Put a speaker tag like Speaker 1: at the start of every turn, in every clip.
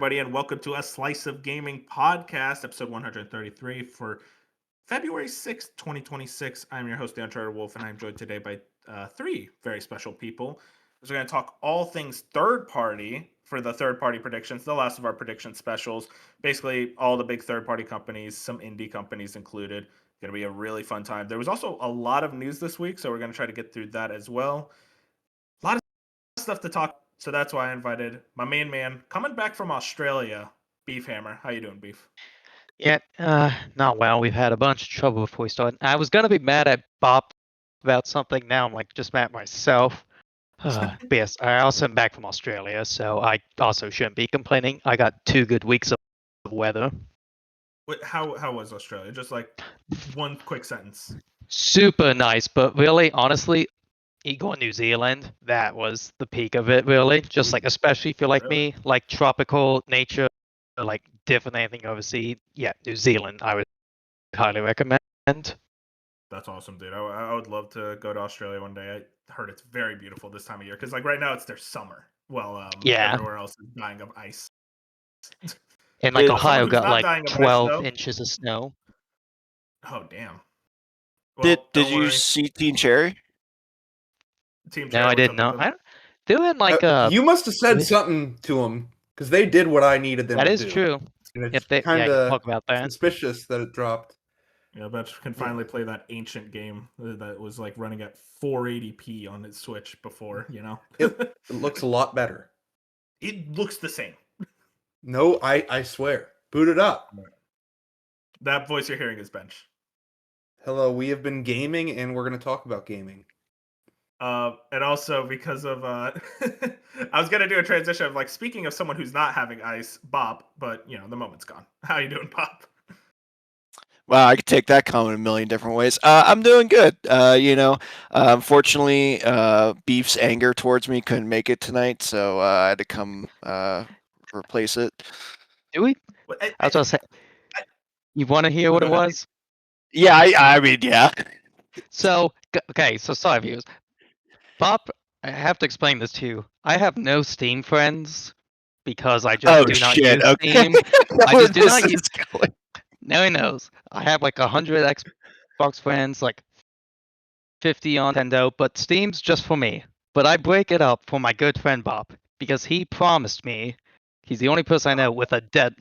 Speaker 1: everybody, and welcome to a Slice of Gaming podcast, episode 133 for February 6th, 2026. I'm your host, The Uncharted Wolf, and I'm joined today by three very special people. We're going to talk all things third party for the third party predictions, the last of our prediction specials. Basically, all the big third party companies, some indie companies included. Going to be a really fun time. There was also a lot of news this week, so we're going to try to get through that as well. A lot of stuff to talk. So that's why I invited my main man coming back from Australia, Beef Hammer. How you doing, Beef?
Speaker 2: Yeah, not well. We've had a bunch of trouble before we started. I was gonna be mad at Bob about something. Now I'm like just mad at myself. But yes, I also am back from Australia, so I also shouldn't be complaining. I got 2 good weeks of weather.
Speaker 1: How was Australia? Just like one quick sentence.
Speaker 2: Super nice, but really, honestly, you go to New Zealand, that was the peak of it, really. Just like, especially if you're like
Speaker 1: Really?
Speaker 2: me, like tropical nature, like different than anything overseas. Yeah, New Zealand, I would highly recommend.
Speaker 1: That's awesome, dude. I would love to go to Australia one day. I heard it's very beautiful this time of year because like right now it's their summer. Well,
Speaker 2: Yeah,
Speaker 1: everywhere else is dying of ice.
Speaker 2: and like
Speaker 3: Did
Speaker 1: Someone
Speaker 2: Ohio
Speaker 1: who's
Speaker 2: got
Speaker 1: not
Speaker 2: like
Speaker 1: dying of ice
Speaker 2: 12
Speaker 1: though.
Speaker 2: inches of snow.
Speaker 1: Oh damn.
Speaker 3: did
Speaker 1: Well,
Speaker 3: did
Speaker 1: don't
Speaker 3: you
Speaker 1: worry.
Speaker 3: see Teen Cherry?
Speaker 1: Team
Speaker 2: No,
Speaker 1: Cherry,
Speaker 2: I
Speaker 1: what's
Speaker 2: didn't
Speaker 1: up with
Speaker 2: know.
Speaker 1: them?
Speaker 2: I doing like
Speaker 4: You must have said
Speaker 2: really-
Speaker 4: something to them because they did what I needed them
Speaker 2: that
Speaker 4: to
Speaker 2: is
Speaker 4: do.
Speaker 2: true.
Speaker 4: And
Speaker 2: If
Speaker 4: it's
Speaker 2: they,
Speaker 4: kind
Speaker 2: I can
Speaker 4: of
Speaker 2: talk about that.
Speaker 4: suspicious that it dropped.
Speaker 1: Yeah, I bet you can finally play that ancient game that was like running at 480p on its Switch before, you know?
Speaker 4: It looks a lot better.
Speaker 1: It looks the same.
Speaker 4: No, I swear. Boot it up.
Speaker 1: That voice you're hearing is Bench.
Speaker 4: Hello, we have been gaming and we're going to talk about gaming.
Speaker 1: And also because of I was gonna do a transition of like speaking of someone who's not having ice, Bob, but you know the moment's gone. How you doing, Bob?
Speaker 3: Wow, I could take that comment a million different ways. I'm doing good. Unfortunately, Beef's anger towards me couldn't make it tonight, so I had to come replace it.
Speaker 2: Do we? I was gonna say. You want to hear what it was?
Speaker 3: Yeah, I mean, yeah.
Speaker 2: So okay, so sorry, viewers. Bob, I have to explain this to you. I have no Steam friends because I just do not use
Speaker 3: Okay.
Speaker 2: Steam. I just do not use.
Speaker 3: Going.
Speaker 2: No, he knows. I have like 100 Xbox friends, like 50 on Nintendo, but Steam's just for me. But I break it up for my good friend Bob because he promised me he's the only person I know with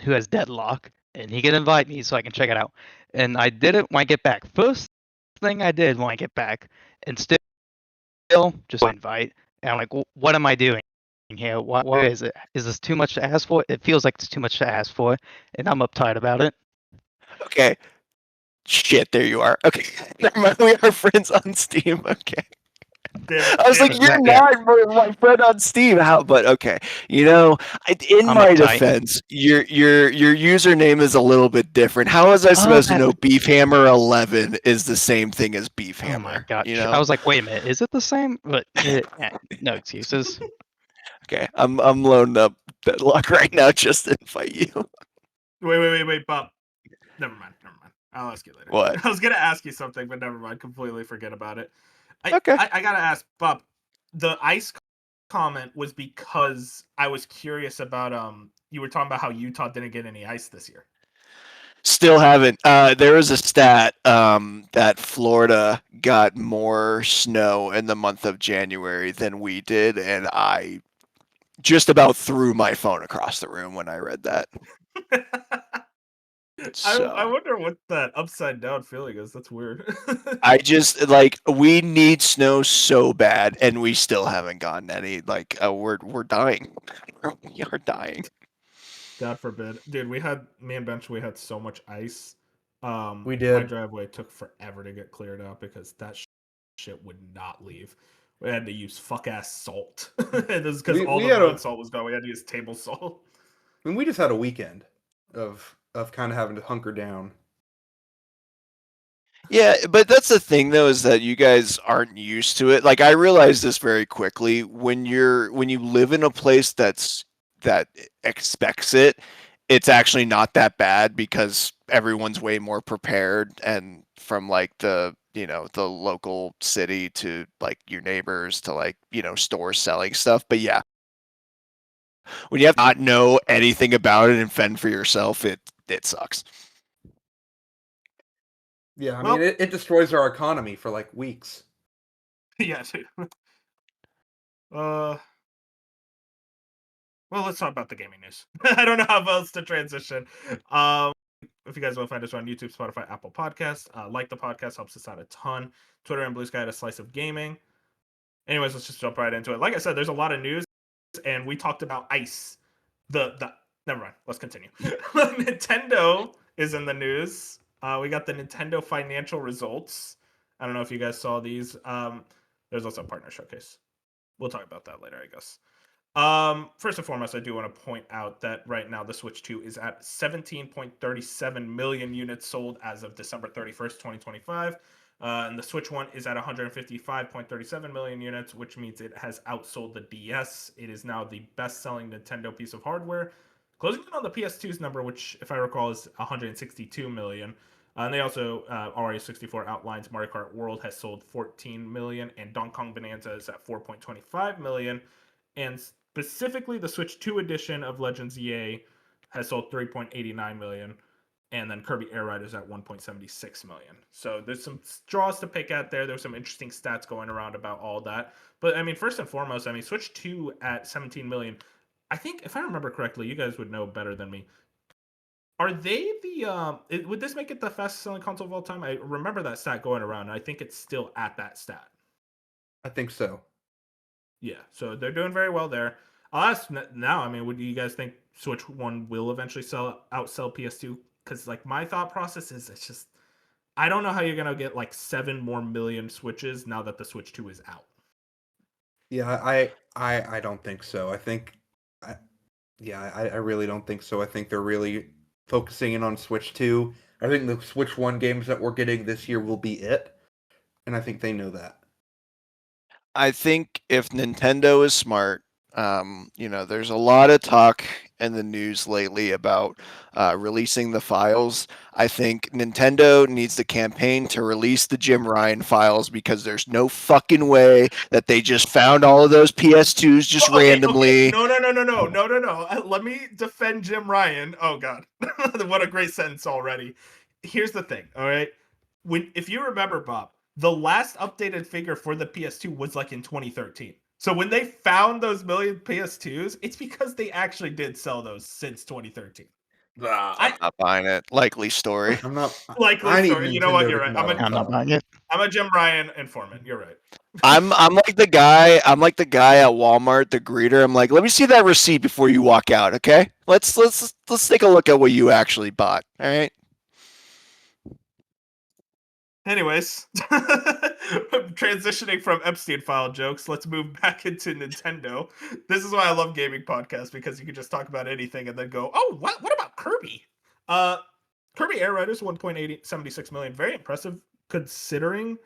Speaker 2: who has deadlock, and he can invite me so I can check it out. And I did it when I get back. First thing I did when I get back, and still just invite. And I'm like, what am I doing here? What is it? Is this too much to ask for? It feels like it's too much to ask for, and I'm uptight about it.
Speaker 3: Okay. Shit, there you are. Okay. Never mind, we are friends on Steam. Okay. I was like, you're not my friend on Steam. How? But okay, in
Speaker 2: I'm
Speaker 3: my
Speaker 2: uptight.
Speaker 3: defense, your username is a little bit different. How was I supposed to know Beefhammer11 is the same thing as Beefhammer?
Speaker 2: Oh my god!
Speaker 3: You know?
Speaker 2: I was like, wait a minute, is it the same? But no excuses.
Speaker 3: Okay, I'm loading up Deadlock right now just to invite you.
Speaker 1: Wait, Bob. Never mind. I'll ask you later.
Speaker 3: What?
Speaker 1: I was gonna ask you something, but never mind. Completely forget about it.
Speaker 3: Okay.
Speaker 1: I gotta ask, Bob. The ice comment was because I was curious about you were talking about how Utah didn't get any ice this year.
Speaker 3: Still haven't. There was a stat that Florida got more snow in the month of January than we did, and I just about threw my phone across the room when I read that. So,
Speaker 1: I wonder what that upside down feeling is. That's weird.
Speaker 3: I just we need snow so bad, and we still haven't gotten any. Like we're dying. We are dying.
Speaker 1: God forbid, dude. Me and Bench. We had so much ice.
Speaker 4: We did.
Speaker 1: My driveway took forever to get cleared out because that shit would not leave. We had to use fuck ass salt. This is because all the road salt was gone. We had to use table salt.
Speaker 4: I mean, we just had a weekend of kind of having to hunker down.
Speaker 3: Yeah, but that's the thing though, is that you guys aren't used to it. Like I realized this very quickly when you live in a place that expects it, it's actually not that bad because everyone's way more prepared, and from like the local city to like your neighbors to like stores selling stuff. But yeah, when you have to not know anything about it and fend for yourself, it sucks.
Speaker 4: Yeah, I
Speaker 1: Well-
Speaker 4: mean, it destroys our economy for like weeks.
Speaker 1: Yeah. Well, let's talk about the gaming news. I don't know how else to transition. If you guys want to find us on YouTube, Spotify, Apple Podcasts, like the podcast, helps us out a ton. Twitter and Blue Sky at A Slice of Gaming. Anyways, let's just jump right into it. Like I said, there's a lot of news, and we talked about ICE. Never mind. Let's continue. Nintendo is in the news. We got the Nintendo financial results. I don't know if you guys saw these. There's also a partner showcase. We'll talk about that later, I guess. First and foremost, I do want to point out that right now the Switch 2 is at 17.37 million units sold as of December 31st, 2025. And the Switch 1 is at 155.37 million units, which means it has outsold the DS. It is now the best-selling Nintendo piece of hardware, closing in on the PS2's number, which, if I recall, is 162 million. And they also, Mario 64 outlines Mario Kart World has sold 14 million, and Donkey Kong Bonanza is at 4.25 million. And specifically, the Switch 2 edition of Legends EA has sold 3.89 million, and then Kirby Air Riders at 1.76 million. So there's some straws to pick at there. There's some interesting stats going around about all that. But I mean, first and foremost, I mean, Switch 2 at 17 million. I think, if I remember correctly, you guys would know better than me. Are they would this make it the fastest selling console of all time? I remember that stat going around, and I think it's still at that stat.
Speaker 4: I think so.
Speaker 1: Yeah, so they're doing very well there. I'll ask now. I mean, would you guys think Switch 1 will eventually outsell PS2? Because like my thought process is, it's just I don't know how you're gonna get like 7 more million Switches now that the Switch 2 is out.
Speaker 4: Yeah, I don't think so. I really don't think so. I think they're really focusing in on Switch 2. I think the Switch 1 games that we're getting this year will be it, and I think they know that.
Speaker 3: I think if Nintendo is smart, there's a lot of talk in the news lately about releasing the files. I think Nintendo needs to campaign to release the Jim Ryan files, because there's no fucking way that they just found all of those PS2s just randomly.
Speaker 1: No. Let me defend Jim Ryan. Oh God, what a great sentence already. Here's the thing. All right, if you remember, Bob, the last updated figure for the PS2 was like in 2013. So when they found those million PS2s, it's because they actually did sell those since 2013.
Speaker 3: I'm not buying it. Likely story.
Speaker 4: I'm not.
Speaker 1: Likely
Speaker 4: I need
Speaker 1: story. You know what?
Speaker 4: Nintendo
Speaker 1: You're
Speaker 4: to
Speaker 1: right.
Speaker 4: come out on
Speaker 2: I'm not
Speaker 4: top.
Speaker 2: buying it.
Speaker 1: I'm a Jim Ryan informant. You're right.
Speaker 3: I'm like the guy. I'm like the guy at Walmart, the greeter. I'm like, let me see that receipt before you walk out. Okay, let's take a look at what you actually bought. All right.
Speaker 1: Anyways, transitioning from Epstein file jokes, let's move back into Nintendo. This is why I love gaming podcasts, because you can just talk about anything and then go, oh, what about Kirby? Kirby Air Riders 1.76 million, very impressive considering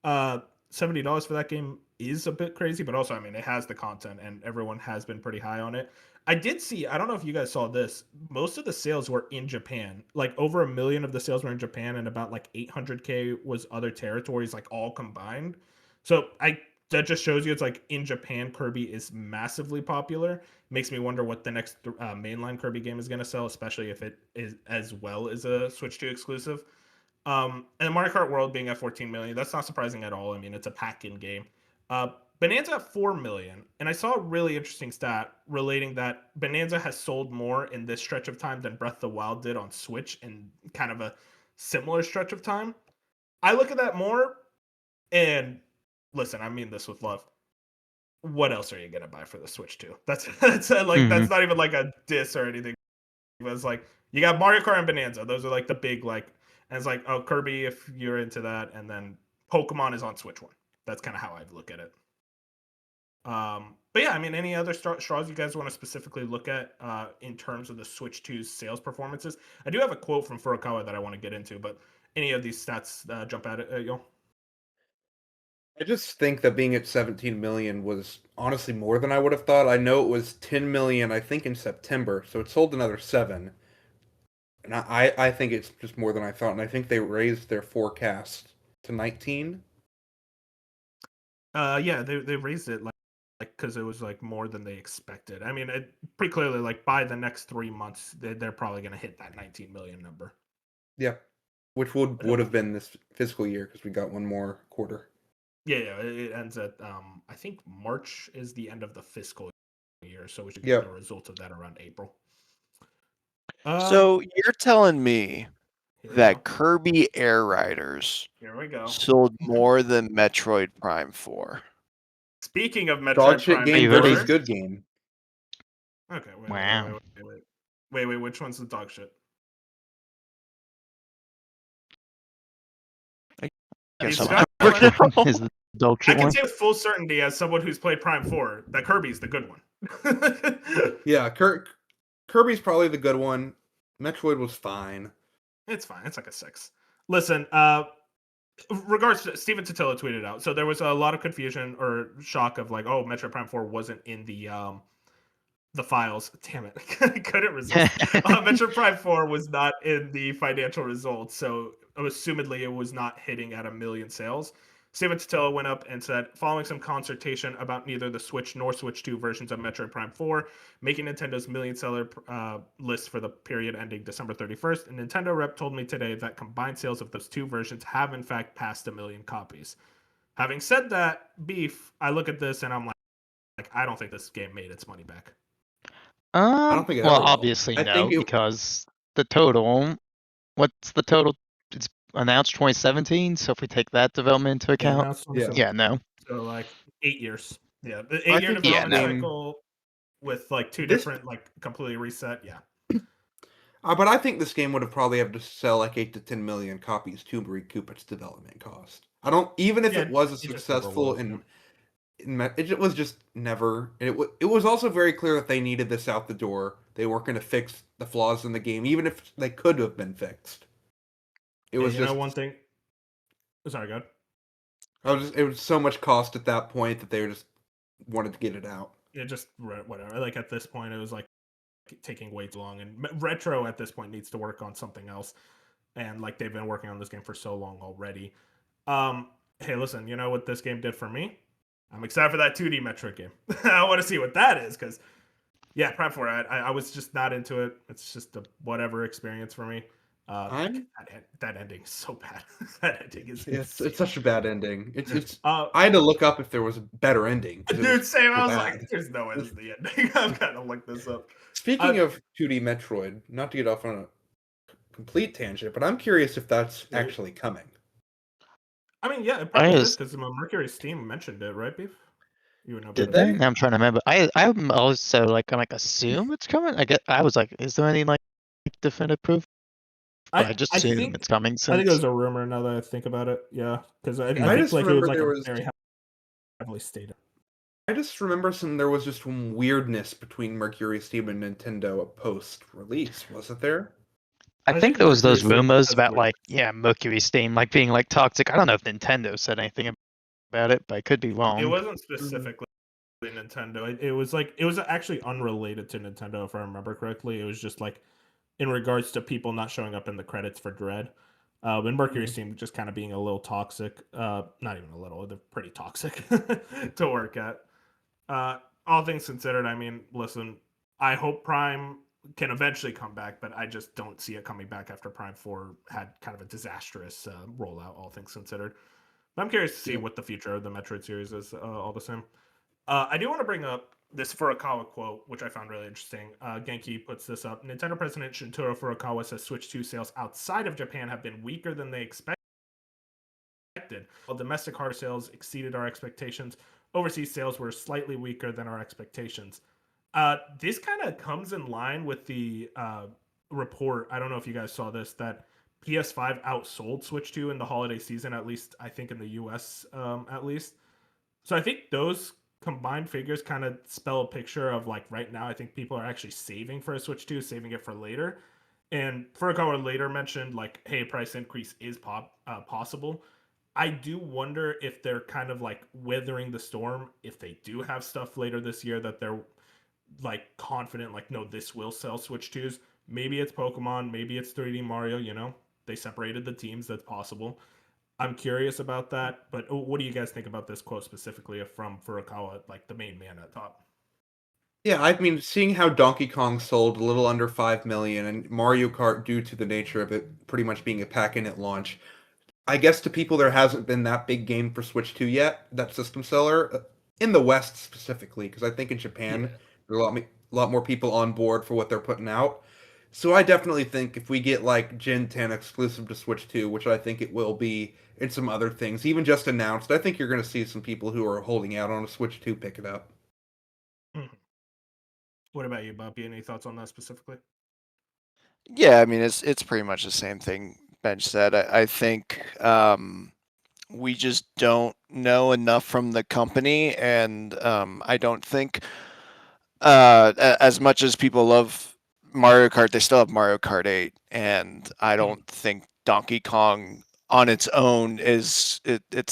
Speaker 1: $70 for that game is a bit crazy, but also, I mean, it has the content and everyone has been pretty high on it. I did see, I don't know if you guys saw this, most of the sales were in Japan. Like over 1 million of the sales were in Japan, and about like 800K was other territories, like all combined. So that just shows you it's like in Japan, Kirby is massively popular. Makes me wonder what the next mainline Kirby game is going to sell, especially if it is as well as a Switch 2 exclusive. And Mario Kart World being at 14 million, that's not surprising at all. I mean, it's a pack-in game. Bonanza at 4 million, and I saw a really interesting stat relating that Bonanza has sold more in this stretch of time than Breath of the Wild did on Switch in kind of a similar stretch of time. I look at that more, and listen, I mean this with love. What else are you gonna buy for the Switch 2? That's that's that's not even like a diss or anything. But it's like you got Mario Kart and Bonanza. Those are like the big like, and it's like, oh, Kirby if you're into that, and then Pokemon is on Switch 1. That's kind of how I look at it. But yeah, I mean, any other straws you guys want to specifically look at in terms of the Switch 2's sales performances? I do have a quote from Furukawa that I want to get into, but any of these stats jump at it, y'all?
Speaker 4: I just think that being at 17 million was honestly more than I would have thought. I know it was 10 million, I think, in September, so it sold another 7. And I think it's just more than I thought, and I think they raised their forecast to 19.
Speaker 1: Yeah, they raised it like because it was like more than they expected. I mean, pretty clearly, like by the next 3 months, they're probably going to hit that 19 million number.
Speaker 4: Yeah, which would have been this fiscal year because we got one more quarter.
Speaker 1: Yeah, it ends at I think March is the end of the fiscal year, so we should get
Speaker 4: Yep.
Speaker 1: the results of that around April.
Speaker 3: So you're telling me
Speaker 1: here we
Speaker 3: that
Speaker 1: go.
Speaker 3: Kirby Air Riders
Speaker 1: Here we go.
Speaker 3: sold more than Metroid Prime 4?
Speaker 1: Speaking of Metroid
Speaker 4: Dog shit
Speaker 1: Prime,
Speaker 4: game
Speaker 2: really-
Speaker 4: versus good game.
Speaker 1: Okay,
Speaker 2: Wow.
Speaker 1: wait, which one's the dog shit?
Speaker 3: Guess
Speaker 1: You've
Speaker 3: I'm
Speaker 1: got-
Speaker 3: never gonna know.
Speaker 2: Is the dog
Speaker 1: I
Speaker 2: shit
Speaker 1: can
Speaker 2: one?
Speaker 1: say with full certainty, as someone who's played Prime 4, that Kirby's the good one.
Speaker 4: Yeah, Kirby's probably the good one. Metroid was fine.
Speaker 1: It's fine. It's like a 6. Listen, regards to Steven Totilo tweeted out. So there was a lot of confusion or shock of like, oh, Metroid Prime 4 wasn't in the files. Damn it. I couldn't resist. Metroid Prime 4 was not in the financial results, so assumedly it was not hitting at 1 million sales. Steven Totilo went up and said, following some consultation about neither the Switch nor Switch 2 versions of Metroid Prime 4, making Nintendo's million seller list for the period ending December 31st, a Nintendo rep told me today that combined sales of those two versions have in fact passed 1 million copies. Having said that, Beef, I look at this and I'm like, I don't think this game made its money back.
Speaker 4: don't think it
Speaker 2: Well,
Speaker 4: ever will.
Speaker 2: obviously
Speaker 4: I
Speaker 2: no,
Speaker 4: think it-
Speaker 2: because the total. What's the total? It's announced 2017. So if we take that development into account,
Speaker 1: now it's
Speaker 4: Yeah.
Speaker 1: 27.
Speaker 2: yeah, no.
Speaker 1: So like 8 years. Yeah, the
Speaker 4: I
Speaker 1: 8-year
Speaker 4: think
Speaker 2: this
Speaker 1: development
Speaker 2: game-
Speaker 1: cycle with like two
Speaker 4: This-
Speaker 1: different, like completely reset. Yeah.
Speaker 4: But I think this game would have probably had to sell like 8 to 10 million copies to recoup its development cost. I don't even if
Speaker 1: Yeah,
Speaker 4: it was a
Speaker 1: it just never
Speaker 4: successful
Speaker 1: was,
Speaker 4: it was just never. It was also very clear that they needed this out the door. They weren't going to fix the flaws in the game, even if they could have been fixed. It was
Speaker 1: you
Speaker 4: just
Speaker 1: know one thing. Sorry, go ahead.
Speaker 4: it was so much cost at that point that they just wanted to get it out.
Speaker 1: Yeah, just whatever. Like at this point, it was like taking way too long, and Retro at this point needs to work on something else. And like they've been working on this game for so long already. Hey, listen, you know what this game did for me? I'm excited for that 2D Metroid game. I want to see what that is because, yeah, Prime 4. I was just not into it. It's just a whatever experience for me. That ending is so bad. That ending is
Speaker 4: It's such a bad ending. It's
Speaker 1: I
Speaker 4: I had to look up if there was a better ending. 'cause it
Speaker 1: dude,
Speaker 4: was
Speaker 1: same. I was
Speaker 4: bad.
Speaker 1: like, "There's no way this is the ending." I've got to look this up.
Speaker 4: Speaking of 2D Metroid, not to get off on a complete tangent, but I'm curious if that's
Speaker 1: Yeah.
Speaker 4: actually coming.
Speaker 1: I mean, yeah, it probably is
Speaker 2: just-
Speaker 1: because Mercury Steam mentioned it, right, Beef? You would know
Speaker 2: Did
Speaker 1: better
Speaker 2: they?
Speaker 1: than me.
Speaker 2: I'm trying to remember. I'm also I'm assume it's coming. I was like, is there any like definitive proof? But I just assume
Speaker 1: think,
Speaker 2: it's coming.
Speaker 1: I
Speaker 2: Since
Speaker 1: think it was a rumor. Now that I think about it, yeah, because I
Speaker 4: I
Speaker 1: think
Speaker 4: just
Speaker 1: like it was
Speaker 4: remember
Speaker 1: like
Speaker 4: there
Speaker 1: a
Speaker 4: was-
Speaker 1: very heavily stated.
Speaker 4: I just remember there was just some weirdness between Mercury Steam and Nintendo post-release, wasn't there?
Speaker 2: I
Speaker 1: I
Speaker 2: think
Speaker 1: think
Speaker 2: there was those
Speaker 1: Mercury Steam
Speaker 2: rumors
Speaker 1: has
Speaker 2: about
Speaker 1: weird-
Speaker 2: like Mercury Steam like being like toxic. I don't know if Nintendo said anything about it, but I could be wrong.
Speaker 1: It wasn't specifically Nintendo. It was like it was actually unrelated to Nintendo, if I remember correctly. It was just like in regards to people not showing up in the credits for Dread. And Mercury Steam just kind of being a little toxic. Not even a little, they're pretty toxic to work at. All things considered, I mean, listen, I hope Prime can eventually come back, but I just don't see it coming back after Prime 4 had kind of a disastrous rollout, all things considered. But I'm curious to see
Speaker 4: Yeah.
Speaker 1: what the future of the Metroid series is, all the same. I do want to bring up this Furukawa quote, which I found really interesting. Genki puts this up. Nintendo President Shintaro Furukawa says Switch 2 sales outside of Japan have been weaker than they expected. While domestic hardware sales exceeded our expectations, overseas sales were slightly weaker than our expectations. This kind of comes in line with the report. I don't know if you guys saw this, that PS5 outsold Switch 2 in the holiday season, at least I think in the US, at least. So I think those combined figures kind of spell a picture of like right now, I think people are actually saving for a Switch 2, saving it for later. And Furukawa later mentioned like, hey, price increase is possible. I do wonder if they're kind of like weathering the storm, if they do have stuff later this year that they're like confident, like, no, this will sell Switch 2s. Maybe it's Pokemon, maybe it's 3D Mario, you know, they separated the teams, that's possible. I'm curious about that. But what do you guys think about this quote specifically from Furukawa, like the main man at top?
Speaker 4: Yeah, I mean, seeing how Donkey Kong sold a little under 5 million and Mario Kart, due to the nature of it pretty much being a pack-in at launch, I guess to people there hasn't been that big game for Switch 2 yet, that system seller, in the West specifically, because I think in Japan there are a lot more people on board for what they're putting out. So I definitely think if we get like Gen 10 exclusive to Switch 2, which I think it will be, and some other things, even just announced, I think you're going to see some people who are holding out on a Switch 2 pick it up.
Speaker 1: Mhm. What about you, Bobby? Any thoughts on that specifically?
Speaker 3: Yeah, I mean it's pretty much the same thing Benj said. I think we just don't know enough from the company, and I don't think as much as people love Mario Kart, they still have Mario Kart 8, and I don't think Donkey Kong on its own it's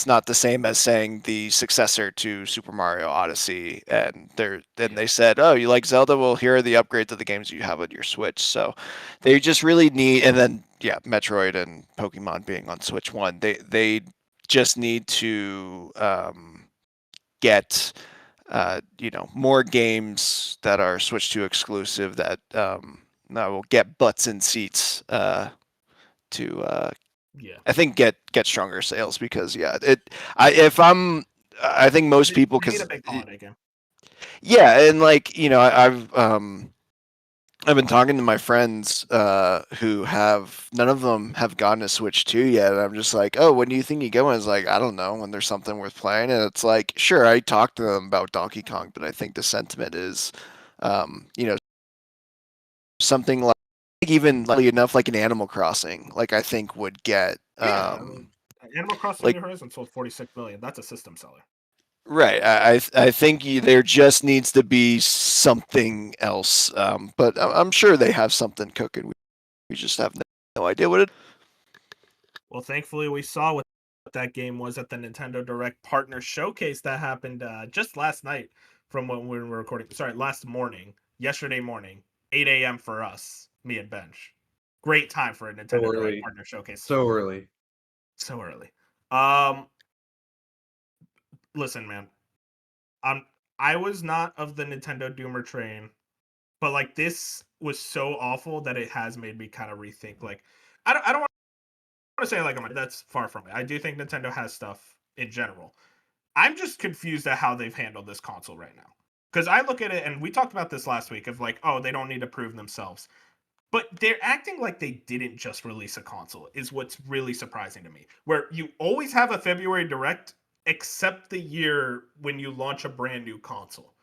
Speaker 3: not the same as saying the successor to Super Mario Odyssey. And they said, oh, you like Zelda? Well, here are the upgrades of the games you have on your Switch. So they just really need, and then yeah, Metroid and Pokemon being on Switch 1, they just need to get more games that are Switch 2 exclusive that will get butts in seats to
Speaker 1: Yeah.
Speaker 3: I think get stronger sales, because I think most people,
Speaker 1: They need
Speaker 3: because
Speaker 1: a big holiday game.
Speaker 3: yeah, and like I've been talking to my friends who have, none of them have gotten a Switch 2 yet, and I'm just like, oh, when do you think you get one? It's like, I don't know, when there's something worth playing. And it's like, sure, I talked to them about Donkey Kong, but I think the sentiment is, something like even likely enough like an Animal Crossing, like I think would get
Speaker 1: Yeah. Animal Crossing
Speaker 3: like
Speaker 1: New Horizons sold 46 million. That's a system seller.
Speaker 3: right. I think there just needs to be something else, but I'm sure they have something cooking. We just have no idea what it.
Speaker 1: Well, thankfully, we saw what that game was at the Nintendo Direct Partner Showcase that happened just last night from when we were recording. Sorry, last morning, yesterday morning, 8 a.m. for us, me and Bench. Great time for a
Speaker 4: So
Speaker 1: Nintendo Direct
Speaker 4: early.
Speaker 1: Partner Showcase.
Speaker 4: So early.
Speaker 1: So early. Um, Listen, man, I was not of the Nintendo Doomer train, but like this was so awful that it has made me kind of rethink. Like, I don't want to say like that's far from it. I do think Nintendo has stuff in general. I'm just confused at how they've handled this console right now. Because I look at it, and we talked about this last week of like, oh, they don't need to prove themselves. But they're acting like they didn't just release a console, is what's really surprising to me. Where you always have a February Direct, except the year when you launch a brand new console.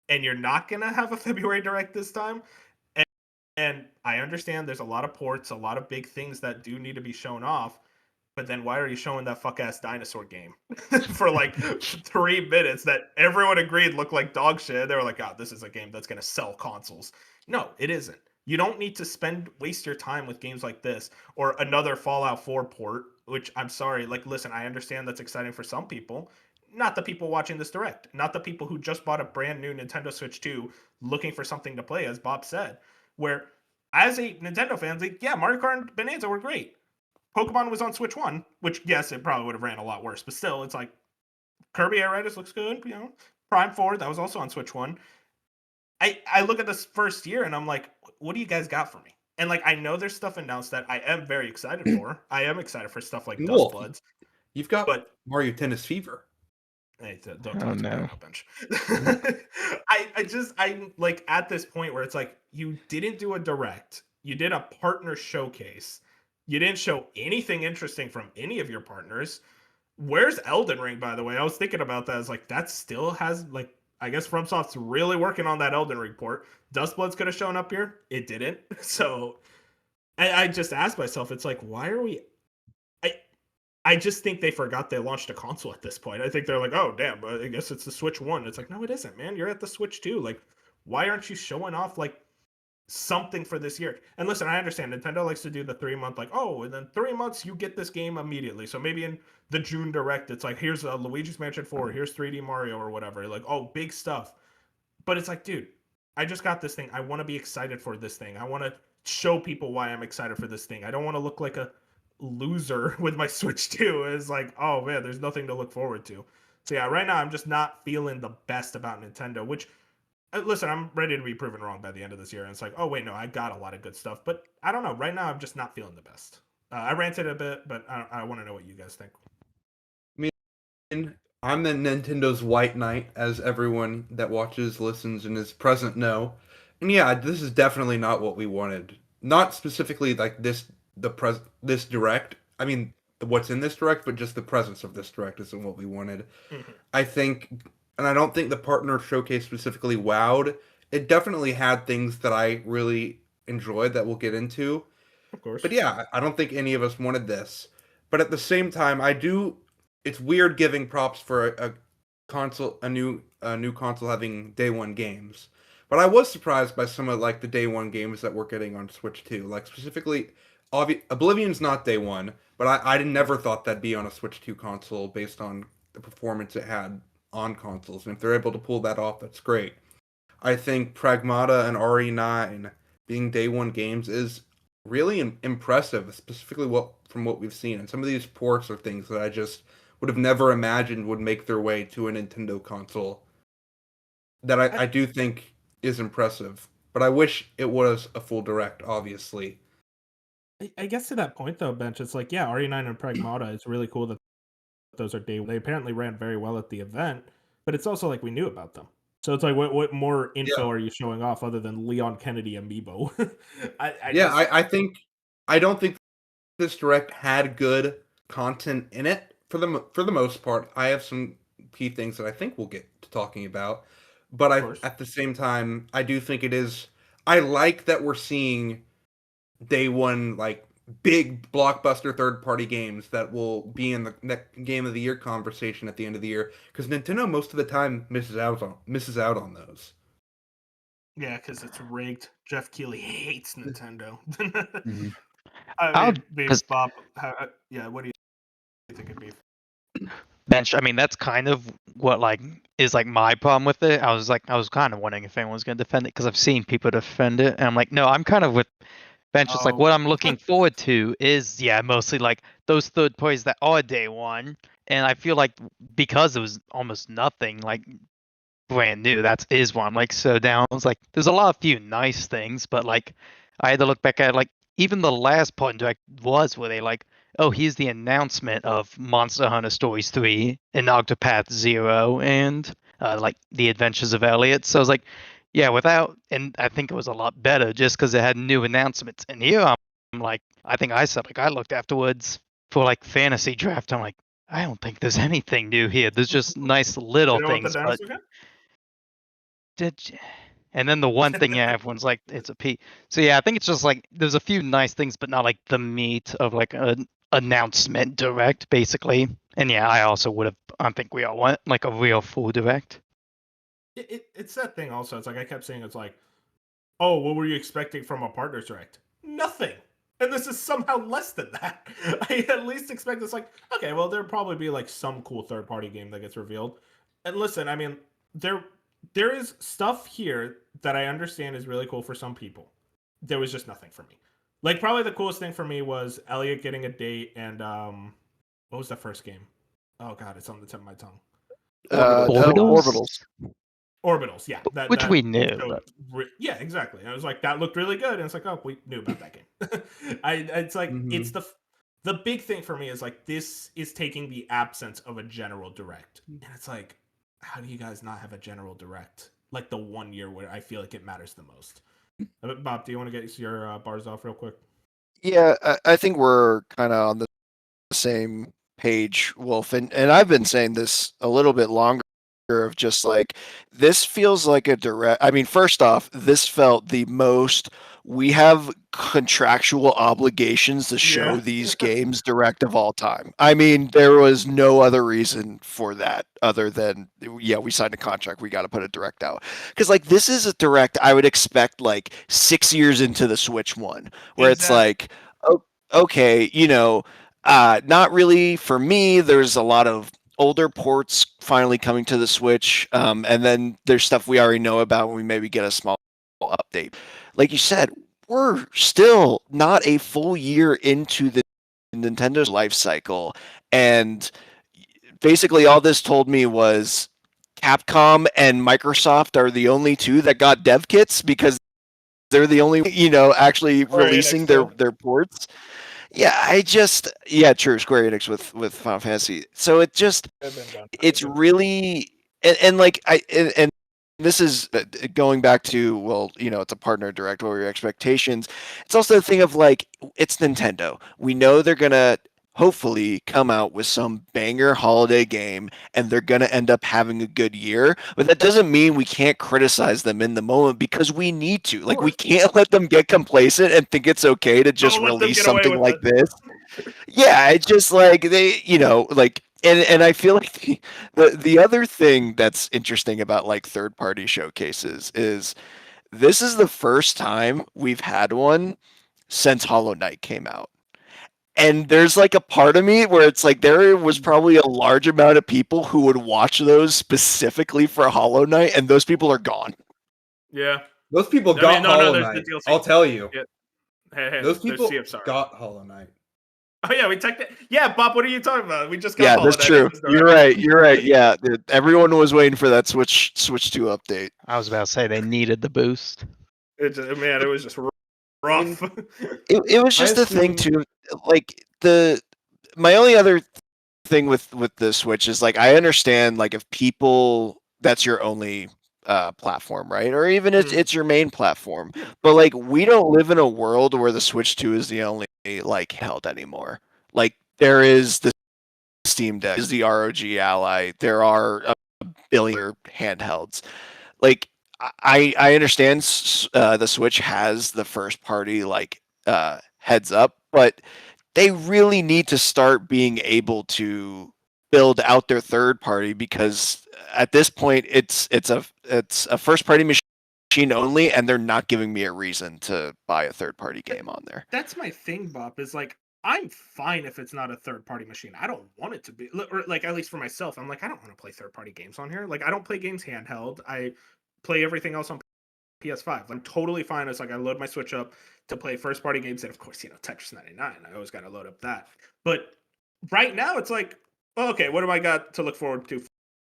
Speaker 1: And you're not going to have a February Direct this time. And I understand there's a lot of ports, a lot of big things that do need to be shown off. But then why are you showing that fuck ass dinosaur game for like 3 minutes that everyone agreed looked like dog shit? They were like, "God, this is a game that's gonna sell consoles." No, it isn't. You don't need to waste your time with games like this or another Fallout 4 port. Which I'm sorry, like, listen, I understand that's exciting for some people, not the people watching this direct, not the people who just bought a brand new Nintendo Switch 2 looking for something to play, as Bob said. Where, as a Nintendo fan, like, yeah, Mario Kart and Bonanza were great. Pokemon was on Switch 1, which, yes, it probably would have ran a lot worse, but still, it's like Kirby Air Raiders looks good, you know. Prime 4, that was also on Switch 1. I look at this first year and I'm like, what do you guys got for me? And like, I know there's stuff announced that I am very excited for. I am excited for stuff like Dust
Speaker 4: Wolf,
Speaker 1: Bloods,
Speaker 4: you've got
Speaker 1: but
Speaker 4: Mario Tennis Fever.
Speaker 1: hey, don't
Speaker 2: Oh
Speaker 1: talk to me
Speaker 2: no.
Speaker 1: about Bench. I'm like at this point where it's like you didn't do a direct, you did a partner showcase, you didn't show anything interesting from any of your partners. Where's Elden Ring, by the way? I was thinking about that. I was like, that still has like, I guess FromSoft's really working on that Elden Ring port. Dustbloods could have shown up here. It didn't. So I just asked myself, it's like, why are we? I I just think they forgot they launched a console at this point. I think they're like, oh damn, I guess it's the Switch 1. It's like, no, it isn't, man. You're at the Switch 2. Like, why aren't you showing off like something for this year? And listen, I understand Nintendo likes to do the 3 month, like, oh, and then 3 months you get this game immediately. So maybe in the June Direct, it's like, here's a Luigi's Mansion 4, here's 3D Mario or whatever. Like, oh, big stuff. But it's like, dude, I just got this thing. I want to be excited for this thing. I want to show people why I'm excited for this thing. I don't want to look like a loser with my Switch 2. It's like, oh man, there's nothing to look forward to. So yeah, right now I'm just not feeling the best about Nintendo, which listen, I'm ready to be proven wrong by the end of this year. And it's like, oh wait, no, I got a lot of good stuff, but I don't know. Right now, I'm just not feeling the best. I ranted a bit, but I want to know what you guys think.
Speaker 4: I'm the Nintendo's white knight, as everyone that watches, listens, and is present know. And yeah, this is definitely not what we wanted. Not specifically like this direct. I mean, what's in this direct, but just the presence of this direct isn't what we wanted.
Speaker 1: Mm-hmm.
Speaker 4: I think, and I don't think the partner showcase specifically wowed. It definitely had things that I really enjoyed that we'll get into.
Speaker 1: Of course.
Speaker 4: But yeah, I don't think any of us wanted this. But at the same time, I do. It's weird giving props for a console, a new console having day one games. But I was surprised by some of like the day one games that we're getting on Switch 2. Like specifically, Oblivion's not day one, but I never thought that'd be on a Switch 2 console based on the performance it had on consoles. And if they're able to pull that off, that's great. I think Pragmata and RE9 being day one games is really impressive, specifically from what we've seen. And some of these ports are things that I just would have never imagined would make their way to a Nintendo console. That I do think is impressive, but I wish it was a full direct. Obviously,
Speaker 1: I guess to that point though, Bench, it's like yeah, RE9 and Pragmata. It's really cool that those are day. They apparently ran very well at the event, but it's also like we knew about them. So it's like, what more info are you showing off other than Leon Kennedy amiibo?
Speaker 4: I think I don't think this direct had good content in it for the most part. I have some key things that I think we'll get to talking about, but at the same time I do think it is. I like that we're seeing day one like big blockbuster third party games that will be in the next game of the year conversation at the end of the year, because Nintendo most of the time misses out on those.
Speaker 1: Yeah, because it's rigged. Jeff Keighley hates Nintendo.
Speaker 4: Mm-hmm.
Speaker 1: I mean, Bob, yeah, what do you think it'd be?
Speaker 2: Bench, I mean, that's kind of what like is like my problem with it. I was kind of wondering if anyone was going to defend it, because I've seen people defend it, and I'm like, no, I'm kind of with Bench. It's like what I'm looking forward to is mostly like those third parties that are day one, and I feel like because it was almost nothing like brand new, that is one I'm like so down. I was like, there's a lot of few nice things, but like I had to look back at like even the last part direct was where they like, oh, here's the announcement of Monster Hunter Stories 3 and Octopath Zero and like the Adventures of Elliot. So I was like, yeah, and I think it was a lot better just because it had new announcements. And here I'm like, I think I said like I looked afterwards for like Fantasy Draft. I'm like, I don't think there's anything new here. There's just nice little things. But and then the one thing, yeah, everyone's like, it's a P. So yeah, I think it's just like there's a few nice things, but not like the meat of like an announcement direct, basically. And yeah, I think we all want like a real full direct.
Speaker 1: It's that thing also. It's like I kept saying, it's like, oh, what were you expecting from a partners direct? Nothing. And this is somehow less than that. I at least expect it's like, okay, well, there'll probably be like some cool third party game that gets revealed. And listen, I mean, there is stuff here that I understand is really cool for some people. There was just nothing for me. Like probably the coolest thing for me was Elliot getting a date and what was the first game? Oh god, it's on the tip of my tongue.
Speaker 2: Orbitals.
Speaker 1: Orbitals, yeah.
Speaker 2: Which we knew.
Speaker 1: Yeah, exactly. And I was like, that looked really good. And it's like, oh, we knew about that game. It's like, it's the big thing for me is like, this is taking the absence of a general direct. And it's like, how do you guys not have a general direct? Like the 1 year where I feel like it matters the most. Bob, do you want to get your bars off real quick?
Speaker 3: Yeah, I think we're kind of on the same page, Wolf. And I've been saying this a little bit longer, of just like, this feels like a direct. I mean, first off, this felt the most we have contractual obligations to show these games direct of all time. I mean, there was no other reason for that other than, yeah, we signed a contract, we got to put a direct out. Because like, this is a direct I would expect like 6 years into the Switch one, where it's like, oh, okay, not really for me. There's a lot of older ports finally coming to the Switch, and then there's stuff we already know about when we maybe get a small update. Like you said, we're still not a full year into the Nintendo's life cycle. And basically all this told me was Capcom and Microsoft are the only two that got dev kits because they're the only, actually
Speaker 1: Square
Speaker 3: releasing
Speaker 1: Enix
Speaker 3: their ports. Yeah, true, Square Enix with Final Fantasy. So it's really, and like and this is going back to, well, it's a partner direct. What were your expectations? It's also the thing of like, it's Nintendo. We know they're gonna hopefully come out with some banger holiday game and they're going to end up having a good year, but that doesn't mean we can't criticize them in the moment because we need to. Like, we can't let them get complacent and think it's okay to just release something like this. Yeah, it's just like they, like, and I feel like the other thing that's interesting about like third party showcases is this is the first time we've had one since Hollow Knight came out. And there's like a part of me where it's like there was probably a large amount of people who would watch those specifically for Hollow Knight, and those people are gone.
Speaker 1: Yeah.
Speaker 4: Those people got Hollow Knight. I'll tell you.
Speaker 1: Yeah. Hey,
Speaker 4: those people
Speaker 1: CFSR.
Speaker 4: got Hollow Knight.
Speaker 1: Oh yeah, we teched it. Yeah, Bob, what are you talking about? We just got.
Speaker 3: Yeah,
Speaker 1: Hollow
Speaker 3: that's
Speaker 1: Knight.
Speaker 3: true. You're right. Yeah, everyone was waiting for that Switch 2 update.
Speaker 2: I was about to say they needed the boost.
Speaker 1: It was just rough.
Speaker 3: It was just the thing too. Like my only other thing with the Switch is like I understand like if people that's your only platform, right? Or even if it's your main platform. But like we don't live in a world where the Switch 2 is the only like held anymore. Like there is the Steam Deck, is the ROG Ally. There are a billion handhelds. Like I understand the Switch has the first party like heads up, but they really need to start being able to build out their third party because at this point it's a first party machine only, and they're not giving me a reason to buy a third party game on there.
Speaker 1: That's my thing, Bob, is like I'm fine if it's not a third party machine. I don't want it to be, or like at least for myself, I'm like I don't want to play third party games on here. Like I don't play games handheld. I play everything else on PS5. I'm totally fine. It's like I load my Switch up to play first party games, and of course, Tetris 99. I always got to load up that. But right now, it's like, okay, what do I got to look forward to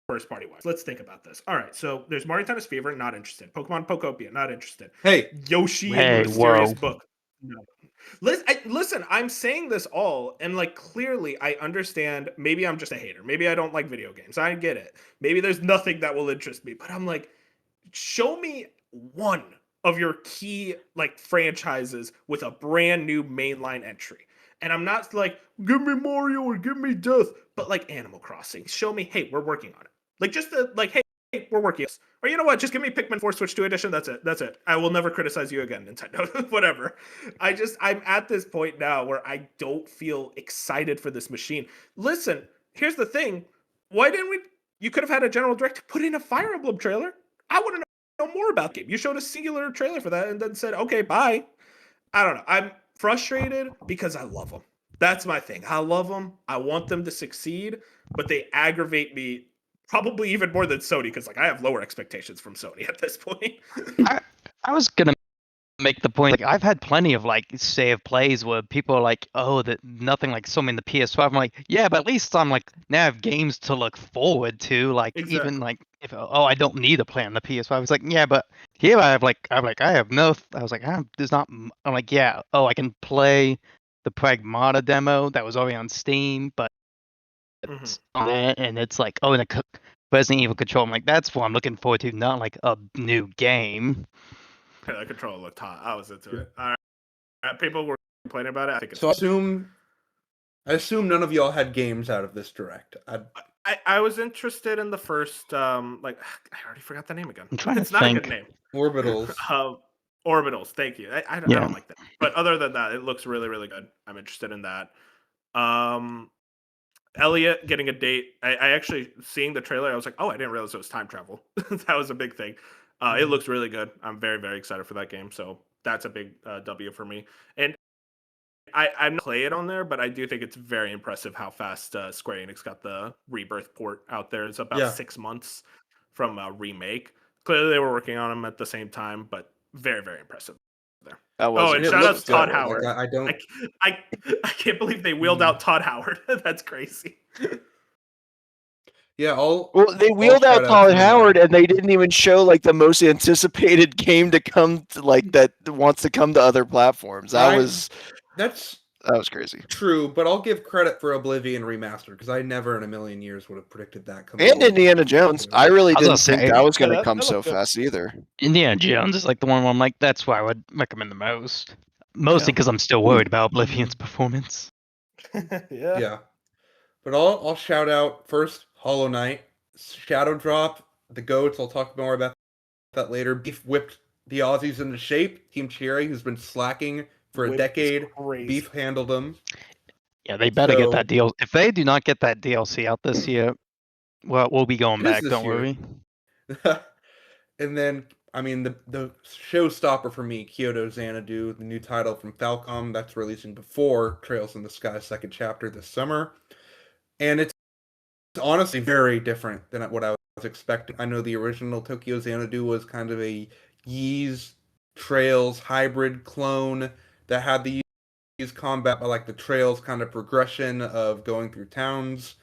Speaker 1: first party wise? Let's think about this. All right, so there's Mario Tennis Fever, not interested. Pokemon Pokopia, not interested.
Speaker 4: Hey,
Speaker 1: Yoshi and the Mysterious Book. No. Listen, I'm saying this all, and like clearly I understand. Maybe I'm just a hater. Maybe I don't like video games. I get it. Maybe there's nothing that will interest me, but I'm like, show me one of your key like franchises with a brand new mainline entry. And I'm not like, give me Mario or give me Death, but like Animal Crossing. Show me, hey, we're working on it. Like just like, hey, we're working. Or you know what? Just give me Pikmin 4 Switch 2 edition. That's it. I will never criticize you again, Nintendo. Whatever. I'm at this point now where I don't feel excited for this machine. Listen, here's the thing. Why didn't we? You could have had a general direct put in a Fire Emblem trailer. I would have know more about the game. You showed a singular trailer for that and then said, okay, bye. I don't know. I'm frustrated because I love them. That's my thing. I love them. I want them to succeed, but they aggravate me probably even more than Sony because like I have lower expectations from Sony at this point.
Speaker 2: I was gonna make the point, like I've had plenty of like save plays where people are like, oh, that nothing like something in the PS5. I'm like, yeah, but at least I'm like now I have games to look forward to. Like even like if I don't need to play on the PS5. I was like, yeah, but here I have there's not. I'm like, yeah, oh, I can play the Pragmata demo that was already on Steam, but it's on it, and it's like, oh, and the Resident Evil control. I'm like, that's what I'm looking forward to, not like a new game.
Speaker 1: Yeah, the controller looked hot. I was into it. All right. People were complaining about it. I think it's
Speaker 4: so. I assume none of y'all had games out of this direct.
Speaker 1: I was interested in the first like I already forgot the name again.
Speaker 2: I'm trying
Speaker 1: it's
Speaker 2: to
Speaker 1: not
Speaker 2: think.
Speaker 1: a good name.
Speaker 4: Orbitals.
Speaker 1: Orbitals. Thank you. I don't like that. But other than that, it looks really, really good. I'm interested in that. Elliot getting a date. I actually seeing the trailer. I was like, oh, I didn't realize it was time travel. That was a big thing. It looks really good. I'm very, very excited for that game. So that's a big W for me. And I'm not play it on there, but I do think it's very impressive how fast Square Enix got the Rebirth port out there. It's about 6 months from a remake. Clearly, they were working on them at the same time, but very, very impressive there.
Speaker 3: That was.
Speaker 1: Oh, and
Speaker 4: It
Speaker 1: shout out
Speaker 4: looks
Speaker 1: to Todd
Speaker 4: good.
Speaker 1: Howard.
Speaker 4: Like, I don't.
Speaker 1: I can't believe they wheeled out Todd Howard. That's crazy.
Speaker 4: Yeah, I'll
Speaker 3: Well, they
Speaker 4: I'll
Speaker 3: wheeled
Speaker 4: shout
Speaker 3: out
Speaker 4: out
Speaker 3: Todd
Speaker 4: to
Speaker 3: Howard, and they didn't even show like the most anticipated game to come to, like that wants to come to other platforms.
Speaker 4: That's
Speaker 3: That was crazy.
Speaker 4: true, but I'll give credit for Oblivion Remastered because I never in a million years would have predicted that coming.
Speaker 3: And
Speaker 4: over.
Speaker 3: Indiana Jones. I really
Speaker 2: I was
Speaker 3: didn't
Speaker 2: gonna
Speaker 3: think
Speaker 2: say,
Speaker 3: that was going to
Speaker 1: that
Speaker 3: come so
Speaker 1: looked good.
Speaker 3: fast either.
Speaker 2: Indiana Jones is like the one where I'm like, that's why I would recommend the most. Mostly
Speaker 3: Yeah.
Speaker 2: because I'm still worried about Oblivion's performance.
Speaker 4: Yeah, but I'll shout out first Hollow Knight, Shadow Drop, the goats. I'll talk more about that later. Beef whipped the Aussies into shape. Team Cherry, who's been slacking for a
Speaker 1: Whip is
Speaker 4: decade,
Speaker 1: crazy.
Speaker 4: Beef handled them.
Speaker 2: Yeah, they better get
Speaker 4: So-
Speaker 2: that deal. If they do not get that DLC out this year, well, we'll be going
Speaker 4: It is
Speaker 2: back.
Speaker 4: this
Speaker 2: Don't
Speaker 4: year.
Speaker 2: worry.
Speaker 4: And then, I mean, the showstopper for me, Kyoto Xanadu, the new title from Falcom, that's releasing before Trails in the Sky second chapter this summer. And it's honestly very different than what I was expecting. I know the original Tokyo Xanadu was kind of a Ys Trails hybrid clone that had the Ys combat, but like the Trails kind of progression of going through towns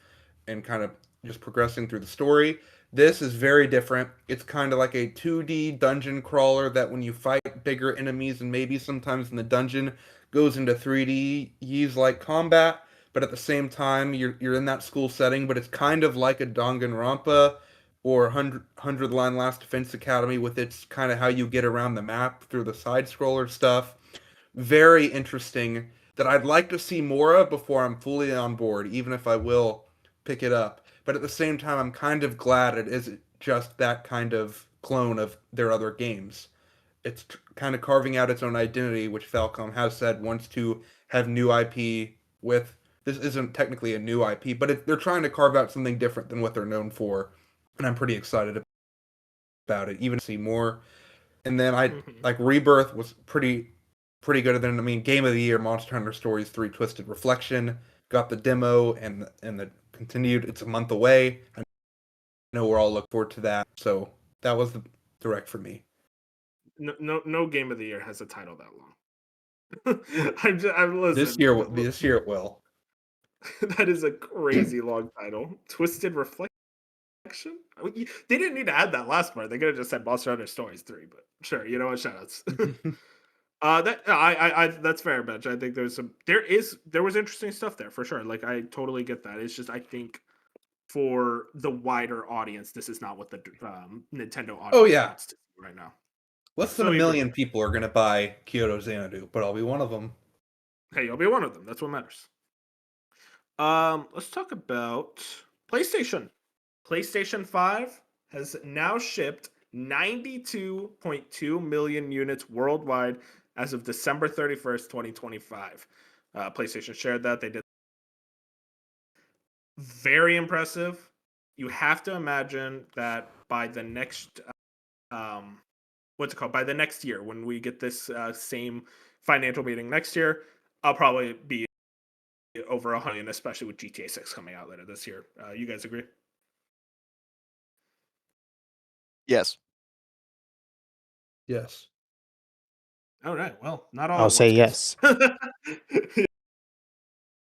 Speaker 4: and kind of just progressing through the story. This is very different. It's kind of like a 2D dungeon crawler that when you fight bigger enemies and maybe sometimes in the dungeon goes into 3D Ys like combat, but at the same time you're in that school setting, but it's kind of like a Danganronpa or 100 Line Last Defense Academy with its kind of how you get around the map through the side scroller stuff. Very interesting that I'd like to see more of before I'm fully on board, even if I will pick it up. But at the same time, I'm kind of glad it isn't just that kind of clone of their other games. It's kind of carving out its own identity, which Falcom has said wants to have new IP with. This isn't technically a new IP, but they're trying to carve out something different than what they're known for, and I'm pretty excited about it. Even see more, and then like Rebirth was pretty good. Then I mean, Game of the Year, Monster Hunter Stories 3: Twisted Reflection got the demo and the continued. It's a month away. I know we're all looking forward to that. So that was the direct for me.
Speaker 1: No Game of the Year has a title that long. I'm listening.
Speaker 4: This year it will.
Speaker 1: That is a crazy long title. Twisted Reflection. They didn't need to add that last part. They could have just said Monster Hunter Stories 3, but sure, you know what? Shoutouts. That's fair, Bench. I think there was interesting stuff there for sure. Like I totally get that. It's just I think for the wider audience, this is not what the Nintendo audience wants to see right now.
Speaker 4: Less than 1 million people are going to buy Kyoto Xanadu, but I'll be one of them.
Speaker 1: Hey, you'll be one of them. That's what matters. Let's talk about PlayStation. PlayStation 5 has now shipped 92.2 million units worldwide as of December 31st, 2025. PlayStation shared that. They did. Very impressive. You have to imagine that by the next, by the next year, when we get this same financial meeting next year, I'll probably be over 100 million, especially with GTA 6 coming out later this year. You guys agree?
Speaker 3: Yes.
Speaker 4: Yes.
Speaker 1: All right. Well, not all.
Speaker 5: I'll say yes.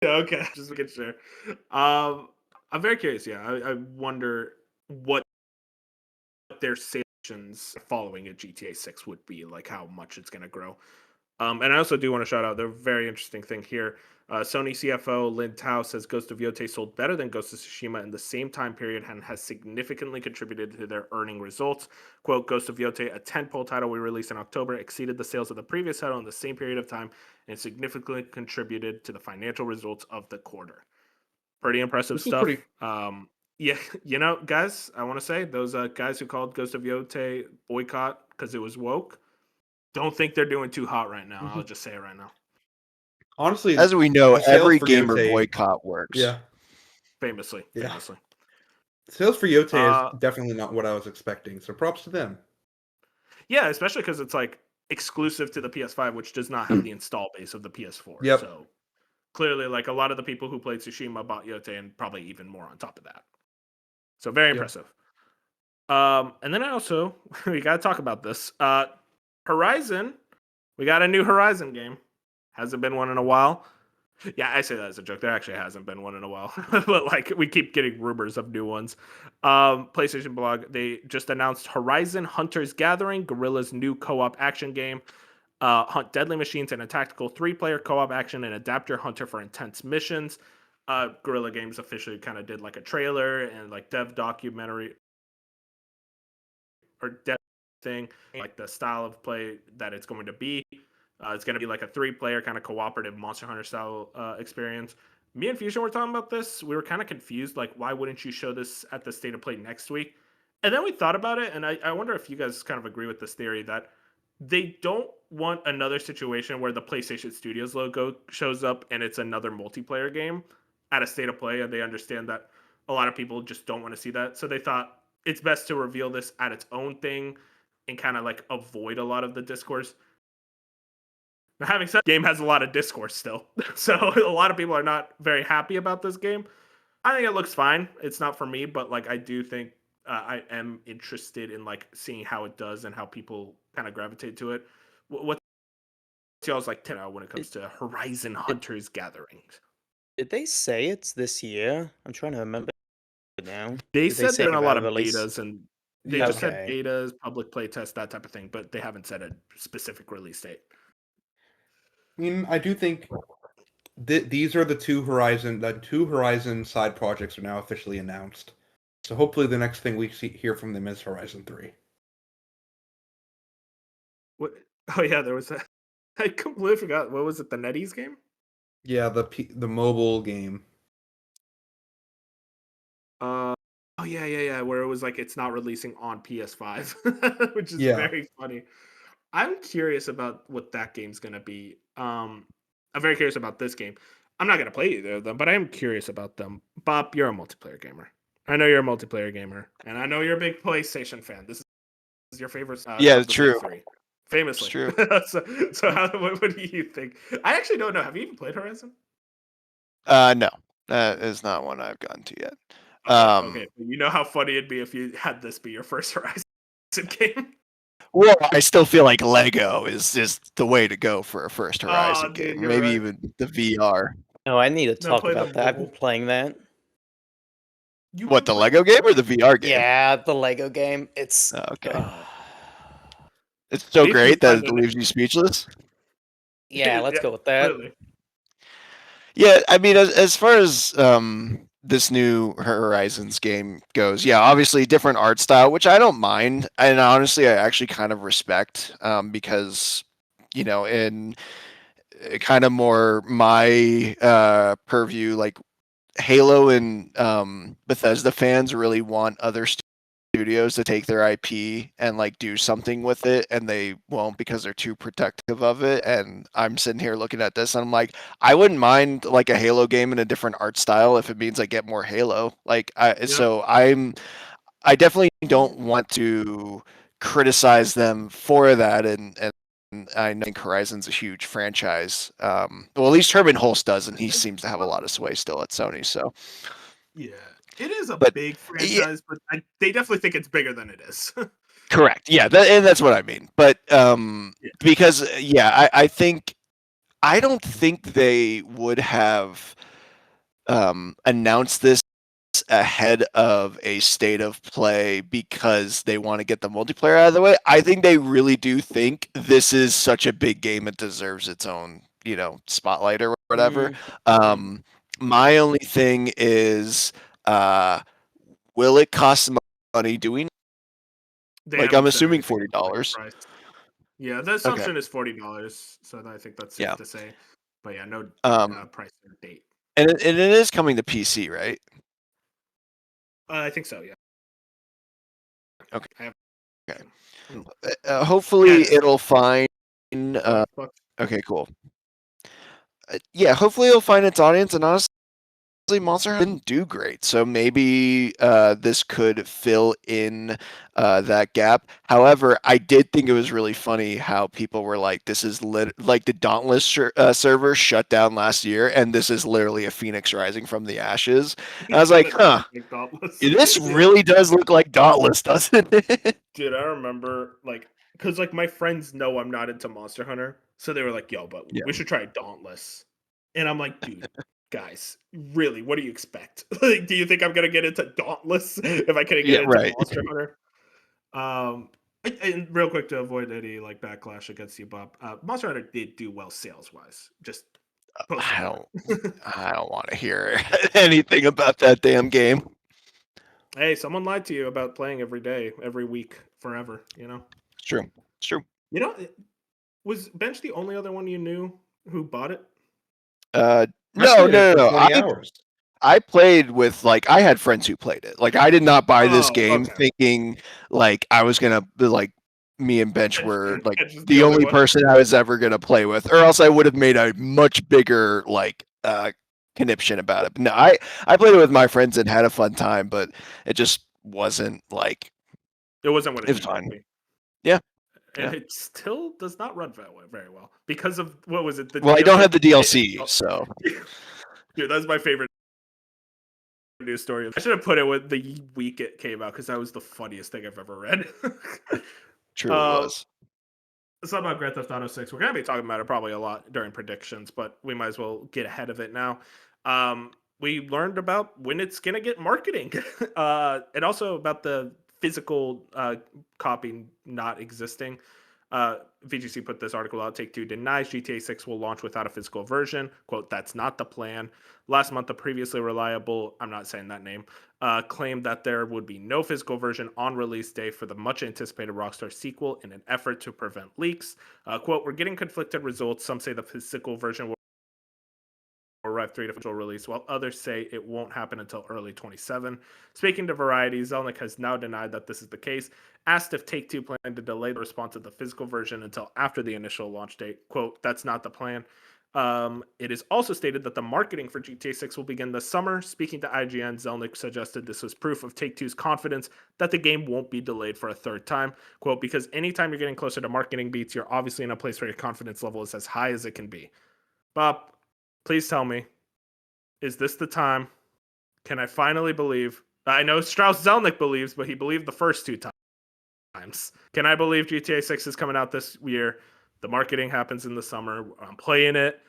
Speaker 1: Okay, just making sure. I'm very curious. Yeah, I wonder what their sales following a GTA 6 would be, like how much it's going to grow. And I also do want to shout out, they're a very interesting thing here. Sony CFO Lin Tao says Ghost of Yotei sold better than Ghost of Tsushima in the same time period and has significantly contributed to their earning results. Quote, Ghost of Yotei, a tentpole title we released in October, exceeded the sales of the previous title in the same period of time and significantly contributed to the financial results of the quarter. Pretty impressive stuff. Yeah, you know, guys, I want to say those guys who called Ghost of Yotei boycott because it was woke, don't think they're doing too hot right now. I'll just say it right now.
Speaker 4: Honestly,
Speaker 3: as we know,
Speaker 4: the sales
Speaker 3: every
Speaker 4: for
Speaker 3: gamer
Speaker 4: Yotei-
Speaker 3: boycott works.
Speaker 4: Yeah.
Speaker 1: Famously.
Speaker 4: Sales for Yotei is definitely not what I was expecting. So props to them.
Speaker 1: Yeah, especially because it's like exclusive to the PS5, which does not have the install base of the PS4.
Speaker 4: Yep.
Speaker 1: So clearly, like a lot of the people who played Tsushima bought Yotei and probably even more on top of that. So very impressive. And then I also, we got to talk about this. Horizon We got a new Horizon game. Hasn't been one in a while. Yeah, I say that as a joke. There actually hasn't been one in a while, but like we keep getting rumors of new ones. PlayStation blog, they just announced Horizon Hunter's Gathering, Guerrilla's new co-op action game. Hunt deadly machines in a tactical 3-player co-op action and adapt your hunter for intense missions. Guerrilla Games officially kind of did like a trailer and like dev documentary or dev thing, like the style of play that it's going to be. It's going to be like a 3-player kind of cooperative Monster Hunter style experience. Me and Fusion were talking about this. We were kind of confused, like, why wouldn't you show this at the State of Play next week? And then we thought about it, and I wonder if you guys kind of agree with this theory that they don't want another situation where the PlayStation Studios logo shows up and it's another multiplayer game at a State of Play, and they understand that a lot of people just don't want to see that. So they thought it's best to reveal this at its own thing and kind of like avoid a lot of the discourse. Now, having said, the game has a lot of discourse still, so a lot of people are not very happy about this game. I think it looks fine. It's not for me, but like I do think I am interested in like seeing how it does and how people kind of gravitate to it. What's y'all's like 10 out when it comes to Horizon Hunters Gatherings?
Speaker 5: Did they say it's this year? I'm trying to remember now.
Speaker 1: They
Speaker 5: Did
Speaker 1: said
Speaker 5: say
Speaker 1: they're in a lot of
Speaker 5: about release?
Speaker 1: betas and they
Speaker 4: Yeah,
Speaker 1: just said
Speaker 5: Okay.
Speaker 1: betas, public playtest, that type of thing, but they haven't said a specific release date.
Speaker 4: I mean, I do think these are the two Horizon side projects are now officially announced. So hopefully the next thing we hear from them is Horizon 3.
Speaker 1: What? Oh yeah, there was a. I completely forgot. What was it? The NetEase game?
Speaker 4: Yeah, the mobile game.
Speaker 1: Oh yeah. Where it was like it's not releasing on PS5, which is
Speaker 4: Yeah.
Speaker 1: very funny. I'm curious about what that game's gonna be. I'm very curious about this game. I'm not gonna play either of them, but I am curious about them. Bob, you're a multiplayer gamer. I know you're a multiplayer gamer, and I know you're a big PlayStation fan. This is your favorite.
Speaker 3: Yeah,
Speaker 1: of the big
Speaker 3: true.
Speaker 1: three, famously.
Speaker 3: It's true.
Speaker 1: so what do you think? I actually don't know. Have you even played Horizon?
Speaker 3: No, that is not one I've gotten to yet.
Speaker 1: Okay, you know how funny it'd be if you had this be your first Horizon game.
Speaker 3: Well, I still feel like Lego is just the way to go for a first Horizon
Speaker 1: dude,
Speaker 3: game.
Speaker 1: you're
Speaker 3: Maybe
Speaker 1: right.
Speaker 3: even the VR.
Speaker 5: No, I need to
Speaker 1: No,
Speaker 5: talk
Speaker 1: play the
Speaker 5: about that. I've been
Speaker 1: mobile.
Speaker 5: playing that.
Speaker 1: You
Speaker 3: What,
Speaker 1: can
Speaker 3: the
Speaker 1: play
Speaker 3: Lego game or the VR game?
Speaker 5: Yeah, the Lego game. It's
Speaker 3: Oh, okay.
Speaker 5: ugh.
Speaker 3: It's so
Speaker 1: Maybe you
Speaker 3: great that
Speaker 1: find
Speaker 3: it
Speaker 1: it-
Speaker 3: leaves you speechless.
Speaker 5: Yeah, let's
Speaker 1: Yeah,
Speaker 5: go with that.
Speaker 1: Really?
Speaker 3: Yeah, I mean, as far as this new Horizons game goes, yeah, obviously different art style, which I don't mind, and honestly, I actually kind of respect because in kind of more my purview, like Halo and Bethesda fans really want other studios to take their IP and like do something with it, and they won't because they're too protective of it. And I'm sitting here looking at this, and I'm like, I wouldn't mind like a Halo game in a different art style if it means I get more Halo. Like, I definitely don't want to criticize them for that, and I think Horizon's a huge franchise. Well, at least Herman Hulst does, and he seems to have a lot of sway still at Sony. So,
Speaker 1: Yeah. It is a
Speaker 3: But-
Speaker 1: big franchise, but they definitely think it's bigger than it is.
Speaker 3: correct, yeah, and that's what I mean. But because I think I don't think they would have announced this ahead of a State of Play because they want to get the multiplayer out of the way. I think they really do think this is such a big game it deserves its own, spotlight or whatever. My only thing is, will it cost money? Do we?
Speaker 1: They
Speaker 3: Like,
Speaker 1: haven't
Speaker 3: I'm
Speaker 1: said
Speaker 3: assuming
Speaker 1: anything about the
Speaker 3: $40.
Speaker 1: price. Yeah, the assumption is $40, so I think that's safe
Speaker 3: Yeah.
Speaker 1: to say. But yeah, no price or date.
Speaker 3: And it is coming to PC, right?
Speaker 1: I think so. Yeah.
Speaker 3: Okay.
Speaker 1: I have-
Speaker 3: Okay. Hopefully
Speaker 1: Yeah.
Speaker 3: it'll find. Okay, cool. Yeah, hopefully it'll find its audience, and honestly, Monster Hunter didn't do great, so maybe this could fill in that gap. However, I did think it was really funny how people were like, "This is like the Dauntless server shut down last year, and this is literally a phoenix rising from the ashes." And I was like, "Huh, this really does look like Dauntless, doesn't it?"
Speaker 1: Dude, I remember because like my friends know I'm not into Monster Hunter, So they were like, "Yo, but
Speaker 3: Yeah.
Speaker 1: we should try Dauntless." And I'm like, "Dude, guys, really? What do you expect? Like, do you think I'm gonna get into Dauntless if I couldn't
Speaker 3: Yeah,
Speaker 1: get into
Speaker 3: right.
Speaker 1: Monster Hunter?" And real quick to avoid any like backlash against you, Bob. Monster Hunter did do well sales wise. Just post
Speaker 3: I
Speaker 1: report.
Speaker 3: don't want to hear anything about that damn game.
Speaker 1: Hey, someone lied to you about playing every day, every week, forever.
Speaker 3: It's true. It's true.
Speaker 1: Was Bench the only other one you knew who bought it?
Speaker 3: Uh,
Speaker 4: I
Speaker 3: no,
Speaker 4: played it
Speaker 3: no,
Speaker 4: for
Speaker 3: no, no.
Speaker 4: 20 hours.
Speaker 3: I played with I had friends who played it. Like I did not buy this
Speaker 1: Oh,
Speaker 3: game
Speaker 1: okay.
Speaker 3: thinking like I was gonna like me and Bench were like
Speaker 1: Bench is
Speaker 3: the only
Speaker 1: one.
Speaker 3: person I was ever gonna play with, or else I would have made a much bigger conniption about it. But no, I played it with my friends and had a fun time, but it just wasn't like
Speaker 1: It wasn't what
Speaker 3: it
Speaker 1: it
Speaker 3: was
Speaker 1: should
Speaker 3: fun.
Speaker 1: be.
Speaker 3: Yeah.
Speaker 1: And
Speaker 3: Yeah.
Speaker 1: it still does not run very well because of what was it? The
Speaker 3: Well, I don't have the
Speaker 1: DLC?
Speaker 3: DLC, so
Speaker 1: Dude, that's my favorite news story. I should have put it with the week it came out because that was the funniest thing I've ever read.
Speaker 3: true it was.
Speaker 1: Something about Grand Theft Auto 6. We're going to be talking about it probably a lot during predictions, but we might as well get ahead of it now. We learned about when it's going to get marketing and also about the physical copy not existing. VGC put this article out. Take-Two denies GTA 6 will launch without a physical version. Quote, that's not the plan. Last month, the previously reliable, I'm not saying that name, claimed that there would be no physical version on release day for the much anticipated Rockstar sequel in an effort to prevent leaks. Quote, we're getting conflicted results. Some say the physical version will arrive 3 to official release, while others say it won't happen until early 27. Speaking to Variety, Zelnick has now denied that this is the case. Asked if Take-Two planned to delay the response of the physical version until after the initial launch date, quote, that's not the plan. It is also stated that the marketing for GTA 6 will begin this summer. Speaking to IGN, Zelnick suggested this was proof of Take-Two's confidence that the game won't be delayed for a third time. Quote, because anytime you're getting closer to marketing beats, you're obviously in a place where your confidence level is as high as it can be. Bob, please tell me, is this the time? Can I finally believe? I know Strauss Zelnick believes, but he believed the first two times. Can I believe GTA 6 is coming out this year? The marketing happens in the summer. I'm playing it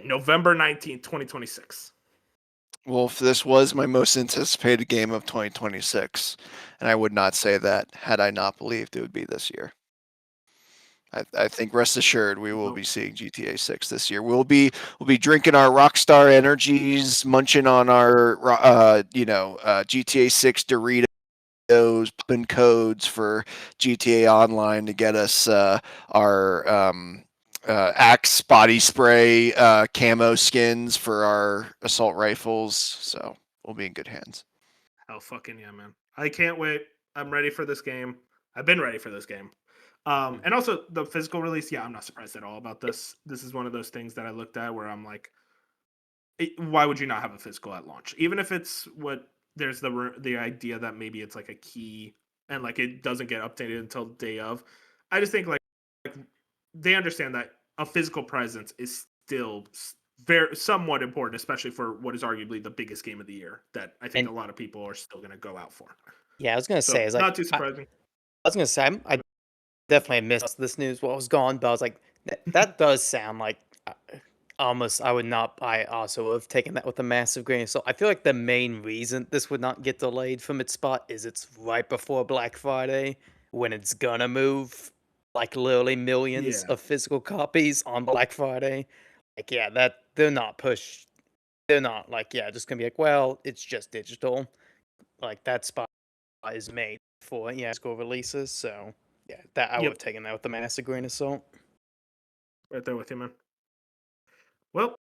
Speaker 1: November 19th, 2026.
Speaker 3: Well, if this was my most anticipated game of 2026, and I would not say that had I not believed it would be this year. I think rest assured we will be seeing GTA 6 this year. We'll be drinking our Rockstar energies, munching on our GTA 6 Doritos, popping codes for GTA Online to get us our Axe body spray camo skins for our assault rifles. So we'll be in good hands.
Speaker 1: Hell fucking yeah, man. I can't wait. I'm ready for this game. I've been ready for this game. And also the physical release, yeah, I'm not surprised at all about this. This is one of those things that I looked at where I'm like, why would you not have a physical at launch? Even if it's there's the idea that maybe it's like a key and like it doesn't get updated until day of. I just think like they understand that a physical presence is still very somewhat important, especially for what is arguably the biggest game of the year that I think
Speaker 5: And-
Speaker 1: a lot of people are still going to go out for.
Speaker 5: Yeah, I was gonna
Speaker 1: So
Speaker 5: say, it's like
Speaker 1: not too surprising.
Speaker 5: I was gonna say, I definitely missed this news while I was gone, but I was like, that does sound like almost I would not. I also would have taken that with a massive grain of salt. I feel like the main reason this would not get delayed from its spot is it's right before Black Friday when it's gonna move like literally millions
Speaker 1: Yeah.
Speaker 5: of physical copies on Black Friday. Like, yeah, that they're not pushed. They're not like, yeah, just gonna be like, well, it's just digital. Like that spot is made for physical releases. So yeah, that I would
Speaker 1: Yep.
Speaker 5: have taken that with a massive grain of salt.
Speaker 1: Right there with you, man. Well,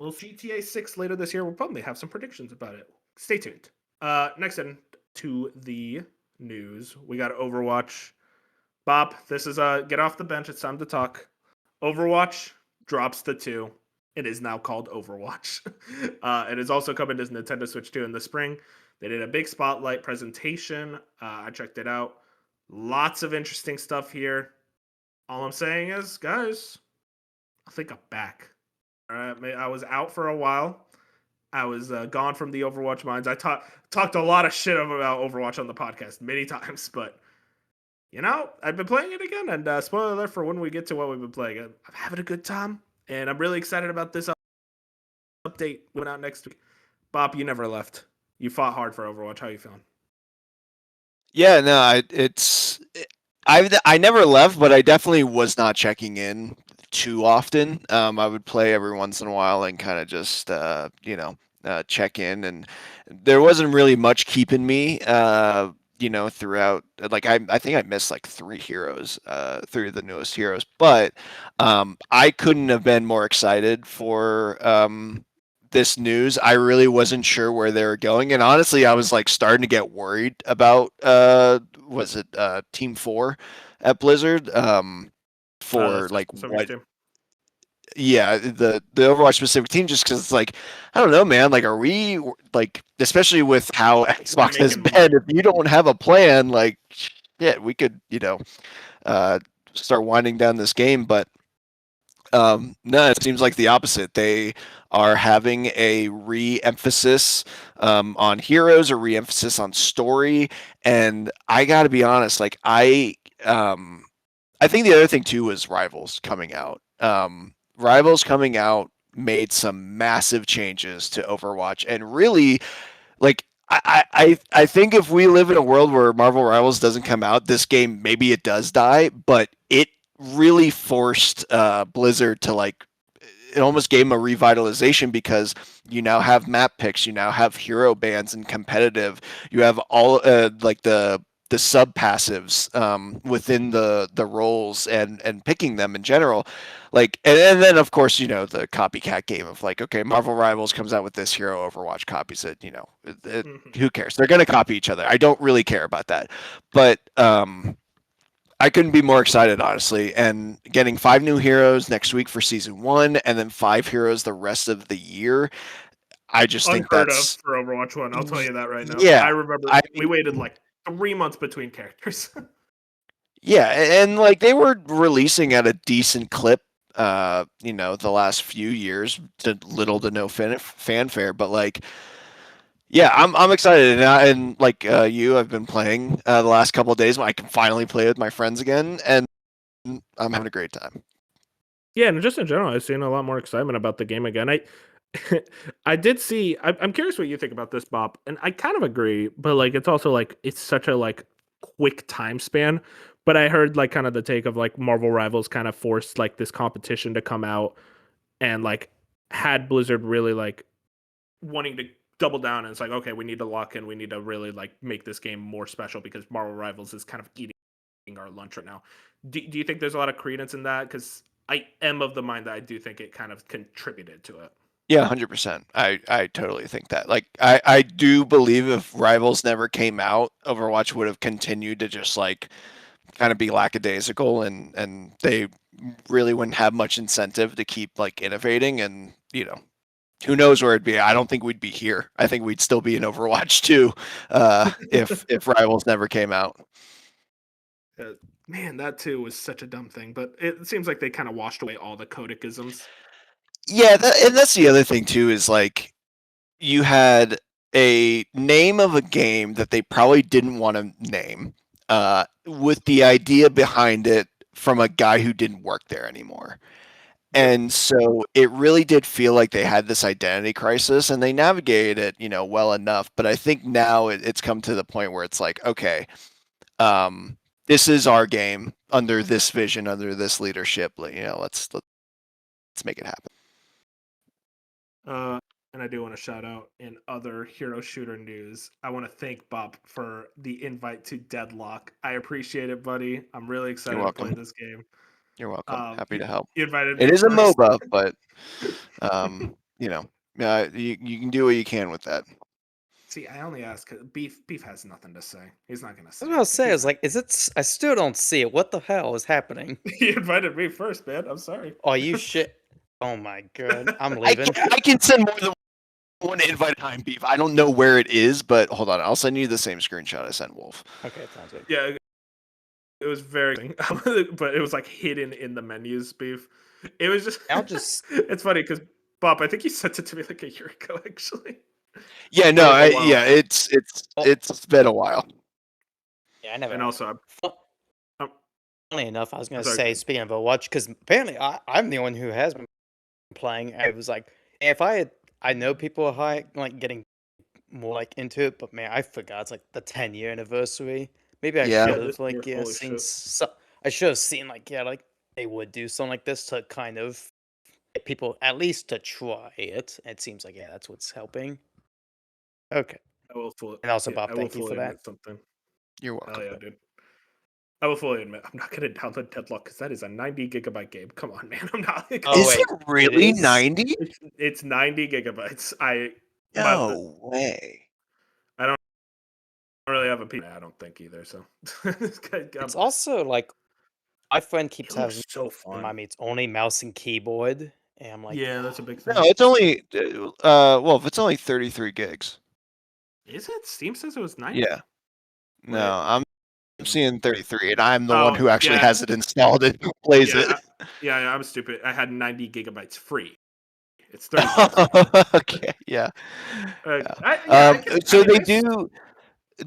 Speaker 1: GTA 6 later this year. We'll probably have some predictions about it. Stay tuned. Next in to the news, we got Overwatch. Bob, this is get off the bench. It's time to talk. Overwatch drops the 2. It is now called Overwatch. It is also coming to Nintendo Switch 2 in the spring. They did a big spotlight presentation. I checked it out. Lots of interesting stuff here. All I'm saying is, guys, I think I'm back. All right, I was out for a while. I was gone from the Overwatch minds. I talked a lot of shit about Overwatch on the podcast many times, but I've been playing it again, and spoiler alert for when we get to what we've been playing. I'm having a good time, and I'm really excited about this update coming out next week. Bob, you never left. You fought hard for Overwatch. How you feeling?
Speaker 3: Yeah, no, I never left, but I definitely was not checking in too often. I would play every once in a while and kind of just check in, and there wasn't really much keeping me. Throughout, like I think I missed like 3 heroes, 3 of the newest heroes, but I couldn't have been more excited for this news. I really wasn't sure where they were going, and honestly, I was like starting to get worried about was it Team 4 at Blizzard for
Speaker 1: That's
Speaker 3: like
Speaker 1: Pacific
Speaker 3: what
Speaker 1: team.
Speaker 3: yeah, the Overwatch specific team, just because it's like I don't know, man. Like, are we like, especially with how Xbox has
Speaker 1: making
Speaker 3: been, if you don't have a plan, like, yeah, we could uh, start winding down this game, but no, it seems like the opposite. They are having a re-emphasis on heroes, a re-emphasis on story, and I got to be honest, like I think the other thing too was Rivals coming out. Rivals coming out made some massive changes to Overwatch, and really, like I think if we live in a world where Marvel Rivals doesn't come out, this game maybe it does die, but it really forced Blizzard to like it almost gave them a revitalization because you now have map picks, you now have hero bans and competitive, you have all like the sub passives within the roles and picking them in general, like and then of course the copycat game of like okay Marvel Rivals comes out with this hero, Overwatch copies it,
Speaker 1: Mhm.
Speaker 3: who cares, they're going to copy each other, I don't really care about that, but I couldn't be more excited, honestly. And getting 5 new heroes next week for season 1, and then 5 heroes the rest of the year. I just think
Speaker 1: Unheard of
Speaker 3: that's
Speaker 1: for Overwatch 1. I'll tell you that right now.
Speaker 3: yeah.
Speaker 1: I remember
Speaker 3: I
Speaker 1: we waited like 3 months between characters.
Speaker 3: yeah, and like they were releasing at a decent clip. The last few years, to little to no fanfare, but like, yeah, I'm excited, and like I've been playing the last couple of days. I can finally play with my friends again, and I'm having a great time.
Speaker 1: Yeah, and just in general, I've seen a lot more excitement about the game again. I did see. I'm curious what you think about this, Bob, and I kind of agree. But like, it's also like it's such a like quick time span. But I heard like kind of the take of like Marvel Rivals kind of forced like this competition to come out and like had Blizzard really like wanting to double down, and it's like okay, we need to lock in, we need to really like make this game more special because Marvel Rivals is kind of eating our lunch right now. Do you think there's a lot of credence in that? Because I am of the mind that I do think it kind of contributed to it.
Speaker 3: Yeah, 100%. I totally think that. Like, I do believe if Rivals never came out, Overwatch would have continued to just like kind of be lackadaisical, and they really wouldn't have much incentive to keep like innovating, and who knows where it'd be. I don't think we'd be here. I think we'd still be in Overwatch 2 if Rivals never came out.
Speaker 1: Man, that too was such a dumb thing, but it seems like they kind of washed away all the codicisms.
Speaker 3: Yeah, and that's the other thing too is like you had a name of a game that they probably didn't want to name, with the idea behind it from a guy who didn't work there anymore.
Speaker 1: Yep.
Speaker 3: And so it really did feel like they had this identity crisis, and they navigated it, well enough. But I think now it's come to the point where it's like, okay, this is our game under this vision, under this leadership. Let's make it happen.
Speaker 1: And I do want to shout out in other hero shooter news. I want to thank Bob for the invite to Deadlock. I appreciate it, buddy. I'm really excited to play
Speaker 3: welcome.
Speaker 1: this game.
Speaker 3: You're welcome. Happy to help.
Speaker 1: You invited
Speaker 3: It
Speaker 1: me
Speaker 3: is a
Speaker 1: first.
Speaker 3: MOBA, but you can do what you can with that.
Speaker 1: See, I only ask 'cause Beef has nothing to say. He's not gonna
Speaker 5: I
Speaker 1: say.
Speaker 5: was gonna say, I
Speaker 1: anything.
Speaker 5: was like, is it? I still don't see it. What the hell is happening?
Speaker 1: He invited me first, man. I'm sorry.
Speaker 5: Oh, you shit. Oh my god, I'm
Speaker 3: I
Speaker 5: leaving.
Speaker 3: can send more than one invite time, Beef. I don't know where it is, but hold on. I'll send you the same screenshot I sent Wolf.
Speaker 5: Okay, sounds good.
Speaker 1: Yeah, it was very, but it was like hidden in the menus. Beef. It was just.
Speaker 5: I'll just.
Speaker 1: It's funny because Bob, I think you sent it to me like a year ago, actually.
Speaker 3: Yeah, no,
Speaker 1: Oh, wow.
Speaker 3: it's been a while.
Speaker 5: Yeah, I never.
Speaker 1: And also,
Speaker 5: enough, I was going to
Speaker 1: Sorry,
Speaker 5: say,
Speaker 1: go ahead.
Speaker 5: speaking of Overwatch, because apparently I'm the one who has been playing. I was like, if I know people are like getting more like into it, but man, I forgot it's like the 10-year anniversary. Maybe I
Speaker 3: Yeah.
Speaker 5: should
Speaker 1: Yeah,
Speaker 5: have
Speaker 1: this year, holy
Speaker 5: seen.
Speaker 1: shit.
Speaker 5: I should have seen like they would do something like this to kind of get people at least to try it. It seems like that's what's helping. Okay,
Speaker 1: I will fully,
Speaker 5: and also
Speaker 1: yeah,
Speaker 5: Bob,
Speaker 1: I will
Speaker 5: thank you for
Speaker 1: fully
Speaker 5: that.
Speaker 1: admit something.
Speaker 3: You're
Speaker 1: Hell
Speaker 3: welcome.
Speaker 1: yeah, dude. I will fully admit I'm not gonna download Deadlock because that is a 90 gigabyte game. Come on, man. I'm not.
Speaker 5: Oh,
Speaker 3: Is
Speaker 5: wait,
Speaker 3: it really
Speaker 5: is?
Speaker 3: 90?
Speaker 1: It's 90 gigabytes. But
Speaker 3: No way.
Speaker 1: I don't really have a PC. I don't think either. So
Speaker 5: It's also like my friend keeps
Speaker 1: it looks
Speaker 5: having
Speaker 1: so
Speaker 5: to
Speaker 1: fun.
Speaker 5: remind me it's only mouse and keyboard, and I'm like,
Speaker 1: Yeah, that's a big thing.
Speaker 3: No, it's only well, if it's only 33 gigs.
Speaker 1: Is it? Steam says it was 90.
Speaker 3: Yeah.
Speaker 1: Wait.
Speaker 3: No, I'm seeing 33, and I'm the one
Speaker 1: Oh,
Speaker 3: who actually
Speaker 1: yeah.
Speaker 3: has it installed and plays
Speaker 1: Yeah,
Speaker 3: it.
Speaker 1: yeah, I'm stupid. I had 90 gigabytes free. It's 33.
Speaker 3: Okay, yeah.
Speaker 1: I mean,
Speaker 3: do.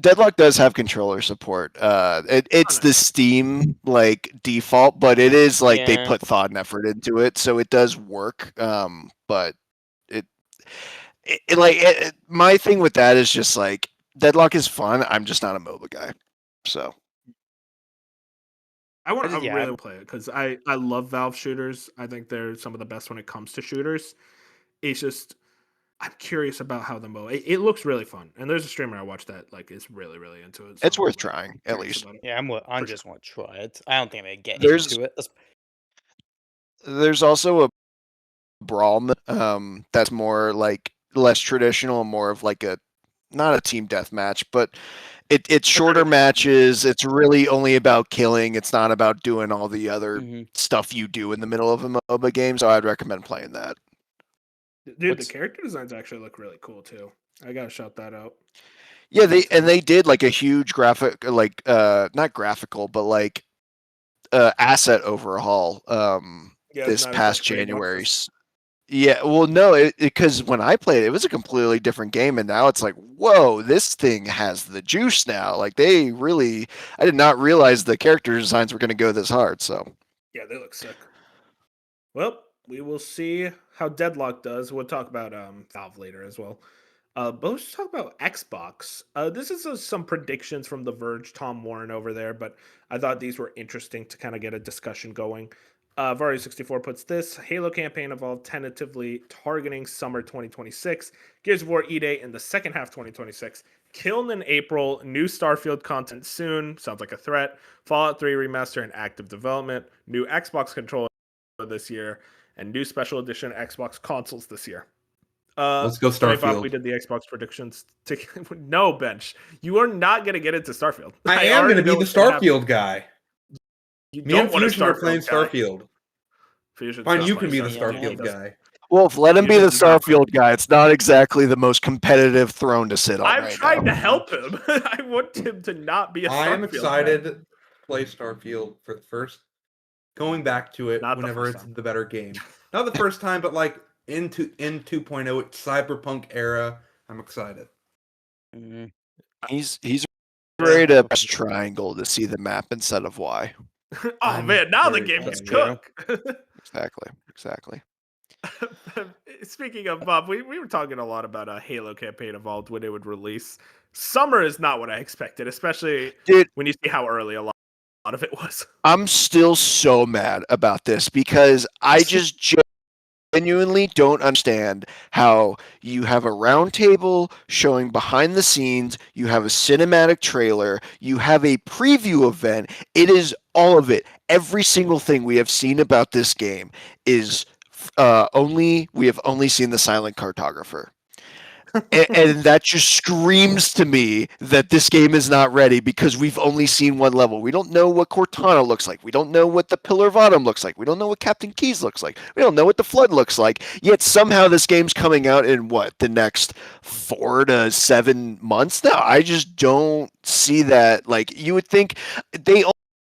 Speaker 3: Deadlock does have controller support. It's the Steam like default, but it is like they
Speaker 5: Yeah.
Speaker 3: put thought and effort into it, so it does work. But my thing with that is just like Deadlock is fun. I'm just not a MOBA guy, so.
Speaker 1: I want to
Speaker 5: Yeah.
Speaker 1: really play it because I love Valve shooters. I think they're some of the best when it comes to shooters. It's just I'm curious about how the MOBA. It looks really fun, and there's a streamer I watch that like is really into it.
Speaker 3: It's
Speaker 1: so
Speaker 3: worth
Speaker 1: I'm, like,
Speaker 3: trying, at
Speaker 1: curious
Speaker 3: least.
Speaker 1: about it.
Speaker 5: Yeah, I
Speaker 1: For
Speaker 5: just want to try it. I don't think I'm gonna get
Speaker 3: There's-
Speaker 5: into it.
Speaker 3: There's also a Brawl that's more like less traditional and more of like a not a team deathmatch, but it's shorter matches. It's really only about killing. It's not about doing all the other
Speaker 5: Mhm.
Speaker 3: stuff you do in the middle of a MOBA game. So I'd recommend playing that.
Speaker 1: Dude,
Speaker 5: What's-
Speaker 1: the character designs actually look really cool too. I gotta shout that out.
Speaker 3: Yeah, they did like a huge graphic, like not graphical, but like asset overhaul
Speaker 1: Yeah,
Speaker 3: this
Speaker 1: it's not
Speaker 3: past
Speaker 1: exactly
Speaker 3: January.
Speaker 1: boxes.
Speaker 3: Yeah, well, no, because when I played it, it was a completely different game, and now it's like, whoa, this thing has the juice now. Like I did not realize the character designs were going to go this hard. So
Speaker 1: Yeah, they look sick. Well, we will see how Deadlock does. We'll talk about Valve later as well. But let's talk about Xbox. This is some predictions from The Verge, Tom Warren over there, but I thought these were interesting to kind of get a discussion going. Vario64 puts this Halo campaign evolved tentatively targeting summer 2026. Gears of War E-Day in the second half 2026. Kiln in April. New Starfield content soon. Sounds like a threat. Fallout 3 remaster in active development. New Xbox controller this year. And new special edition Xbox consoles this year.
Speaker 4: Let's go
Speaker 1: Bob,
Speaker 4: Starfield.
Speaker 1: we did the Xbox predictions. No, Bench. You are not going to get into Starfield.
Speaker 4: I am
Speaker 1: already
Speaker 4: going to
Speaker 1: know
Speaker 4: be the
Speaker 1: what's gonna happen.
Speaker 4: Starfield guy.
Speaker 1: You
Speaker 4: Me and
Speaker 1: don't want a
Speaker 4: Fusion are playing
Speaker 1: Starfield guy.
Speaker 4: Starfield.
Speaker 1: Fusion's
Speaker 4: Fine,
Speaker 1: not
Speaker 4: you
Speaker 1: playing
Speaker 4: can be the
Speaker 5: Starfield.
Speaker 4: Starfield guy.
Speaker 3: Wolf, let him be
Speaker 1: You
Speaker 3: the
Speaker 1: did not.
Speaker 3: Starfield guy. It's not exactly the most competitive throne to sit on.
Speaker 1: I'm
Speaker 3: right
Speaker 1: trying
Speaker 3: now.
Speaker 1: to help him. I want him to not be a Starfield
Speaker 4: I am
Speaker 1: guy.
Speaker 4: excited to play Starfield for the first, going back to it
Speaker 1: Not the
Speaker 4: whenever
Speaker 1: first
Speaker 4: it's
Speaker 1: time.
Speaker 4: the better game. Not the first time, but like in 2.0, Cyberpunk era. I'm excited.
Speaker 5: Mhm.
Speaker 3: He's
Speaker 1: Yeah.
Speaker 3: ready to press triangle to see the map instead of Y.
Speaker 1: Oh
Speaker 4: I'm
Speaker 1: man, now the
Speaker 4: very
Speaker 1: game is
Speaker 5: excited.
Speaker 1: cooked.
Speaker 3: Exactly.
Speaker 1: Speaking of Bob, we were talking a lot about a Halo campaign evolved when it would release. Summer is not what I expected, especially
Speaker 3: Dude,
Speaker 1: when you see how early a lot of it was.
Speaker 3: I'm still so mad about this because I just genuinely don't understand how you have a round table showing behind the scenes, you have a cinematic trailer, you have a preview event. It is all of it. Every single thing we have seen about this game is we have only seen the silent cartographer. and that just screams to me that this game is not ready because we've only seen one level. We don't know what Cortana looks like. We don't know what the Pillar of Autumn looks like. We don't know what Captain Keys looks like. We don't know what the Flood looks like. Yet somehow this game's coming out in the next 4 to 7 months now. I just don't see that. Like, you would think they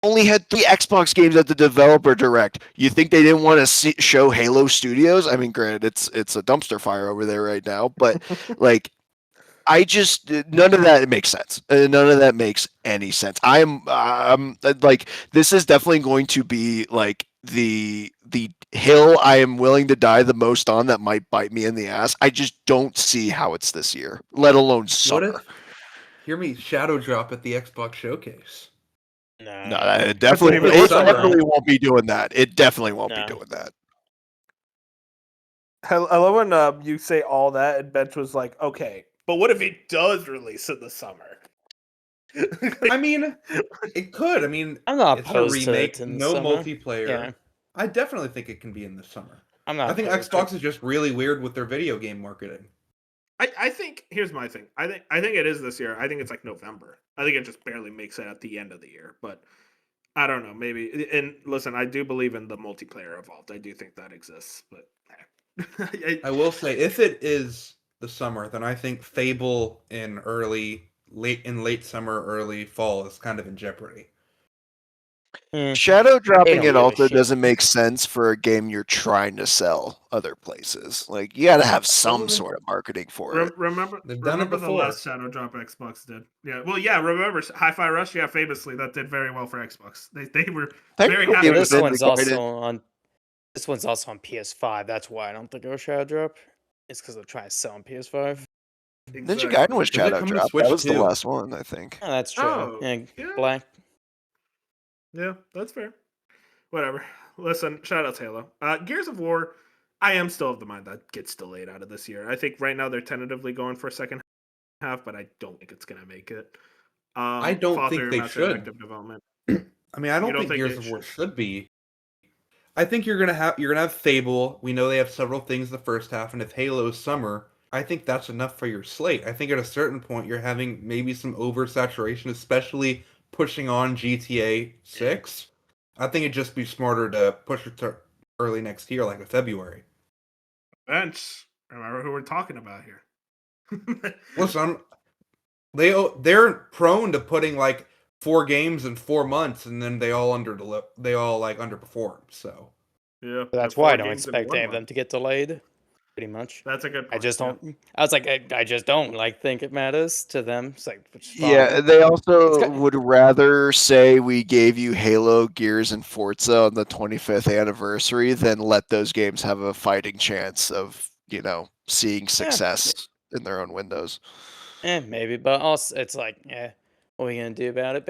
Speaker 3: only had 3 Xbox games at the developer direct. You think they didn't want to show Halo Studios? I mean, granted, it's a dumpster fire over there right now, but like, I just none of that makes sense. None of that makes any sense. I'm like this is definitely going to be like the hill I am willing to die the most on that might bite me in the ass. I just don't see how it's this year, let alone
Speaker 4: What
Speaker 3: summer.
Speaker 4: if? Hear me, Shadow Drop at the Xbox Showcase.
Speaker 3: No, it
Speaker 1: That's not
Speaker 3: definitely
Speaker 1: even
Speaker 3: it
Speaker 1: summer.
Speaker 3: definitely won't be doing that. It definitely won't be
Speaker 5: No.
Speaker 3: doing that.
Speaker 1: I love when you say all that, and Bench was like, "Okay, but what if it does release in the summer?"
Speaker 4: I mean, it could. I mean,
Speaker 5: I'm not
Speaker 4: it's a
Speaker 5: opposed to it
Speaker 4: remake,
Speaker 5: in the
Speaker 4: no
Speaker 5: summer.
Speaker 4: multiplayer.
Speaker 5: Yeah.
Speaker 4: I definitely think it can be in the summer.
Speaker 5: I'm not.
Speaker 4: I think
Speaker 5: opposed
Speaker 4: Xbox
Speaker 5: to it.
Speaker 4: is just really weird with their video game marketing.
Speaker 1: I think here's my thing. I think it is this year. I think it's like November. I think it just barely makes it at the end of the year, but I don't know. Maybe. And listen, I do believe in the multiplayer evolved. I do think that exists, but
Speaker 4: I will say, if it is the summer, then I think Fable in late summer, early fall is kind of in jeopardy.
Speaker 3: Shadow dropping
Speaker 5: don't
Speaker 3: it
Speaker 5: give a
Speaker 3: also
Speaker 5: shit.
Speaker 3: doesn't make sense for a game you're trying to sell other places. Like you got to have some
Speaker 4: Well,
Speaker 3: sort of marketing for it.
Speaker 1: remember
Speaker 4: They've done it
Speaker 1: the
Speaker 4: before.
Speaker 1: last Shadow Drop Xbox did. Yeah. Well, yeah. Remember Hi-Fi Rush? Yeah, famously that did very well for Xbox. They were very
Speaker 3: Technically,
Speaker 1: happy
Speaker 3: it
Speaker 1: with
Speaker 3: was
Speaker 5: This
Speaker 1: that.
Speaker 5: one's
Speaker 3: integrated.
Speaker 5: also on. This one's also on PS5. That's why I don't think it was Shadow Drop. It's because they're trying to sell on PS5.
Speaker 3: Ninja Gaiden was
Speaker 4: Does it
Speaker 3: Shadow
Speaker 4: come to
Speaker 3: Drop.
Speaker 4: Switch
Speaker 3: That was the
Speaker 4: too?
Speaker 3: last one, I think.
Speaker 5: Oh, that's true.
Speaker 1: Oh,
Speaker 5: yeah,
Speaker 1: yeah.
Speaker 5: Black.
Speaker 1: Yeah, that's fair. Whatever. Listen, shout out to Halo. Gears of War, I am still of the mind that gets delayed out of this year. I think right now they're tentatively going for a second half, but I don't think it's gonna make it.
Speaker 4: I don't
Speaker 1: Fall
Speaker 4: think
Speaker 1: through
Speaker 4: they
Speaker 1: Mass
Speaker 4: should.
Speaker 1: Effect development.
Speaker 4: I mean, I
Speaker 1: You
Speaker 4: don't
Speaker 1: don't
Speaker 4: think
Speaker 1: think
Speaker 4: Gears
Speaker 1: they
Speaker 4: of War
Speaker 1: should?
Speaker 4: should be. I think you're gonna have Fable. We know they have several things the first half, and if Halo's summer, I think that's enough for your slate. I think at a certain point you're having maybe some oversaturation, especially pushing on GTA 6. I think it'd just be smarter to push it to early next year, like a February.
Speaker 1: Bench. Remember who we're talking about here.
Speaker 4: Listen, they're prone to putting like 4 games in 4 months, and then they all underperform. So
Speaker 1: Yeah,
Speaker 5: That's
Speaker 1: they're
Speaker 5: why I
Speaker 1: 4
Speaker 5: don't
Speaker 1: games in
Speaker 5: expect
Speaker 1: 1
Speaker 5: any of them
Speaker 1: month.
Speaker 5: to get delayed. Pretty much.
Speaker 1: That's a good point.
Speaker 5: I just
Speaker 1: yeah.
Speaker 5: don't. I was like, I just don't like think it matters to them. It's like, which is
Speaker 3: Yeah,
Speaker 5: fine.
Speaker 3: they also
Speaker 5: got-
Speaker 3: would rather say we gave you Halo, Gears, and Forza on the 25th anniversary than let those games have a fighting chance of, seeing success in their own windows.
Speaker 5: Maybe, but also it's like, what are you gonna do about it?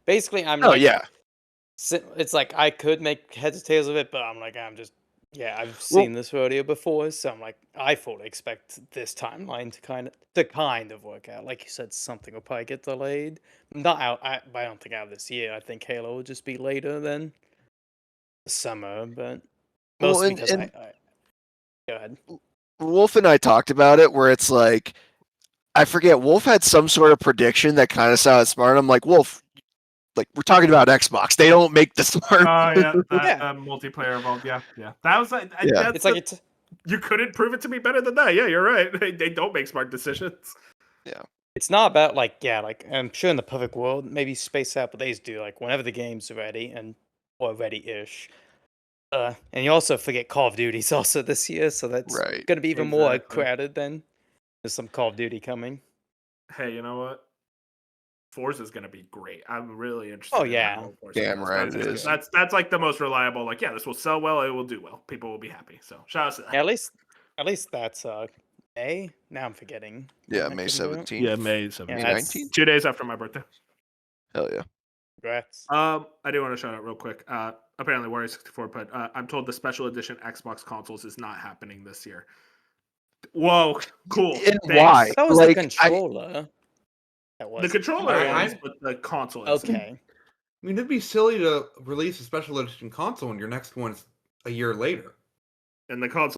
Speaker 5: Basically, I'm
Speaker 3: Oh,
Speaker 5: like,
Speaker 3: yeah.
Speaker 5: it's like I could make heads or tails of it, but I'm like, I've seen this rodeo before, so I'm like, I fully expect this timeline to kind of work out. Like you said, something will probably get delayed. Not out, but I don't think out of this year. I think Halo will just be later than the summer, but
Speaker 3: Well,
Speaker 5: mostly
Speaker 3: and-
Speaker 5: because
Speaker 3: and-
Speaker 5: I go ahead.
Speaker 3: Wolf and I talked about it where it's like, I forget, Wolf had some sort of prediction that kind of sounded smart. I'm like, Wolf, like, we're talking about Xbox. They don't make the smart.
Speaker 1: Oh yeah, that
Speaker 5: Yeah.
Speaker 1: multiplayer evolved. Yeah. That was like,
Speaker 3: Yeah.
Speaker 1: that's
Speaker 5: It's like
Speaker 1: you couldn't prove it to me better than that. Yeah, you're right. They don't make smart decisions.
Speaker 5: it's not about like I'm sure in the perfect world maybe Space Out, but they just do like whenever the game's ready or ready-ish. And you also forget Call of Duty's also this year, so that's
Speaker 3: Right.
Speaker 5: gonna be even more
Speaker 1: Exactly.
Speaker 5: crowded then. There's some Call of Duty coming.
Speaker 1: Hey, you know what? Forza is gonna be great. I'm really interested.
Speaker 5: Oh,
Speaker 1: in
Speaker 5: yeah.
Speaker 1: how Forza
Speaker 3: Damn
Speaker 1: does.
Speaker 3: right
Speaker 1: That's
Speaker 3: it
Speaker 1: good.
Speaker 3: is.
Speaker 1: That's like the most reliable. Like, yeah, this will sell well. It will do well. People will be happy. So shout out to that.
Speaker 5: Yeah, at least that's May. Now I'm forgetting. when
Speaker 3: Yeah,
Speaker 5: that
Speaker 3: May
Speaker 5: comes out.
Speaker 3: 17th.
Speaker 1: Yeah, May
Speaker 5: Yeah,
Speaker 1: 17th.
Speaker 3: May
Speaker 5: that's-
Speaker 3: 19th?
Speaker 1: 2 days after my birthday.
Speaker 3: Hell yeah.
Speaker 5: Congrats.
Speaker 1: I do want to shout out real quick. Apparently, Wario 64, but I'm told the special edition Xbox consoles is not happening this year. Whoa, cool.
Speaker 3: And
Speaker 1: Thanks.
Speaker 3: why?
Speaker 5: That was
Speaker 3: Like,
Speaker 5: the controller. That was
Speaker 1: The controller
Speaker 4: I-
Speaker 1: is, but the console is.
Speaker 5: okay.
Speaker 4: I mean, it'd be silly to release a special edition console when your next one's a year later.
Speaker 1: And the console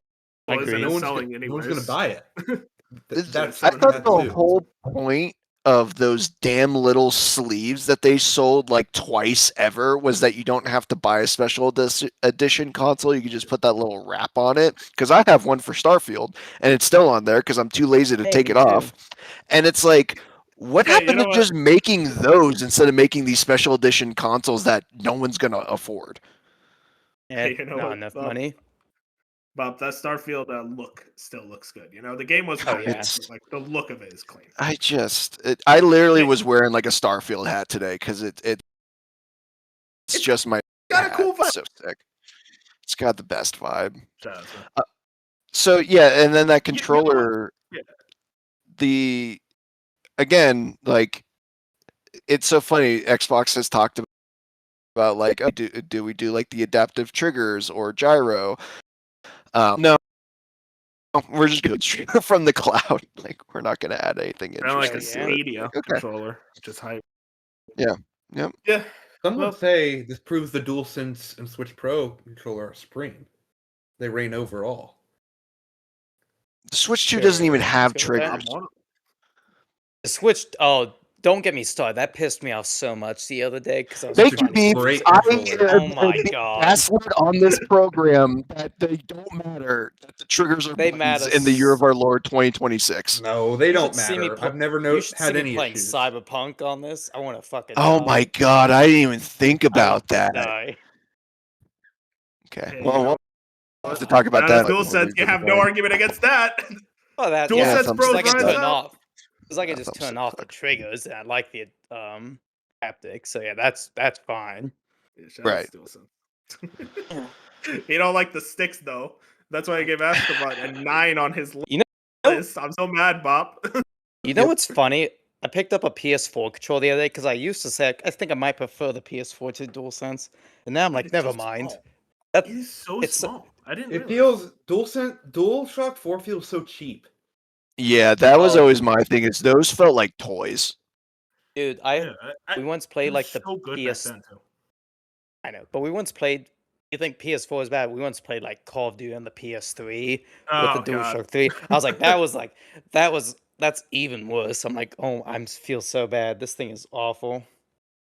Speaker 5: Agreed.
Speaker 1: isn't
Speaker 4: No one's
Speaker 1: selling
Speaker 4: gonna,
Speaker 1: anyways.
Speaker 4: no one's gonna buy it. That's
Speaker 3: I
Speaker 1: seven
Speaker 3: thought
Speaker 4: that
Speaker 3: the
Speaker 4: too.
Speaker 3: whole point of those damn little sleeves that they sold like twice ever was that you don't have to buy a special edition console. You can just put that little wrap on it. Because I have one for Starfield, and it's still on there because I'm too lazy to
Speaker 5: Hey,
Speaker 3: take
Speaker 5: me
Speaker 3: it
Speaker 5: too.
Speaker 3: off. And it's like, what
Speaker 1: Hey, you
Speaker 3: happened
Speaker 1: know
Speaker 3: to
Speaker 1: what?
Speaker 3: just making those instead of making these special edition consoles that no one's gonna afford?
Speaker 5: Yeah,
Speaker 1: You know
Speaker 5: not
Speaker 1: what,
Speaker 5: enough
Speaker 1: though?
Speaker 5: money.
Speaker 1: But that Starfield look still looks good. You know, the game was
Speaker 5: Oh,
Speaker 1: nice,
Speaker 5: yeah.
Speaker 1: but, like the look of it is clean.
Speaker 3: I literally
Speaker 1: Hey.
Speaker 3: was wearing like a Starfield hat today because it's just my
Speaker 1: got a
Speaker 3: hat.
Speaker 1: cool vibe.
Speaker 3: It's so sick. It's got the best vibe.
Speaker 1: Shout out to him.
Speaker 3: So yeah, and then that
Speaker 1: You know what?
Speaker 3: controller,
Speaker 1: Yeah.
Speaker 3: again, like it's so funny. Xbox has talked about like, oh, do we do like the adaptive triggers or gyro? No, we're just going straight from the cloud. Like we're not going to add anything
Speaker 1: Kind of like a
Speaker 3: interesting
Speaker 5: yeah.
Speaker 3: to it.
Speaker 1: Stadia
Speaker 3: Like, okay,
Speaker 1: controller, which is hype.
Speaker 3: yeah, yep.
Speaker 1: Yeah.
Speaker 4: Some
Speaker 1: Well-
Speaker 4: would say this proves the DualSense and Switch Pro controller are supreme. They reign over all.
Speaker 3: The Switch 2 doesn't even
Speaker 5: Sure,
Speaker 3: have
Speaker 5: let's go with that.
Speaker 1: I'm
Speaker 3: triggers.
Speaker 1: on it.
Speaker 5: The Switch. Oh, don't get me started. That pissed me off so much the other day because I was
Speaker 3: Thank you,
Speaker 5: trying to
Speaker 3: Beef.
Speaker 4: great
Speaker 3: I
Speaker 4: controller.
Speaker 5: Oh my God.
Speaker 3: password on this program that they don't matter. That the triggers are
Speaker 5: They
Speaker 3: buttons
Speaker 5: matter
Speaker 3: in the year
Speaker 5: s-
Speaker 3: of our Lord 2026.
Speaker 4: No, they
Speaker 5: You
Speaker 4: don't
Speaker 5: should see me
Speaker 4: matter.
Speaker 5: pl-
Speaker 4: I've never
Speaker 5: You should see
Speaker 4: had
Speaker 5: me
Speaker 4: any
Speaker 5: playing
Speaker 4: issues.
Speaker 5: Cyberpunk on this. I want to fucking.
Speaker 3: Oh
Speaker 5: die.
Speaker 3: my god, I didn't even think
Speaker 5: I
Speaker 3: about
Speaker 5: want to
Speaker 3: that.
Speaker 5: die.
Speaker 3: Okay,
Speaker 1: Hey,
Speaker 3: well,
Speaker 1: you know,
Speaker 3: we'll have to talk about
Speaker 1: That's
Speaker 3: that.
Speaker 1: DualSense. You have no argument against that.
Speaker 5: Oh, that
Speaker 1: DualSense
Speaker 5: yeah.
Speaker 3: thumbs
Speaker 1: Bros
Speaker 5: Because I can
Speaker 1: runs
Speaker 5: turn
Speaker 1: up.
Speaker 5: off. Because I can
Speaker 3: Yeah,
Speaker 5: just
Speaker 3: thumbs
Speaker 5: turn
Speaker 3: up,
Speaker 5: off the
Speaker 3: fuck.
Speaker 5: triggers, and I like the haptic. So yeah, that's fine.
Speaker 1: Yeah, shout out
Speaker 3: Right.
Speaker 1: to DualSense. You don't like the sticks though. That's why I gave Astrobot a 9 on his
Speaker 5: You know-
Speaker 1: list. I'm so mad, Bob.
Speaker 5: You know
Speaker 3: Yep.
Speaker 5: what's funny? I picked up a PS4 controller the other day because I used to say I think I might prefer the PS4 to the DualSense, and now I'm like,
Speaker 1: It's so
Speaker 5: never mind.
Speaker 1: small.
Speaker 5: That,
Speaker 1: It is so
Speaker 5: It's-
Speaker 1: small. I didn't
Speaker 4: It
Speaker 1: realize.
Speaker 4: feels DualShock 4 feels so cheap.
Speaker 3: Yeah, that was
Speaker 5: Oh.
Speaker 3: always my thing. Is those felt like toys.
Speaker 5: dude,
Speaker 1: Yeah,
Speaker 5: we once
Speaker 1: it
Speaker 5: played
Speaker 1: was
Speaker 5: like the
Speaker 1: so good
Speaker 5: PS.
Speaker 1: back then too.
Speaker 5: I know, but we once played. You think PS4 is bad? We once played like Call of Duty on the PS3
Speaker 1: Oh
Speaker 5: with the
Speaker 1: god.
Speaker 5: DualShock 3. I was like, that's even worse. I'm like, oh, I feel so bad. This thing is awful.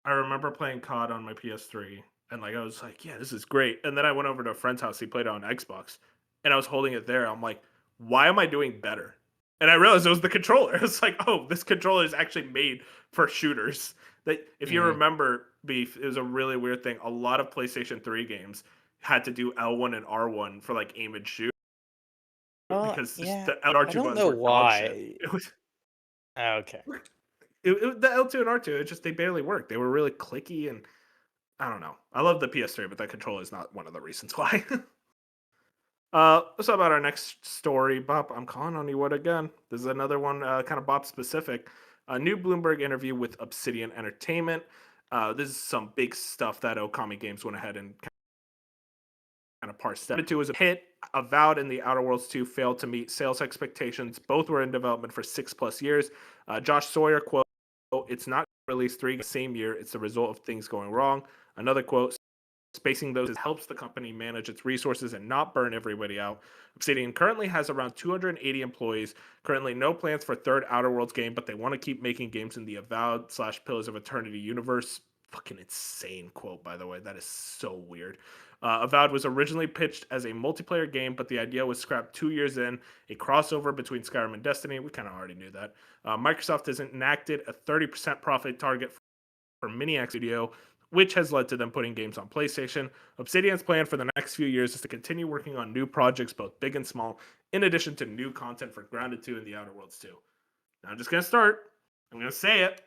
Speaker 1: I remember playing COD on my PS3 and like I was like, yeah, this is great. And then I went over to a friend's house, he played it on Xbox, and I was holding it there. I'm like, why am I doing better? And I realized it was the controller. It's like, oh, this controller is actually made for shooters. That if you
Speaker 5: Mhm.
Speaker 1: remember, Beef, it was a really weird thing. A lot of PlayStation 3 games had to do L1 and R1 for like aim and shoot. Because
Speaker 5: yeah,
Speaker 1: the L2
Speaker 5: I don't
Speaker 1: buttons
Speaker 5: know
Speaker 1: were dog
Speaker 5: why.
Speaker 1: shit. It was
Speaker 5: Okay.
Speaker 1: the L2 and R2, it just they barely worked. They were really clicky and I don't know. I love the PS3, but that controller is not one of the reasons why. Let's talk about our next story, Bob. I'm calling on you what again? This is another one, kind of Bob specific. A new Bloomberg interview with Obsidian Entertainment. This is some big stuff that Okami Games went ahead and kind of parsed. Step 2 was a hit. Avowed and The Outer Worlds 2 failed to meet sales expectations. Both were in development for 6+ years. Josh Sawyer, quote, "It's not released 3 the same year. It's the result of things going wrong." Another quote, "Spacing those helps the company manage its resources and not burn everybody out. Obsidian currently has around 280 employees. Currently no plans for third Outer Worlds game, but they want to keep making games in the Avowed/Pillars of Eternity universe." Fucking insane quote, by the way. That is so weird. Avowed was originally pitched as a multiplayer game, but the idea was scrapped 2 years in, a crossover between Skyrim and Destiny. We kind of already knew that. Microsoft has enacted a 30% profit target for Miniac Studio, which has led to them putting games on PlayStation. Obsidian's plan for the next few years is to continue working on new projects, both big and small, in addition to new content for Grounded 2 and The Outer Worlds 2. Now I'm just going to start. I'm going to say it.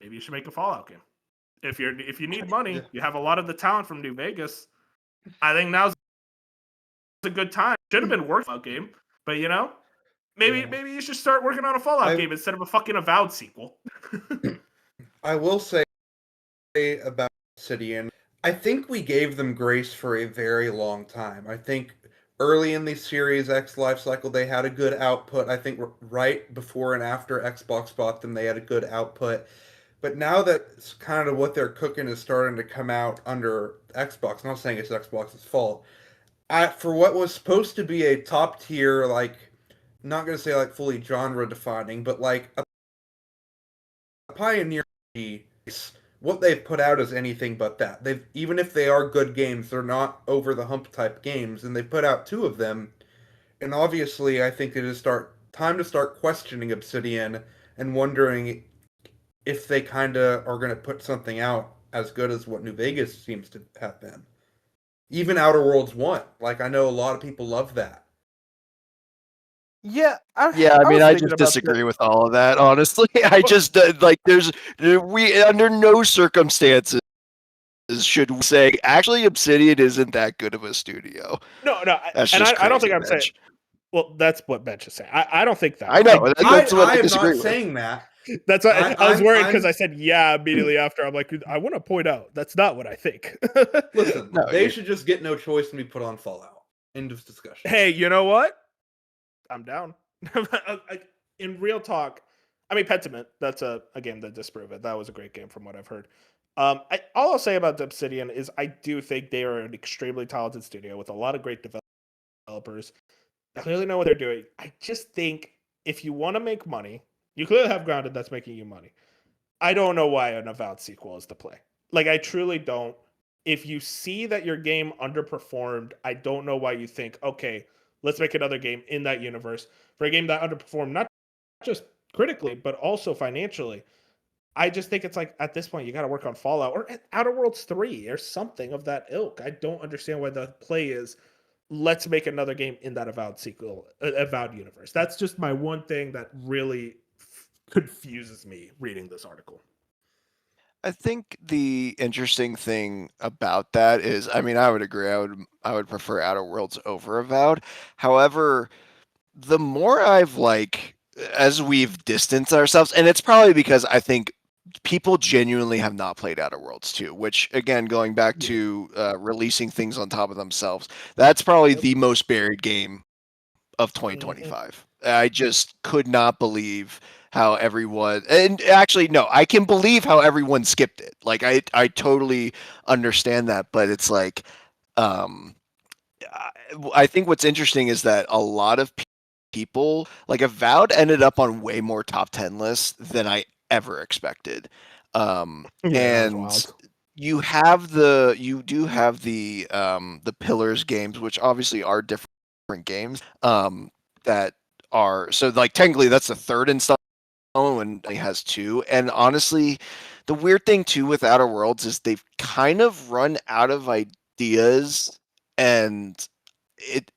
Speaker 1: Maybe you should make a Fallout game. If you need money,
Speaker 4: Yeah.
Speaker 1: you have a lot of the talent from New Vegas. I think now's a good time. Should have been working on a game, but maybe
Speaker 4: Yeah.
Speaker 1: maybe you should start working on a Fallout game instead of a fucking Avowed sequel.
Speaker 4: I will say about Obsidian, I think we gave them grace for a very long time. I think early in the Series X life cycle, they had a good output. I think right before and after Xbox bought them, they had a good output. But now that it's kind of what they're cooking is starting to come out under Xbox, I'm not saying it's Xbox's fault. For what was supposed to be a top tier, like, not going to say like fully genre defining, but like a pioneer, what they've put out is anything but that. Even if they are good games, they're not over the hump type games, and they put out 2 of them. And obviously, I think it is time to start questioning Obsidian and wondering if they kind of are going to put something out as good as what New Vegas seems to have been. Even Outer Worlds 1. Like, I know a lot of people love that.
Speaker 6: Yeah,
Speaker 3: Yeah, I mean,
Speaker 6: was
Speaker 3: I
Speaker 6: thinking
Speaker 3: just
Speaker 6: about
Speaker 3: disagree with all of that, honestly. I just like we under no circumstances should we say actually Obsidian isn't that good of a studio.
Speaker 1: No,
Speaker 3: That's
Speaker 1: and
Speaker 3: just
Speaker 1: I don't
Speaker 3: crazy,
Speaker 1: think I'm saying.
Speaker 3: Bench.
Speaker 1: Well, that's what Bench is saying. I don't think that.
Speaker 3: I know that's what I
Speaker 4: am
Speaker 3: disagree
Speaker 4: not
Speaker 3: with.
Speaker 4: saying that.
Speaker 1: That's what I was worried because
Speaker 4: I'm
Speaker 1: I said yeah immediately after. I'm like, I want to point out that's not what I think.
Speaker 4: listen.
Speaker 3: No,
Speaker 4: They
Speaker 3: you-
Speaker 4: should just get no choice and be put on Fallout. End of discussion.
Speaker 1: Hey, you know what? I'm down. In real talk, I mean, Pentiment. That's a game that disprove it. That was a great game from what I've heard. All I'll say about Obsidian is I do think they are an extremely talented studio with a lot of great developers. They clearly know what they're doing. I just think if you want to make money, you clearly have Grounded that's making you money. I don't know why an Avowed sequel is the play. Like, I truly don't. If you see that your game underperformed, I don't know why you think, okay, let's make another game in that universe. For a game that underperformed, not just critically, but also financially, I just think it's like, at this point, you got to work on Fallout or Outer Worlds 3 or something of that ilk. I don't understand why the play is, let's make another game in that Avowed sequel, Avowed universe. That's just my one thing that really confuses me reading this article.
Speaker 3: I think the interesting thing about that is, I mean, I would agree. I would prefer Outer Worlds over Avowed. However, the more I've as we've distanced ourselves, and it's probably because I think people genuinely have not played Outer Worlds 2, which again, going back to releasing things on top of themselves, that's probably the most buried game of 2025. I just could not believe how everyone, and actually no, I can believe how everyone skipped it. Like I totally understand that, but it's like I think what's interesting is that a lot of people, like Avowed ended up on way more top 10 lists than I ever expected. And you do have the Pillars games, which obviously are different games, that are, so like technically that's the third installment and only has two. And honestly, the weird thing too with Outer Worlds is they've kind of run out of ideas, and it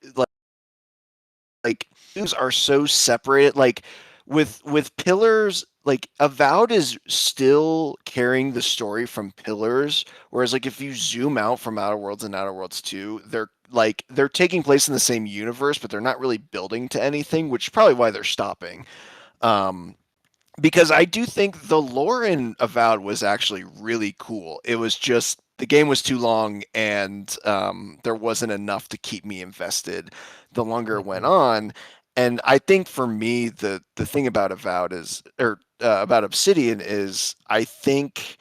Speaker 3: like things are so separated. Like with Pillars, like Avowed is still carrying the story from Pillars, whereas like if you zoom out from Outer Worlds and Outer Worlds 2, they're taking place in the same universe, but they're not really building to anything, which is probably why they're stopping. Because I do think the lore in Avowed was actually really cool. It was just the game was too long, and there wasn't enough to keep me invested the longer it went on. And I think for me, the thing about Avowed is, or about Obsidian is, I think,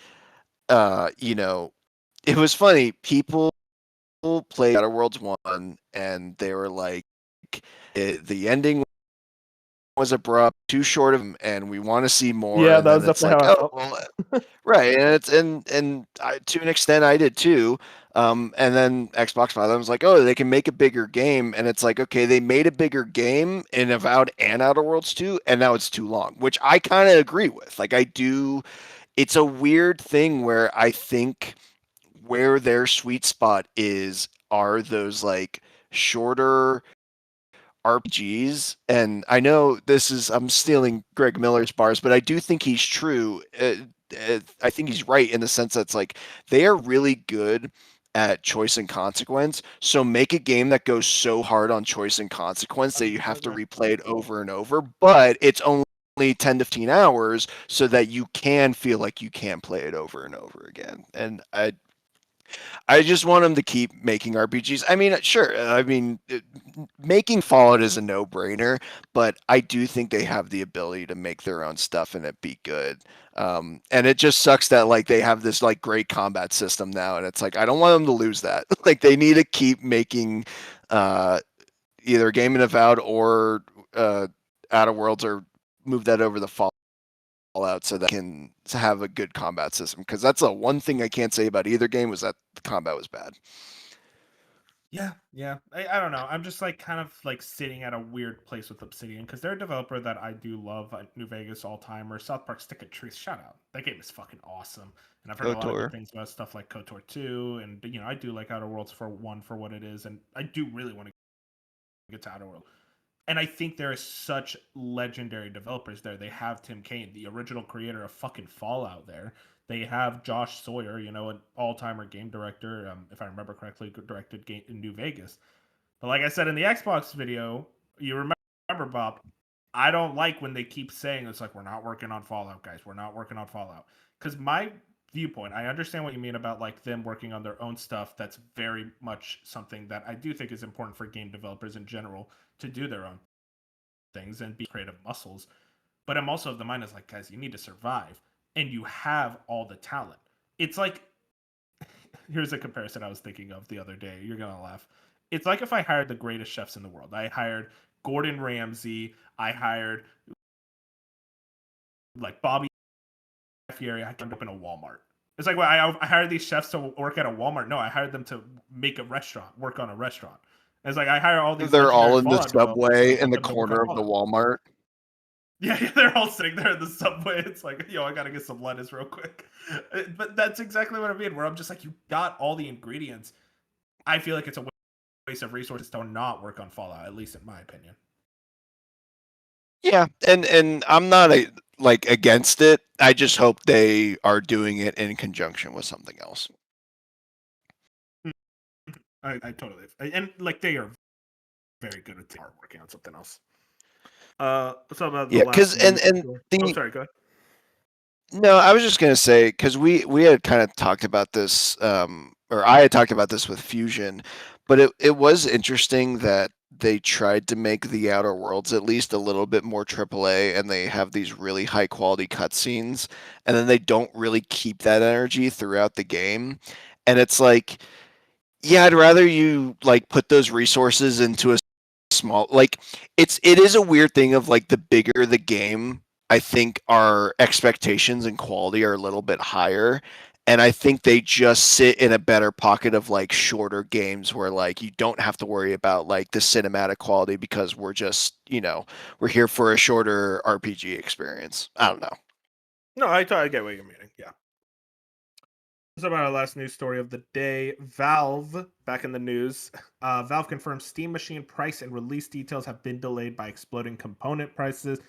Speaker 3: it was funny. People played Outer Worlds 1, and they were like, the ending was abrupt, too short of, and we want to see more.
Speaker 6: Yeah,
Speaker 3: and
Speaker 6: that was
Speaker 3: then it's
Speaker 6: definitely
Speaker 3: like,
Speaker 6: how I
Speaker 3: oh,
Speaker 6: felt.
Speaker 3: well, right, and it's and I, to an extent, I did too. And then Xbox Five was like, oh, they can make a bigger game, and it's like, okay, they made a bigger game in Avowed and Outer Worlds 2, and now it's too long, which I kind of agree with. Like, I do. It's a weird thing where I think where their sweet spot are those like shorter RPGs. And I know I'm stealing Greg Miller's bars, but I do think he's true. I think he's right in the sense that it's like they are really good at choice and consequence. So make a game that goes so hard on choice and consequence that you have to replay it over and over, but it's only 10 to 15 hours so that you can feel like you can play it over and over again. And I just want them to keep making RPGs. I mean, sure. I mean, making Fallout is a no-brainer, but I do think they have the ability to make their own stuff and it be good. And it just sucks that like they have this like great combat system now, and it's like I don't want them to lose that. Like they need to keep making either Game in Avowed or Outer Worlds, or move that over the Fallout so that can have a good combat system, because that's the one thing I can't say about either game was that the combat was bad.
Speaker 1: Yeah. I don't know. I'm just like kind of like sitting at a weird place with Obsidian because they're a developer that I do love. New Vegas all timer, South Park Stick of Truth. Shout out, that game is fucking awesome, and I've heard a lot of good
Speaker 2: KOTOR.
Speaker 1: things about stuff like KOTOR 2, and I do like Outer Worlds for what it is, and I do really want to get to Outer World. And I think there are such legendary developers there. They have Tim Kaine, the original creator of fucking Fallout there. They have Josh Sawyer, an all-timer game director, if I remember correctly, directed game in New Vegas. But like I said in the Xbox video, you remember, Bob, I don't like when they keep saying it's like, we're not working on Fallout, guys. We're not working on Fallout. Because my viewpoint, I understand what you mean about like them working on their own stuff. That's very much something that I do think is important for game developers in general to do their own things and be creative muscles. But I'm also of the mind is like, guys, you need to survive, and you have all the talent. It's like, here's a comparison I was thinking of the other day. You're gonna laugh. It's like if I hired the greatest chefs in the world. I hired Gordon Ramsay. I hired like Bobby Fieri. I could open a Walmart. It's like, well, I hired these chefs to work at a Walmart. No, I hired them to make a restaurant, work on a restaurant. It's like I hire all these.
Speaker 3: They're all
Speaker 1: legendary
Speaker 3: in the
Speaker 1: Fallout developers
Speaker 3: subway
Speaker 1: and
Speaker 3: in
Speaker 1: get
Speaker 3: the
Speaker 1: them to work on
Speaker 3: corner of the
Speaker 1: Fallout.
Speaker 3: Walmart.
Speaker 1: Yeah, they're all sitting there in the subway. It's like, I gotta get some lettuce real quick. But that's exactly what I mean. Where I'm just like, you got all the ingredients. I feel like it's a waste of resources to not work on Fallout, at least in my opinion.
Speaker 3: Yeah, and I'm not against it. I just hope they are doing it in conjunction with something else.
Speaker 1: I totally, and like they are very good at working on something else. So about the
Speaker 3: Yeah,
Speaker 1: last
Speaker 3: because and
Speaker 1: news story.
Speaker 3: the
Speaker 1: Sorry, go ahead.
Speaker 3: no, I was just gonna say because we had kind of talked about this, or I had talked about this with Fusion, but it was interesting that they tried to make the Outer Worlds at least a little bit more AAA, and they have these really high quality cutscenes, and then they don't really keep that energy throughout the game, and it's like, yeah, I'd rather you like put those resources into a small it is a weird thing of like the bigger the game, I think our expectations and quality are a little bit higher. And I think they just sit in a better pocket of like shorter games where like you don't have to worry about like the cinematic quality because we're just, we're here for a shorter RPG experience. I don't know.
Speaker 1: No, I get what you're meaning. Yeah. So about our last news story of the day, Valve back in the news. Valve confirms Steam Machine price and release details have been delayed by exploding component prices.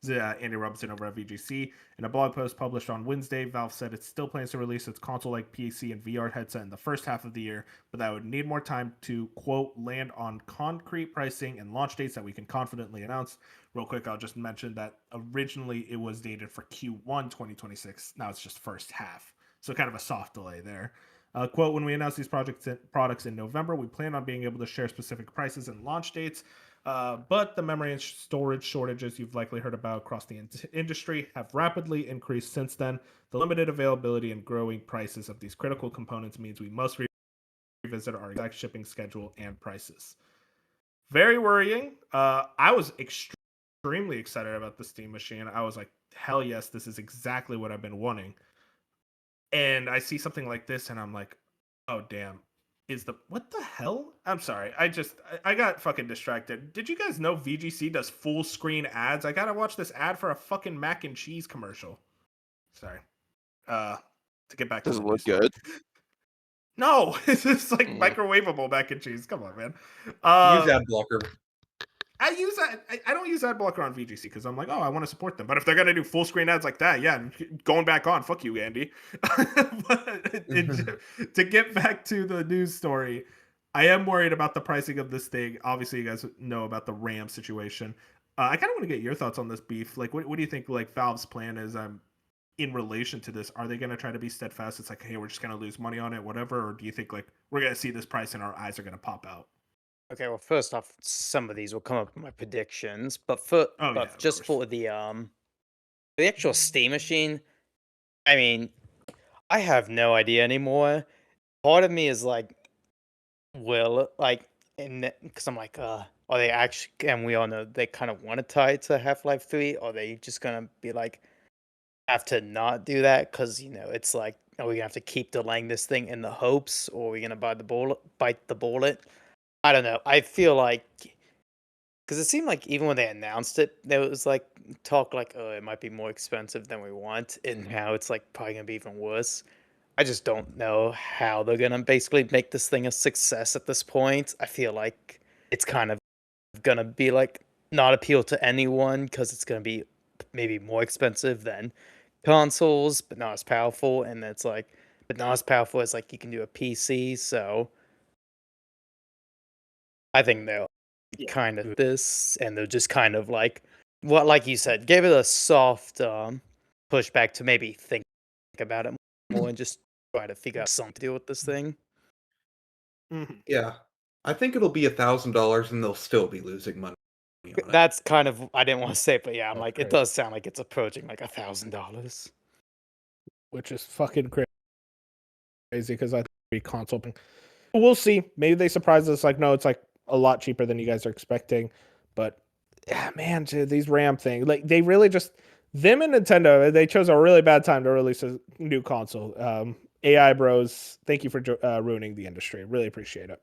Speaker 1: Andy Robinson over at VGC. In a blog post published on Wednesday, Valve said it still plans to release its console-like PC and VR headset in the first half of the year, but that would need more time to, quote, land on concrete pricing and launch dates that we can confidently announce. Real quick, I'll just mention that originally it was dated for Q1 2026. Now it's just first half. So kind of a soft delay there. Quote, when we announce these products in November, we plan on being able to share specific prices and launch dates. But the memory and storage shortages you've likely heard about across the industry have rapidly increased since then. The limited availability and growing prices of these critical components means we must revisit our exact shipping schedule and prices. Very worrying. I was extremely excited about the Steam Machine. I was like, hell yes, this is exactly what I've been wanting. And I see something like this and I'm like, oh damn. What the hell? I'm sorry. I got fucking distracted. Did you guys know VGC does full screen ads? I gotta watch this ad for a fucking mac and cheese commercial. Sorry. To get back to
Speaker 3: Does
Speaker 1: the
Speaker 3: it look
Speaker 1: news story.
Speaker 3: good?
Speaker 1: No, it's just like
Speaker 3: Mm.
Speaker 1: microwavable mac and cheese. Come on, man.
Speaker 4: Use ad blocker.
Speaker 1: I don't use ad blocker on VGC because I'm like, oh, I want to support them. But if they're gonna do full screen ads like that, yeah, going back on, fuck you, Andy. But to get back to the news story, I am worried about the pricing of this thing. Obviously, you guys know about the RAM situation. I kind of want to get your thoughts on this beef. Like, what do you think? Like Valve's plan is in relation to this. Are they going to try to be steadfast? It's like, hey, we're just going to lose money on it, whatever. Or do you think like we're going to see this price and our eyes are going to pop out?
Speaker 5: Okay, well, first off, some of these will come up with my predictions, but
Speaker 1: Oh, yeah, of
Speaker 5: just
Speaker 1: course.
Speaker 5: for the actual Steam Machine, I mean, I have no idea anymore. Part of me is like, will like, because I'm like, are they actually? And we all know they kind of want to tie it to Half-Life 3. Or are they just gonna be like, have to not do that because it's like, are we gonna have to keep delaying this thing in the hopes, or are we gonna bite the bullet? I don't know. I feel like because it seemed like even when they announced it, there was like talk like, oh, it might be more expensive than we want, and now it's like probably gonna be even worse. I just don't know how they're gonna basically make this thing a success at this point. I feel like it's kind of gonna be like not appeal to anyone because it's gonna be maybe more expensive than consoles, but not as powerful. And it's like, but not as powerful as like you can do a PC. So I think they'll
Speaker 1: Yeah.
Speaker 5: kind of this, and they'll just kind of like what, like you said, gave it a soft pushback to maybe think about it more and just try to figure out something to deal with this thing.
Speaker 1: Mhm.
Speaker 4: Yeah, I think it'll be $1,000, and they'll still be losing money on it.
Speaker 5: That's kind of I didn't want to say it, but yeah, I'm
Speaker 6: That's
Speaker 5: like,
Speaker 6: crazy.
Speaker 5: it does sound like it's approaching like $1,000.
Speaker 6: Which is fucking crazy because I think it'll be console. We'll see. Maybe they surprise us. Like, no, it's like a lot cheaper than you guys are expecting. But yeah, man, dude, these RAM things, like they really just them and Nintendo, they chose a really bad time to release a new console. AI bros, thank you for ruining the industry. Really appreciate it.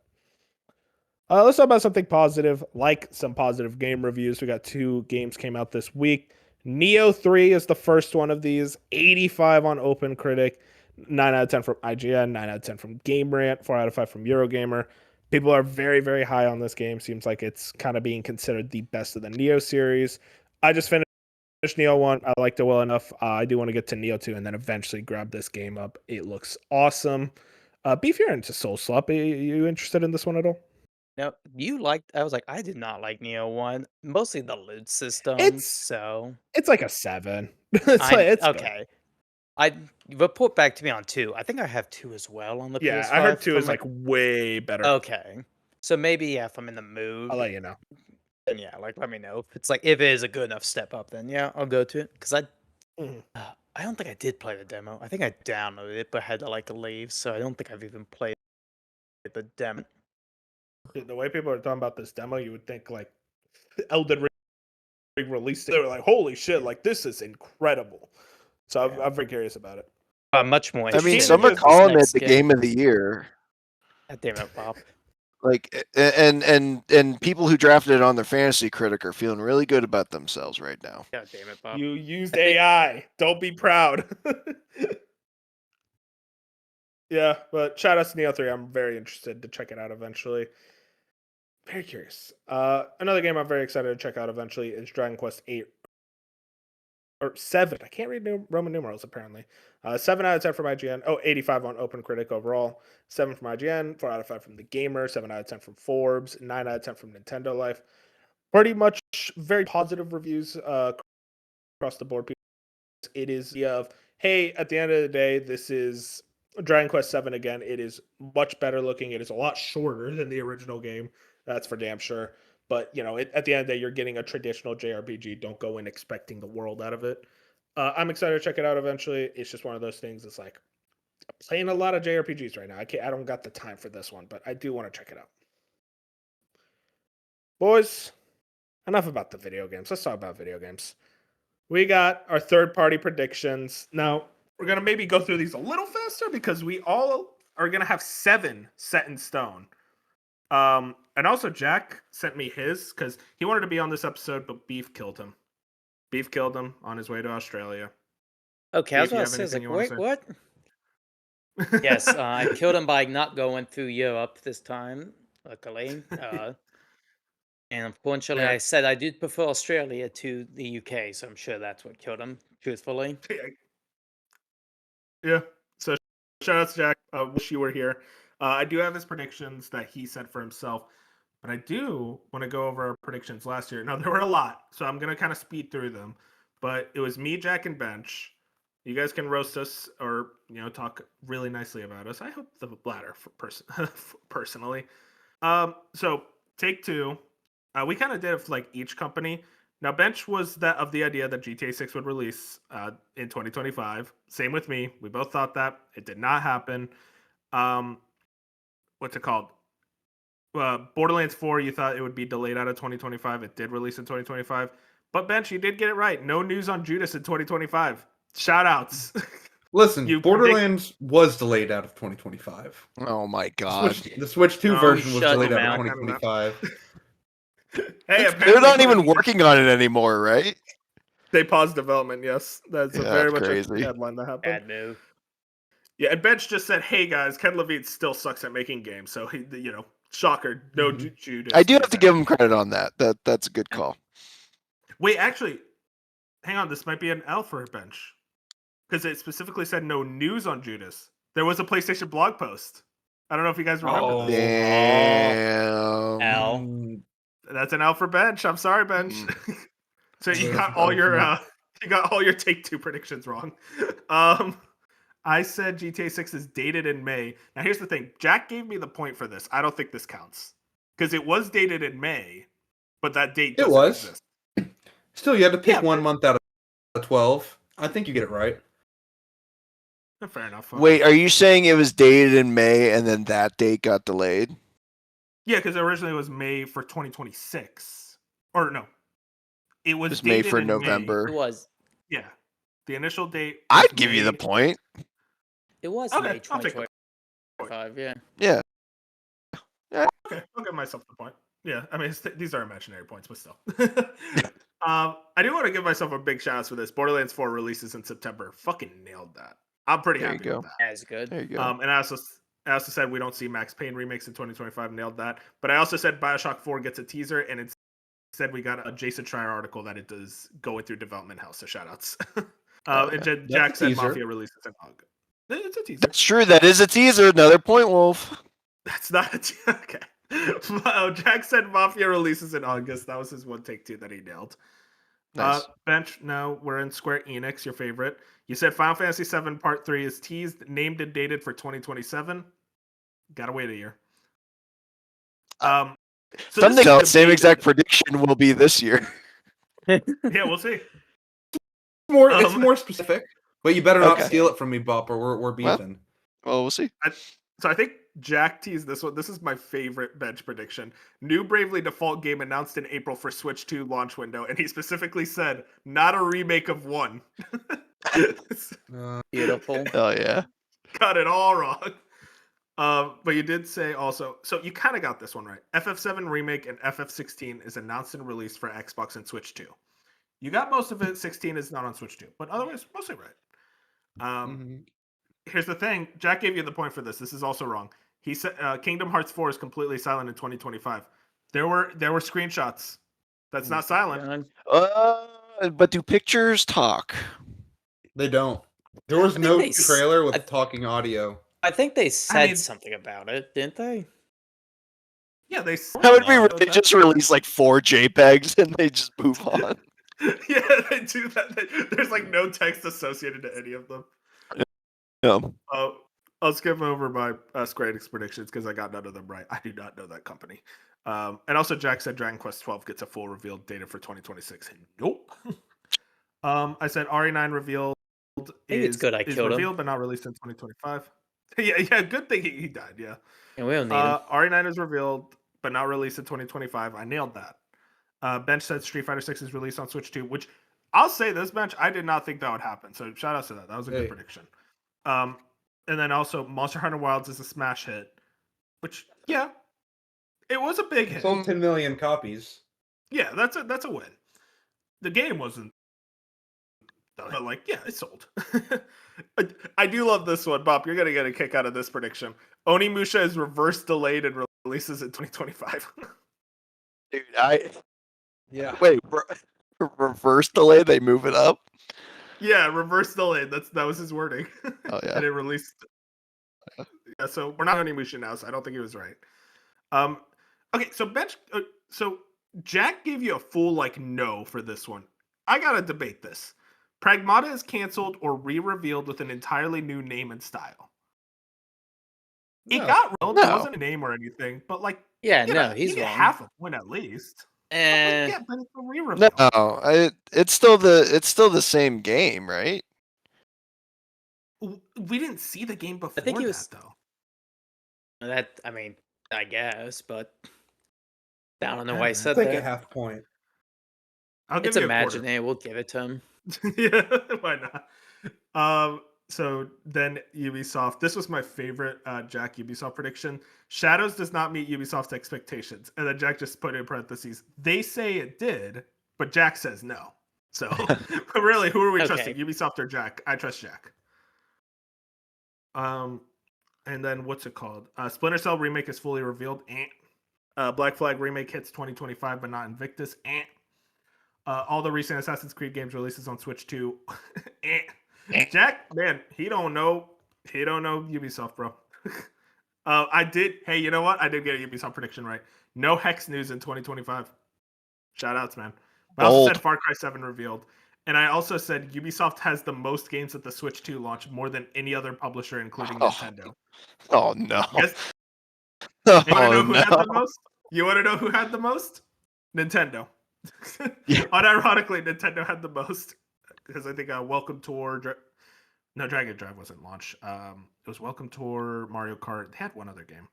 Speaker 6: Let's talk about something positive, like some positive game reviews. We got 2 games came out this week. Neo 3 is the first one of these. 85 on OpenCritic, 9 out of 10 from IGN, 9 out of 10 from Game Rant, 4 out of 5 from Eurogamer. People are very, very high on this game. Seems like it's kind of being considered the best of the Neo series. I just finished Neo 1. I liked it well enough. I do want to get to Neo 2 and then eventually grab this game up. It looks awesome. Beef, you're into Soul Swap. Are you interested in this one at all?
Speaker 5: No, you liked. I was like, I did not like Neo 1, mostly the loot system.
Speaker 6: It's
Speaker 5: So
Speaker 6: It's like a 7. It's like it's good.
Speaker 5: okay. I report back to me on 2. I think I have 2 as well on the
Speaker 6: Yeah,
Speaker 5: PS5.
Speaker 6: I heard 2
Speaker 5: if
Speaker 6: is
Speaker 5: I'm
Speaker 6: like way better.
Speaker 5: okay. So maybe yeah, if I'm in the mood,
Speaker 6: I'll let you know.
Speaker 5: then yeah, like let me know. If it's like if it is a good enough step up, then yeah, I'll go to it. Because
Speaker 6: Mhm.
Speaker 5: I don't think I did play the demo. I think I downloaded it, but had to like leave, so I don't think I've even played the demo.
Speaker 6: Dude, the way people are talking about this demo, you would think like Elden Ring released it. They were like, "Holy shit! Like this is incredible." So
Speaker 5: Yeah.
Speaker 6: I'm very curious about it.
Speaker 5: Much more.
Speaker 3: I mean,
Speaker 6: Shane
Speaker 3: some
Speaker 6: Review
Speaker 3: are
Speaker 6: is this
Speaker 3: calling it
Speaker 5: next
Speaker 3: the game of the year.
Speaker 5: God damn it, Bob.
Speaker 3: Like, and people who drafted it on their fantasy critic are feeling really good about themselves right now.
Speaker 5: God damn it, Bob.
Speaker 6: You used
Speaker 5: I think-
Speaker 6: AI. Don't be proud. Yeah, but shout out to Neo 3. I'm very interested to check it out eventually. Very curious. Another game I'm very excited to check out eventually is Dragon Quest 8 or 7. I can't read Roman numerals apparently. 7 out of 10 from IGN. Oh, 85 on OpenCritic overall. 7 from IGN, 4 out of 5 from The Gamer, 7 out of 10 from Forbes, 9 out of 10 from Nintendo Life. Pretty much very positive reviews across the board. It is the of, hey, at the end of the day, this is Dragon Quest 7 again. It is much better looking. It is a lot shorter than the original game. That's for damn sure. But, you know, at the end of the day, you're getting a traditional JRPG. Don't go in expecting the world out of it. I'm excited to check it out eventually. It's just one of those things. It's like I'm playing a lot of JRPGs right now. I don't got the time for this one, but I do want to check it out. Boys, enough about the video games. Let's talk about video games. We got our third-party predictions. Now, we're going to maybe go through these a little faster because we all are going to have 7 set in stone. And also Jack sent me his because he wanted to be on this episode, but Beef killed him. Beef killed him on his way to Australia.
Speaker 5: Okay, I was
Speaker 1: If you
Speaker 5: about to
Speaker 1: have
Speaker 5: say, I was
Speaker 1: anything
Speaker 5: like,
Speaker 1: you
Speaker 5: wait,
Speaker 1: wanna
Speaker 5: what? Yes, I killed him by not going through Europe this time, luckily. And unfortunately,
Speaker 1: Yeah.
Speaker 5: I said I did prefer Australia to the UK, so I'm sure that's what killed him, truthfully.
Speaker 1: Yeah. So shout out to Jack. Wish you were here. I do have his predictions that he said for himself, but I do want to go over our predictions last year. Now there were a lot, so I'm gonna kind of speed through them. But it was me, Jack, and Bench. You guys can roast us or talk really nicely about us. I hope the latter for personally. So take 2. We kind of did it for like each company. Now, Bench was of the idea that GTA 6 would release in 2025. Same with me. We both thought that. It did not happen. What's it called? Borderlands 4, you thought it would be delayed out of 2025. It did release in 2025. But Bench, you did get it right. No news on Judas in 2025. Shout outs.
Speaker 4: Listen,
Speaker 1: You
Speaker 4: Borderlands was delayed out of 2025.
Speaker 3: Oh my god.
Speaker 4: The Switch 2
Speaker 1: No,
Speaker 4: version was
Speaker 5: shut
Speaker 4: delayed
Speaker 5: your
Speaker 4: out of
Speaker 5: mouth.
Speaker 4: 2025.
Speaker 1: Hey,
Speaker 3: They're
Speaker 1: apparently
Speaker 3: not even
Speaker 1: Konami-
Speaker 3: working on it anymore, right?
Speaker 1: They paused development. Yes, that's
Speaker 3: Yeah,
Speaker 1: very
Speaker 3: that's
Speaker 1: much
Speaker 3: crazy.
Speaker 1: a headline that happened.
Speaker 5: Bad move.
Speaker 1: Yeah, and Bench just said, "Hey guys, Ken Levine still sucks at making games." So he, shocker, no
Speaker 4: Mhm.
Speaker 1: Judas.
Speaker 3: I do have to
Speaker 1: there.
Speaker 3: give him credit on that. That's a good call.
Speaker 1: Wait, actually, hang on. This might be an L for Bench because it specifically said no news on Judas. There was a PlayStation blog post. I don't know if you guys remember
Speaker 4: Oh.
Speaker 1: this.
Speaker 3: Damn.
Speaker 5: L.
Speaker 4: Mm,
Speaker 1: That's an L for Bench. I'm sorry, Bench. So you
Speaker 4: Yeah,
Speaker 1: got
Speaker 4: that's
Speaker 1: all
Speaker 4: an L
Speaker 1: your
Speaker 4: for
Speaker 1: you got all your Take Two predictions wrong. I said GTA 6 is dated in May. Now here's the thing. Jack gave me the point for this. I don't think this counts because it was dated in May, but that date
Speaker 4: It
Speaker 1: doesn't
Speaker 4: was.
Speaker 1: exist.
Speaker 4: Still, you had to pick
Speaker 1: Yeah,
Speaker 4: one month out of 12. I think you get it right.
Speaker 1: Fair enough.
Speaker 3: Wait, are you saying it was dated in May and then that date got delayed?
Speaker 1: Yeah, because originally it was May for 2026. Or no, it was
Speaker 3: It was May
Speaker 1: dated
Speaker 3: for
Speaker 1: in
Speaker 3: November.
Speaker 5: It was.
Speaker 1: May. Yeah, the initial date. Was
Speaker 3: I'd give you the
Speaker 1: May-
Speaker 3: point.
Speaker 5: It was
Speaker 1: Okay,
Speaker 5: May
Speaker 1: I'll take the
Speaker 5: 2025. Yeah.
Speaker 3: Yeah.
Speaker 1: Okay, I'll give myself the point. Yeah, I mean these are imaginary points, but still. I do want to give myself a big shout out for this. Borderlands 4 releases in September. Fucking nailed that. I'm pretty
Speaker 3: There you
Speaker 1: happy
Speaker 3: go.
Speaker 1: with that.
Speaker 5: As good.
Speaker 3: There you go.
Speaker 1: And I also said we don't see Max Payne remakes in 2025. Nailed that. But I also said BioShock 4 gets a teaser, and it said we got a Jason Schreier article that it does going through development hell. So shout outs. And
Speaker 3: yeah.
Speaker 1: Jack
Speaker 4: a
Speaker 1: said
Speaker 4: teaser.
Speaker 1: Mafia releases in August. It's a teaser.
Speaker 3: That's true. That is a teaser. Another point, Wolf.
Speaker 1: That's not a okay. Jack said Mafia releases in August. That was his one take two that he nailed.
Speaker 3: Nice.
Speaker 1: Bench, now we're in Square Enix, your favorite. You said Final Fantasy VII Part 3 is teased, named and dated for 2027. Gotta wait a year. So
Speaker 3: Something
Speaker 1: this is
Speaker 3: else, same
Speaker 1: debated.
Speaker 3: exact prediction will be this year.
Speaker 1: Yeah, we'll see.
Speaker 4: It's more specific, but you better not
Speaker 3: Okay.
Speaker 4: steal it from me, Bop, or we're
Speaker 3: Well,
Speaker 4: beefing.
Speaker 3: Well, we'll see.
Speaker 1: So I think Jack teased this one. This is my favorite bench prediction. New Bravely Default game announced in April for Switch 2 launch window, and he specifically said, not a remake of 1.
Speaker 5: Beautiful.
Speaker 3: Oh yeah.
Speaker 1: Got it all wrong. But you did say also, so you kind of got this one right. FF7 Remake and FF16 is announced and released for Xbox and Switch 2. You got most of it. 16 is not on Switch 2, but otherwise, mostly right. Here's the thing. Jack gave you the point for this. This is also wrong. He said Kingdom Hearts 4 is completely silent in 2025. There were screenshots. That's not silent.
Speaker 3: But do pictures talk?
Speaker 4: They don't. There was
Speaker 5: think
Speaker 4: no
Speaker 5: they s-
Speaker 4: trailer with
Speaker 5: I-
Speaker 4: talking audio.
Speaker 5: I think they said
Speaker 1: mean-
Speaker 5: something about it, didn't they?
Speaker 1: Yeah, they.
Speaker 3: How would we
Speaker 1: saw
Speaker 3: really
Speaker 1: that.
Speaker 3: just release like 4 JPEGs and they just move on?
Speaker 1: Yeah, they do that. There's like no text associated to any of them.
Speaker 3: Yeah.
Speaker 1: I'll skip over my Square Enix predictions because I got none of them right. I do not know that company. And also, Jack said Dragon Quest 12 gets a full revealed data for 2026. Nope. I said RE9 revealed.
Speaker 5: Maybe it's good I
Speaker 1: is
Speaker 5: killed him.
Speaker 1: revealed but not released in 2025. yeah. Good thing he died. Yeah.
Speaker 5: And we don't need him.
Speaker 1: RE9 is revealed but not released in 2025. I nailed that. Bench said Street Fighter 6 is released on Switch 2, which I'll say this, Bench, I did not think that would happen. So shout out to that. That was a good
Speaker 4: Hey.
Speaker 1: prediction. And then also Monster Hunter Wilds is a smash hit, which yeah, it was a big hit.
Speaker 4: Sold 10 million copies.
Speaker 1: Yeah, that's a win. The game wasn't, but like yeah, it sold. I do love this one, Bob. You're gonna get a kick out of this prediction. Onimusha is reverse delayed and releases in 2025.
Speaker 3: Dude,
Speaker 4: Yeah.
Speaker 3: wait, reverse delay, they move it up.
Speaker 1: Yeah, reverse delayed. That was his wording.
Speaker 3: Oh yeah.
Speaker 1: And it released. Yeah, so we're not on Onimusha now, so I don't think he was right. Okay, so Bench. So Jack gave you a full like no for this one. I gotta debate this. Pragmata is canceled or re-revealed with an entirely new name and style. It
Speaker 4: No.
Speaker 1: got real.
Speaker 3: No.
Speaker 1: It wasn't a name or anything, but like,
Speaker 5: Yeah,
Speaker 1: you
Speaker 5: no,
Speaker 1: know,
Speaker 5: he's
Speaker 1: you get
Speaker 5: wrong.
Speaker 1: half a point at least. But, like,
Speaker 5: Eh,
Speaker 1: yeah, but it's a re-reveal.
Speaker 3: No, it's still the same game, right?
Speaker 1: We didn't see the game before
Speaker 5: think he
Speaker 1: that
Speaker 5: was-
Speaker 1: though.
Speaker 5: that I mean, I guess, but I don't know
Speaker 1: I
Speaker 5: why
Speaker 1: don't
Speaker 5: he
Speaker 1: know.
Speaker 5: said
Speaker 4: Take a
Speaker 5: that.
Speaker 4: half point.
Speaker 1: I'll give
Speaker 5: It's
Speaker 1: you a quarter.
Speaker 5: imaginary. We'll give it to him.
Speaker 1: Yeah, why not? So then Ubisoft. This was my favorite Jack Ubisoft prediction. Shadows does not meet Ubisoft's expectations, and then Jack just put in parentheses. They say it did, but Jack says no. So really, who are we trusting, Ubisoft or Jack? I trust Jack. And then what's it called? Splinter Cell remake is fully revealed. Black Flag remake hits 2025, but not Invictus. All the recent Assassin's Creed games releases on Switch 2. Jack, man, he don't know Ubisoft, bro. Hey, you know what? I did get a Ubisoft prediction right. No Hex news in 2025. Shout outs, man. I also said Far Cry 7 revealed. And I also said Ubisoft has the most games at the Switch 2 launch, more than any other publisher, including Nintendo.
Speaker 3: Oh no.
Speaker 1: Yes.
Speaker 3: Oh,
Speaker 1: You want to know who had the most? You want to know who had the most? Nintendo.
Speaker 3: Yeah.
Speaker 1: Unironically, Nintendo had the most. Because I think Welcome Tour... Dragon Drive wasn't launched. It was Welcome Tour, Mario Kart. They had one other game.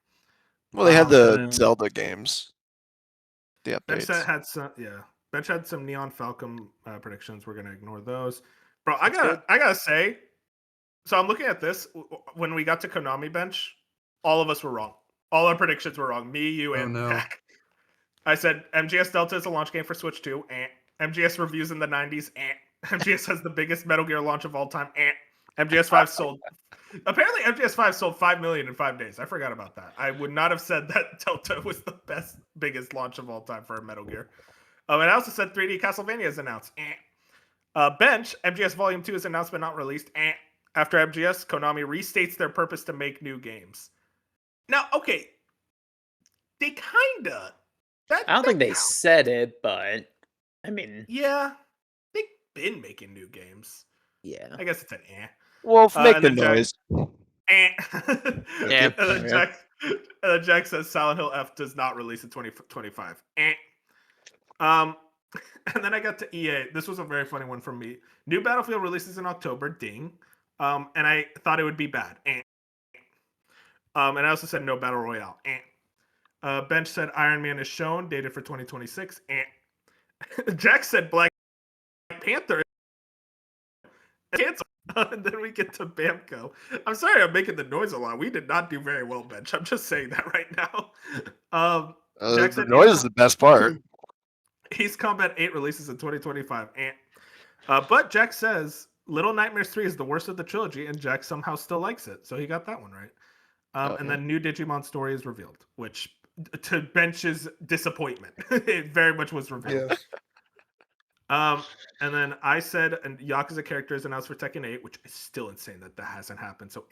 Speaker 3: Well, they had the
Speaker 5: then-
Speaker 3: Zelda games. The
Speaker 1: Bench
Speaker 3: updates.
Speaker 1: had some, Bench had some Neon Falcon predictions. We're gonna ignore those, bro. I
Speaker 5: That's
Speaker 1: gotta say. So I'm looking at this. When we got to Konami Bench, all of us were wrong. All our predictions were wrong. Me, you, and
Speaker 4: no.
Speaker 1: Jack. I said MGS Delta is a launch game for Switch 2. MGS reviews in the 90s. MGS has the biggest Metal Gear launch of all time. MGS 5 sold. Apparently, MGS 5 sold 5 million in 5 days. I forgot about that. I would not have said that Delta was the biggest launch of all time for a Metal Gear. And I also said 3D Castlevania is announced. Bench, MGS Volume 2 is announced but not released. After MGS, Konami restates their purpose to make new games. Now, okay, they kinda.
Speaker 5: I don't think they said it, but I mean,
Speaker 1: Yeah, they've been making new games.
Speaker 5: yeah.
Speaker 1: I guess it's an
Speaker 3: Wolf, make
Speaker 1: and
Speaker 3: the
Speaker 1: then Jack-
Speaker 3: noise.
Speaker 5: Yeah.
Speaker 1: And then Jack says Silent Hill F does not release in 2025. And then I got to EA. This was a very funny one from me. New Battlefield releases in October. Ding. And I thought it would be bad. And I also said no Battle Royale. Bench said Iron Man is shown, dated for 2026. Jack said Black Panther. And then we get to Bamco. I'm sorry I'm making the noise a lot. We did not do very well, Bench. I'm just saying that right now. Jack
Speaker 3: The
Speaker 1: said
Speaker 3: noise is the best part.
Speaker 1: Ace Combat 8 releases in 2025. But Jack says Little Nightmares 3 is the worst of the trilogy, and Jack somehow still likes it. So he got that one right. And then new Digimon story is revealed, which to Bench's disappointment, it very much was revealed.
Speaker 4: Yes.
Speaker 1: And then I said, and Yakuza character is announced for Tekken 8, which is still insane that hasn't happened. So,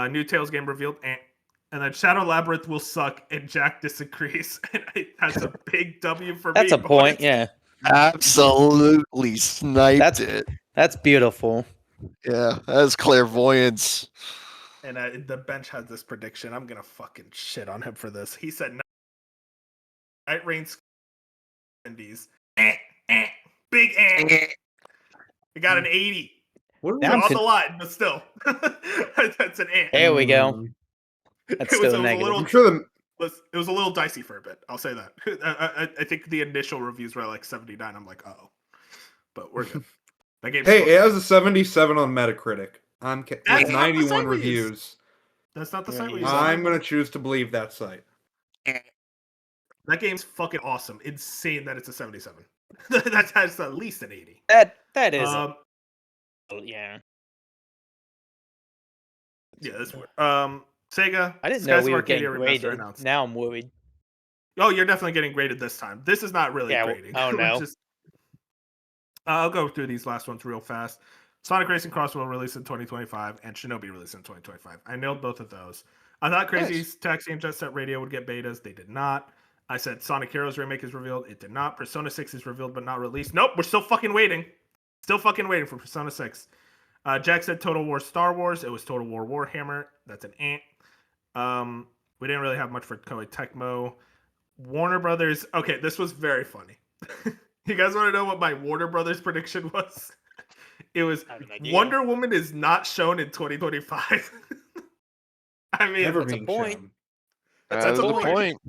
Speaker 1: new Tales game revealed, and then Shadow Labyrinth will suck, and Jack disagrees, and that's a big W for me.
Speaker 5: That's a point,
Speaker 1: boys.
Speaker 5: yeah.
Speaker 3: Absolutely sniped
Speaker 5: That's-
Speaker 3: it.
Speaker 5: That's beautiful.
Speaker 3: Yeah, that's clairvoyance.
Speaker 1: And the Bench has this prediction. I'm gonna fucking shit on him for this. He said, "Night Rain Indies, big It got an 80.
Speaker 4: What
Speaker 5: Now I'm
Speaker 1: On the line, but still, that's an ant.
Speaker 5: There we go. That's
Speaker 1: It was
Speaker 5: still
Speaker 1: a
Speaker 5: negative.
Speaker 1: little-
Speaker 4: I'm sure the
Speaker 1: It was a little dicey for a bit. I'll say that. I think the initial reviews were like 79. I'm like, oh, but we're good. That game's
Speaker 4: Hey,
Speaker 1: fun.
Speaker 4: it has a 77 on Metacritic.
Speaker 1: That's
Speaker 4: With
Speaker 1: not the
Speaker 4: 91
Speaker 1: site we use.
Speaker 4: reviews.
Speaker 1: That's not the
Speaker 5: Yeah,
Speaker 1: site we
Speaker 5: you
Speaker 1: use.
Speaker 4: I'm gonna choose to believe that site.
Speaker 1: That game's fucking awesome. Insane that it's a 77. That has at least an 80.
Speaker 5: That is yeah.
Speaker 1: Yeah, that's weird. Sega.
Speaker 5: I didn't
Speaker 1: Skies
Speaker 5: know
Speaker 1: of
Speaker 5: we were
Speaker 1: Arcadia
Speaker 5: getting
Speaker 1: remaster
Speaker 5: graded.
Speaker 1: announced.
Speaker 5: Now I'm worried.
Speaker 1: Oh, you're definitely getting graded this time. This is not really
Speaker 5: Yeah,
Speaker 1: grading.
Speaker 5: oh,
Speaker 1: We're
Speaker 5: no.
Speaker 1: just- I'll go through these last ones real fast. Sonic Racing Cross will release in 2025, and Shinobi release in 2025. I nailed both of those. I thought Crazy Taxi and Jet Set Radio would get betas. They did not. I said Sonic Heroes remake is revealed. It did not. Persona 6 is revealed but not released. Nope, we're still fucking waiting. Still fucking waiting for Persona 6. Jack said Total War Star Wars. It was Total War Warhammer. That's an ant. We didn't really have much for Koei Tecmo. Warner Brothers. Okay, this was very funny. You guys want to know what my Warner Brothers prediction was? It was
Speaker 5: I have an idea.
Speaker 1: Wonder Woman is not shown in 2025. I mean,
Speaker 4: Never
Speaker 5: that's a
Speaker 4: being
Speaker 5: point.
Speaker 4: shown.
Speaker 1: That's
Speaker 3: That's
Speaker 1: a
Speaker 3: the
Speaker 1: point.
Speaker 3: point.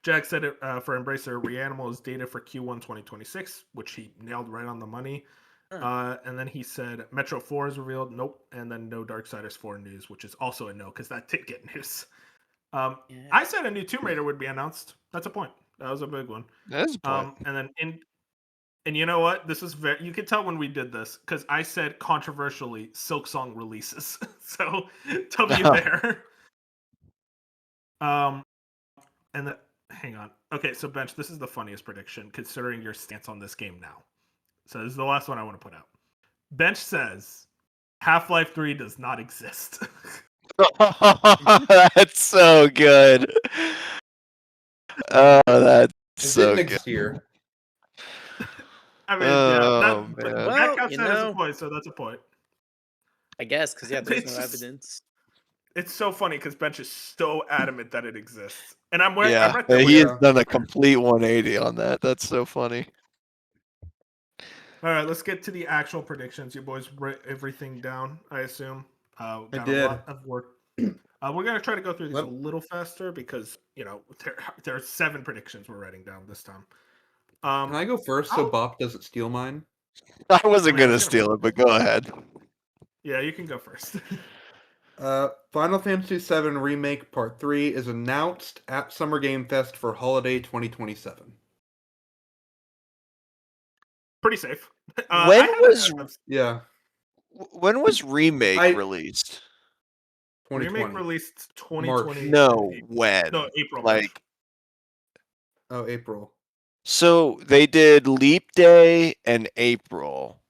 Speaker 1: Jack said it for Embracer. Reanimal is dated for Q1 2026, which he nailed right on the money. And then he said Metro 4 is revealed. Nope. And then no Darksiders 4 news, which is also a no because that did get news.
Speaker 5: Yeah.
Speaker 1: I said a new Tomb Raider would be announced. That's a point. That was a big one.
Speaker 3: That is a point.
Speaker 1: And then and you know what? This is very. You can tell when we did this because I said controversially Silksong releases. So W there. And the, hang on. Okay, so Bench, this is the funniest prediction considering your stance on this game now. So this is the last one I want to put out. Bench says Half-Life 3 does not exist.
Speaker 3: That's so good. Oh, that's
Speaker 4: It
Speaker 3: so
Speaker 4: didn't
Speaker 3: good.
Speaker 4: exist here.
Speaker 1: I mean,
Speaker 3: Oh,
Speaker 1: but
Speaker 3: man.
Speaker 1: that
Speaker 5: Well,
Speaker 1: counts
Speaker 5: you
Speaker 1: that as a
Speaker 5: know.
Speaker 1: point, so that's a point.
Speaker 5: I guess because there's
Speaker 1: It's
Speaker 5: no
Speaker 1: just-
Speaker 5: evidence.
Speaker 1: It's so funny because Bench is so adamant that it exists, and I'm wearing.
Speaker 3: Yeah,
Speaker 1: I'm right there
Speaker 3: he
Speaker 1: with
Speaker 3: has done a complete 180 on that. That's so funny.
Speaker 1: All right, let's get to the actual predictions. You boys wrote everything down, I assume. Got
Speaker 4: did.
Speaker 1: a lot of work. We're gonna try to go through these
Speaker 4: Let-
Speaker 1: a little faster because there are 7 predictions we're writing down this time.
Speaker 4: Can I go first so
Speaker 1: I'll-
Speaker 4: Bop doesn't steal mine?
Speaker 3: I wasn't
Speaker 1: I
Speaker 3: gonna
Speaker 1: was gonna
Speaker 3: steal it, but go ahead.
Speaker 1: Yeah, you can go first.
Speaker 4: Final Fantasy VII Remake Part 3 is announced at Summer Game Fest for Holiday 2027.
Speaker 1: Pretty safe.
Speaker 3: When
Speaker 1: I had
Speaker 3: was-
Speaker 4: Yeah,
Speaker 3: When was Remake
Speaker 4: I-
Speaker 3: released?
Speaker 4: 2020.
Speaker 1: remake released 2020?
Speaker 3: No, when?
Speaker 1: No, April.
Speaker 3: Like,
Speaker 4: Oh, April.
Speaker 3: so they did Leap Day and April.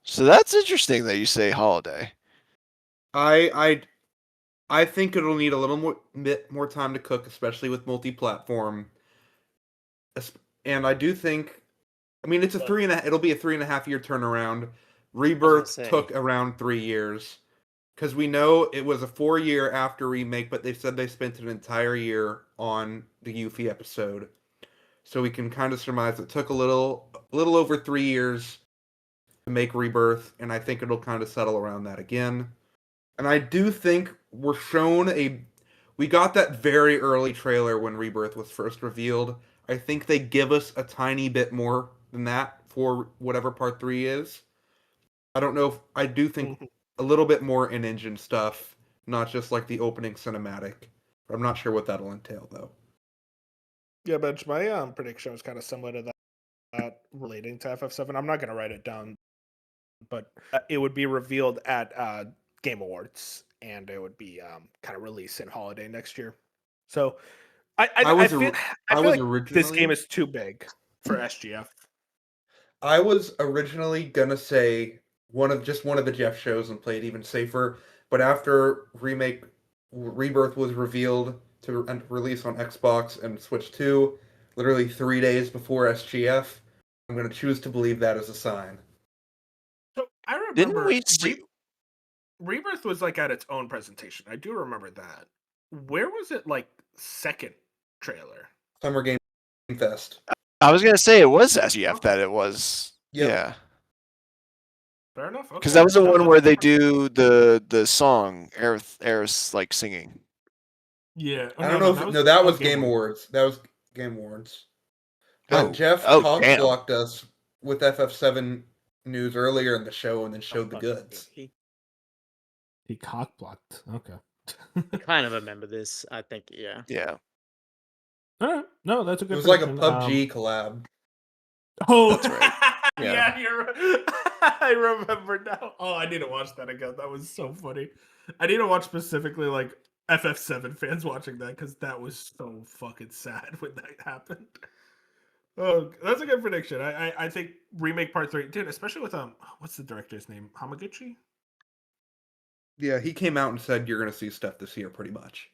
Speaker 3: So that's interesting that you say holiday.
Speaker 4: I think it'll need a little bit more time to cook, especially with multi-platform. And I do think, I mean, it's a it'll be a 3.5 year turnaround. Rebirth
Speaker 5: say.
Speaker 4: took around 3 years because we know it was a 4 year after remake, but they said they spent an entire year on the Yuffie episode, so we can kind of surmise it took a little over 3 years to make Rebirth, and I think it'll kind of settle around that again. And I do think we're shown we got that very early trailer when Rebirth was first revealed. I think they give us a tiny bit more than that for whatever Part 3 is. I don't know if I do think a little bit more in-engine stuff, not just like the opening cinematic. I'm not sure what that'll entail though.
Speaker 6: Yeah, Bench, my prediction was kind of similar to that relating to FF7. I'm not going to write it down, but it would be revealed at Game Awards, and it would be kind of released in holiday next year. So I feel like this game is too big for SGF.
Speaker 4: I was originally gonna say one of the Jeff shows and play it even safer, but after Rebirth was revealed to release on Xbox and Switch 2, literally 3 days before SGF, I'm gonna choose to believe that as a sign.
Speaker 1: So I remember
Speaker 3: Didn't we see?
Speaker 1: Rebirth was like at its own presentation. I do remember that. Where was it like second trailer?
Speaker 4: Summer Game Fest.
Speaker 3: I was gonna say it was SGF that it was.
Speaker 4: Yep.
Speaker 3: Yeah,
Speaker 1: Fair enough.
Speaker 3: because that was the one where they do the song Eris like singing.
Speaker 1: Yeah.
Speaker 4: I don't know if that was Game Awards. That was Game Awards. But Jeff
Speaker 3: damn.
Speaker 4: blocked us with FF7 news earlier in the show and then showed the goods.
Speaker 6: He cock blocked. Okay.
Speaker 5: Kind of remember this. I think, yeah.
Speaker 3: Yeah.
Speaker 1: All right. No, that's a
Speaker 4: It
Speaker 1: good.
Speaker 4: was like a
Speaker 1: prediction.
Speaker 4: PUBG collab.
Speaker 1: Oh,
Speaker 3: That's right.
Speaker 1: yeah, you're right. I remember now. Oh, I need to watch that again. That was so funny. I need to watch specifically like FF7 fans watching that because that was so fucking sad when that happened. Oh, that's a good prediction. I think remake part 3, dude. Especially with what's the director's name? Hamaguchi.
Speaker 4: Yeah, he came out and said you're gonna see stuff this year, pretty much.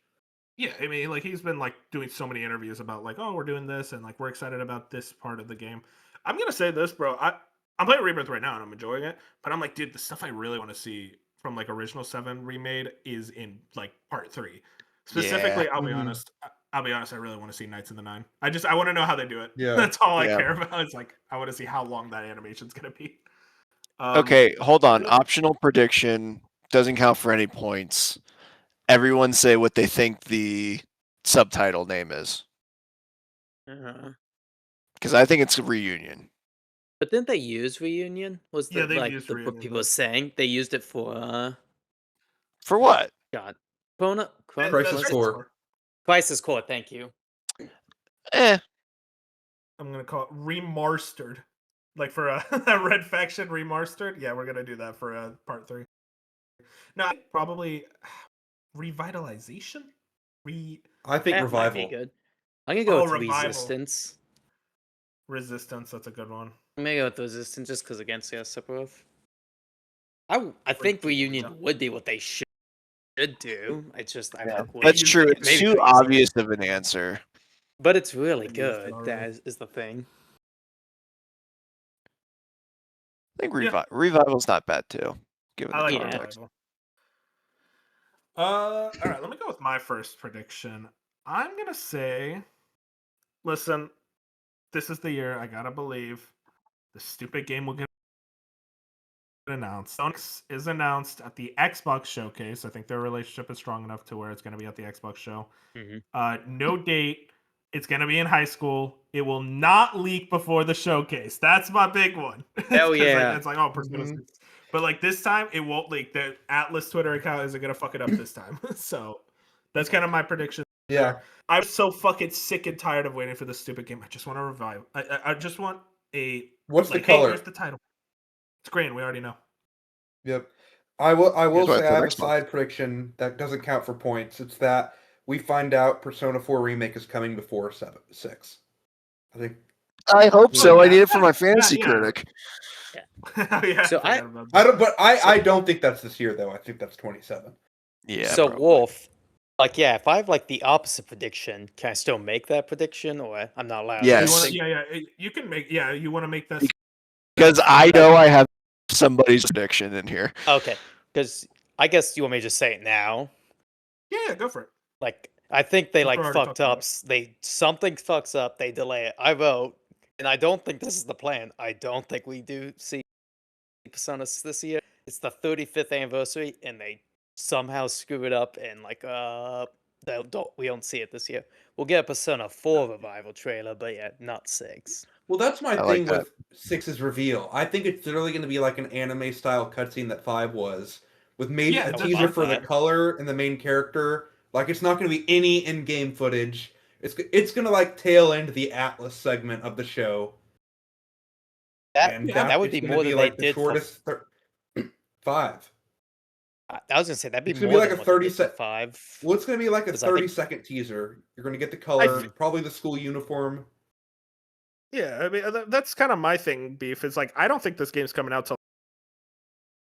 Speaker 1: Yeah, I mean, like he's been like doing so many interviews about like, oh, we're doing this and like we're excited about this part of the game. I'm gonna say this, bro. I'm playing Rebirth right now and I'm enjoying it, but I'm like, dude, the stuff I really want to see from like original 7 remade is in like part 3. Specifically, I'll be honest. I really want to see Knights of the Nine. I want to know how they do it.
Speaker 4: Yeah.
Speaker 1: That's all I
Speaker 3: Yeah.
Speaker 1: care about. It's like I want to see how long that animation's gonna be.
Speaker 3: Okay, hold on. Optional prediction doesn't count for any points. Everyone say what they think the subtitle name is,
Speaker 5: Uh-huh.
Speaker 3: because I think it's a reunion.
Speaker 5: But didn't they use Reunion? Was
Speaker 1: Yeah,
Speaker 5: the
Speaker 1: they've
Speaker 5: like
Speaker 1: used
Speaker 5: the what
Speaker 1: Reunion,
Speaker 5: people were
Speaker 1: but-
Speaker 5: saying? They used it for
Speaker 3: For what?
Speaker 5: God. Chrono
Speaker 4: Crisis
Speaker 1: Crisis
Speaker 4: Core.
Speaker 5: Crisis Core, thank you.
Speaker 3: Eh.
Speaker 1: I'm gonna call it remastered, like for a Red Faction remastered. Yeah, we're gonna do that for part 3. No, I think probably revitalization.
Speaker 4: I think
Speaker 5: That might
Speaker 4: Revival.
Speaker 5: be good. I'm gonna go with
Speaker 1: Revival.
Speaker 5: Resistance.
Speaker 1: Resistance. That's a good one.
Speaker 5: I'm gonna go with Resistance just because against the Sephiroth. I think Reunion would be what they should do. It's just I think
Speaker 3: That's
Speaker 1: use
Speaker 3: true.
Speaker 1: it.
Speaker 3: It's
Speaker 5: maybe
Speaker 3: too
Speaker 5: they'll use it.
Speaker 3: obvious of an answer.
Speaker 5: But it's really
Speaker 1: They used it
Speaker 5: good.
Speaker 1: already.
Speaker 5: That is the thing.
Speaker 3: I think
Speaker 1: Yeah.
Speaker 3: Revival's not bad too, given
Speaker 1: I
Speaker 3: the
Speaker 1: like
Speaker 5: Yeah.
Speaker 3: context.
Speaker 1: Revival. All right. Let me go with my first prediction. I'm gonna say, listen, this is the year. I gotta believe the stupid game will get announced. Sony is announced at the Xbox showcase. I think their relationship is strong enough to where it's gonna be at the Xbox show. No date. It's gonna be in high school. It will not leak before the showcase. That's my big one.
Speaker 5: Hell
Speaker 1: 'Cause,
Speaker 5: yeah.
Speaker 1: it's like, oh, Persona
Speaker 4: Mhm.
Speaker 1: 6. But like this time, it won't leak. The Atlas Twitter account isn't gonna fuck it up this time. So that's kind of my prediction.
Speaker 4: Yeah.
Speaker 1: I'm so fucking sick and tired of waiting for this stupid game. I just want to revive. I just want a.
Speaker 4: What's
Speaker 1: like,
Speaker 4: the color?
Speaker 1: Hey, here's the title. It's green. We already know.
Speaker 4: Yep. I will
Speaker 3: Here's what
Speaker 4: say
Speaker 3: I
Speaker 4: I
Speaker 3: thought
Speaker 4: have a
Speaker 3: Xbox.
Speaker 4: side prediction that doesn't count for points. It's that we find out Persona 4 Remake is coming before 6. I think
Speaker 3: I hope so. I
Speaker 1: yeah.
Speaker 3: need it for my fantasy
Speaker 1: Yeah.
Speaker 3: critic.
Speaker 1: Yeah,
Speaker 5: So
Speaker 1: I forgot about
Speaker 4: I
Speaker 1: that.
Speaker 4: don't but I don't think that's this year though. I think that's 27.
Speaker 3: Yeah.
Speaker 5: So
Speaker 3: probably.
Speaker 5: Wolf, like yeah, if I have like the opposite prediction, can I still make that prediction or I'm not allowed?
Speaker 3: Yes.
Speaker 1: You wanna,
Speaker 5: to?
Speaker 1: yeah, you can make. Yeah, you want to make that.
Speaker 3: Because I know I have somebody's prediction in here.
Speaker 5: Okay, because I guess you want me to just say it now.
Speaker 1: Yeah, go for it.
Speaker 5: Like I think they
Speaker 1: Since
Speaker 5: like
Speaker 1: we're already
Speaker 5: fucked
Speaker 1: talking about
Speaker 5: up. They something fucks up. They delay it. I vote, and I don't think this is the plan. I don't think we do see Persona this year. It's the 35th anniversary, and they somehow screw it up. And like we don't see it this year. We'll get a Persona 4 revival trailer, but yeah, not 6.
Speaker 4: Well, that's my
Speaker 3: I like
Speaker 4: thing
Speaker 3: that.
Speaker 4: with 6's reveal. I think it's literally going to be like an anime style cutscene that 5 was, with maybe
Speaker 1: Yeah,
Speaker 4: a
Speaker 1: that's
Speaker 4: teaser
Speaker 5: fine.
Speaker 4: for the color and the main character. Like it's not going to be any in-game footage. It's going to like tail into the Atlas segment of the show. And
Speaker 5: That would
Speaker 4: it's
Speaker 5: be
Speaker 4: gonna
Speaker 5: more
Speaker 4: be
Speaker 5: than
Speaker 4: like
Speaker 5: they
Speaker 4: the
Speaker 5: did for.
Speaker 4: shortest 5.
Speaker 5: I was gonna say that'd be
Speaker 4: It's gonna
Speaker 5: more
Speaker 4: be like
Speaker 5: than
Speaker 4: a
Speaker 5: what they
Speaker 4: 30
Speaker 5: did for
Speaker 4: sec-
Speaker 5: 5.
Speaker 4: Well, it's going to be like a
Speaker 5: 'Cause I think-
Speaker 4: 30-second teaser. You're going to get the color,
Speaker 1: think-
Speaker 4: probably the school uniform.
Speaker 6: Yeah, I mean that's kind of my thing. Beef is like I don't think this game's coming out till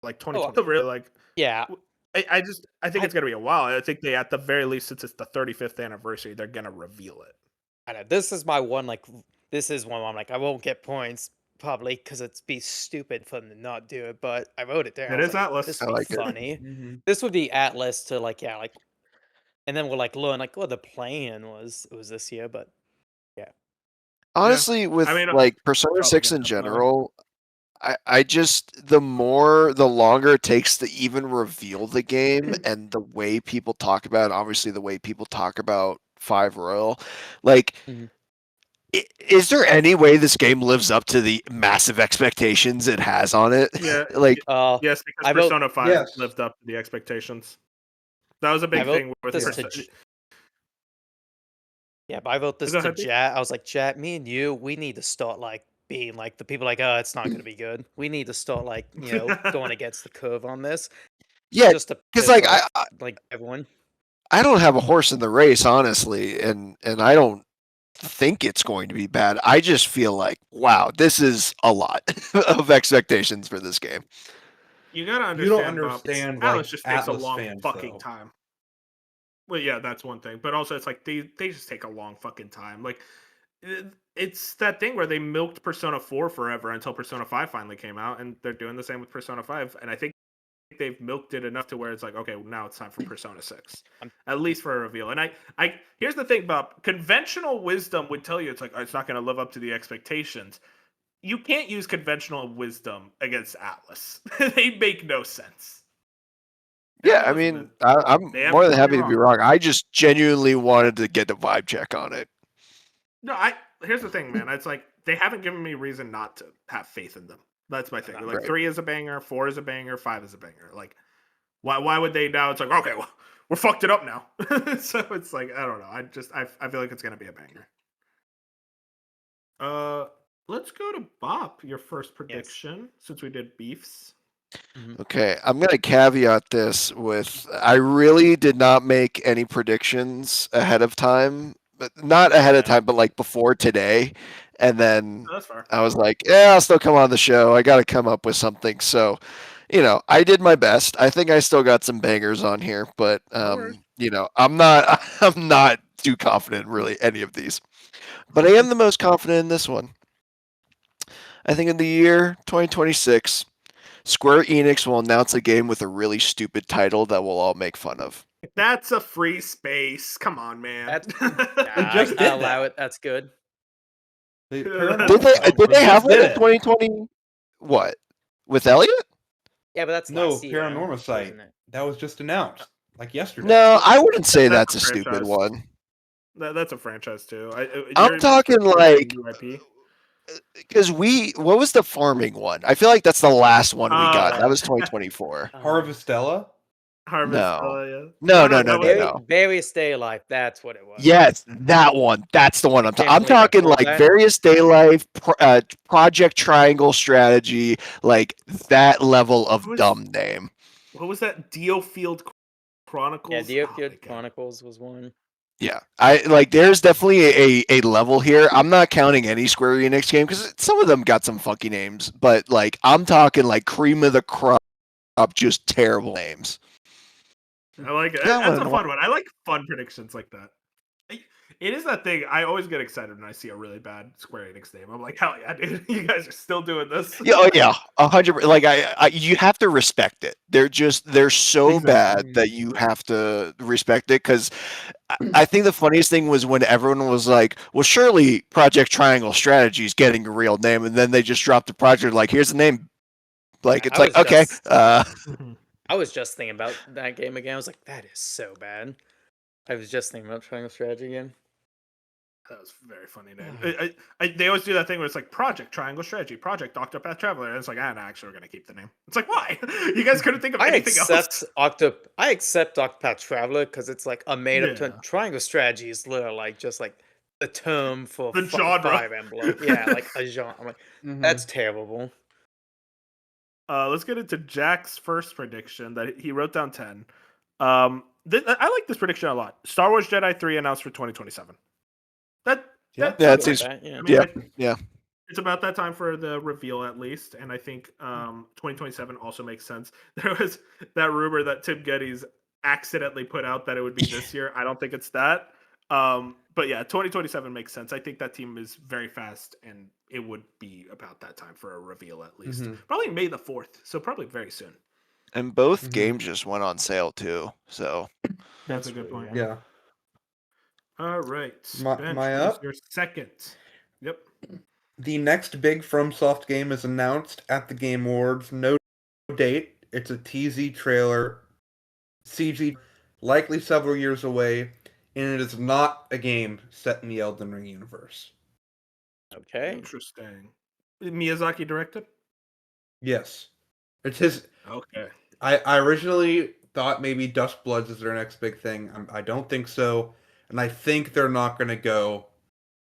Speaker 6: like 2020. Really, like
Speaker 5: Yeah,
Speaker 6: I think it's gonna be a while. I think they at the very least, since it's the 35th anniversary, they're gonna reveal it.
Speaker 5: I know. This is my one. Like, this is one where I'm like, I won't get points probably because it'd be stupid for them to not do it. But I wrote it down.
Speaker 1: It
Speaker 5: I was
Speaker 1: is
Speaker 5: like,
Speaker 1: Atlas.
Speaker 5: This
Speaker 3: I
Speaker 5: would be
Speaker 3: like it.
Speaker 5: funny.
Speaker 4: Mm-hmm.
Speaker 5: This would be Atlas to like, yeah, like, and then we'll like learn like what the plan was. It was this year, but
Speaker 3: Honestly, with
Speaker 1: I mean,
Speaker 3: like Persona
Speaker 1: probably
Speaker 3: 6
Speaker 1: get
Speaker 3: in
Speaker 1: that better.
Speaker 3: general, I just the longer it takes to even reveal the game and the way people talk about it, obviously the way people talk about 5 Royal, like
Speaker 5: Mhm.
Speaker 3: is there any way this game lives up to the massive expectations it has on it?
Speaker 1: Yeah,
Speaker 3: Like
Speaker 1: yes, because
Speaker 5: I vote-
Speaker 1: Persona 5
Speaker 4: Yes.
Speaker 1: lived up to the expectations. That was a big
Speaker 5: vote
Speaker 1: thing with
Speaker 5: this
Speaker 1: Persona.
Speaker 5: to yeah, but I wrote this
Speaker 1: Go
Speaker 5: to
Speaker 1: ahead, Pete.
Speaker 5: Jat. I was like, Jat, me and you, we need to start like being like the people like, oh, it's not going to be good. We need to start like going against the curve on this.
Speaker 3: yeah,
Speaker 5: just to
Speaker 3: because
Speaker 5: piss
Speaker 3: like
Speaker 5: off, like everyone.
Speaker 3: I don't have a horse in the race, honestly, and I don't think it's going to be bad. I just feel like, wow, this is a lot of expectations for this game.
Speaker 1: You gotta understand.
Speaker 4: You don't
Speaker 1: Bob,
Speaker 4: understand,
Speaker 1: Atlas
Speaker 4: like,
Speaker 1: just takes
Speaker 4: Atlas
Speaker 1: a long
Speaker 4: fans,
Speaker 1: fucking
Speaker 4: though.
Speaker 1: time. Well, yeah, that's one thing, but also it's like they just take a long fucking time. Like it's that thing where they milked Persona 4 forever until Persona 5 finally came out, and they're doing the same with Persona 5. And I think they've milked it enough to where it's like, okay, now it's time for Persona 6, at least for a reveal. And I here's the thing, Bob. Conventional wisdom would tell you it's like, oh, it's not going to live up to the expectations. You can't use conventional wisdom against Atlas. They make no sense.
Speaker 3: Yeah, I
Speaker 1: Atlas
Speaker 3: mean,
Speaker 1: is-
Speaker 3: I'm
Speaker 1: they have
Speaker 3: more than
Speaker 1: to be
Speaker 3: happy to be wrong. I just genuinely wanted to get the vibe check on it.
Speaker 1: No, here's the thing, man. It's like they haven't given me reason not to have faith in them. That's my thing. Like
Speaker 3: Right.
Speaker 1: 3 is a banger, 4 is a banger, 5 is a banger. Like, why would they now? It's like, okay, well, we're fucked it up now. So it's like, I don't know. I feel like it's gonna be a banger. Let's go to Bop. Your first prediction, since we did beefs.
Speaker 3: Okay, I'm gonna caveat this with I really did not make any predictions ahead of time, but not ahead of
Speaker 5: Yeah.
Speaker 3: time, but like before today, and then
Speaker 1: Oh, that's fair.
Speaker 3: I was like, yeah, I'll still come on the show. I got to come up with something. So, I did my best. I think I still got some bangers on here, but
Speaker 1: worries.
Speaker 3: I'm not I'm not too confident in really any of these. But I am the most confident in this one. I think in the year 2026, Square Enix will announce a game with a really stupid title that we'll all make fun of.
Speaker 1: That's a free space. Come on, man.
Speaker 5: That's
Speaker 4: just
Speaker 5: I
Speaker 4: did
Speaker 5: allow
Speaker 4: that.
Speaker 5: it. That's good.
Speaker 4: They-
Speaker 1: Did
Speaker 3: Did they have
Speaker 4: just
Speaker 3: one
Speaker 4: did
Speaker 3: in
Speaker 4: it.
Speaker 3: 2020? What? With Elliot?
Speaker 5: Yeah, but that's
Speaker 4: No,
Speaker 5: last year,
Speaker 4: Paranormal Site.
Speaker 5: isn't it?
Speaker 4: That was just announced like yesterday.
Speaker 3: No, I wouldn't say
Speaker 1: That's
Speaker 3: that's
Speaker 1: a
Speaker 3: a stupid
Speaker 1: franchise.
Speaker 3: one.
Speaker 1: That's a franchise too.
Speaker 3: I'm talking like
Speaker 1: UIP.
Speaker 3: because what was the farming one? I feel like that's the last one we got. That was
Speaker 1: Uh,
Speaker 3: 2024.
Speaker 4: Harvestella.
Speaker 1: Harvest.
Speaker 3: No.
Speaker 1: Yeah.
Speaker 3: No,
Speaker 1: that was-
Speaker 3: no.
Speaker 5: Various Day Life. That's what it was.
Speaker 3: Yes, that one. That's the one I'm talking.
Speaker 5: Can't
Speaker 3: I'm
Speaker 5: believe I
Speaker 3: talking
Speaker 5: pulled
Speaker 3: like
Speaker 5: that.
Speaker 3: various day life, Project Triangle strategy, like that level of
Speaker 1: Who's-
Speaker 3: dumb name.
Speaker 1: What was that? Diofield Chronicles.
Speaker 5: Yeah,
Speaker 1: Oh my
Speaker 5: Deofield
Speaker 1: God.
Speaker 5: Chronicles was one.
Speaker 3: Yeah, I like. There's definitely a level here. I'm not counting any Square Enix game because some of them got some funky names, but like I'm talking like cream of the crop, just terrible names.
Speaker 1: I like it.
Speaker 3: That
Speaker 1: That's a
Speaker 3: one-
Speaker 1: fun one. I like fun predictions like that. It is that thing. I always get excited when I see a really bad Square Enix name. I'm like, hell yeah, dude! You guys are still doing this.
Speaker 3: Yeah, oh yeah, 100. Like I, you have to respect it. They're so bad
Speaker 4: Exactly.
Speaker 3: that you have to respect it. Because I think the funniest thing was when everyone was like, "Well, surely Project Triangle Strategy is getting a real name," and then they just dropped the project. Like, here's the name. Like, it's
Speaker 5: I
Speaker 3: like
Speaker 5: was
Speaker 3: okay,
Speaker 5: just- I was just thinking about that game again. I was like, that is so bad. I was just thinking about Triangle Strategy again.
Speaker 1: That was very funny name. They always do that thing where it's like Project Triangle Strategy, Project Octopath Traveler, and it's like, no, actually, we're gonna keep the name. It's like, why? You guys couldn't think of
Speaker 5: I
Speaker 1: anything
Speaker 5: accept
Speaker 1: else.
Speaker 5: I accept Octopath Traveler because it's like a made up
Speaker 1: Yeah.
Speaker 5: Triangle Strategy is literally like just like the term for
Speaker 1: The genre.
Speaker 5: Fire Emblem. Yeah, like a genre. I'm like, that's terrible.
Speaker 1: Let's get into Jack's first prediction that he wrote down 10. I like this prediction a lot. Star Wars Jedi 3 announced for 2027.
Speaker 4: Yeah.
Speaker 3: Yeah, it
Speaker 1: sounds
Speaker 3: seems-
Speaker 1: right.
Speaker 5: Yeah.
Speaker 1: I mean,
Speaker 3: yeah.
Speaker 1: It's about that time for the reveal, at least, and I think 2027 also makes sense. There was that rumor that Tim Geddes accidentally put out that it would be this year. I don't think it's that. But yeah, 2027 makes sense. I think that team is very fast, and it would be about that time for a reveal, at least.
Speaker 4: Mhm.
Speaker 1: Probably May the 4th, so probably very soon.
Speaker 3: And both
Speaker 4: Mhm.
Speaker 3: games just went on sale too. So
Speaker 1: That's a good point.
Speaker 4: Yeah.
Speaker 1: All right.
Speaker 4: My-
Speaker 1: Bench,
Speaker 4: my
Speaker 1: what is
Speaker 4: up?
Speaker 1: your second? Yep.
Speaker 4: The next big FromSoft game is announced at the Game Awards. No date. It's a TZ trailer. CG, likely several years away, and it is not a game set in the Elden Ring universe.
Speaker 5: Okay.
Speaker 1: Interesting. Miyazaki directed?
Speaker 4: Yes. It's his.
Speaker 1: Okay.
Speaker 4: I originally thought maybe Dust Bloods is their next big thing. I don't think so. And I think they're not going to go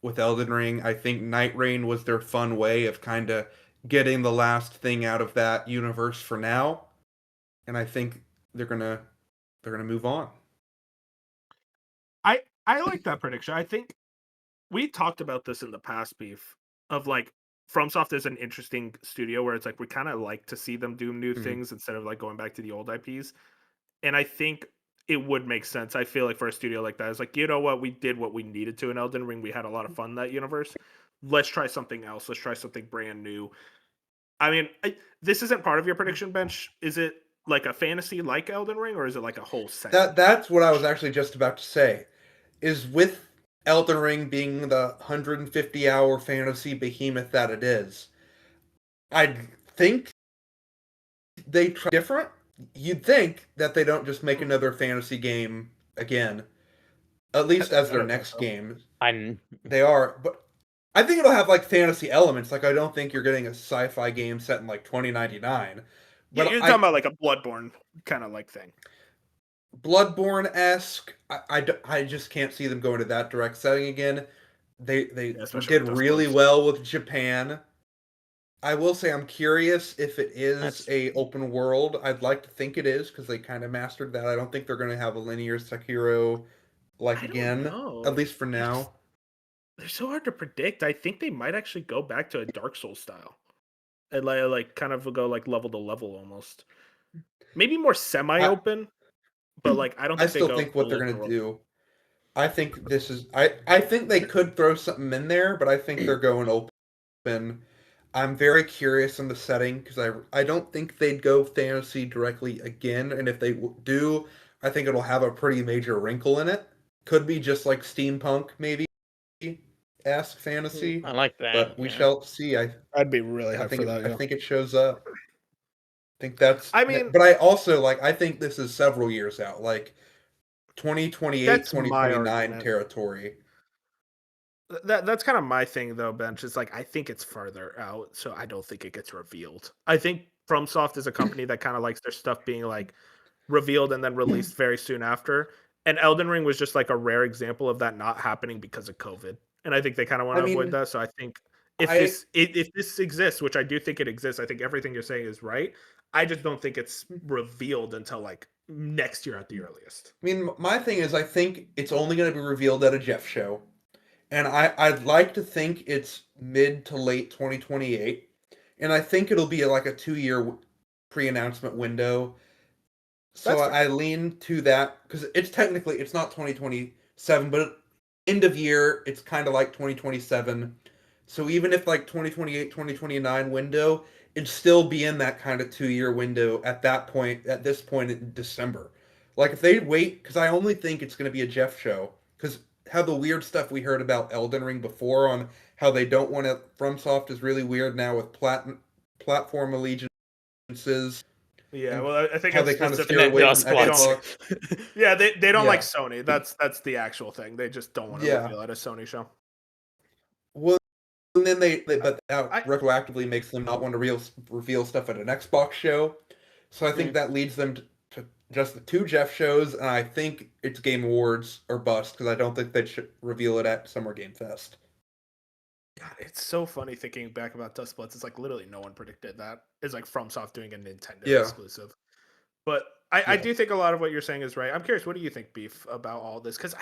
Speaker 4: with Elden Ring. I think Night Rain was their fun way of kind of getting the last thing out of that universe for now. And I think they're going to move on.
Speaker 1: I like that prediction. I think we talked about this in the past, Beef, of like FromSoft is an interesting studio where it's like we kind of like to see them do new
Speaker 4: Mhm.
Speaker 1: things instead of like going back to the old IPs. And I think it would make sense. I feel like for a studio like that, it's like, you know what, we did what we needed to in Elden Ring. We had a lot of fun in that universe. Let's try something else. Let's try something brand new. I mean, this isn't part of your prediction bench. Is it like a fantasy like Elden Ring, or is it like a whole set?
Speaker 4: That's what I was actually just about to say. Is with Elden Ring being the 150-hour fantasy behemoth that it is, I think they try different. You'd think that they don't just make another fantasy game again, at least as
Speaker 1: I
Speaker 4: their
Speaker 1: don't think
Speaker 4: next
Speaker 1: so.
Speaker 4: game.
Speaker 5: I'm
Speaker 4: They are, but I think it'll have like fantasy elements. Like I don't think you're getting a sci-fi game set in like 2099. But
Speaker 6: You're talking about like a Bloodborne kind of like thing.
Speaker 4: Bloodborne-esque. I just can't see them going to that direct setting again. They
Speaker 6: Yeah, especially
Speaker 4: did
Speaker 6: with Dust
Speaker 4: really
Speaker 6: Bloods.
Speaker 4: well with Japan. I will say I'm curious if it is
Speaker 5: That's-
Speaker 4: a open world. I'd like to think it is because they kind of mastered that. I don't think they're going to have a linear Sekiro like
Speaker 6: I don't
Speaker 4: again,
Speaker 6: know.
Speaker 4: at least for now.
Speaker 6: They're so hard to predict. I think they might actually go back to a Dark Souls style, and like kind of go like level to level almost. Maybe more semi-open, but like I don't
Speaker 4: I
Speaker 6: think they
Speaker 4: still
Speaker 6: go
Speaker 4: think what they're
Speaker 6: full
Speaker 4: going to
Speaker 6: open
Speaker 4: do. I think this is. I think they could throw something in there, but I think they're going open. I'm very curious in the setting because I don't think they'd go fantasy directly again, and if they do, I think it'll have a pretty major wrinkle in it. Could be just like steampunk, maybe esque fantasy,
Speaker 5: I like that.
Speaker 4: but we
Speaker 5: yeah.
Speaker 4: shall see.
Speaker 6: I'd be really
Speaker 4: I
Speaker 6: hyped
Speaker 4: think
Speaker 6: for that.
Speaker 4: I
Speaker 6: Yeah.
Speaker 4: think it shows up. I think that's.
Speaker 6: I mean-
Speaker 4: but I also like. I think this is several years out, like 2028,
Speaker 6: That's my
Speaker 4: 2029
Speaker 6: argument.
Speaker 4: territory.
Speaker 6: That's kind of my thing though, Bench. Is like I think it's farther out, so I don't think it gets revealed. I think FromSoft is a company that kind of likes their stuff being like revealed and then released very soon after. And Elden Ring was just like a rare example of that not happening because of COVID. And I think they kind of want
Speaker 4: I
Speaker 6: to avoid
Speaker 4: mean,
Speaker 6: that. So I think if
Speaker 4: I-
Speaker 6: if this exists, which I do think it exists, I think everything you're saying is right. I just don't think it's revealed until like next year at the earliest.
Speaker 4: I mean, my thing is, I think it's only going to be revealed at a Jeff show, and I'd like to think it's mid to late 2028, and I think it'll be like a 2-year pre-announcement window. So
Speaker 6: That's fair.
Speaker 4: I lean to that because it's technically it's not 2027, but end of year it's kind of like 2027. So even if like 2028, 2029 window, it'd still be in that kind of 2-year window at that point. At this point in December, like if they wait, because I only think it's going to be a Jeff show because how the weird stuff we heard about Elden Ring before on how they don't want to. FromSoft is really weird now with platform allegiances.
Speaker 6: Yeah,
Speaker 4: And
Speaker 6: well, I think
Speaker 4: how
Speaker 6: it's
Speaker 4: they kind of
Speaker 6: specific-
Speaker 4: steer
Speaker 5: And
Speaker 4: away
Speaker 5: then
Speaker 4: from
Speaker 5: Dust
Speaker 4: Xbox.
Speaker 5: Bloods.
Speaker 6: Yeah, they don't like
Speaker 4: Yeah.
Speaker 6: Sony. That's the actual thing. They just don't want to
Speaker 4: Yeah.
Speaker 6: reveal at a Sony show.
Speaker 4: Well, and then but that
Speaker 6: I-
Speaker 4: retroactively makes them not want to reveal stuff at an Xbox show. So I think
Speaker 5: Mm.
Speaker 4: that leads them to just the 2 Jeff shows, and I think it's Game Awards or bust because I don't think they should reveal it at Summer Game Fest.
Speaker 6: God, it's so funny thinking back about Dust Bloods. It's like literally no one predicted that. It's like FromSoft doing a Nintendo
Speaker 4: Yeah.
Speaker 6: exclusive. But I
Speaker 4: Yeah.
Speaker 6: do think a lot of what you're saying is right. I'm curious, what do you think, Beef, about all this? Because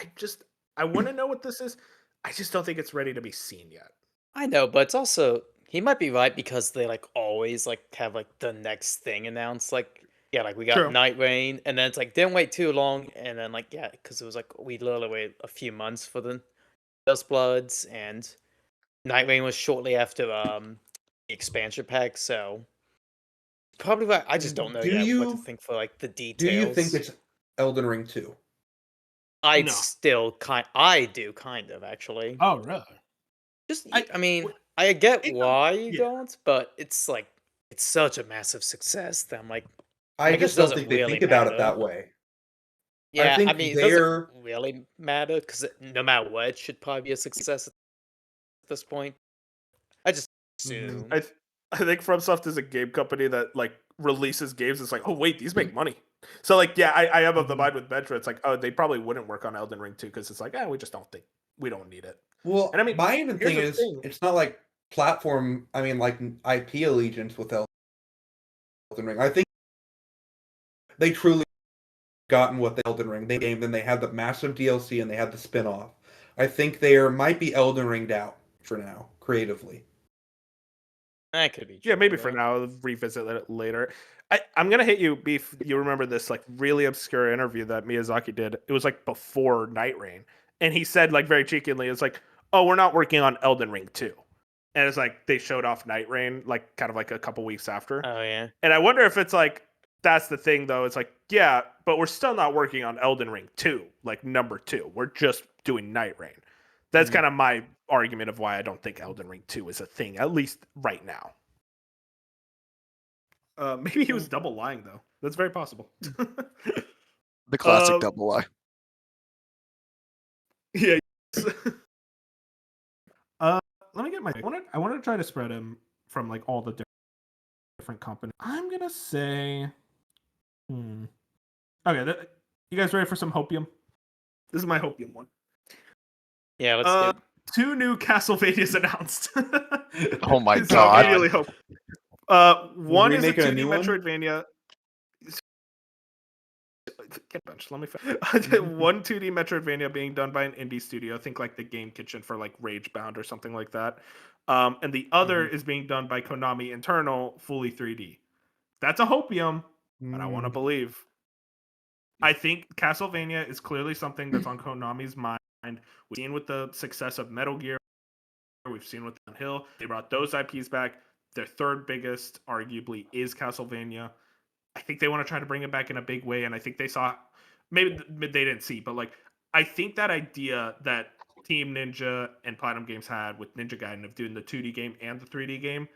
Speaker 6: I want to know what this is. I just don't think it's ready to be seen yet.
Speaker 5: I know, but it's also he might be right because they like always like have like the next thing announced. Like yeah, like we got
Speaker 6: True.
Speaker 5: Night Rain, and then it's like didn't wait too long, and then like yeah, because it was like we literally waited a few months for the Dust Bloods, and Night Rain was shortly after the expansion pack. So probably right. I just don't know
Speaker 4: Do
Speaker 5: yet what
Speaker 4: you-
Speaker 5: to think for like the
Speaker 4: Do
Speaker 5: details.
Speaker 4: you think it's Elden Ring 2?
Speaker 5: I'd
Speaker 6: No.
Speaker 5: still I do kind of actually.
Speaker 6: Oh, really?
Speaker 5: Just
Speaker 6: I-
Speaker 5: I mean,
Speaker 6: w-
Speaker 5: I get
Speaker 6: it-
Speaker 5: why you
Speaker 6: yeah.
Speaker 5: don't, but it's like it's such a massive success that I'm like,
Speaker 4: I
Speaker 5: guess
Speaker 4: just
Speaker 5: it
Speaker 4: don't
Speaker 5: doesn't
Speaker 4: think they
Speaker 5: really
Speaker 4: think about it
Speaker 5: matter.
Speaker 4: that way.
Speaker 5: yeah, I
Speaker 4: think
Speaker 5: mean, it
Speaker 4: they're-
Speaker 5: doesn't really matter because no matter what, it should probably be a success at this point. I just assume.
Speaker 6: I think FromSoft is a game company that like releases games. It's like, oh wait, these make money. So like, yeah, I am of the mind with Bentra. It's like, oh, they probably wouldn't work on Elden Ring 2 because it's like, we just don't think we don't need it.
Speaker 4: Well,
Speaker 6: And I mean,
Speaker 4: my even
Speaker 6: here's
Speaker 4: thing
Speaker 6: the
Speaker 4: is,
Speaker 6: thing.
Speaker 4: it's not like platform. I mean, like IP allegiance with Elden Ring. I think they truly gotten what the Elden Ring they gave. Then they had the massive DLC and they had the spin-off. I think they might be Elden Ringed out for now, creatively.
Speaker 5: That could be.
Speaker 6: Yeah,
Speaker 5: true,
Speaker 6: maybe for
Speaker 5: though.
Speaker 6: now. I'll revisit it later. I'm gonna hit you, Beef. You remember this like really obscure interview that Miyazaki did? It was like before Night Rain, and he said like very cheekily, "It's like, oh, we're not working on Elden Ring 2," and it's like they showed off Night Rain like kind of like a couple weeks after.
Speaker 5: Oh yeah.
Speaker 6: And I wonder if it's like that's the thing though. It's like yeah, but we're still not working on Elden Ring 2, like number 2. We're just doing Night Rain. That's kind of my argument of why I don't think Elden Ring 2 is a thing, at least right now. Maybe he was double lying though. That's very possible.
Speaker 3: The classic
Speaker 6: Um,
Speaker 3: double lie.
Speaker 6: Yeah. Let
Speaker 1: get my. I want to try to spread him from like all the different companies. I'm gonna say. Okay, you guys ready for some hopium? This is my hopium one.
Speaker 5: Yeah, let's do it.
Speaker 1: 2 new Castlevanias announced.
Speaker 3: Oh my
Speaker 1: So
Speaker 3: God.
Speaker 1: I really hope. One is a
Speaker 4: Remaking a
Speaker 1: 2D
Speaker 4: new one?
Speaker 1: Metroidvania. Get benched. Let me. One 2D Metroidvania being done by an indie studio. Think like the Game Kitchen for like Ragebound or something like that. And the other is being done by Konami internal, fully 3D. That's a hopium, but I want to believe. I think Castlevania is clearly something that's on Konami's mind. We've seen with the success of Metal Gear. We've seen with Hill. They brought those IPs back. Their third biggest, arguably, is Castlevania. I think they want to try to bring it back in a big way, and I think they saw, maybe they didn't see, but like I think that idea that Team Ninja and Platinum Games had with Ninja Gaiden of doing the 2D game and the 3D game,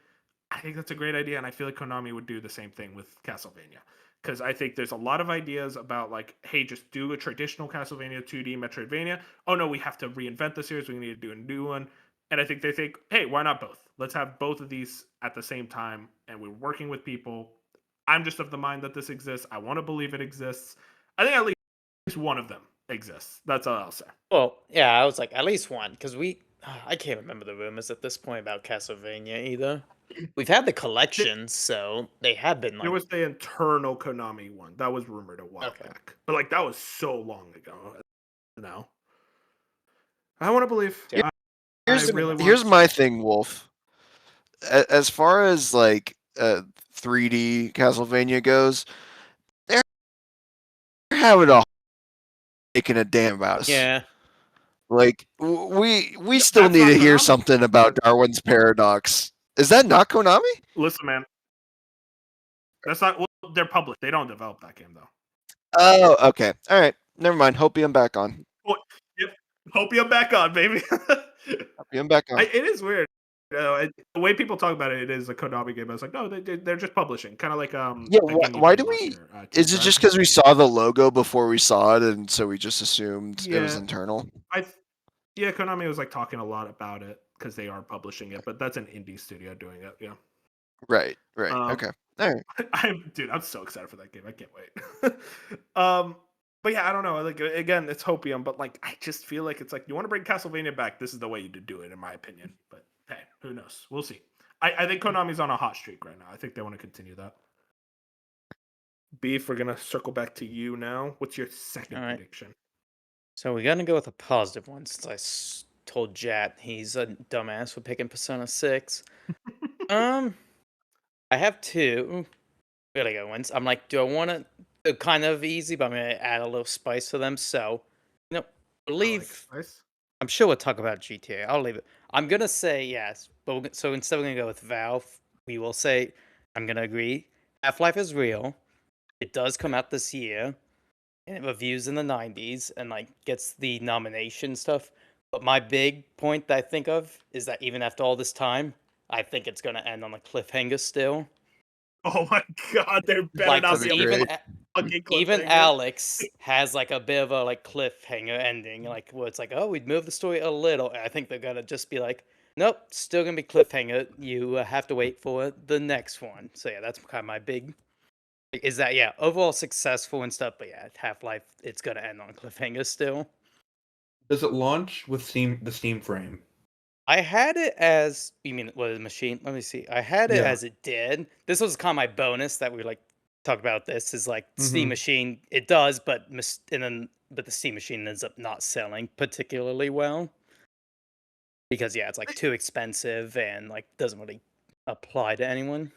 Speaker 1: I think that's a great idea, and I feel like Konami would do the same thing with Castlevania. Because I think there's a lot of ideas about like, hey, just do a traditional Castlevania 2D Metroidvania. Oh no, we have to reinvent the series. We need to do a new one. And I think they think, hey, why not both? Let's have both of these at the same time. And we're working with people. I'm just of the mind that this exists. I want to believe it exists. I think at least one of them exists. That's all I'll say.
Speaker 5: Well, yeah, I was like, at least one, because I can't remember the rumors at this point about Castlevania either. We've had the collections, so they have been like.
Speaker 1: There was the internal Konami one. That was rumored a while back. But like that was so long ago. No. I want to believe.
Speaker 3: Yeah.
Speaker 1: I really
Speaker 3: Here's
Speaker 1: want-
Speaker 3: my thing, Wolf. As far as like 3D Castlevania goes, they're having a making a damn about us.
Speaker 5: Yeah.
Speaker 3: Like we still
Speaker 1: That's
Speaker 3: need
Speaker 1: not
Speaker 3: to hear
Speaker 1: Konami.
Speaker 3: something about Darwin's Paradox. Is that not Konami?
Speaker 1: Listen, man. That's not. Well, they're published. They don't develop that game though.
Speaker 3: Oh, okay. All right. Never mind. Hopium back on.
Speaker 1: Hope you're back on, baby.
Speaker 3: Hopium back on.
Speaker 1: It is weird. The way people talk about it, it is a Konami game. I was like, no, they're just publishing, kind of like
Speaker 3: Yeah,
Speaker 1: that game
Speaker 3: why
Speaker 1: you
Speaker 3: do
Speaker 1: played last
Speaker 3: we-
Speaker 1: year,
Speaker 3: Is it
Speaker 1: Team
Speaker 3: just
Speaker 1: Red.
Speaker 3: because we saw the logo before we saw it, and so we just assumed it was
Speaker 1: Yeah.
Speaker 3: internal?
Speaker 1: Yeah, Konami was like talking a lot about it because they are publishing it, but that's an indie studio doing it. Yeah.
Speaker 3: Right. Right.
Speaker 1: Um,
Speaker 3: Okay. All right.
Speaker 1: I'm so excited for that game. I can't wait. But yeah, I don't know. Like again, it's hopium, but like I just feel like it's like you want to bring Castlevania back. This is the way to do it, in my opinion. But hey, who knows? We'll see. I think Konami's on a hot streak right now. I think they want to continue that. Beef, we're gonna circle back to you now. What's your second
Speaker 5: All right.
Speaker 1: prediction?
Speaker 5: So we're gonna go with a positive one since I told Jat he's a dumbass for picking Persona 6. I have two really good ones. I'm like, do I want to? They're kind of easy, but I'm gonna add a little spice to them. So, believe. I'm sure we'll talk about GTA. I'll leave it. I'm gonna say yes, but so instead we're gonna go with Valve. We will say I'm gonna agree. Half-Life is real. It does come out this year, and it reviews in the 90s and like gets the nomination stuff. But my big point that I think of is that even after all this time, I think it's gonna end on a cliffhanger still.
Speaker 1: Oh my god, they're better
Speaker 5: Like
Speaker 1: not
Speaker 5: 'cause
Speaker 3: that'd
Speaker 1: be
Speaker 3: be
Speaker 5: even
Speaker 3: great.
Speaker 1: fucking
Speaker 5: even
Speaker 1: cliffhanger.
Speaker 5: Alex has like a bit of a like cliffhanger ending, like where it's like, oh, we'd move the story a little. And I think they're gonna just be like, nope, still gonna be cliffhanger. You have to wait for the next one. So yeah, that's kind of my big. Is that yeah, overall successful and stuff, but yeah, Half-Life, it's gonna end on a cliffhanger still.
Speaker 4: Does it launch with the Steam frame?
Speaker 5: I had it as you mean what the machine? Let me see. I had it
Speaker 4: Yeah.
Speaker 5: as it did. This was kind of my bonus that we like talk about. This is like Steam
Speaker 4: Mhm.
Speaker 5: Machine. It does, but but the Steam Machine ends up not selling particularly well because yeah, it's like too expensive and like doesn't really apply to anyone.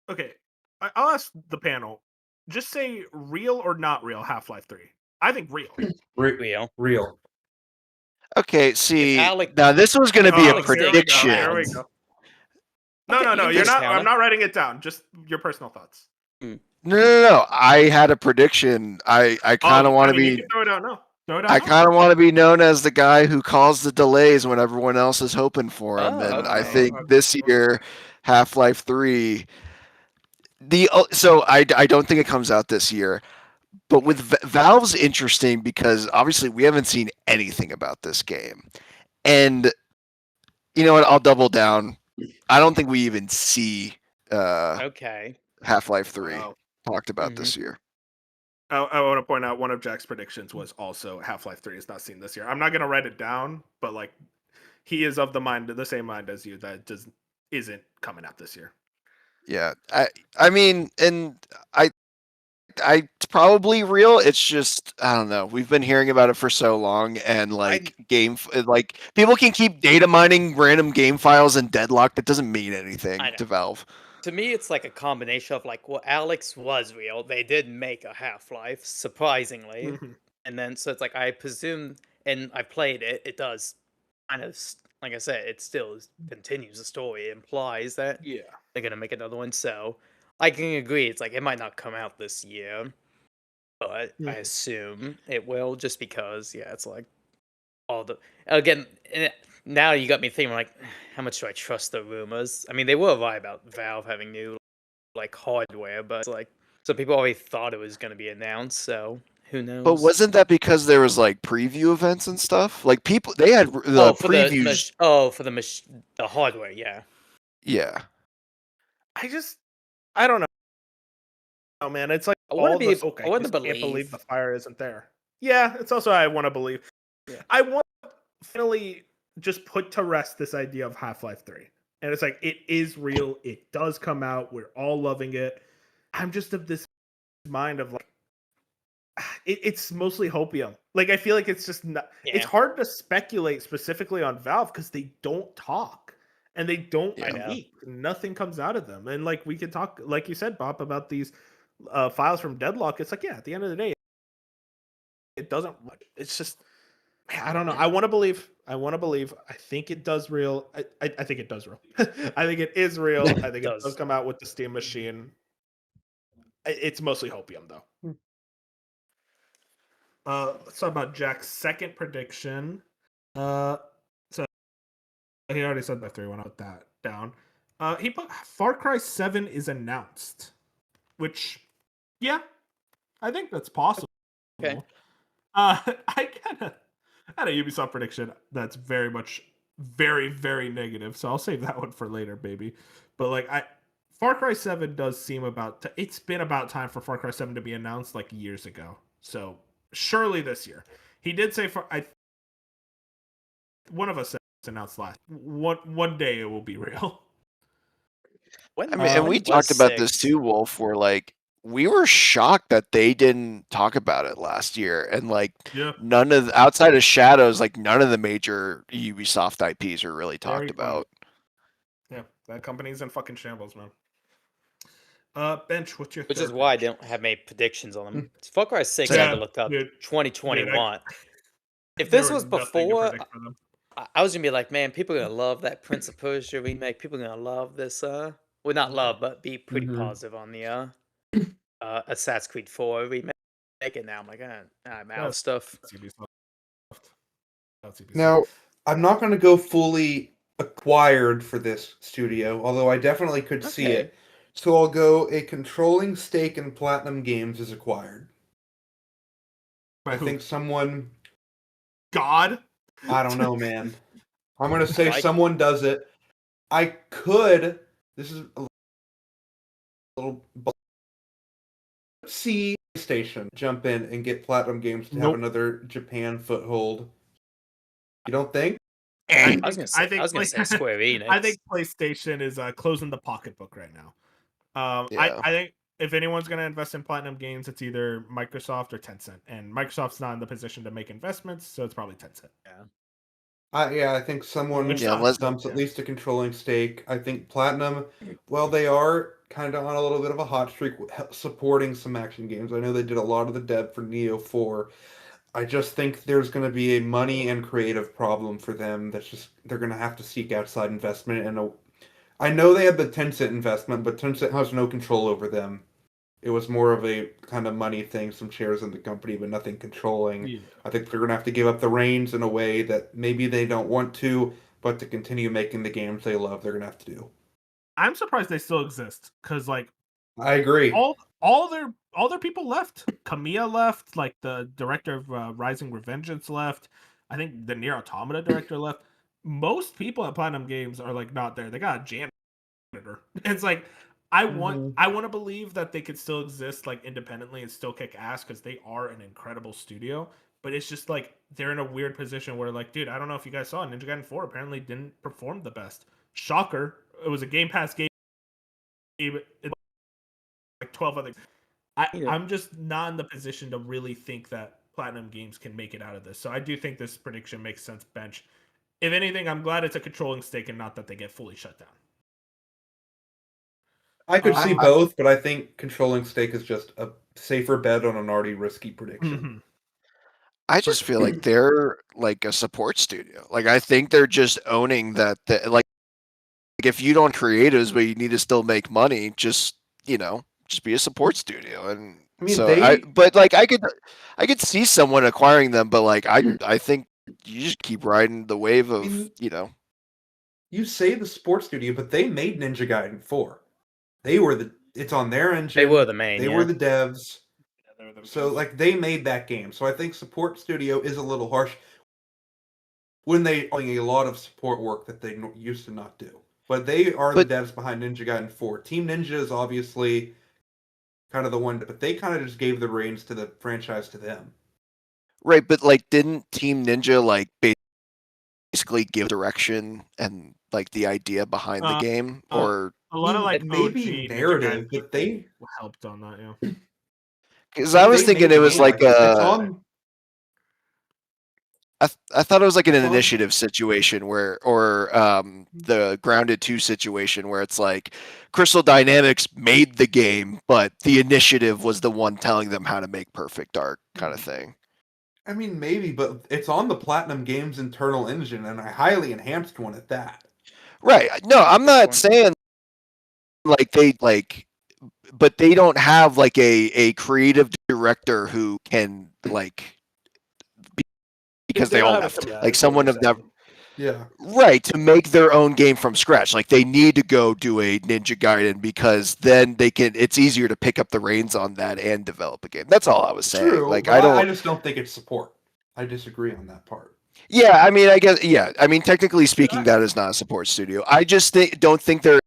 Speaker 1: Okay, I'll ask the panel. Just say real or not real Half-Life 3. I think real.
Speaker 5: Real.
Speaker 4: Real.
Speaker 3: Okay. See,
Speaker 5: Alec-
Speaker 3: now this was going to be a
Speaker 5: Alex, here we go,
Speaker 3: prediction.
Speaker 1: Here we go. No,
Speaker 5: Okay,
Speaker 1: no,
Speaker 5: you
Speaker 1: no.
Speaker 5: can
Speaker 1: You're
Speaker 5: just
Speaker 1: not.
Speaker 5: count
Speaker 1: I'm
Speaker 5: it.
Speaker 1: not writing it down. Just your personal thoughts.
Speaker 3: No. I had a prediction. I kind of want to
Speaker 1: You
Speaker 3: be.
Speaker 1: can throw it out now. Throw it out
Speaker 3: I
Speaker 1: now.
Speaker 3: kind of want to be known as the guy who calls the delays when everyone else is hoping for them,
Speaker 5: Oh,
Speaker 3: and I
Speaker 5: okay.
Speaker 3: think
Speaker 1: Okay.
Speaker 3: this year, Half-Life 3. So I don't think it comes out this year, but with Valve's interesting because obviously we haven't seen anything about this game, and You know what? I'll double down. I don't think we even see
Speaker 5: Okay.
Speaker 3: Half-Life 3
Speaker 1: Wow.
Speaker 3: talked about this year.
Speaker 1: I want to point out one of Jack's predictions was also Half-Life 3 is not seen this year. I'm not going to write it down, but like he is of the same mind as you that isn't coming out this year.
Speaker 3: Yeah. I mean, and it's probably real. It's just I don't know. We've been hearing about it for so long, and like like people can keep data mining random game files in Deadlock. That doesn't mean anything
Speaker 5: I know.
Speaker 3: to Valve.
Speaker 5: To me, it's like a combination of like, well, Alex was real. They did make a Half-Life, surprisingly. And then, so it's like, I presume, and I played it, it does kind of, like I said, it still continues the story. It implies that
Speaker 1: Yeah.
Speaker 5: they're going to make another one. So I can agree. It's like, it might not come out this year, but I assume it will just because, yeah, it's like all the, again, now you got me thinking, like, how much do I trust the rumors? I mean, they were right about Valve having new, like, hardware, but it's like, so people already thought it was going to be announced, so who knows?
Speaker 3: But wasn't that because there was like preview events and stuff? Like people, they had the previews.
Speaker 5: For the hardware, yeah.
Speaker 3: Yeah.
Speaker 1: I don't know. Oh man, it's like
Speaker 5: I want to
Speaker 1: I just can't believe the fire isn't there. Yeah, it's also I want to believe.
Speaker 5: Yeah.
Speaker 1: I want to finally just put to rest this idea of Half-Life 3. And it's like, it is real. It does come out. We're all loving it. I'm just of this mind of like, it's mostly hopium. Like, I feel like it's just not, it's hard to speculate specifically on Valve because they don't talk and they don't leak. Nothing comes out of them. And like, we could talk, like you said, Bob, about these files from Deadlock. It's like, yeah, at the end of the day, it doesn't, it's just, I don't know. I want to believe. I think it does real. I think it does real. I think it is real. I think it does come out with the Steam machine. It's mostly hopium, though. Let's talk about Jack's second prediction. So he already said that 3 when I put that down. He put Far Cry 7 is announced, which, yeah, I think that's possible.
Speaker 5: Okay.
Speaker 1: I had a Ubisoft prediction that's very much very, very negative, so I'll save that one for later, baby. But like Far Cry 7 does seem it's been about time for Far Cry 7 to be announced like years ago. So surely this year. He did say one of us said it's announced last. One day it will be real.
Speaker 3: I mean, and we talked about this too, Wolf, where like we were shocked that they didn't talk about it last year, and like none of outside of Shadows, like none of the major Ubisoft IPs are really talked about.
Speaker 1: Yeah, that company's in fucking shambles, man. Bench, what's your?
Speaker 5: Which is why I don't have many predictions on them. It's Far Cry 6. I had to look up 2021. If this was before, I was gonna be like, man, people are gonna love that Prince of Persia remake. People are gonna love this. Well, not love, but be pretty positive on the Assassin's Creed 4 remake. And now I'm like, I'm out of stuff.
Speaker 4: Now, I'm not gonna go fully acquired for this studio, although I definitely could see it. So I'll go a controlling stake in Platinum Games is acquired. I think someone.
Speaker 1: God?
Speaker 4: I don't know, man. I'm going to say someone does it. I could. This is a little. See PlayStation jump in and get Platinum Games to have another Japan foothold. You don't think?
Speaker 5: I was going to say Square Enix.
Speaker 1: I think PlayStation is closing the pocketbook right now. I think if anyone's going to invest in Platinum Games, it's either Microsoft or Tencent. And Microsoft's not in the position to make investments, so it's probably Tencent.
Speaker 4: I think someone dumps at least a controlling stake. I think Platinum, well, they are kind of on a little bit of a hot streak supporting some action games. I know they did a lot of the dev for Neo 4. I just think there's going to be a money and creative problem for them. They're going to have to seek outside investment. And I know they had the Tencent investment, but Tencent has no control over them. It was more of a kind of money thing, some shares in the company, but nothing controlling. Yeah. I think they're going to have to give up the reins in a way that maybe they don't want to, but to continue making the games they love, they're going to have to do.
Speaker 1: I'm surprised they still exist, because like
Speaker 4: I agree.
Speaker 1: All their people left. Kamiya left, like the director of Rising Revengeance left. I think the Nier Automata director left. most people at Platinum Games are like not there. They got a janitor. It's like I want to believe that they could still exist like independently and still kick ass because they are an incredible studio. But it's just like they're in a weird position where like, dude, I don't know if you guys saw Ninja Gaiden 4 apparently didn't perform the best. Shocker. It was a Game Pass game. Like 12 other. I'm just not in the position to really think that Platinum Games can make it out of this. So I do think this prediction makes sense. Bench. If anything, I'm glad it's a controlling stake and not that they get fully shut down.
Speaker 4: I could see both, but I think controlling stake is just a safer bet on an already risky prediction.
Speaker 1: Mm-hmm.
Speaker 3: I just feel like they're like a support studio. Like I think they're just owning that. Like if you don't creatives, but you need to still make money, just just be a support studio. And
Speaker 4: I mean,
Speaker 3: I could see someone acquiring them, but like I think you just keep riding the wave of
Speaker 4: You say the sports studio, but they made Ninja Gaiden 4. It's on their engine.
Speaker 5: They were the main.
Speaker 4: They were the devs. So like they made that game. So I think support studio is a little harsh when they are doing a lot of support work that they used to not do. But they are the devs behind Ninja Gaiden 4. Team Ninja is obviously kind of the one, but they kind of just gave the reins to the franchise to them.
Speaker 3: Right, but like didn't Team Ninja like basically give direction and like the idea behind the game, or
Speaker 1: a lot of like
Speaker 4: maybe
Speaker 1: OG
Speaker 4: narrative, but they
Speaker 1: helped on that, yeah.
Speaker 3: Because I was thinking it was like I thought it was like an initiative situation where, or the Grounded 2 situation where it's like Crystal Dynamics made the game, but the initiative was the one telling them how to make Perfect Dark kind of thing.
Speaker 4: I mean, maybe, but it's on the Platinum Games internal engine, and a highly enhanced one at that.
Speaker 3: Right. No, I'm not saying like but they don't have like a creative director who can like because they all left. Like someone of never.
Speaker 4: Yeah.
Speaker 3: Right, to make their own game from scratch. Like they need to go do a Ninja Gaiden because then it's easier to pick up the reins on that and develop a game. That's all I was saying.
Speaker 4: True,
Speaker 3: like
Speaker 4: I just don't think it's support. I disagree on that part.
Speaker 3: Yeah, I mean, I guess I mean, technically speaking, that is not a support studio. I just don't think they're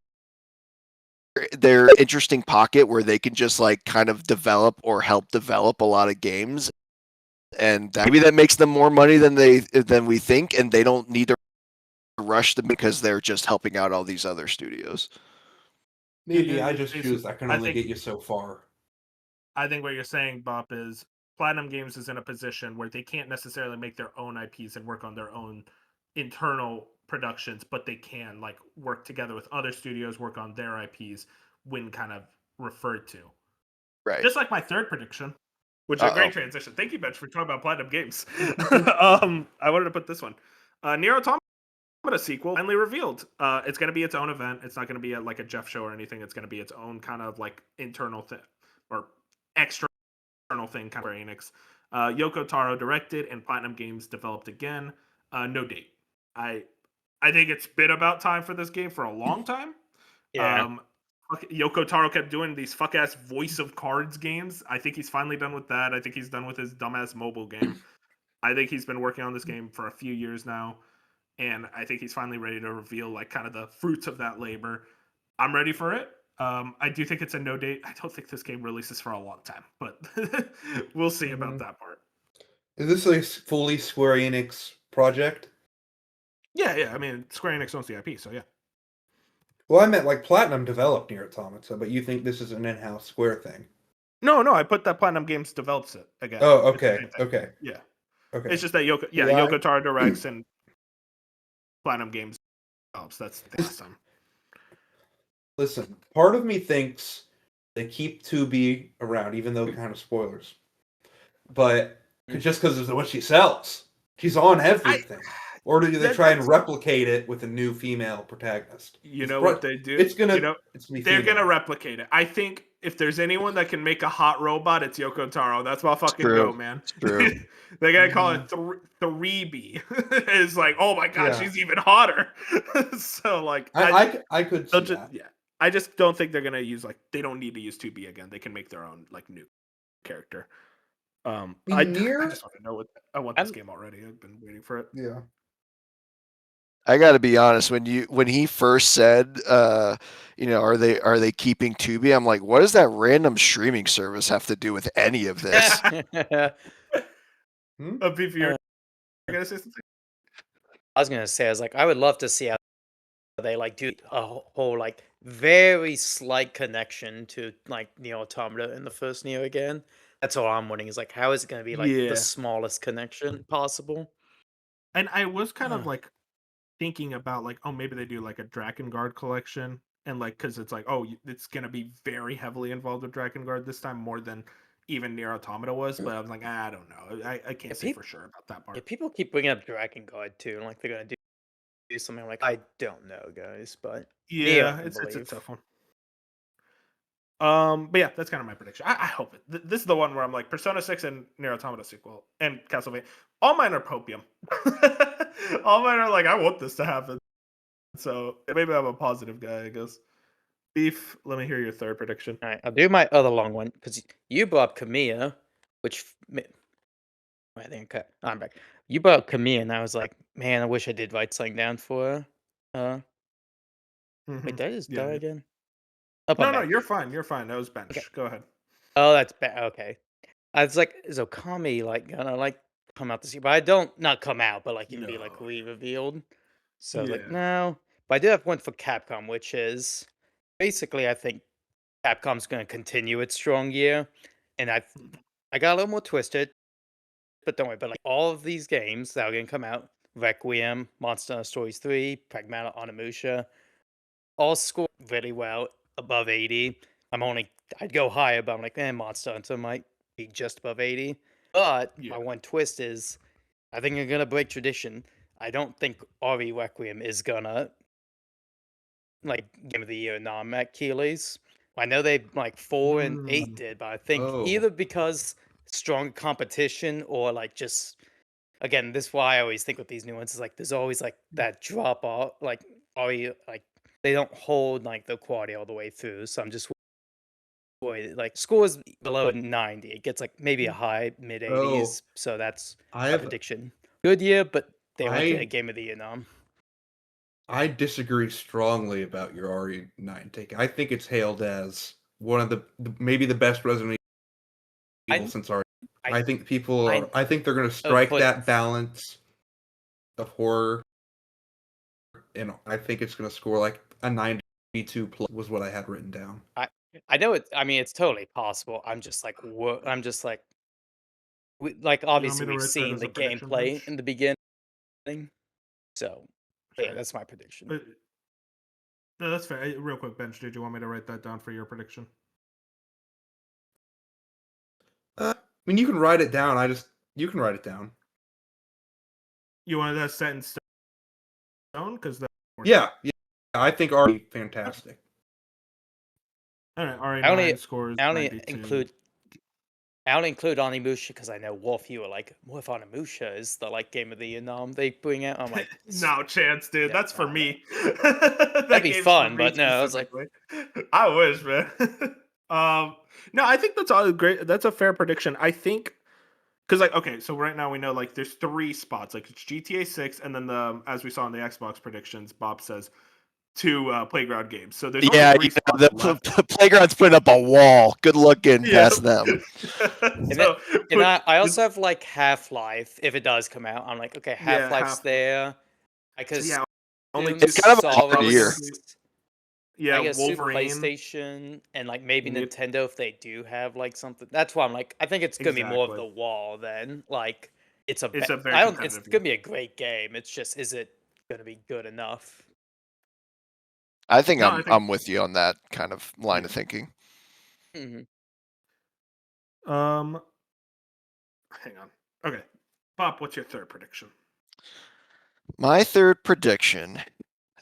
Speaker 3: interesting pocket where they can just like kind of develop or help develop a lot of games. And maybe that makes them more money than we think, and they don't need to rush them because they're just helping out all these other studios.
Speaker 4: Maybe I just choose that can only get you so far.
Speaker 1: I think what you're saying, Bop, is Platinum Games is in a position where they can't necessarily make their own IPs and work on their own internal productions, but they can like work together with other studios, work on their IPs when kind of referred to.
Speaker 3: Right.
Speaker 1: Just like my third prediction. Which is a great transition. Thank you, Bench, for talking about Platinum Games. I wanted to put this one. Nier Automata sequel finally revealed. It's going to be its own event. It's not going to be like a Jeff show or anything. It's going to be its own kind of like internal thing or external thing, kind of Enix. Yoko Taro directed and Platinum Games developed again. No date. I think it's been about time for this game for a long time.
Speaker 5: Yeah.
Speaker 1: Yoko Taro kept doing these fuck-ass voice of cards games. I think he's finally done with that. I think he's done with his dumbass mobile game. I think he's been working on this game for a few years now, and I think he's finally ready to reveal like kind of the fruits of that labor. I'm ready for it. I do think it's a no date. I don't think this game releases for a long time, but we'll see about that part.
Speaker 4: Is this a fully Square Enix project?
Speaker 1: Yeah. I mean, Square Enix owns the IP, so yeah.
Speaker 4: Well, I meant like Platinum developed Nier Automata, but you think this is an in-house Square thing?
Speaker 1: No, I put that Platinum Games develops it again.
Speaker 4: Oh, okay.
Speaker 1: Yeah.
Speaker 4: Okay.
Speaker 1: It's just that Yoko Taro directs and Platinum Games develops. That's the last time.
Speaker 4: Listen, part of me thinks they keep 2B around, even though kind of spoilers. But just because of what she sells. She's on everything. Or do they try and replicate it with a new female protagonist?
Speaker 1: You know what they do? They're gonna replicate it. I think if there's anyone that can make a hot robot, it's Yoko Taro. That's my fucking go, man.
Speaker 3: True.
Speaker 1: They're gonna call it 3B. It's like, oh my god, she's even hotter. So like,
Speaker 4: I could see that.
Speaker 1: Yeah, I just don't think they're gonna use they don't need to use 2B again. They can make their own like new character. I just want to know I want this game already. I've been waiting for it.
Speaker 4: Yeah.
Speaker 3: I got to be honest. When he first said, are they keeping Tubi? I'm like, what does that random streaming service have to do with any of this?
Speaker 1: Beef, you're gonna say something?
Speaker 5: I was gonna say, I was like, I would love to see how they like do a whole like very slight connection to like Neo Automata in the first Neo again. That's all I'm wondering is like, how is it gonna be like
Speaker 1: Yeah.
Speaker 5: the smallest connection possible?
Speaker 1: And I was kind of
Speaker 5: Huh.
Speaker 1: like thinking about like, oh, maybe they do like a Drakengard collection, and like because it's like, oh, it's gonna be very heavily involved with Drakengard this time, more than even Nier Automata was. But I was like, I don't know. I can't say for sure about that part.
Speaker 5: Yeah, people keep bringing up Dragon Guard too, and like they're gonna do something like I don't know, guys, but
Speaker 1: Yeah,
Speaker 5: I
Speaker 1: it's a
Speaker 5: believe.
Speaker 1: tough one. But yeah, that's kind of my prediction. I hope it. This is the one where I'm like Persona 6 and Nier Automata sequel and Castlevania. All mine are Popium. All mine are like, I want this to happen. So maybe I'm a positive guy, I guess. Beef, let me hear your third prediction.
Speaker 5: All right, I'll do my other long one because you brought up Kamiya, which I think I'm back. You brought up Kamiya, and I was like, man, I wish I did write something down for her. Wait, did I just die again? Oh,
Speaker 1: No,
Speaker 5: I'm
Speaker 1: no,
Speaker 5: back.
Speaker 1: you're fine. You're fine. That was bench.
Speaker 5: Okay.
Speaker 1: Go ahead.
Speaker 5: Oh, that's bad. Okay. I was like, is Okami like gonna like come out this year? But I don't not come out, but like it'd be like
Speaker 1: No.
Speaker 5: re-revealed. So I was like,
Speaker 1: Yeah.
Speaker 5: no. But I do have one for Capcom, which is basically I think Capcom's gonna continue its strong year. And I got a little more twisted, but don't worry, but like all of these games that are gonna come out, Requiem, Monster Hunter Stories 3, Pragmata Onimusha, all score really well, above 80. I'd go higher, but I'm like, Monster Hunter might be just above 80. But
Speaker 1: Yeah.
Speaker 5: my one twist is, I think I'm gonna break tradition. I don't think Ori Requiem is gonna like Game of the Year nom at Keeley's. I know they like 4 and 8 did, but I think
Speaker 4: Oh.
Speaker 5: either because strong competition or like just again, this is why I always think with these new ones is like there's always like that drop off, like Ori like they don't hold like the quality all the way through. So I'm just worried like scores below 90. It gets like maybe a high mid 80s. So that's
Speaker 4: I
Speaker 5: my
Speaker 4: have
Speaker 5: prediction. Good year, but they won't get a
Speaker 4: I
Speaker 5: Game of the Year nom.
Speaker 4: I disagree strongly about your RE9 take. I think it's hailed as one of the maybe the best Resident Evil since RE. I think I think they're going to strike
Speaker 5: but-
Speaker 4: that balance of horror, and I think it's going to score like a 92 plus was what I had written down.
Speaker 5: I know it. I mean, it's totally possible. I'm just like, I'm just like, like obviously
Speaker 1: to
Speaker 5: we've
Speaker 1: write that
Speaker 5: seen
Speaker 1: as
Speaker 5: the
Speaker 1: a prediction,
Speaker 5: gameplay
Speaker 1: Bench?
Speaker 5: in the beginning, so yeah,
Speaker 1: Sure.
Speaker 5: that's my prediction.
Speaker 1: No, that's fair. Real quick, Bench, did you want me to write that down for your prediction?
Speaker 4: I mean, you can write it down. You can write it down.
Speaker 1: You wanted that set in stone? Because that.
Speaker 4: Yeah. I think RE fantastic.
Speaker 1: All right,
Speaker 5: I only-
Speaker 1: RE9 scores
Speaker 5: I only
Speaker 1: 92.
Speaker 5: include Onimusha because I know what if you were like, what if Onimusha is the like Game of the Year nom they bring out? I'm like,
Speaker 1: No chance, dude.
Speaker 5: Yeah,
Speaker 1: That's for
Speaker 5: no.
Speaker 1: me.
Speaker 5: That'd be fun, but no, I was like-
Speaker 1: I wish, man. No, I think that's all great. That's a fair prediction. I think because like okay, so right now we know like there's 3 spots. Like it's GTA 6, and then the as we saw in the Xbox predictions, Bob says 2 Playground games. So there's
Speaker 3: Yeah,
Speaker 1: only 3 spots left.
Speaker 3: the Playground's putting up a wall. Good looking
Speaker 1: Yeah.
Speaker 3: past them.
Speaker 1: So,
Speaker 5: And I also have like Half-Life if it does come out. I'm like, okay,
Speaker 1: Yeah,
Speaker 5: Half-Life's
Speaker 1: Half-Life.
Speaker 5: there. I could
Speaker 1: yeah, only
Speaker 5: assume
Speaker 3: It's kind of a
Speaker 5: Solid
Speaker 3: hard year.
Speaker 5: Snake,
Speaker 1: Yeah,
Speaker 5: I guess
Speaker 1: Wolverine.
Speaker 5: PlayStation and like maybe
Speaker 1: Yep.
Speaker 5: Nintendo if they do have like something. That's why I'm like, I think it's gonna be more of
Speaker 1: Exactly.
Speaker 5: the wall then. Like it's a
Speaker 1: It's a very
Speaker 5: It's
Speaker 1: competitive
Speaker 5: gonna be a great game. It's just is it gonna be good enough?
Speaker 3: I think
Speaker 1: No,
Speaker 3: I'm
Speaker 1: I think-
Speaker 3: I'm with you on that kind of line of thinking.
Speaker 5: Mhm.
Speaker 1: Hang on. Okay, Bob, what's your third prediction?
Speaker 3: My third prediction,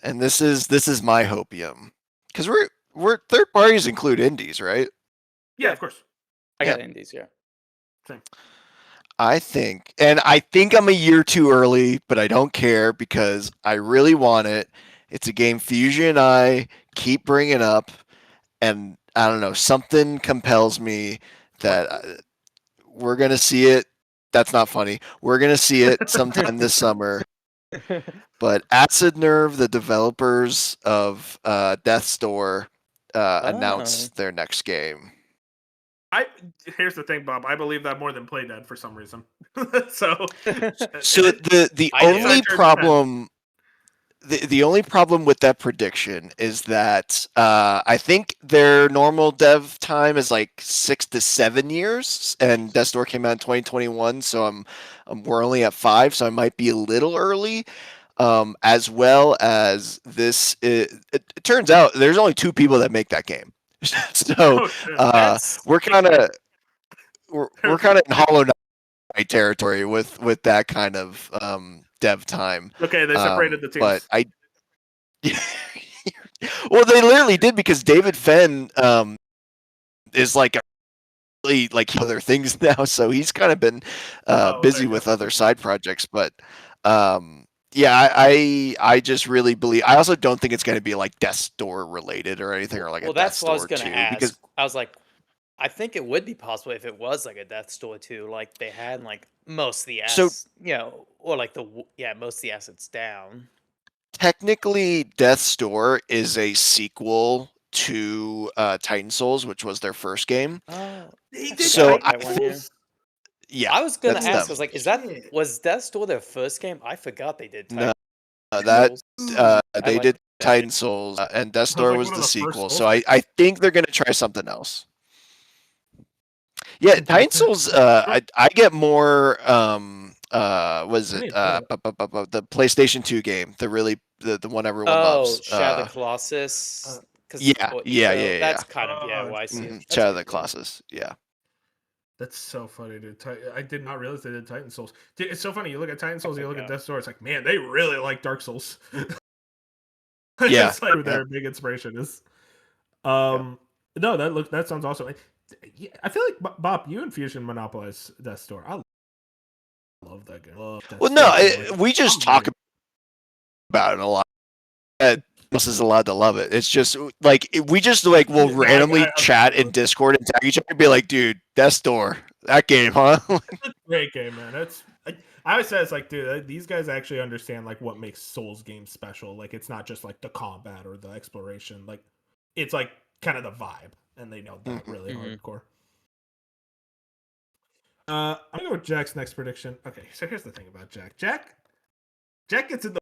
Speaker 3: and this is my hopium, because we're third parties include indies, right?
Speaker 1: Yeah, of course.
Speaker 5: I
Speaker 3: Yeah.
Speaker 5: got indies, yeah.
Speaker 1: Same.
Speaker 3: I think I'm a year too early, but I don't care because I really want it. It's a game Fusion and I keep bringing up, and I don't know, something compels me that we're gonna see it. That's not funny. We're gonna see it sometime this summer. But Acid Nerve, the developers of Death's Door, announced their next game.
Speaker 1: Here's the thing, Bob. I believe that more than Playdead for some reason. So
Speaker 3: The
Speaker 5: I do.
Speaker 3: only
Speaker 1: Besides your
Speaker 3: problem the only problem with that prediction is that I think their normal dev time is like 6 to 7 years, and Death's Door came out in 2021, so we're only at 5, so I might be a little early. As well as this, it turns out there's only 2 people that make that game, so
Speaker 1: Oh, shit.
Speaker 5: That's
Speaker 3: we're kind of we're kind of in Hollow Knight territory with that kind of dev time.
Speaker 1: Okay, they separated the teams.
Speaker 3: But I, well, they literally did, because David Fenn is like really like other things now, so he's kind of been
Speaker 1: there
Speaker 3: busy
Speaker 1: you
Speaker 3: with
Speaker 1: go.
Speaker 3: other side projects. But yeah, I just really believe. I also don't think it's going to be like Death's Door related or anything, or like
Speaker 5: well,
Speaker 3: a Death's
Speaker 5: that's what I was
Speaker 3: Door
Speaker 5: gonna
Speaker 3: 2,
Speaker 5: ask.
Speaker 3: because
Speaker 5: I was like, I think it would be possible if it was like a Death's Door 2, like they had like most of the
Speaker 3: So-
Speaker 5: or like most of the assets down.
Speaker 3: technically Death's Door is a sequel to Titan Souls, which was their first game.
Speaker 5: Oh,
Speaker 1: They
Speaker 5: I
Speaker 1: did
Speaker 3: So
Speaker 5: forgot that one, yeah.
Speaker 1: Titans?
Speaker 3: Yeah,
Speaker 5: I was gonna
Speaker 3: that's
Speaker 5: ask.
Speaker 3: them.
Speaker 5: I was like,
Speaker 1: Shit.
Speaker 5: was Death's Door their first game? I forgot they did.
Speaker 3: No,
Speaker 5: Titan
Speaker 3: that
Speaker 5: Souls.
Speaker 3: they
Speaker 5: like
Speaker 3: did
Speaker 5: that.
Speaker 3: Titan Souls, and Death's
Speaker 1: Sounds
Speaker 3: Door
Speaker 1: like
Speaker 3: was
Speaker 1: one of
Speaker 3: the
Speaker 1: the first
Speaker 3: sequel.
Speaker 1: Souls
Speaker 3: So I think they're gonna try something else. Yeah, Titan Souls. I get more. Was
Speaker 1: I
Speaker 3: it
Speaker 1: need to
Speaker 3: the PlayStation 2 game? The one everyone
Speaker 5: Oh,
Speaker 3: loves.
Speaker 5: Shadow of the Colossus.
Speaker 3: Yeah.
Speaker 5: That's kind of
Speaker 1: Oh,
Speaker 5: what I see.
Speaker 3: Mhm,
Speaker 5: That's
Speaker 3: Shadow of the
Speaker 5: pretty cool.
Speaker 3: Colossus. Yeah.
Speaker 1: That's so funny, dude. I did not realize they did Titan Souls. Dude, it's so funny. You look at Titan Souls, you look at Death's Door. It's like, man, they really like Dark Souls.
Speaker 3: Yeah,
Speaker 1: It's like who
Speaker 3: yeah.
Speaker 1: their big inspiration is. No, that sounds awesome. Yeah, I feel like Bob, you and Fusion monopolize Death's Door. I love that game.
Speaker 3: Well, no, we just talk about it a lot. Else is allowed to love it. It's just like we just like will
Speaker 1: Yeah,
Speaker 3: randomly
Speaker 1: I-
Speaker 3: chat in Discord and tag each other and be like, "Dude, Death's Door, that game, huh?"
Speaker 1: It's a great game, man. I always say it's like, dude, these guys actually understand like what makes Souls games special. Like, it's not just like the combat or the exploration. Like, it's like kind of the vibe, and they know that really
Speaker 5: Mhm.
Speaker 1: hardcore. I'm gonna go with Jack's next prediction. Okay, so here's the thing about Jack. Jack gets in the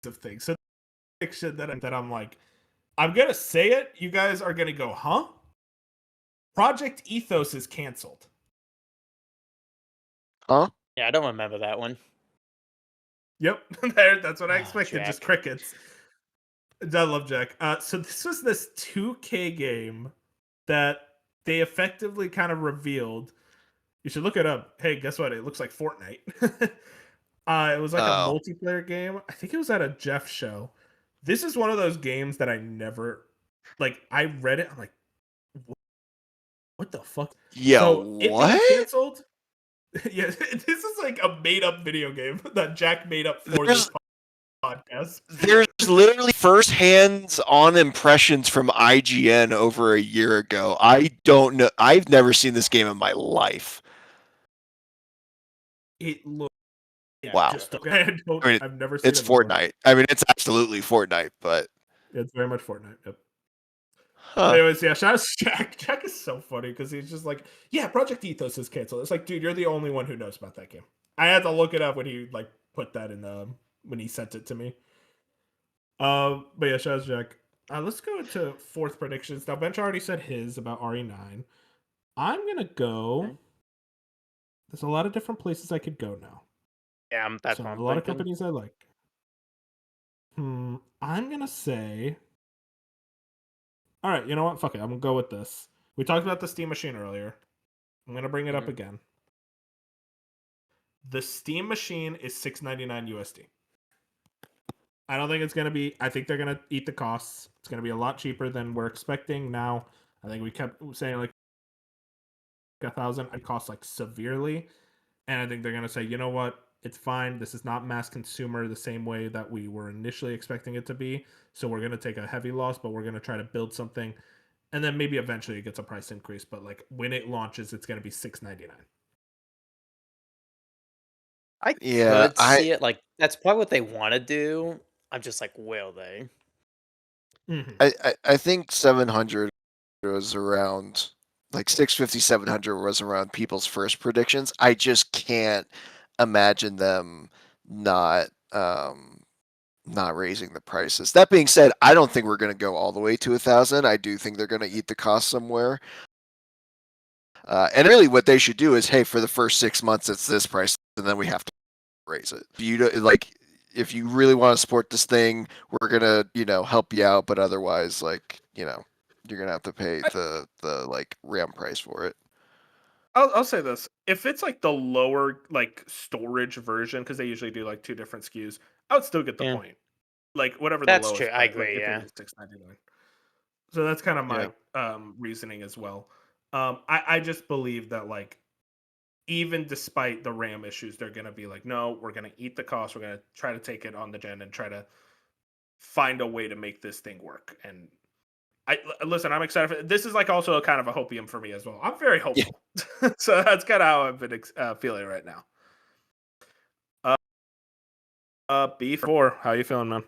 Speaker 1: of things. So the prediction that I'm like, I'm gonna say it. You guys are gonna go, huh? Project Ethos is canceled.
Speaker 3: Huh?
Speaker 5: Yeah, I don't remember that one.
Speaker 1: Yep, that's what I
Speaker 5: Oh,
Speaker 1: expected.
Speaker 5: Jack.
Speaker 1: Just crickets. I love Jack. So this was this 2K game that they effectively kind of revealed. You should look it up. Hey, guess what? It looks like Fortnite. It was like a
Speaker 3: Oh.
Speaker 1: multiplayer game. I think it was at a Jeff show. This is one of those games that I never like. I read it. I'm like, what the fuck?
Speaker 3: Yeah,
Speaker 1: So it
Speaker 3: what?
Speaker 1: being canceled. Yeah, this is like a made up video game that Jack made up for this podcast.
Speaker 3: There's literally first hands-on impressions from IGN over a year ago. I don't know. I've never seen this game in my life.
Speaker 1: It looks. Yeah,
Speaker 3: Wow. I mean,
Speaker 1: I've never seen
Speaker 3: It's
Speaker 1: it before.
Speaker 3: Fortnite. I mean, it's absolutely Fortnite, but
Speaker 1: It's very much Fortnite. Yep.
Speaker 3: huh.
Speaker 1: Anyways, yeah, shout out to Jack. Jack is so funny because he's just like, yeah, Project Ethos is canceled. It's like, dude, you're the only one who knows about that game. I had to look it up when he like put that in the when he sent it to me. But yeah, shout out to Jack. Let's go into fourth predictions. Now, Bench already said his about RE9. I'm gonna go. There's a lot of different places I could go now.
Speaker 5: Yeah, that's
Speaker 1: So
Speaker 5: what I'm
Speaker 1: a lot of
Speaker 5: thinking.
Speaker 1: companies I like. I'm gonna say. All right, you know what? Fuck it. I'm gonna go with this. We talked about the Steam Machine earlier. I'm gonna bring it up again. The Steam Machine is $6.99 USD. I don't think it's gonna be. I think they're gonna eat the costs. It's gonna be a lot cheaper than we're expecting now. I think we kept saying like 1,000. It costs like severely, and I think they're gonna say, you know what? It's fine. This is not mass consumer the same way that we were initially expecting it to be. So we're gonna take a heavy loss, but we're gonna try to build something, and then maybe eventually it gets a price increase. But like when it launches, it's gonna be $6.99.
Speaker 5: I
Speaker 3: Yeah,
Speaker 5: could see it. Like that's probably what they want to do. I'm just like, will they?
Speaker 6: Mhm.
Speaker 3: I think 700 was around like 650, 700 was around people's first predictions. I just can't imagine them not not raising the prices. That being said, I don't think we're going to go all the way to 1,000. I do think they're going to eat the cost somewhere. And really, what they should do is, hey, for the first 6 months, it's this price, and then we have to raise it. If you really want to support this thing, we're gonna, help you out, but otherwise, you're gonna have to pay the like RAM price for it.
Speaker 1: I'll say this: if it's like the lower like storage version, because they usually do like two different SKUs, I would still get the
Speaker 5: Yeah.
Speaker 1: point. Like whatever the
Speaker 5: That's
Speaker 1: lowest
Speaker 5: true. I
Speaker 1: price, like
Speaker 5: agree.
Speaker 1: if it
Speaker 5: Yeah.
Speaker 1: was $6.99. So that's kind of
Speaker 3: Yeah.
Speaker 1: my reasoning as well. I just believe that like even despite the RAM issues, they're gonna be like, no, we're gonna eat the cost. We're gonna try to take it on the gen and try to find a way to make this thing work. And listen, I'm excited. This is like also a kind of a hopium for me as well. I'm very
Speaker 3: Yeah.
Speaker 1: hopeful. So that's kind of how I've been feeling right now. B4, how you feeling, man?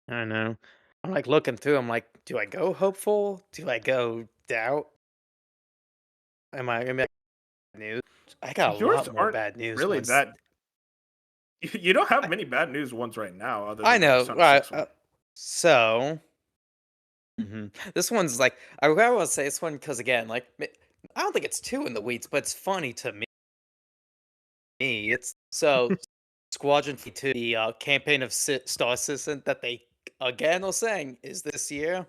Speaker 5: I don't know. I'm like looking through. I'm like, do I go hopeful? Do I go doubt? Am I gonna be like, news? I got a
Speaker 1: Yours
Speaker 5: lot more
Speaker 1: aren't
Speaker 5: bad news
Speaker 1: really
Speaker 5: ones.
Speaker 1: that. You don't have many bad news ones right now, other
Speaker 5: I
Speaker 1: than the
Speaker 5: know,
Speaker 1: Persona
Speaker 5: right?
Speaker 1: 6 one.
Speaker 5: So this one's like I want to say this one because again, like I don't think it's too in the weeds, but it's funny to me. It's so Squadron 2, the campaign of Star Citizen that they again are saying is this year.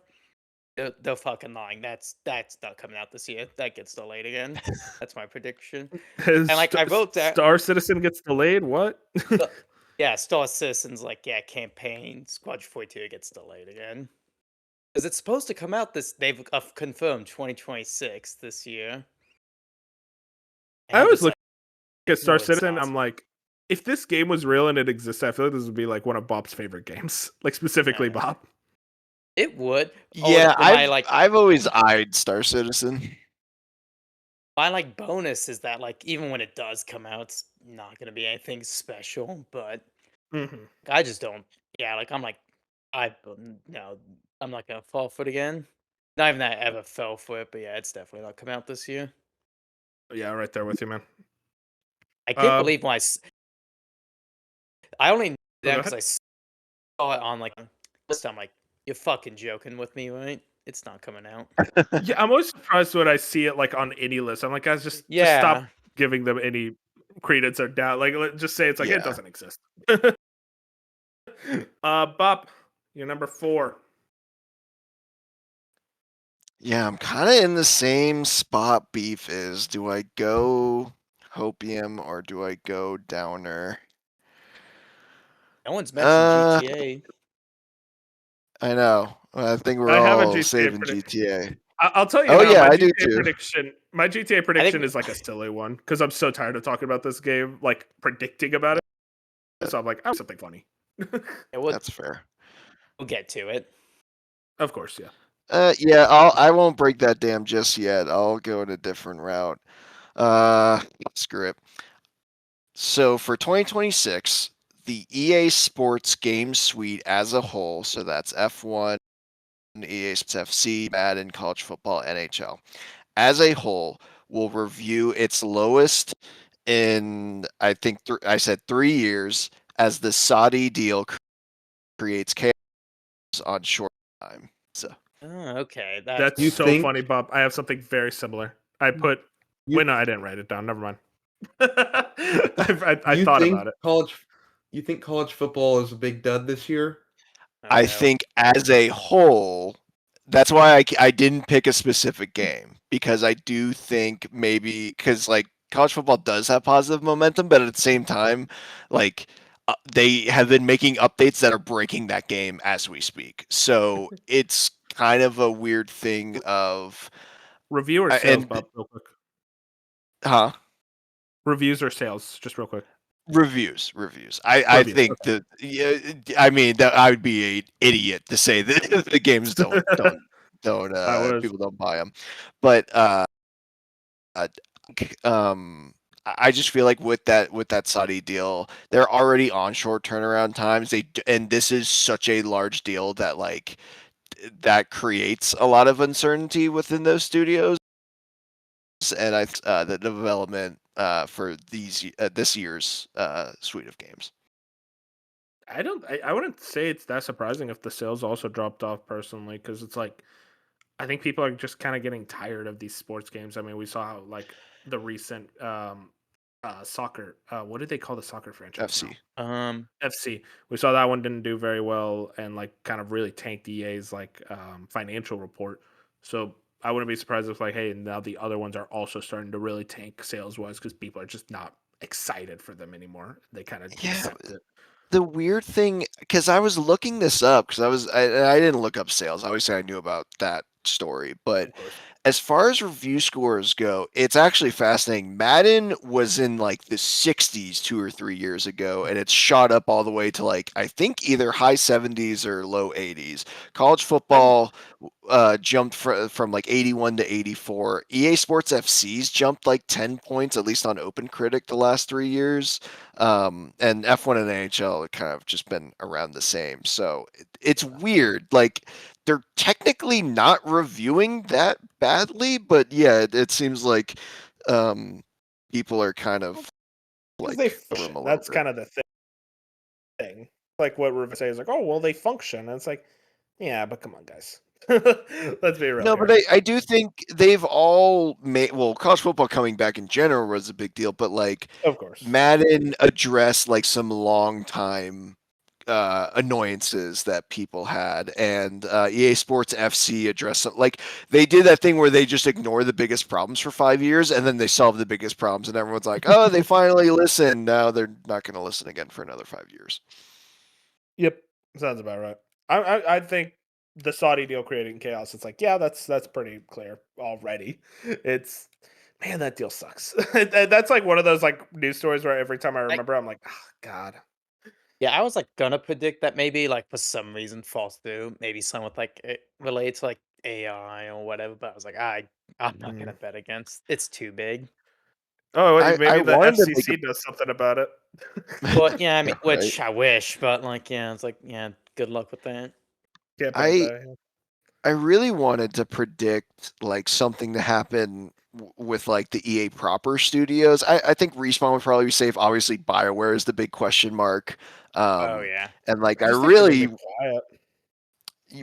Speaker 5: They're fucking lying. That's not coming out this year. That gets delayed again. That's my prediction. And like I wrote that.
Speaker 1: Star Citizen gets delayed. What?
Speaker 5: Yeah, Star Citizen's like campaign Squadron 42 gets delayed again. Because it's supposed to come out this. They've confirmed 2026 this year. And
Speaker 1: I
Speaker 5: I'm
Speaker 1: always
Speaker 5: just
Speaker 1: look
Speaker 5: like,
Speaker 1: at Star
Speaker 5: no, it's
Speaker 1: Citizen.
Speaker 5: not.
Speaker 1: I'm like, if this game was real and it existed, I feel like this would be like one of Bob's favorite games, like specifically
Speaker 5: Yeah.
Speaker 1: Bob.
Speaker 5: It would.
Speaker 3: Yeah,
Speaker 5: My
Speaker 3: I've always eyed Star Citizen.
Speaker 5: my like bonus is that like even when it does come out, it's not gonna be anything special. But
Speaker 1: Mhm.
Speaker 5: I just don't. Yeah, like I'm like no, I'm not gonna fall for it again. Not even that I ever fell for it, but yeah, it's definitely not coming out this year.
Speaker 1: Yeah, right there with you, man.
Speaker 5: I can't
Speaker 1: Uh,
Speaker 5: believe when I only knew
Speaker 1: go
Speaker 5: that
Speaker 1: ahead.
Speaker 5: because I saw it on like list. I'm like, you're fucking joking with me, right? It's not coming out.
Speaker 1: Yeah, I'm always surprised when I see it like on any list. I'm like, guys, just
Speaker 5: Yeah.
Speaker 1: stop giving them any credence or doubt. Like, just say it's like
Speaker 3: Yeah.
Speaker 1: it doesn't exist. Bob, you're number 4.
Speaker 3: Yeah, I'm kind of in the same spot Beef is. Do I go Hopium or do I go Downer?
Speaker 5: No one's mentioned
Speaker 3: Uh,
Speaker 5: GTA.
Speaker 3: I know. I think we're
Speaker 1: I have a
Speaker 3: all
Speaker 1: GTA
Speaker 3: saving
Speaker 1: predict-
Speaker 3: GTA.
Speaker 1: I'll tell you
Speaker 3: Oh
Speaker 1: now.
Speaker 3: yeah,
Speaker 1: My
Speaker 3: I do
Speaker 1: GTA
Speaker 3: too.
Speaker 1: prediction. My GTA prediction
Speaker 5: think-
Speaker 1: is like a silly one because I'm so tired of talking about this game, like predicting about it. So I'm like, oh, something funny.
Speaker 3: That's fair.
Speaker 5: We'll get to it.
Speaker 1: Of course, yeah.
Speaker 3: Yeah, I won't break that dam just yet. I'll go in a different route. Screw it. So for 2026, the EA Sports game suite as a whole, so that's F1, EA Sports FC, Madden, College Football, NHL, as a whole, will review its lowest in, I think, I said 3 years, as the Saudi deal creates chaos on short time. So.
Speaker 5: Oh, okay.
Speaker 1: That's
Speaker 4: You
Speaker 1: so
Speaker 4: think-
Speaker 1: funny, Bob. I have something very similar. I put.
Speaker 4: You-
Speaker 1: Wait, no, I didn't write it down. Never mind. I
Speaker 4: You
Speaker 1: thought
Speaker 4: think
Speaker 1: about it.
Speaker 4: You think college football is a big dud this year?
Speaker 3: I
Speaker 5: know.
Speaker 3: think as a whole, that's why I didn't pick a specific game, because I do think maybe because like college football does have positive momentum, but at the same time, like they have been making updates that are breaking that game as we speak. So it's kind of a weird thing of
Speaker 1: Review or
Speaker 3: I-
Speaker 1: sales,
Speaker 3: and-
Speaker 1: Bob, real quick.
Speaker 3: huh?
Speaker 1: Reviews or sales, just real quick.
Speaker 3: Reviews. I
Speaker 1: Reviews,
Speaker 3: think that I mean that I would be an idiot to say that the games don't
Speaker 1: I was.
Speaker 3: people don't buy them, but I just feel like with that Saudi deal, they're already on short turnaround times. And this is such a large deal that like that creates a lot of uncertainty within those studios. And the development for this year's suite of games.
Speaker 6: I wouldn't say it's that surprising if the sales also dropped off personally, because it's like I think people are just kind of getting tired of these sports games. I mean, we saw how like the recent soccer. What did they call the soccer franchise
Speaker 3: FC.
Speaker 5: Um,
Speaker 6: FC. We saw that one didn't do very well and like kind of really tanked EA's like financial report. So I wouldn't be surprised if like, hey, now the other ones are also starting to really tank sales wise because people are just not excited for them anymore. They kind of
Speaker 3: Yeah.
Speaker 6: accept it.
Speaker 3: The weird thing, because I was looking this up, because I didn't look up sales. Obviously, I knew about that story, but
Speaker 6: Of course.
Speaker 3: as far as review scores go, it's actually fascinating. Madden was in like the 60s 2 or 3 years ago, and it's shot up all the way to like I think either high 70s or low 80s. College football jumped from like 81 to 84. EA Sports FC's jumped like 10 points, at least on OpenCritic, the last 3 years. And F1 and NHL have kind of just been around the same. So it's weird. Like they're technically not reviewing that badly, but yeah, it seems like people are kind of like
Speaker 6: They
Speaker 3: over them a little
Speaker 6: that's
Speaker 3: bit.
Speaker 6: kind of the thing. Like what River say is like, oh well, they function. And it's like, yeah, but come on, guys. Let's be real.
Speaker 3: No,
Speaker 6: here.
Speaker 3: but I do think they've all made, well, college football coming back in general was a big deal, but like
Speaker 6: Of course.
Speaker 3: Madden addressed like some long time annoyances that people had, and EA Sports FC addressed some, like they did that thing where they just ignore the biggest problems for 5 years and then they solve the biggest problems, and everyone's like, oh, they finally listened. Now they're not going to listen again for another 5 years.
Speaker 6: Yep, sounds about right. I think the Saudi deal creating chaos. It's like, yeah, that's pretty clear already. It's man, that deal sucks. That's like one of those like news stories where every time I remember, I'm like, oh, God.
Speaker 5: yeah, I was like gonna predict that maybe like for some reason falls through. Maybe some with like it related to like AI or whatever. But I was like, I'm not gonna bet against. It's too big.
Speaker 6: Oh,
Speaker 3: I
Speaker 6: maybe the
Speaker 3: wanted to make
Speaker 6: FCC does something about it.
Speaker 5: Well, yeah, I mean,
Speaker 3: Right.
Speaker 5: which I wish, but like, yeah, it's like, yeah, good luck with that.
Speaker 6: Can't
Speaker 3: I
Speaker 6: that. Yeah.
Speaker 3: I really wanted to predict like something to happen with like the EA proper studios. I think Respawn would probably be safe. Obviously, BioWare is the big question mark.
Speaker 5: Oh yeah.
Speaker 3: And like
Speaker 6: I
Speaker 3: I
Speaker 6: just think they're gonna
Speaker 3: really
Speaker 6: be quiet.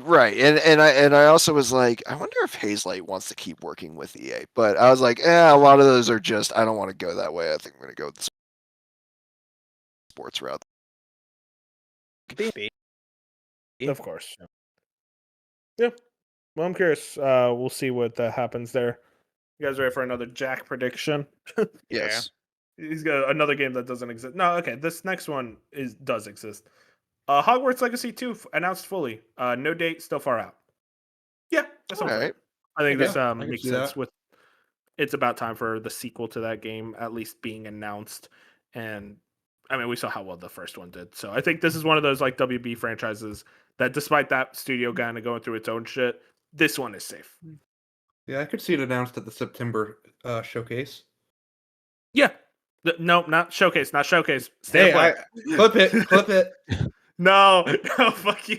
Speaker 3: right, and I also was like, I wonder if Hazelight wants to keep working with EA, but I was like, a lot of those are just I don't want to go that way. I think I'm gonna go with the sports route.
Speaker 5: Maybe.
Speaker 6: Of course. Yeah. Well, I'm curious. We'll see what happens there. You guys ready for another Jack prediction?
Speaker 3: Yes.
Speaker 6: He's got another game that doesn't exist. No, okay. This next one does exist. Hogwarts Legacy 2 announced fully. No date, still far out. Yeah, that's
Speaker 3: All
Speaker 6: all.
Speaker 3: right.
Speaker 6: I think
Speaker 4: Okay,
Speaker 6: this
Speaker 4: I can
Speaker 6: makes
Speaker 4: see
Speaker 6: sense.
Speaker 4: that.
Speaker 6: With it's about time for the sequel to that game at least being announced. And I mean, we saw how well the first one did. So I think this is one of those like WB franchises that, despite that studio kind of going through its own shit, this one is safe.
Speaker 4: Yeah, I could see it announced at the September showcase.
Speaker 6: Yeah. No, not showcase. Stay
Speaker 4: Hey,
Speaker 6: play.
Speaker 4: clip it.
Speaker 6: No, fuck you.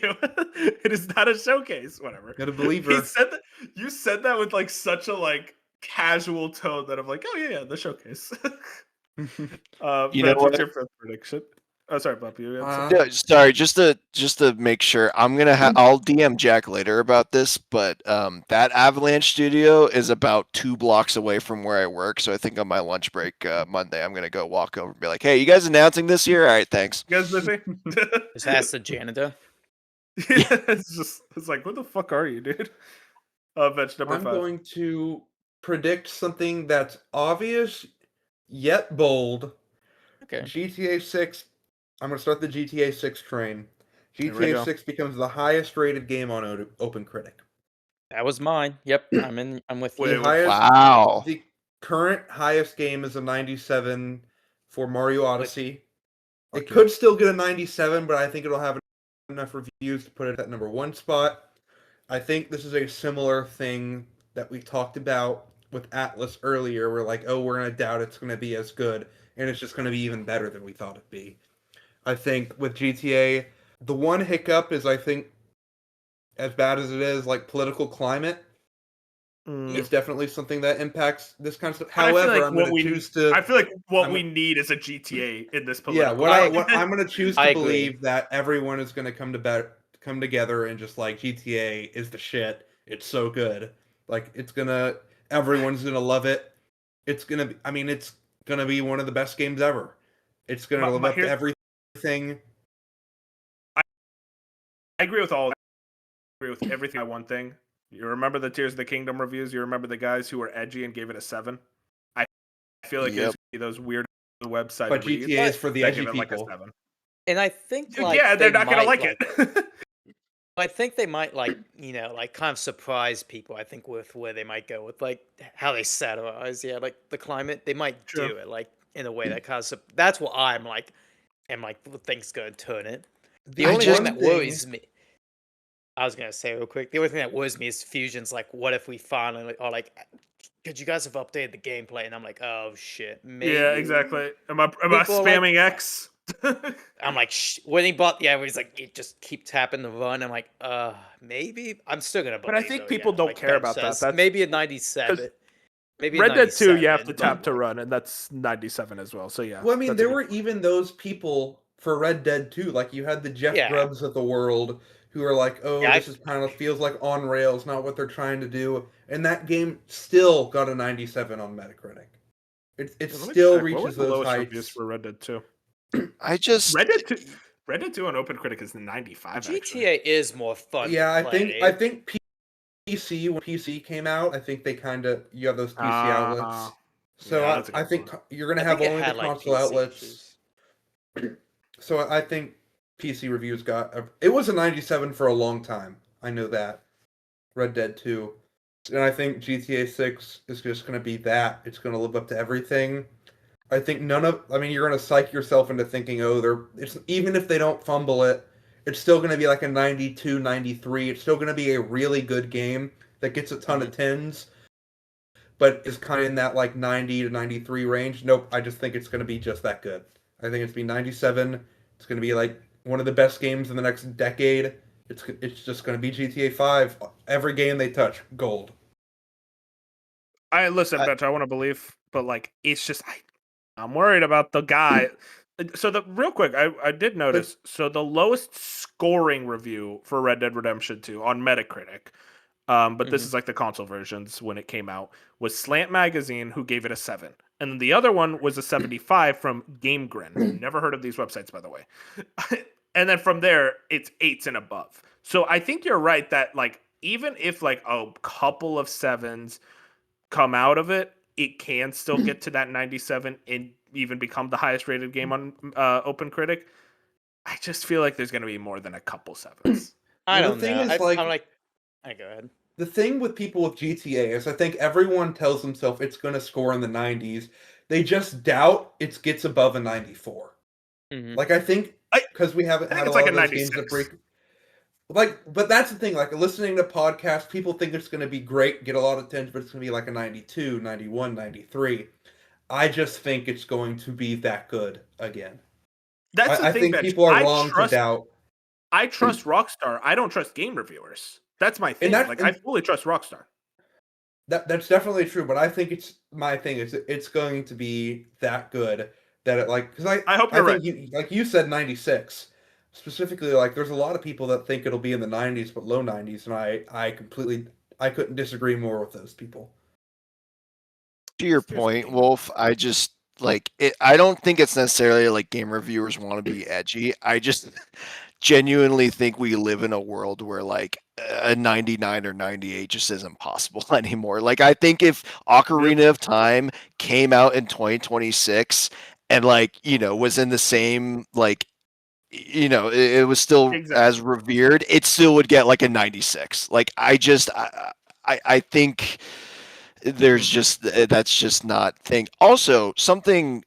Speaker 6: It is not a showcase. Whatever.
Speaker 4: Got a believer.
Speaker 6: He said that. You said that with like such a like casual tone that I'm like, oh yeah, the showcase.
Speaker 3: You
Speaker 6: Matt,
Speaker 3: know
Speaker 6: what's
Speaker 3: what?
Speaker 6: your fifth prediction? Oh, sorry, Bob. You had
Speaker 4: Uh,
Speaker 6: something?
Speaker 3: No, sorry, just to make sure, I'll DM Jack later about this, but that Avalanche studio is about 2 blocks away from where I work, so I think on my lunch break Monday I'm gonna go walk over and be like, hey, you guys announcing this year? All right, thanks.
Speaker 6: You guys busy?
Speaker 5: Just ask the janitor.
Speaker 6: It's like, what the fuck are you, dude? Bench number
Speaker 4: I'm
Speaker 6: 5.
Speaker 4: going to predict something that's obvious yet bold.
Speaker 5: Okay.
Speaker 4: GTA 6. I'm going to start the GTA 6 train.
Speaker 6: Here we go.
Speaker 4: GTA 6 becomes the highest rated game on OpenCritic.
Speaker 5: That was mine. Yep. I'm with
Speaker 6: Wait,
Speaker 5: you.
Speaker 6: wait.
Speaker 4: highest,
Speaker 3: Wow.
Speaker 4: the current highest game is a 97 for Mario Odyssey. It
Speaker 6: Okay.
Speaker 4: could still get a 97, but I think it'll have enough reviews to put it at number 1 spot. I think this is a similar thing that we talked about with Atlas earlier. We're like, oh, we're gonna doubt it's gonna be as good, and it's just gonna be even better than we thought it'd be. I think with GTA, the one hiccup is I think, as bad as it is, like political climate, it's definitely something that impacts this kind of stuff.
Speaker 1: But I feel
Speaker 4: However,
Speaker 1: like
Speaker 4: I'm going to choose to.
Speaker 1: I feel like what
Speaker 4: I'm-
Speaker 1: we need is a GTA in this
Speaker 4: Yeah,
Speaker 1: political.
Speaker 4: what I'm going to choose
Speaker 5: I
Speaker 4: to
Speaker 5: agree.
Speaker 4: believe that everyone is going to come together and just like GTA is the shit. It's so good. Like everyone's gonna love it. It's gonna be. I mean, it's gonna be one of the best games ever. It's gonna live up to everything.
Speaker 1: I agree with all. I agree with everything. I one thing. You remember the Tears of the Kingdom reviews? You remember the guys who were edgy and gave it a 7? I feel like it's those weird website
Speaker 4: But
Speaker 1: reads
Speaker 4: GTA is for the
Speaker 1: that
Speaker 4: edgy
Speaker 1: give it like a
Speaker 4: people.
Speaker 1: 7.
Speaker 5: And I think like
Speaker 1: Yeah, they're
Speaker 5: they
Speaker 1: not gonna
Speaker 5: might,
Speaker 1: like it.
Speaker 5: I think they might like kind of surprise people. I think with where they might go with like how they satirize, like the climate. They might
Speaker 1: Sure.
Speaker 5: do it like in a way that kind of. That's what I'm like. Things gonna turn it. The only thing that worries me. I was gonna say real quick. The only thing that worries me is Fusion's like, what if we finally are like, could you guys have updated the gameplay? And I'm like, oh shit, maybe.
Speaker 1: Yeah, exactly. Am I
Speaker 5: People are
Speaker 1: spamming
Speaker 5: like-
Speaker 1: X?
Speaker 5: I'm like, when he bought he's like, you just keep tapping the run. I'm like, maybe. I'm still gonna.
Speaker 1: But I
Speaker 5: believe,
Speaker 1: think
Speaker 5: though,
Speaker 1: people
Speaker 5: yeah,
Speaker 1: don't
Speaker 5: like
Speaker 1: care
Speaker 5: Ben
Speaker 1: about that.
Speaker 5: says.
Speaker 1: That's-
Speaker 5: maybe a 97. Maybe a
Speaker 1: Red Dead 2, you have to
Speaker 5: 97,
Speaker 1: tap to
Speaker 5: but-
Speaker 1: run, and that's 97 as well. So yeah.
Speaker 4: Well, I mean,
Speaker 1: that's a
Speaker 4: there
Speaker 1: good
Speaker 4: were
Speaker 1: point.
Speaker 4: even those people for Red Dead 2. Like you had the Jeff
Speaker 5: Yeah.
Speaker 4: Grubbs of the world who are like, oh,
Speaker 5: Yeah,
Speaker 4: this is kind of feels like on rails, not what they're trying to do. And that game still got a 97 on Metacritic. It
Speaker 1: Let me
Speaker 4: still
Speaker 1: check. What
Speaker 4: reaches
Speaker 1: was the
Speaker 4: those
Speaker 1: lowest reviews
Speaker 4: heights.
Speaker 1: for Red Dead 2?
Speaker 3: I just
Speaker 1: Red Dead 2 on OpenCritic is 95. Actually.
Speaker 5: GTA is more fun.
Speaker 4: Yeah,
Speaker 5: to
Speaker 4: I
Speaker 5: play.
Speaker 4: think PC when PC came out, I think they kind of you have those PC outlets. So
Speaker 1: yeah, that's a
Speaker 4: I
Speaker 1: good
Speaker 4: think
Speaker 1: point.
Speaker 4: you're gonna
Speaker 5: I
Speaker 4: have
Speaker 5: think it
Speaker 4: only the
Speaker 5: had, like,
Speaker 4: console
Speaker 5: PC
Speaker 4: outlets.
Speaker 5: issues.
Speaker 4: So I think PC reviews it was a 97 for a long time. I know that. Red Dead 2. And I think GTA 6 is just going to be that. It's going to live up to everything. I think you're going to psych yourself into thinking, it's even if they don't fumble it, it's still going to be like a 92, 93. It's still going to be a really good game that gets a ton of 10s, but is kind of in that like 90 to 93 range. Nope, I just think it's going to be just that good. I think it's be 97. It's going to be like one of the best games in the next decade. It's just going to be GTA 5. Every game they touch, gold.
Speaker 1: Listen, Betcha, I want to believe, but like it's just I'm worried about the guy. So real quick, I did notice. So the lowest scoring review for Red Dead Redemption 2 on Metacritic, but this is like the console versions when it came out, was Slant Magazine, who gave it a 7, and then the other one was a 75 from GameGrin. Never heard of these websites, by the way. And then from there, it's 8s and above. So I think you're right that like even if like a couple of 7s come out of it, it can still get to that 97 and even become the highest rated game on OpenCritic. I just feel like there's going to be more than a couple 7s.
Speaker 5: I
Speaker 4: Well,
Speaker 5: don't
Speaker 4: the thing
Speaker 5: know.
Speaker 4: is,
Speaker 5: I'm
Speaker 4: like-
Speaker 5: like, go ahead.
Speaker 4: The thing with people with GTA is I think everyone tells themselves it's going to score in the 90s. They just doubt it gets above a 94.
Speaker 5: Mhm.
Speaker 4: Like I think because we haven't
Speaker 1: I think
Speaker 4: had a
Speaker 1: it's
Speaker 4: lot
Speaker 1: like
Speaker 4: of
Speaker 1: a
Speaker 4: those games that
Speaker 1: 96.
Speaker 4: break. But that's the thing. Like listening to podcasts, people think it's going to be great, get a lot of attention, but it's going to be like a 92, 91, 93. I just think it's going to be that good again.
Speaker 1: That's the
Speaker 4: I
Speaker 1: thing
Speaker 4: think
Speaker 1: that
Speaker 4: people are wrong to doubt.
Speaker 1: I trust Rockstar. I don't trust game reviewers. That's my thing. I fully trust Rockstar.
Speaker 4: That's definitely true, but I think my thing is it's going to be that good that it because
Speaker 1: I hope you're right.
Speaker 4: like you said 96 specifically, like there's a lot of people that think it'll be in the 90s but low 90s, and I couldn't disagree more with those people.
Speaker 3: to your
Speaker 1: Here's the
Speaker 3: point,
Speaker 1: thing.
Speaker 3: Wolf, I just like it. I don't think it's necessarily like game reviewers want to be edgy. I just genuinely think we live in a world where like a 99 or 98 just isn't possible anymore. Like I think if Ocarina of Time came out in 2026 and like, was in the same like it was still
Speaker 1: Exactly.
Speaker 3: as revered, it still would get like a 96. Like I think there's just that's just not thing. Also, something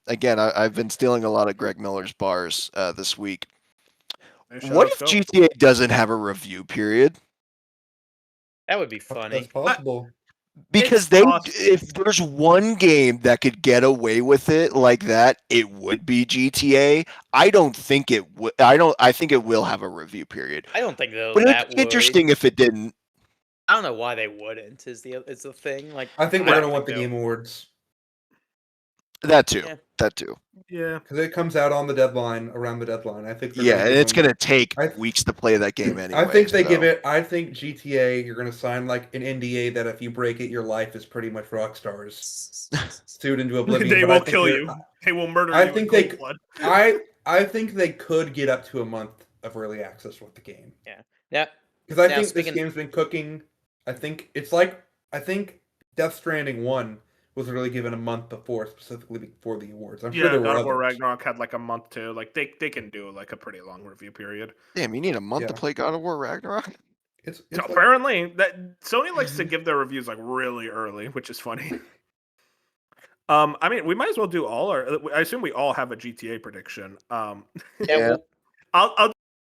Speaker 3: again, I've been stealing a lot of Greg Miller's bars this week. What if GTA doesn't have a review period?
Speaker 5: That would be funny.
Speaker 4: That's possible.
Speaker 3: Because if there's one game that could get away with it like that, it would be GTA. I don't think it would. I think it will have a review period.
Speaker 5: I don't think though
Speaker 3: But
Speaker 5: that
Speaker 3: it'd be interesting if it didn't.
Speaker 5: I don't know why they wouldn't. Is the thing like?
Speaker 4: I think they're
Speaker 5: don't
Speaker 4: gonna want the
Speaker 5: they'll-
Speaker 4: Game Awards
Speaker 3: That too.
Speaker 5: Yeah.
Speaker 3: That too.
Speaker 1: Yeah.
Speaker 4: because it comes out on the deadline, around the deadline. I think. They're
Speaker 3: Yeah,
Speaker 4: gonna
Speaker 3: and
Speaker 4: give
Speaker 3: it's
Speaker 4: them-
Speaker 3: gonna take
Speaker 4: I-
Speaker 3: weeks to play that game anyway.
Speaker 4: I think they give
Speaker 3: so.
Speaker 4: it. I think GTA. You're gonna sign like an NDA that if you break it, your life is pretty much Rockstar's sued into oblivion.
Speaker 1: They
Speaker 4: but I
Speaker 1: will
Speaker 4: think
Speaker 1: kill
Speaker 4: they're-
Speaker 1: you. They will murder
Speaker 4: I
Speaker 1: you.
Speaker 4: think
Speaker 1: in
Speaker 4: they
Speaker 1: cold blood.
Speaker 4: I think they could get up to a month of early access with the game.
Speaker 5: Yeah.
Speaker 4: Because I
Speaker 5: Now,
Speaker 4: think
Speaker 5: speaking-
Speaker 4: this game's been cooking. I think Death Stranding 1 was really given a month before, specifically before the awards. I'm sure
Speaker 1: Yeah,
Speaker 4: there were
Speaker 1: God of War
Speaker 4: others.
Speaker 1: Ragnarok had like a month too. Like they can do like a pretty long review period.
Speaker 3: Damn, you need a month to
Speaker 4: Yeah.
Speaker 3: play God of War Ragnarok.
Speaker 4: It's
Speaker 1: So
Speaker 4: like-
Speaker 1: apparently, that Sony likes to give their reviews like really early, which is funny. I mean, we might as well do all our. I assume we all have a GTA prediction.
Speaker 5: Yeah.
Speaker 3: Yeah.
Speaker 5: Well,
Speaker 1: I'll do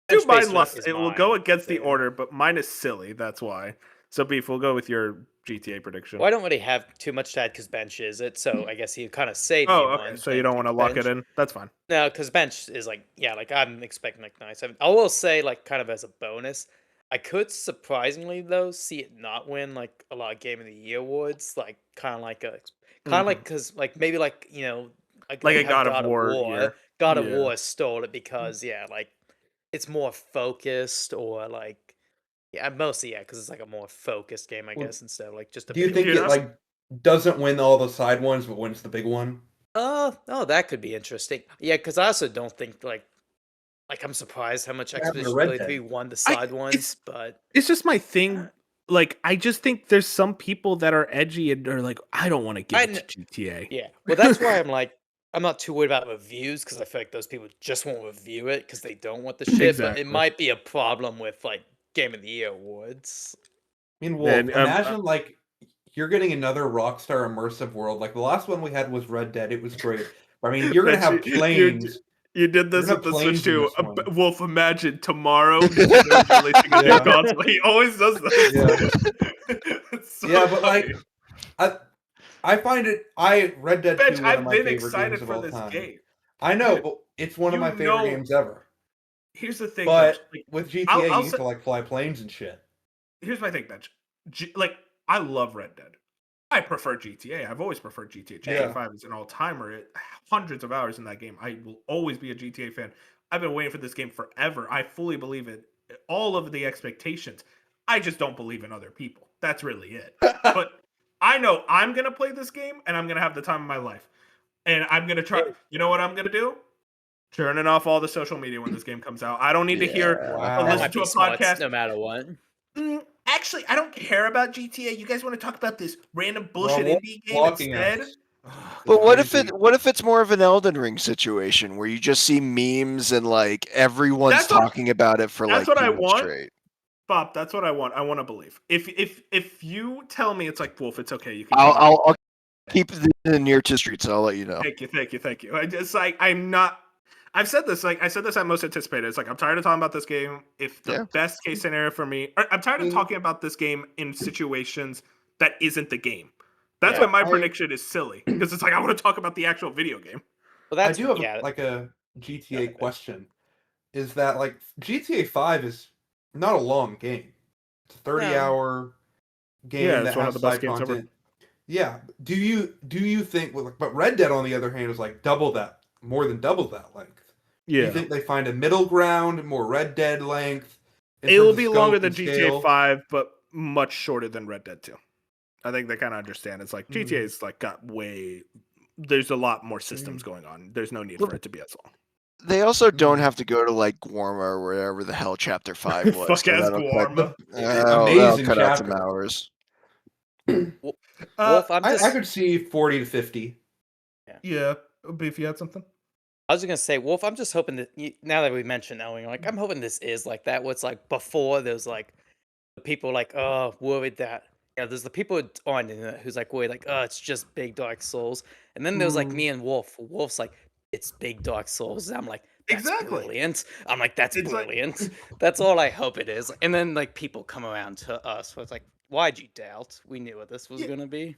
Speaker 5: Bench
Speaker 1: mine
Speaker 5: Space
Speaker 1: last.
Speaker 5: is
Speaker 1: It will go
Speaker 5: mine,
Speaker 1: against the
Speaker 5: so-
Speaker 1: order, but mine is silly. That's why. So Beef, we'll go with your GTA prediction.
Speaker 5: well, I don't really have too much to add because Bench is it, so I guess you kind of saved me
Speaker 1: Oh, okay.
Speaker 5: one.
Speaker 1: So you
Speaker 5: thing
Speaker 1: don't want to lock
Speaker 5: Bench.
Speaker 1: it in? That's fine.
Speaker 5: No, because Bench is like, yeah, like I'm expecting like nice. I will say, like, kind of as a bonus, I could surprisingly though see it not win like a lot of Game of the Year awards, like kind of like because like maybe like
Speaker 1: Like a
Speaker 5: how
Speaker 1: God of War year.
Speaker 5: God of
Speaker 1: Yeah.
Speaker 5: War stole it because like it's more focused or like mostly because it's like a more focused game I
Speaker 4: Well,
Speaker 5: guess instead of like just a
Speaker 4: do you
Speaker 5: big
Speaker 4: think
Speaker 1: Dude,
Speaker 4: it
Speaker 1: I'm-
Speaker 4: like doesn't win all the side ones, but wins the big one?
Speaker 5: Oh, that could be interesting. Yeah, because I also don't think like I'm surprised how much
Speaker 4: What happened to
Speaker 5: Expedition
Speaker 4: Red
Speaker 5: 33
Speaker 4: Dead?
Speaker 5: won the
Speaker 1: I-
Speaker 5: side ones,
Speaker 1: it's-
Speaker 5: but
Speaker 1: It's just my thing. Like, I just think there's some people that are edgy and are like, I don't want to give
Speaker 5: I
Speaker 1: it to GTA.
Speaker 5: yeah. Well, that's why I'm not too worried about reviews because I feel like those people just won't review it because they don't want the shit.
Speaker 1: Exactly.
Speaker 5: But it might be a problem with like Game of the Year awards.
Speaker 4: I mean, well,
Speaker 1: Then,
Speaker 4: imagine like you're getting another Rockstar immersive world. Like the last one we had was Red Dead. It was great. I mean, you're gonna
Speaker 1: But
Speaker 4: have
Speaker 1: you-
Speaker 4: planes.
Speaker 1: You did this
Speaker 4: You're
Speaker 1: with
Speaker 4: gonna
Speaker 1: the
Speaker 4: have
Speaker 1: Switch
Speaker 4: planes in
Speaker 1: too.
Speaker 4: this one.
Speaker 1: Wolf, imagine tomorrow Nintendo's releasing a new
Speaker 4: Yeah.
Speaker 1: console. He always does this.
Speaker 4: Yeah.
Speaker 1: It's so
Speaker 4: Yeah, but like,
Speaker 1: funny.
Speaker 4: I find it. Red Dead 2
Speaker 1: Bitch,
Speaker 4: one of
Speaker 1: I've
Speaker 4: my
Speaker 1: been
Speaker 4: favorite
Speaker 1: excited
Speaker 4: games of
Speaker 1: for
Speaker 4: all
Speaker 1: this
Speaker 4: time.
Speaker 1: game.
Speaker 4: I know, but it's one of
Speaker 1: You
Speaker 4: my favorite
Speaker 1: know-
Speaker 4: games ever.
Speaker 1: Here's the thing,
Speaker 4: But
Speaker 1: Bench. Like,
Speaker 4: with GTA,
Speaker 1: I'll
Speaker 4: you
Speaker 1: say-
Speaker 4: get to like fly planes and shit.
Speaker 1: here's my thing, Bench. Like, I love Red Dead. I prefer GTA. I've always preferred GTA. GTA
Speaker 4: Yeah.
Speaker 1: 5 is an all-timer. Hundreds of hours in that game. I will always be a GTA fan. I've been waiting for this game forever. I fully believe it. All of the expectations. I just don't believe in other people. That's really it. But I know I'm going to play this game and I'm going to have the time of my life. And I'm going to try. You know what I'm going to do? Turning off all the social media when this game comes out. I don't need to hear
Speaker 4: Wow.
Speaker 1: or
Speaker 5: That
Speaker 1: listen
Speaker 5: might
Speaker 1: to
Speaker 5: be
Speaker 1: a
Speaker 5: smart,
Speaker 1: podcast.
Speaker 5: no matter what.
Speaker 1: Actually, I don't care about GTA. You guys want to talk about this random bullshit
Speaker 4: Well,
Speaker 1: indie game
Speaker 4: blocking
Speaker 1: instead?
Speaker 4: us.
Speaker 3: But what
Speaker 4: Crazy.
Speaker 3: if it's more of an Elden Ring situation where you just see memes and like everyone's
Speaker 1: That's what-
Speaker 3: talking about it for
Speaker 1: that's
Speaker 3: like
Speaker 1: what I
Speaker 3: 2 months
Speaker 1: want.
Speaker 3: straight?
Speaker 1: Bob, that's what I want. I want to believe. If you tell me it's like Wolf, it's okay. You can.
Speaker 3: I'll keep it in the near to streets. So I'll let you know.
Speaker 1: Thank you. I just like I'm not. I've said this. Like I said this at Most Anticipated. It's like I'm tired of talking about this game. If the
Speaker 3: Yeah.
Speaker 1: best case scenario for me, I'm tired of talking about this game in situations that isn't the game. That's
Speaker 5: Yeah,
Speaker 1: why my
Speaker 4: I-
Speaker 1: prediction is silly because it's like I want to talk about the actual video game.
Speaker 5: Well,
Speaker 4: I
Speaker 5: that's
Speaker 4: do have
Speaker 5: yeah.
Speaker 4: like a GTA question. Is that like GTA 5 is not a long game. It's a 30-hour game
Speaker 1: Yeah,
Speaker 4: that
Speaker 1: it's one
Speaker 4: has
Speaker 1: of the best
Speaker 4: side
Speaker 1: games ever.
Speaker 4: content. Yeah. Do you think but Red Dead on the other hand is like more than double that length. Do you think they find a middle ground, more Red Dead length? in
Speaker 1: It will
Speaker 4: terms of
Speaker 1: be
Speaker 4: scope
Speaker 1: longer than
Speaker 4: and
Speaker 1: GTA
Speaker 4: scale?
Speaker 1: 5, but much shorter than Red Dead 2. I think they kind of understand. It's like
Speaker 4: Mhm.
Speaker 1: GTA's like got way. There's a lot more systems
Speaker 4: Mm-hmm.
Speaker 1: going on. There's no need
Speaker 3: Well,
Speaker 1: for it to be as long.
Speaker 3: They also don't
Speaker 4: Mhm.
Speaker 3: have to go to like Guarma or wherever the hell Chapter 5 was.
Speaker 1: Fuck
Speaker 3: so
Speaker 1: ass
Speaker 3: that'll cut-
Speaker 1: Guarma.
Speaker 3: that'll
Speaker 4: Amazing
Speaker 3: cut out some
Speaker 4: chapter.
Speaker 3: hours.
Speaker 5: Wolf, I'm just,
Speaker 4: I could see 40 to 50.
Speaker 1: Yeah, Beef, you had something?
Speaker 5: I was just gonna say, Wolf. I'm just hoping that now that we mentioned Elwing, like I'm hoping this is like that. What's like before there's like the people like worried that there's the people on the internet who's like worried like it's just big Dark Souls, and then there's like
Speaker 4: Mm.
Speaker 5: me and Wolf. Wolf's like it's big Dark Souls. And I'm like that's
Speaker 1: Exactly.
Speaker 5: brilliant. I'm like that's
Speaker 1: It's like-
Speaker 5: brilliant. That's all I hope it is. And then like people come around to us where it's like Why'd you doubt? We knew what this was
Speaker 1: Yeah.
Speaker 5: gonna be.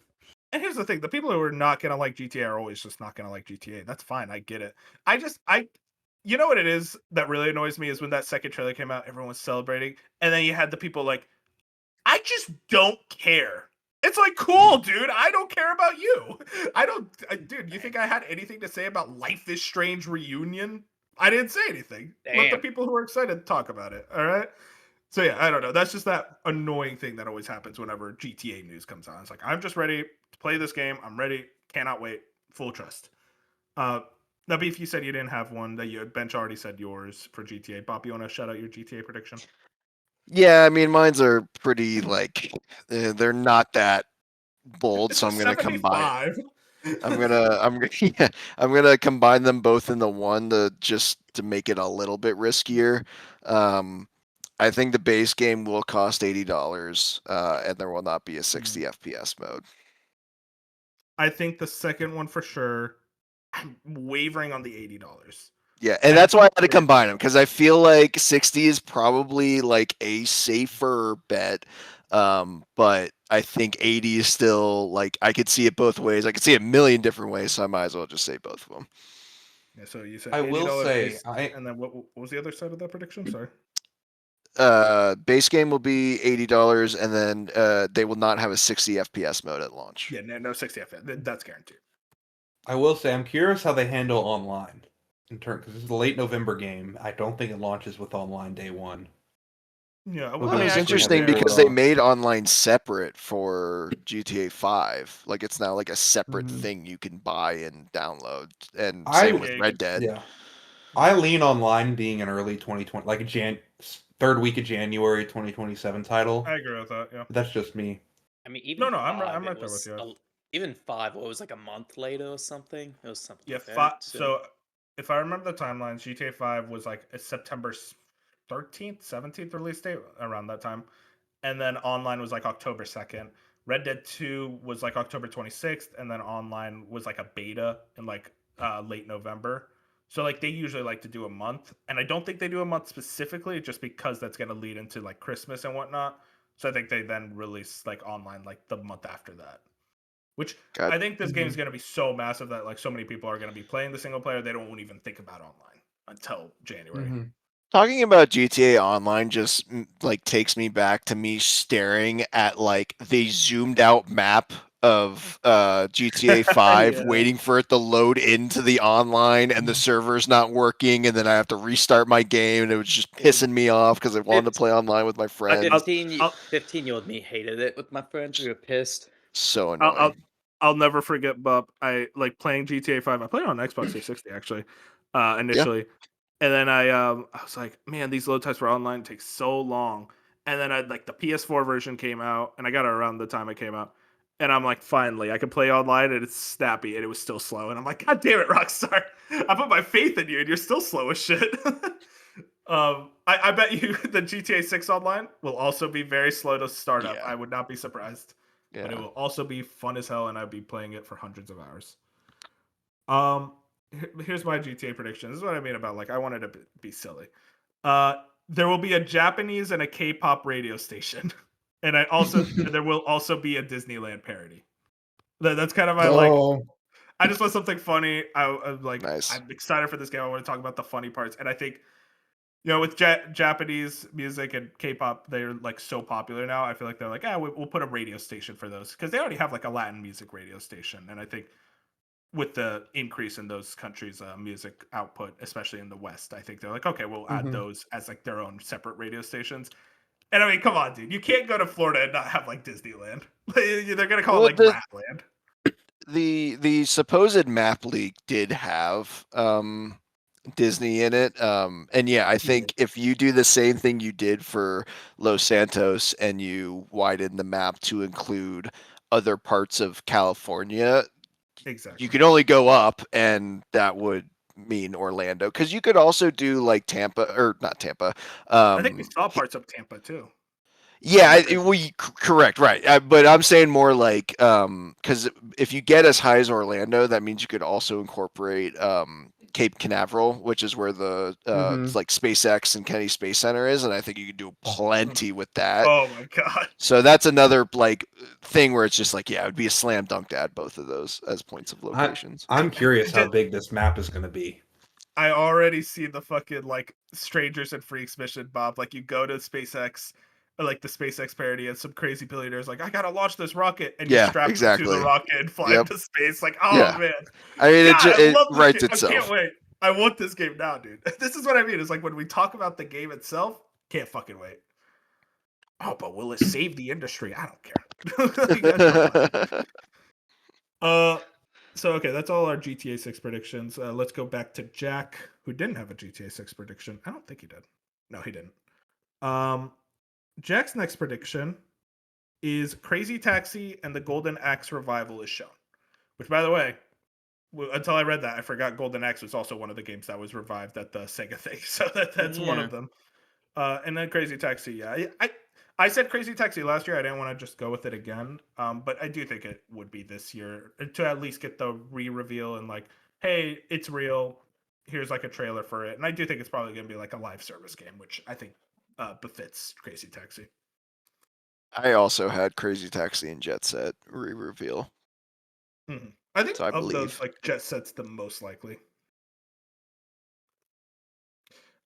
Speaker 1: And here's the thing: the people who are not gonna like GTA are always just not gonna like GTA. That's fine. I get it. You know what it is that really annoys me is when that second trailer came out, everyone was celebrating, and then you had the people like, I just don't care. It's like, cool, dude. I don't care about you. Dude, you think I had anything to say about Life is Strange Reunion? I didn't say anything. Let the
Speaker 5: Damn.
Speaker 1: people who are excited talk about it. All right. So yeah, I don't know. That's just that annoying thing that always happens whenever GTA news comes out. It's like, I'm just ready to play this game. I'm ready. Cannot wait. Full trust. Now, Beef, you said you didn't have one that you Bench already said yours for GTA. Bob, you want to shout out your GTA prediction?
Speaker 3: Yeah, I mean, mine's are pretty like they're not that bold, so I'm gonna combine.
Speaker 1: 75.
Speaker 3: Yeah, I'm gonna combine them both into one to make it a little bit riskier. I think the base game will cost $80, and there will not be a 60 FPS mode.
Speaker 1: I think the second one for sure. I'm wavering on the $80.
Speaker 3: Yeah, and that's why I had to combine them because I feel like 60 is probably like a safer bet. But I think 80 is still like I could see it both ways. I could see it a million different ways, so I might as well just say both of them.
Speaker 1: Yeah, so you said
Speaker 4: I will
Speaker 1: $80
Speaker 4: say,
Speaker 1: base, and then what was the other side of that prediction? Sorry.
Speaker 3: Base game will be $80, and then they will not have a 60 FPS mode at launch.
Speaker 1: Yeah, no 60 FPS. That's guaranteed.
Speaker 4: I will say, I'm curious how they handle online because this is a late November game. I don't think it launches with online day one.
Speaker 1: Yeah,
Speaker 4: Well,
Speaker 3: Well,
Speaker 4: they
Speaker 3: it's
Speaker 4: actually
Speaker 3: interesting
Speaker 4: have their,
Speaker 3: because they made online separate for GTA 5. Like it's now like a separate
Speaker 4: Mhm.
Speaker 3: thing you can buy and download, and
Speaker 4: I-
Speaker 3: same with
Speaker 1: Yeah,
Speaker 3: Red Dead.
Speaker 4: Yeah, I lean online being an early 2020, like a third week of January 2027 title.
Speaker 1: I agree with that. Yeah.
Speaker 4: That's just me.
Speaker 5: I mean, even
Speaker 1: No, I'm right-
Speaker 5: five,
Speaker 1: I'm
Speaker 5: it
Speaker 1: right there with
Speaker 5: was
Speaker 1: you.
Speaker 5: even 5. What was like a month later or something? It was something
Speaker 1: Yeah,
Speaker 5: like that.
Speaker 1: so if I remember the timelines, GTA 5 was like a September 13th, 17th release date around that time. And then online was like October 2nd. Red Dead 2 was like October 26th, and then online was like a beta in like late November. So like they usually like to do a month, and I don't think they do a month specifically just because that's going to lead into like Christmas and whatnot. So I think they then release like online like the month after that. Which
Speaker 3: God.
Speaker 1: I think this game is going to be so massive that like so many people are going to be playing the single player they don't even think about online until January.
Speaker 4: Mhm.
Speaker 3: Talking about GTA Online just like takes me back to me staring at like the zoomed out map of GTA 5
Speaker 1: Yeah.
Speaker 3: waiting for it to load into the online and the server's not working and then I have to restart my game and it was just pissing me off because I wanted to play online with my friends.
Speaker 5: 15-year-old me hated it with my friends. We were pissed.
Speaker 3: So annoying.
Speaker 1: I'll never forget, Bub. I like playing GTA 5. I played it on Xbox 360 actually, initially, and then I was like, man, these load times for online take so long. And then I like the PS4 version came out, and I got it around the time it came out, and I'm like, finally, I can play online, and it's snappy, and it was still slow, and I'm like, God damn it, Rockstar! I put my faith in you, and you're still slow as shit. I bet you the GTA 6 online will also be very slow to start up.
Speaker 3: Yeah.
Speaker 1: I would not be surprised. But it will also be fun as hell, and I'd be playing it for hundreds of hours. Here's my GTA prediction. This is what I mean about like I wanted to be silly. There will be a Japanese and a K-pop radio station, and there will also be a Disneyland parody. That's kind of my like.
Speaker 6: Oh,
Speaker 1: I just want something funny. I'm like,
Speaker 3: Nice.
Speaker 1: I'm excited for this game. I want to talk about the funny parts, and I think with Japanese music and K-pop, they're like so popular now. I feel like they're like, we'll put a radio station for those because they already have like a Latin music radio station, and I think with the increase in those countries' music output, especially in the West, I think they're like, okay, we'll add those as like their own separate radio stations. And I mean, come on, dude, you can't go to Florida and not have like Disneyland. They're gonna call it like Ratland.
Speaker 3: The supposed map leak did have Disney in it. And yeah, I think if you do the same thing you did for Los Santos and you widen the map to include other parts of California,
Speaker 1: Exactly.
Speaker 3: you could only go up, and that would mean Orlando. Because you could also do like Tampa, or not Tampa.
Speaker 1: I think we saw parts of Tampa too.
Speaker 3: Yeah, correct, right. But I'm saying more like, because if you get as high as Orlando, that means you could also incorporate Cape Canaveral, which is where the
Speaker 4: Mhm.
Speaker 3: like SpaceX and Kennedy Space Center is, and I think you could do plenty with that.
Speaker 1: Oh my god.
Speaker 3: So that's another like thing where it's just like, yeah, it would be a slam dunk to add both of those as points of locations.
Speaker 4: I'm curious how
Speaker 1: Just-
Speaker 4: big this map is going to be.
Speaker 1: I already see the fucking like Strangers and Freaks mission, Bob. Like you go to SpaceX, or like the SpaceX parody, and some crazy billionaire's like, I gotta launch this rocket, and you
Speaker 3: Yeah,
Speaker 1: strap it to
Speaker 3: exactly.
Speaker 1: the rocket and fly
Speaker 3: Yep.
Speaker 1: into space. Like, oh
Speaker 3: Yeah.
Speaker 1: man,
Speaker 3: I mean,
Speaker 1: God, I
Speaker 3: it
Speaker 1: love this
Speaker 3: writes
Speaker 1: game. I
Speaker 3: itself.
Speaker 1: can't wait. I want this game now, dude. This is what I mean. It's like when we talk about the game itself, can't fucking wait. Oh, but will it save the industry? I don't care. Like, that's fine. So okay, that's all our GTA 6 predictions. Let's go back to Jack, who didn't have a GTA 6 prediction. I don't think he did. No, he didn't. Jack's next prediction is Crazy Taxi and the Golden Axe revival is shown. Which, by the way, until I read that, I forgot Golden Axe was also one of the games that was revived at the Sega thing. So that's one
Speaker 5: Yeah.
Speaker 1: of them. And then Crazy Taxi, yeah. I said Crazy Taxi last year. I didn't want to just go with it again. But I do think it would be this year to at least get the re-reveal and like, hey, it's real. Here's like a trailer for it. And I do think it's probably going to be like a live service game, which I think befits Crazy Taxi.
Speaker 3: I also had Crazy Taxi and Jet Set re-reveal.
Speaker 1: I think
Speaker 3: So I
Speaker 1: of those,
Speaker 3: believe.
Speaker 1: like Jet Set's the most likely.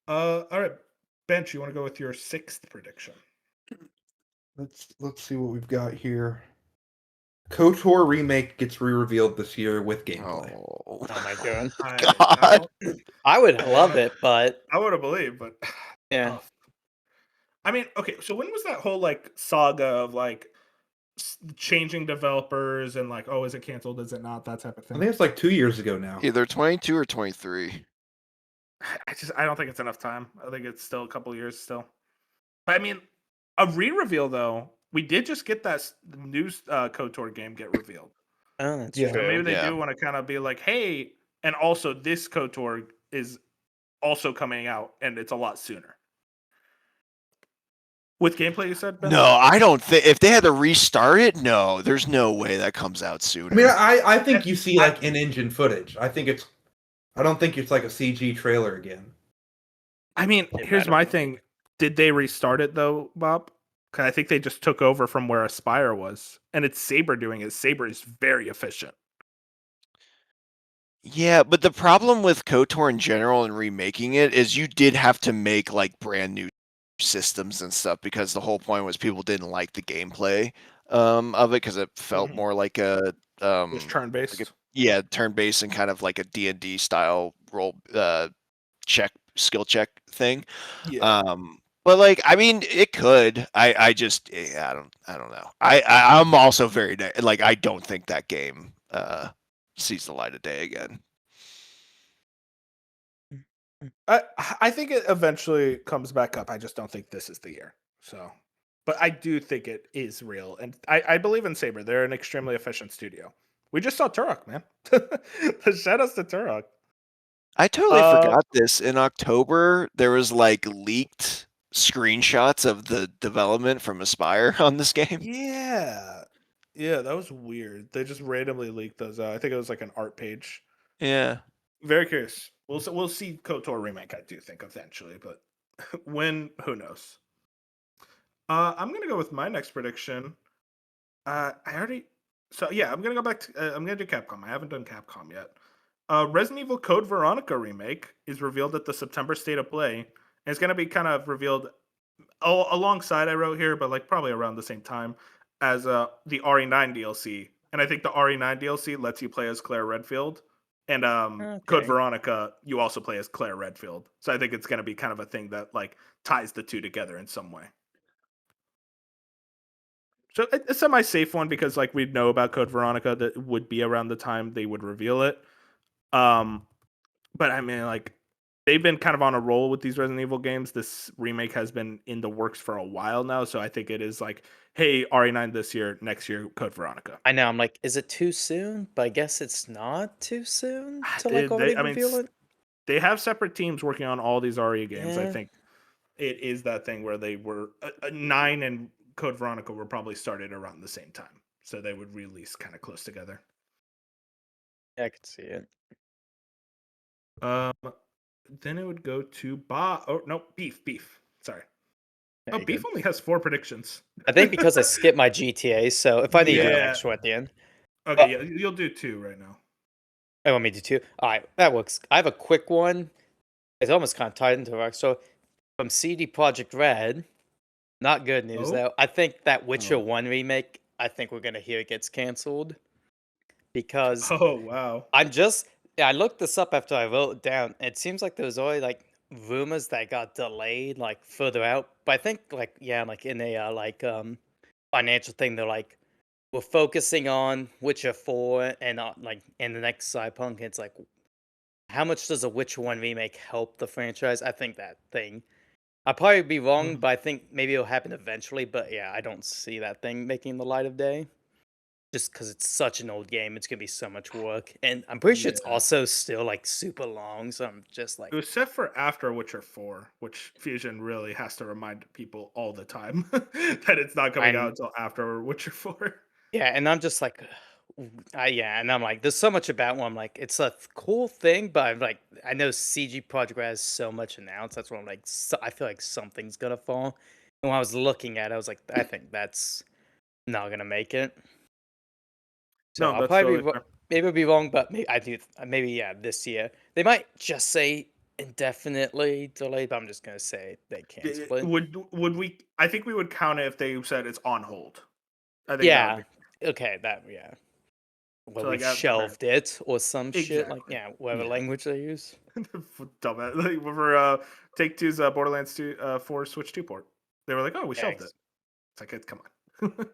Speaker 1: All right, Bench, you want to go with your sixth prediction?
Speaker 4: Let's see what we've got here. KOTOR remake gets re-revealed this year with gameplay.
Speaker 3: Oh,
Speaker 5: Oh my god.
Speaker 3: God.
Speaker 5: I would love it, but
Speaker 1: I would have believed, but
Speaker 5: yeah.
Speaker 1: oh. I mean, okay, so when was that whole like saga of like changing developers and like, oh, is it canceled? Is it not? That type of
Speaker 4: I
Speaker 1: thing.
Speaker 4: think it's like 2 years ago now.
Speaker 3: Either 22 or 23.
Speaker 1: I don't think it's enough time. I think it's still a couple of years still. But I mean, a re-reveal though, we did just get that new KOTOR game get revealed.
Speaker 5: Oh, that's
Speaker 4: Yeah.
Speaker 1: So
Speaker 5: true.
Speaker 1: maybe they
Speaker 3: Yeah.
Speaker 1: do want to kind of be like, hey, and also this KOTOR is also coming out and it's a lot sooner. With gameplay, you said, Ben?
Speaker 3: No, I don't think if they had to restart it, no, there's no way that comes out sooner.
Speaker 4: I mean, I think you see like in-engine footage. I don't think it's like a CG trailer again.
Speaker 1: I mean,
Speaker 5: It
Speaker 1: here's
Speaker 5: better
Speaker 1: my
Speaker 5: be.
Speaker 1: thing. Did they restart it though, Bob? Because I think they just took over from where Aspire was, and it's Saber doing it. Saber is very efficient.
Speaker 3: Yeah, but the problem with KOTOR in general and remaking it is you did have to make like brand new systems and stuff because the whole point was people didn't like the gameplay of it because it felt
Speaker 1: Mhm.
Speaker 3: more like a
Speaker 1: It was turn based.
Speaker 3: yeah, turn-based and kind of like a D&D style roll skill check thing. But like, I mean, it could. I just, I don't know. I'm also very like, I don't think that game sees the light of day again.
Speaker 6: I think it eventually comes back up. I just don't think this is the year. So, but I do think it is real, and I believe in Saber. They're an extremely efficient studio. We just saw Turok, man. Shout outs to Turok.
Speaker 3: I totally forgot this. In October, there was like leaked screenshots of the development from Aspire on this game.
Speaker 6: Yeah, that was weird. They just randomly leaked those out. I think it was like an art page.
Speaker 3: Yeah.
Speaker 6: Very curious. We'll see KOTOR remake. I do think eventually, but when, who knows? I'm gonna go with my next prediction. I already. So yeah, I'm gonna go back to. I'm gonna do Capcom. I haven't done Capcom yet. Resident Evil Code Veronica remake is revealed at the September State of Play, and it's gonna be kind of revealed alongside. I wrote here, but like probably around the same time as the RE9 DLC. And I think the RE9 DLC lets you play as Claire Redfield, and Code
Speaker 5: Okay.
Speaker 6: Veronica you also play as Claire Redfield. So I think it's gonna be kind of a thing that like ties the two together in some way. So a semi-safe one because like we'd know about Code Veronica that would be around the time they would reveal it. But I mean, like they've been kind of on a roll with these Resident Evil games. This remake has been in the works for a while now, so I think it is like, hey, RE9 this year, next year, Code Veronica.
Speaker 5: I know. I'm like, is it too soon? But I guess it's not too soon to like
Speaker 1: They-
Speaker 5: already
Speaker 1: I mean,
Speaker 5: reveal it.
Speaker 1: They have separate teams working on all these RE games. I
Speaker 5: Yeah.
Speaker 1: think it is that thing where they were 9 and Code Veronica were probably started around the same time, so they would release kind of close together.
Speaker 5: Yeah, I could see it.
Speaker 1: Then it would go to Bob. Oh no, beef. Sorry.
Speaker 5: Yeah,
Speaker 1: Oh,
Speaker 5: you're
Speaker 1: beef
Speaker 5: good.
Speaker 1: only has 4 predictions.
Speaker 5: I think because I skipped my GTA, so if I need to do an
Speaker 1: Yeah.
Speaker 5: extra at the end,
Speaker 1: Okay, yeah, you'll do 2 right now.
Speaker 5: I want me to do 2. All right, that works. I have a quick one. It's almost kind of tied into it. So from CD Projekt Red, not good news
Speaker 1: Oh.
Speaker 5: though. I think that Witcher
Speaker 1: Oh.
Speaker 5: 1 remake, I think we're gonna hear it gets canceled because
Speaker 1: Oh wow.
Speaker 5: I looked this up after I wrote it down. It seems like there was already like rumors that got delayed like further out. But I think like like in a financial thing, they're like we're focusing on Witcher 4 and like in the next Cyberpunk. It's like how much does a Witcher 1 remake help the franchise? I think that thing. I'll probably be wrong,
Speaker 1: Mhm.
Speaker 5: but I think maybe it'll happen eventually. But yeah, I don't see that thing making the light of day. Just because it's such an old game, it's gonna be so much work, and I'm pretty sure it's
Speaker 1: Yeah.
Speaker 5: also still like super long. So I'm just like,
Speaker 1: It was set for after Witcher 4, which Fusion really has to remind people all the time that it's not coming out
Speaker 5: I'm
Speaker 1: until after Witcher 4.
Speaker 5: yeah, and I'm just like, and I'm like, there's so much about one. I'm like, it's a cool thing, but I'm like, I know CG Project Red has so much announced. That's what I'm like. I feel like something's gonna fall. And when I was looking at it, I was like, I think that's not gonna make it. So
Speaker 1: No,
Speaker 5: I'll
Speaker 1: that's
Speaker 5: probably
Speaker 1: totally fair.
Speaker 5: maybe I'll be wrong, but maybe I do. Maybe this year they might just say indefinitely delayed. But I'm just gonna say they cancel it.
Speaker 1: Would we? I think we would count it if they said it's on hold. I think that would
Speaker 5: Yeah.
Speaker 1: be
Speaker 5: Okay. Well,
Speaker 1: so.
Speaker 5: we
Speaker 1: Like at the very
Speaker 5: shelved it or some shit like
Speaker 1: exactly.
Speaker 5: whatever
Speaker 1: Yeah.
Speaker 5: language they use.
Speaker 1: Dumbass. Like, for Take Two's Borderlands 2 4 Switch 2 port, they were like, "Oh, we shelved it." It's like, come on.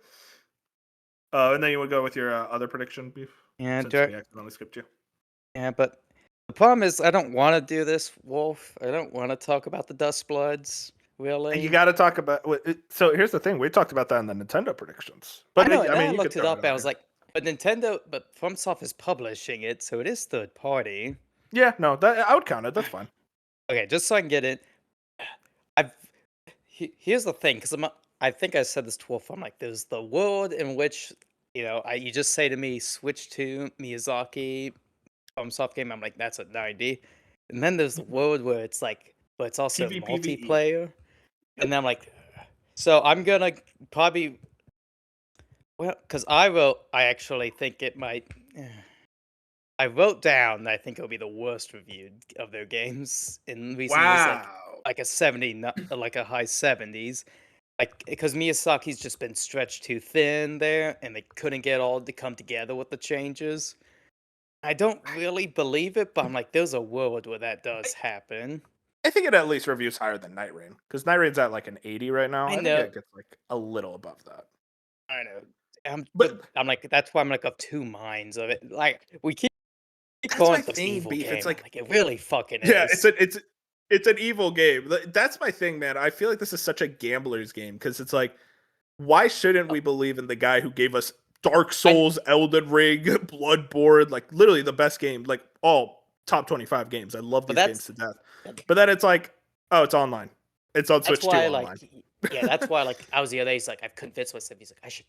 Speaker 1: And then you would go with your other prediction, beef,
Speaker 5: Yeah,
Speaker 1: since we accidentally skipped you.
Speaker 5: yeah, but the problem is I don't want to do this, Wolf. I don't want to talk about the Dust Bloods. Really,
Speaker 1: You got to talk about. So here's the thing: we talked about that in the Nintendo predictions,
Speaker 5: I
Speaker 1: but
Speaker 5: know.
Speaker 1: I
Speaker 5: And then I
Speaker 1: mean, you could
Speaker 5: looked it
Speaker 1: throw
Speaker 5: up.
Speaker 1: it
Speaker 5: And I
Speaker 1: out
Speaker 5: was
Speaker 1: here.
Speaker 5: like, but FromSoft is publishing it, so it is third party.
Speaker 1: Yeah, no, that I would count it. That's fine.
Speaker 5: Okay, just so I can get it. I've here's the thing, because I think I said this to Wolf. I'm like, there's the world in which you just say to me, switch to Miyazaki FromSoft game. I'm like, that's a 90. And then there's the world where it's like, but it's also
Speaker 1: PvPvE.
Speaker 5: multiplayer. And then I'm like, so I'm gonna probably because I actually think it might. I wrote down that I think it'll be the worst reviewed of their games in recent years,
Speaker 1: Wow.
Speaker 5: like a 70, like a high 70s. Like, because Miyazaki's just been stretched too thin there, and they couldn't get all to come together with the changes. I don't really believe it, but I'm like, there's a world where that does happen.
Speaker 1: I think it at least reviews higher than Night Rain because Night Rain's at like an 80 right now.
Speaker 5: I
Speaker 1: I think
Speaker 5: know.
Speaker 1: it gets like a little above that.
Speaker 5: I know.
Speaker 1: But
Speaker 5: I'm like, that's why I'm like of two minds of it. Like, we keep
Speaker 1: that's
Speaker 5: calling
Speaker 1: my
Speaker 5: it this
Speaker 1: thing,
Speaker 5: evil
Speaker 1: beef.
Speaker 5: game.
Speaker 1: It's
Speaker 5: I'm
Speaker 1: like,
Speaker 5: like, it really fucking
Speaker 1: yeah,
Speaker 5: is.
Speaker 1: it's an evil game. That's my thing, man. I feel like this is such a gambler's game because it's like, why shouldn't we believe in the guy who gave us Dark Souls, Elden Ring, Bloodborne, like literally the best game, like all top 25 games. I love
Speaker 5: But
Speaker 1: these games to death. But then it's like, oh, it's online. It's on Switch
Speaker 5: That's why,
Speaker 1: 2 online.
Speaker 5: that's why, like, I was the other day, he's like, I've convinced myself. He's like, I should.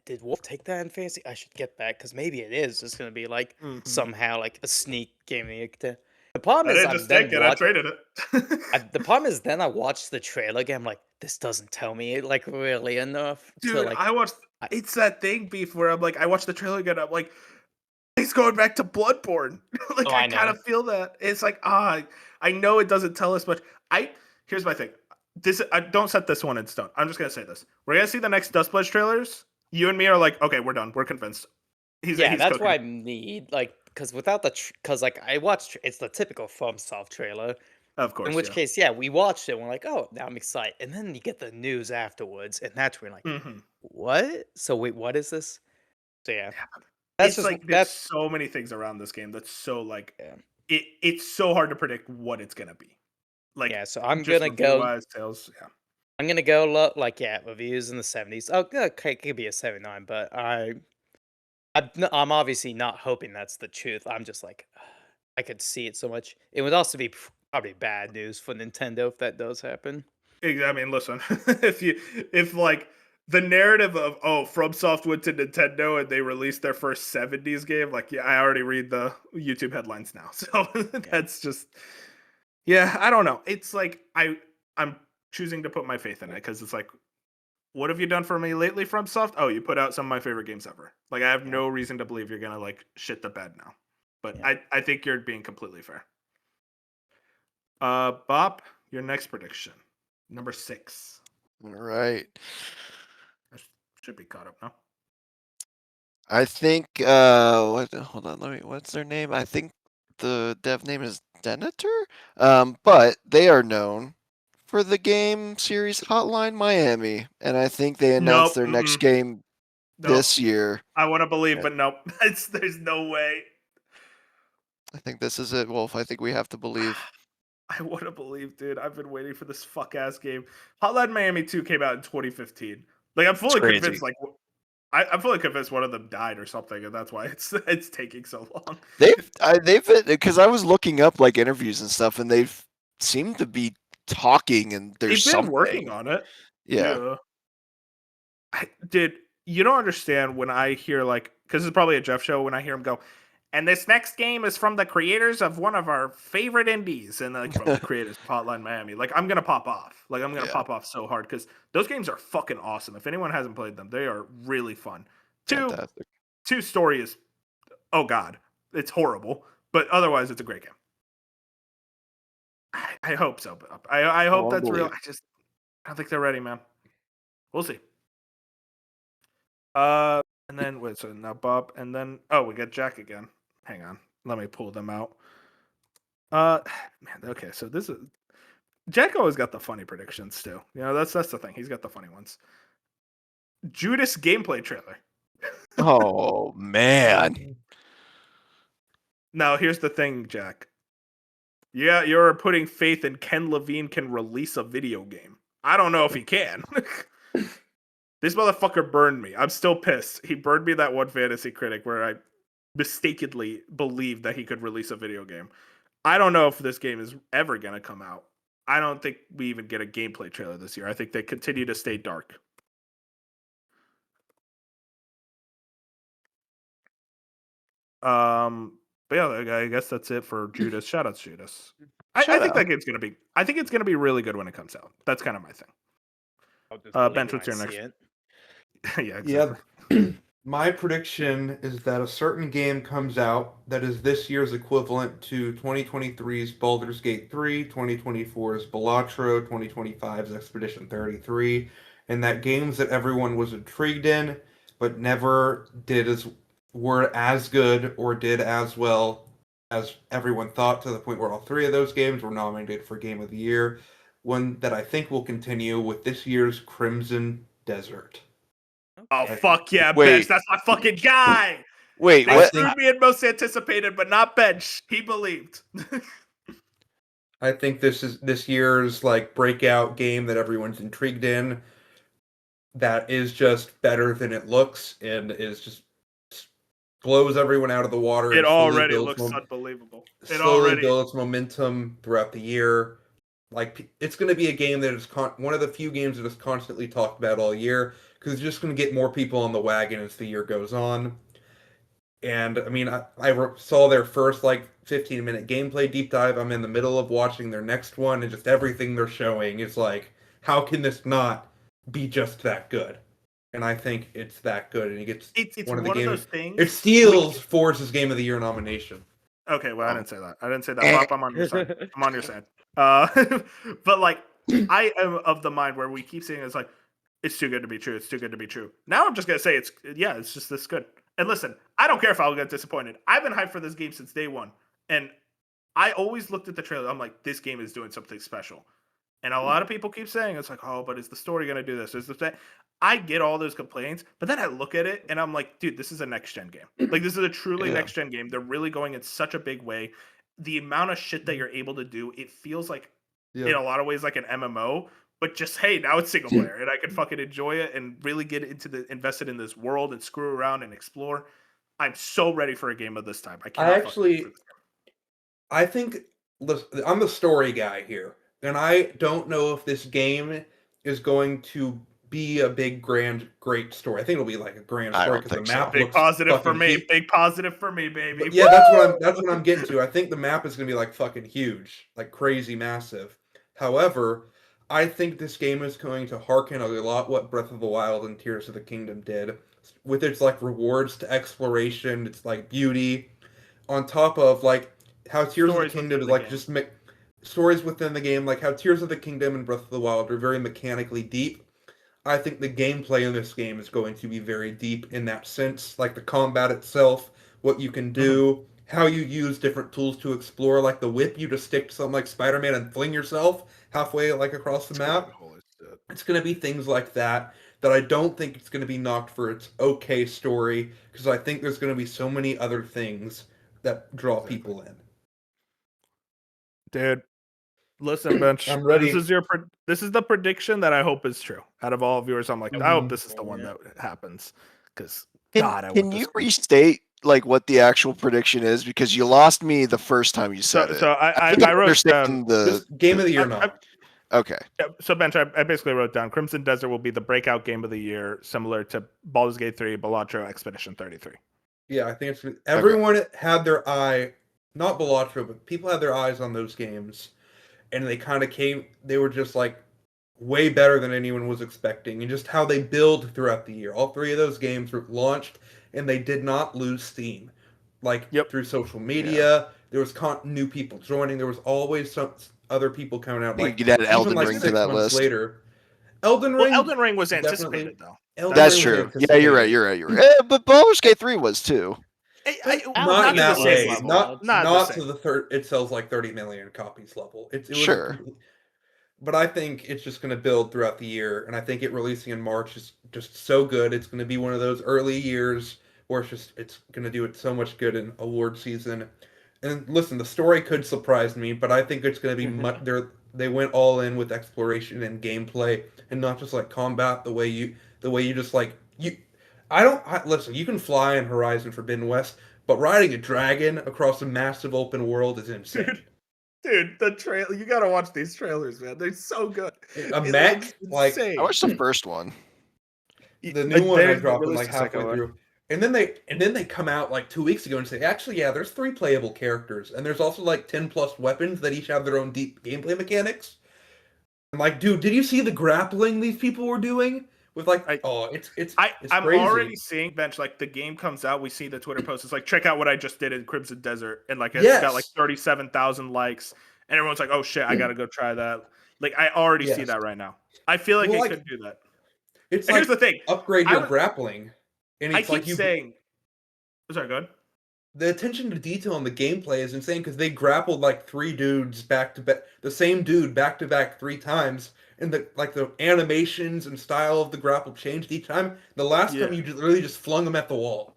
Speaker 5: Did Wolf take that in fantasy? I should get that because maybe it is just gonna be like
Speaker 1: Mhm.
Speaker 5: somehow like a sneak game. The problem
Speaker 1: I
Speaker 5: is
Speaker 1: didn't
Speaker 5: I'm
Speaker 1: just
Speaker 5: then
Speaker 1: take it. I traded it.
Speaker 5: the problem is then I watched the trailer again. I'm like, this doesn't tell me like really enough to
Speaker 1: Dude,
Speaker 5: like.
Speaker 1: I watched.
Speaker 5: I-
Speaker 1: It's that thing, beef, where I'm like, I watched the trailer again. I'm like, he's going back to Bloodborne. Like,
Speaker 5: Oh,
Speaker 1: I
Speaker 5: I
Speaker 1: kind
Speaker 5: know.
Speaker 1: of feel that. It's like, I know it doesn't tell us much. Here's my thing. I don't set this one in stone. I'm just gonna say this. We're gonna see the next Dustbloods trailers. You and me are like, okay, we're done. We're convinced. He's
Speaker 5: That's
Speaker 1: cooking.
Speaker 5: what I need. Like, because without because like I watched, it's the typical FromSoft trailer.
Speaker 1: Of course.
Speaker 5: In which
Speaker 1: yeah.
Speaker 5: case, we watched it. And we're like, oh, now I'm excited. And then you get the news afterwards, and that's when you're like,
Speaker 1: Mhm.
Speaker 5: what? So wait, what is this? So yeah, that's
Speaker 1: It's
Speaker 5: just
Speaker 1: like there's so many things around this game that's so like
Speaker 5: Yeah.
Speaker 1: it's so hard to predict what it's gonna be. Like
Speaker 5: yeah. So I'm
Speaker 1: just
Speaker 5: gonna go.
Speaker 1: review-wise, sales, yeah.
Speaker 5: I'm gonna go look like reviews in the 70s. Oh, okay, it could be a 79, but I'm obviously not hoping that's the truth. I'm just like, I could see it so much. It would also be probably bad news for Nintendo if that does happen.
Speaker 1: I mean, listen, if like the narrative of FromSoft went to Nintendo and they released their first 70s game. Like, yeah, I already read the YouTube headlines now. So that's just, yeah, I don't know. It's like I'm choosing to put my faith in it because it's like, what have you done for me lately, FromSoft? Oh, you put out some of my favorite games ever. Like, I have no reason to believe you're gonna like shit the bed now. But
Speaker 5: Yeah.
Speaker 1: I think you're being completely fair. Bob, your next prediction, number 6.
Speaker 3: All right.
Speaker 1: Should be caught up now.
Speaker 3: I think hold on, what's their name? I think the dev name is Denator. But they are known for the game series Hotline Miami, and I think they announced
Speaker 1: Nope,
Speaker 3: their next
Speaker 1: mm-mm.
Speaker 3: game
Speaker 1: Nope.
Speaker 3: this year.
Speaker 1: I want to believe,
Speaker 3: Yeah.
Speaker 1: but nope. There's no way.
Speaker 3: I think this is it, Wolf. I think we have to believe.
Speaker 1: I want to believe, dude. I've been waiting for this fuck ass game. Hotline Miami 2 came out in 2015. Like, I'm fully
Speaker 3: crazy.
Speaker 1: convinced. Like, I'm fully convinced one of them died or something, and that's why it's taking so long.
Speaker 3: They've because I was looking up like interviews and stuff, and they've seemed to be talking, and there's
Speaker 1: They've been
Speaker 3: something.
Speaker 1: working on it.
Speaker 3: Yeah.
Speaker 1: You don't understand when I hear like, because it's probably a Jeff show, when I hear him go, and this next game is from the creators of one of our favorite indies, and like from the creators of Hotline Miami. Like, I'm gonna pop off. Like, I'm gonna
Speaker 3: Yeah.
Speaker 1: pop off so hard because those games are fucking awesome. If anyone hasn't played them, they are really fun.
Speaker 3: Fantastic.
Speaker 1: Two story is, oh god, it's horrible, but otherwise it's a great game. I hope so. But I hope that's real.
Speaker 3: Unbelievable.
Speaker 1: I don't think they're ready, man. We'll see. And then wait, so now Bob, and then we got Jack again. Hang on, let me pull them out. Man, okay, so this is Jack always got the funny predictions too. You know, that's the thing. He's got the funny ones. Judas gameplay trailer.
Speaker 3: Oh man.
Speaker 1: Now here's the thing, Jack. Yeah, you're putting faith in Ken Levine can release a video game. I don't know if he can. This motherfucker burned me. I'm still pissed. He burned me that one Fantasy Critic where I mistakenly believed that he could release a video game. I don't know if this game is ever going to come out. I don't think we even get a gameplay trailer this year. I think they continue to stay dark. But yeah, I guess that's it for Judas. Shout out to Judas. I think that game's gonna be. I think it's gonna be really good when it comes out. That's kind of my thing. Ben, what's your next? Yeah, exactly.
Speaker 4: Yeah. My prediction is that a certain game comes out that is this year's equivalent to 2023's Baldur's Gate 3, 2024's Balatro, 2025's Expedition 33, and that games that everyone was intrigued in but never were as good or did as well as everyone thought, to the point where all 3 of those games were nominated for Game of the Year. One that I think will continue with this year's Crimson Desert.
Speaker 1: Oh, fuck yeah,
Speaker 3: Wait.
Speaker 1: Bench. That's my fucking guy.
Speaker 3: Wait,
Speaker 1: They
Speaker 3: what?
Speaker 1: screwed me in most anticipated, but not Bench. He believed.
Speaker 4: I think this is this year's like breakout game that everyone's intrigued in. That is just better than it looks, and is just blows everyone out of the water.
Speaker 1: It
Speaker 4: and slowly
Speaker 1: already
Speaker 4: builds
Speaker 1: looks unbelievable. It
Speaker 4: slowly
Speaker 1: already.
Speaker 4: builds momentum throughout the year. Like, it's going to be a game that is one of the few games that is constantly talked about all year, because it's just going to get more people on the wagon as the year goes on. And I mean, I saw their first like 15-minute gameplay deep dive. I'm in the middle of watching their next one, and just everything they're showing is like, how can this not be just that good? And I think it's that good, and it gets
Speaker 1: It's
Speaker 4: one of the
Speaker 1: of
Speaker 4: games.
Speaker 1: those things.
Speaker 4: It steals Forza's Game of the Year nomination.
Speaker 1: Okay, well, I didn't say that. I didn't say that. Bob, I'm on your side. I'm on your side. But like, I am of the mind where we keep saying it's like, it's too good to be true. It's too good to be true. Now I'm just gonna say it's just this good. And listen, I don't care if I'll get disappointed. I've been hyped for this game since day one, and I always looked at the trailer. I'm like, this game is doing something special. And a lot of people keep saying it's like, oh, but is the story gonna do this? Is the I get all those complaints, but then I look at it and I'm like, dude, this is a next gen game. Like, this is a truly next gen game. They're really going in such a big way. The amount of shit that you're able to do, it feels like in a lot of ways like an MMO, but just hey, now it's single player, and I can fucking enjoy it and really get invested in this world and screw around and explore. I'm so ready for a game of this type.
Speaker 4: I think I'm the story guy here, and I don't know if this game is going to be a big, grand, great story. I think it'll be like a grand
Speaker 3: I
Speaker 4: story
Speaker 3: don't
Speaker 4: because the
Speaker 3: think so.
Speaker 4: map
Speaker 1: Big
Speaker 4: looks
Speaker 1: positive for
Speaker 4: fucking
Speaker 1: me.
Speaker 4: huge.
Speaker 1: Big positive for me, baby.
Speaker 4: But yeah, that's what I'm getting to. I think the map is gonna be like fucking huge, like crazy massive. However, I think this game is going to harken a lot what Breath of the Wild and Tears of the Kingdom did, with its like rewards to exploration, its like beauty, on top of like how Tears of the
Speaker 1: Stories
Speaker 4: Kingdom
Speaker 1: within
Speaker 4: is
Speaker 1: the
Speaker 4: like
Speaker 1: game.
Speaker 4: just stories within the game, like how Tears of the Kingdom and Breath of the Wild are very mechanically deep. I think the gameplay in this game is going to be very deep in that sense, like the combat itself, what you can
Speaker 1: Mhm.
Speaker 4: do, how you use different tools to explore, like the whip you just stick to something like Spider-Man and fling yourself halfway like across the map.
Speaker 1: Holy shit.
Speaker 4: It's going to be things like that that I don't think it's going to be knocked for its okay story because I think there's going to be so many other things that draw
Speaker 1: Exactly.
Speaker 4: people in.
Speaker 6: Dude, listen, bench.
Speaker 4: I'm ready.
Speaker 6: This is the prediction that I hope is true. Out of all viewers, I'm like, I hope
Speaker 4: Mhm.
Speaker 6: this is the one
Speaker 5: Yeah.
Speaker 6: that happens. Because
Speaker 3: Can,
Speaker 6: God, I
Speaker 3: can
Speaker 6: want this.
Speaker 3: you
Speaker 6: game.
Speaker 3: restate like what the actual prediction is? Because you lost me the first time you said it.
Speaker 6: So
Speaker 3: I think
Speaker 6: I wrote
Speaker 3: understand
Speaker 6: down.
Speaker 4: Just game of the year
Speaker 6: I-
Speaker 4: knowledge.
Speaker 3: Okay.
Speaker 6: Yeah, so bench, I basically wrote down Crimson Desert will be the breakout game of the year, similar to Baldur's Gate 3, Balatro Expedition 33.
Speaker 4: Yeah, I think it's everyone had their eye, not Balatro, but people had their eyes on those games, and they kind of came. They were just like way better than anyone was expecting, and just how they build throughout the year. All three of those games were launched, and they did not lose steam. Like
Speaker 6: Yep.
Speaker 4: through social media, there was new people joining. There was always some other people coming out.
Speaker 3: You
Speaker 4: Like
Speaker 3: could add
Speaker 4: even
Speaker 3: Elden
Speaker 4: like
Speaker 3: Ring to
Speaker 4: 6
Speaker 3: that
Speaker 4: months
Speaker 3: list.
Speaker 4: later, Elden
Speaker 6: Well,
Speaker 4: Ring.
Speaker 6: Elden Ring was
Speaker 4: definitely-
Speaker 6: anticipated though.
Speaker 4: Elden
Speaker 3: That's
Speaker 4: Ring was
Speaker 3: true. Yeah, you're right.
Speaker 4: anticipated.
Speaker 3: You're right. You're right. But Baldur's Gate 3 was too.
Speaker 4: Not in
Speaker 6: to the
Speaker 4: that
Speaker 6: same
Speaker 4: way.
Speaker 6: level.
Speaker 4: Not
Speaker 6: Not the
Speaker 4: not
Speaker 6: same.
Speaker 4: to the third. It sells like 30 million copies level. It was
Speaker 3: Sure.
Speaker 4: but I think it's just going to build throughout the year, and I think it releasing in March is just so good. It's going to be one of those early years where it's going to do it so much good in award season. And listen, the story could surprise me, but I think it's going to be much. They went all in with exploration and gameplay, and not just like combat. The way you just like you. Listen. You can fly in Horizon Forbidden West, but riding a dragon across a massive open world is insane.
Speaker 6: Dude, the trailer, you gotta watch these trailers, man. They're so good.
Speaker 4: A
Speaker 6: It
Speaker 4: mech,
Speaker 6: looks
Speaker 4: like
Speaker 6: insane.
Speaker 3: I watched the first one.
Speaker 4: the new one
Speaker 6: They
Speaker 4: I dropped in
Speaker 6: released
Speaker 4: like
Speaker 6: the second
Speaker 4: halfway
Speaker 6: one.
Speaker 4: through. And then they come out like 2 weeks ago and say, actually, yeah, there's 3 playable characters, and there's also like 10 plus weapons that each have their own deep gameplay mechanics. I'm like, dude, did you see the grappling these people were doing? With like, it's
Speaker 6: I'm
Speaker 4: crazy.
Speaker 6: already seeing bench like the game comes out. We see the Twitter post. It's like check out what I just did in Crimson Desert, and like it's got like
Speaker 4: Yes.
Speaker 6: 37,000 likes, and everyone's like, oh shit, I gotta go try that. Like I already see
Speaker 4: Yes.
Speaker 6: that right now. I feel like
Speaker 4: Well,
Speaker 6: it
Speaker 4: like,
Speaker 6: could do that.
Speaker 4: It's
Speaker 6: And
Speaker 4: like
Speaker 6: here's the thing.
Speaker 4: upgrade
Speaker 6: I
Speaker 4: your
Speaker 6: was-
Speaker 4: grappling, and
Speaker 6: I
Speaker 4: it's
Speaker 6: keep
Speaker 4: like you.
Speaker 6: saying. Sorry, go ahead.
Speaker 4: The attention to detail in the gameplay is insane because they grappled like 3 dudes back to back, the same dude back to back 3 times, and the animations and style of the grapple changed each time. The last time you literally just flung him at the wall,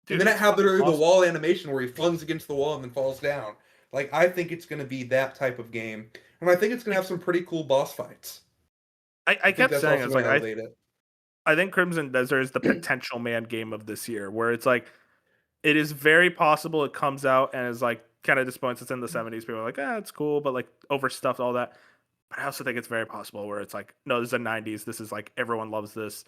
Speaker 6: Dude,
Speaker 4: and then it
Speaker 6: it's
Speaker 4: had literally
Speaker 6: awesome.
Speaker 4: the wall animation where he flings against the wall and then falls down. Like I think it's going to be that type of game, and I think it's going to have some pretty cool boss fights.
Speaker 6: I
Speaker 4: think
Speaker 6: kept
Speaker 4: that's
Speaker 6: saying
Speaker 4: also
Speaker 6: it's like
Speaker 4: gonna elevate it.
Speaker 6: I think Crimson Desert is the potential man game of this year, where it's like it is very possible it comes out and is like kind of disappoints. It's in the 70s. People are like, it's cool, but like overstuffed, all that. But I also think it's very possible where it's like, no, this is the 90s. This is like everyone loves this.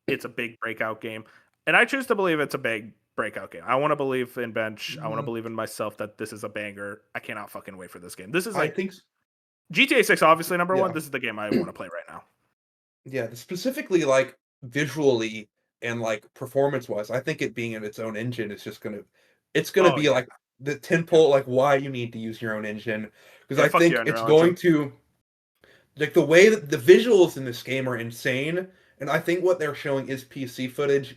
Speaker 6: It's a big breakout game. And I choose to believe it's a big breakout game. I want to believe in bench. I want to believe in myself that this is a banger. I cannot fucking wait for this game. This is
Speaker 4: I
Speaker 6: like
Speaker 4: think
Speaker 6: GTA 6, obviously number one.
Speaker 4: Yeah.
Speaker 6: This is the game I want to play right now.
Speaker 4: Yeah, specifically like visually and like performance wise, I think it being in its own engine is just it's gonna
Speaker 6: Oh,
Speaker 4: be
Speaker 6: yeah.
Speaker 4: like the tentpole, like why you need to use your own engine because
Speaker 6: Yeah,
Speaker 4: I
Speaker 6: fuck
Speaker 4: think
Speaker 6: your
Speaker 4: it's
Speaker 6: Unreal
Speaker 4: going to like the way that the visuals in this game are insane, and I think what they're showing is PC footage,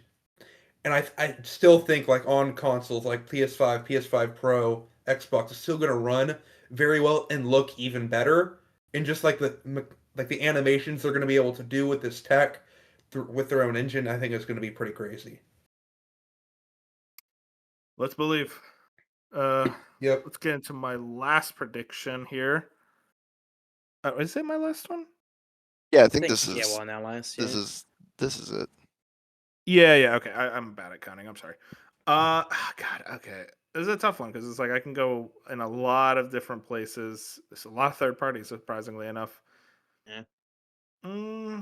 Speaker 4: and I still think like on consoles like PS5, PS5 Pro, Xbox is still gonna run very well and look even better, and just like the animations they're gonna be able to do with this tech with their own engine, I think it's gonna be pretty crazy.
Speaker 6: Let's believe.
Speaker 4: Yep.
Speaker 6: Let's get into my last prediction here. Is it my last one?
Speaker 3: Yeah, I think this
Speaker 5: yeah,
Speaker 3: is
Speaker 5: well, now last.
Speaker 3: this
Speaker 5: yeah.
Speaker 3: is it.
Speaker 6: Yeah. Okay, I'm bad at counting. I'm sorry. God. Okay, this is a tough one because it's like I can go in a lot of different places. There's a lot of third parties, surprisingly enough.
Speaker 5: Yeah.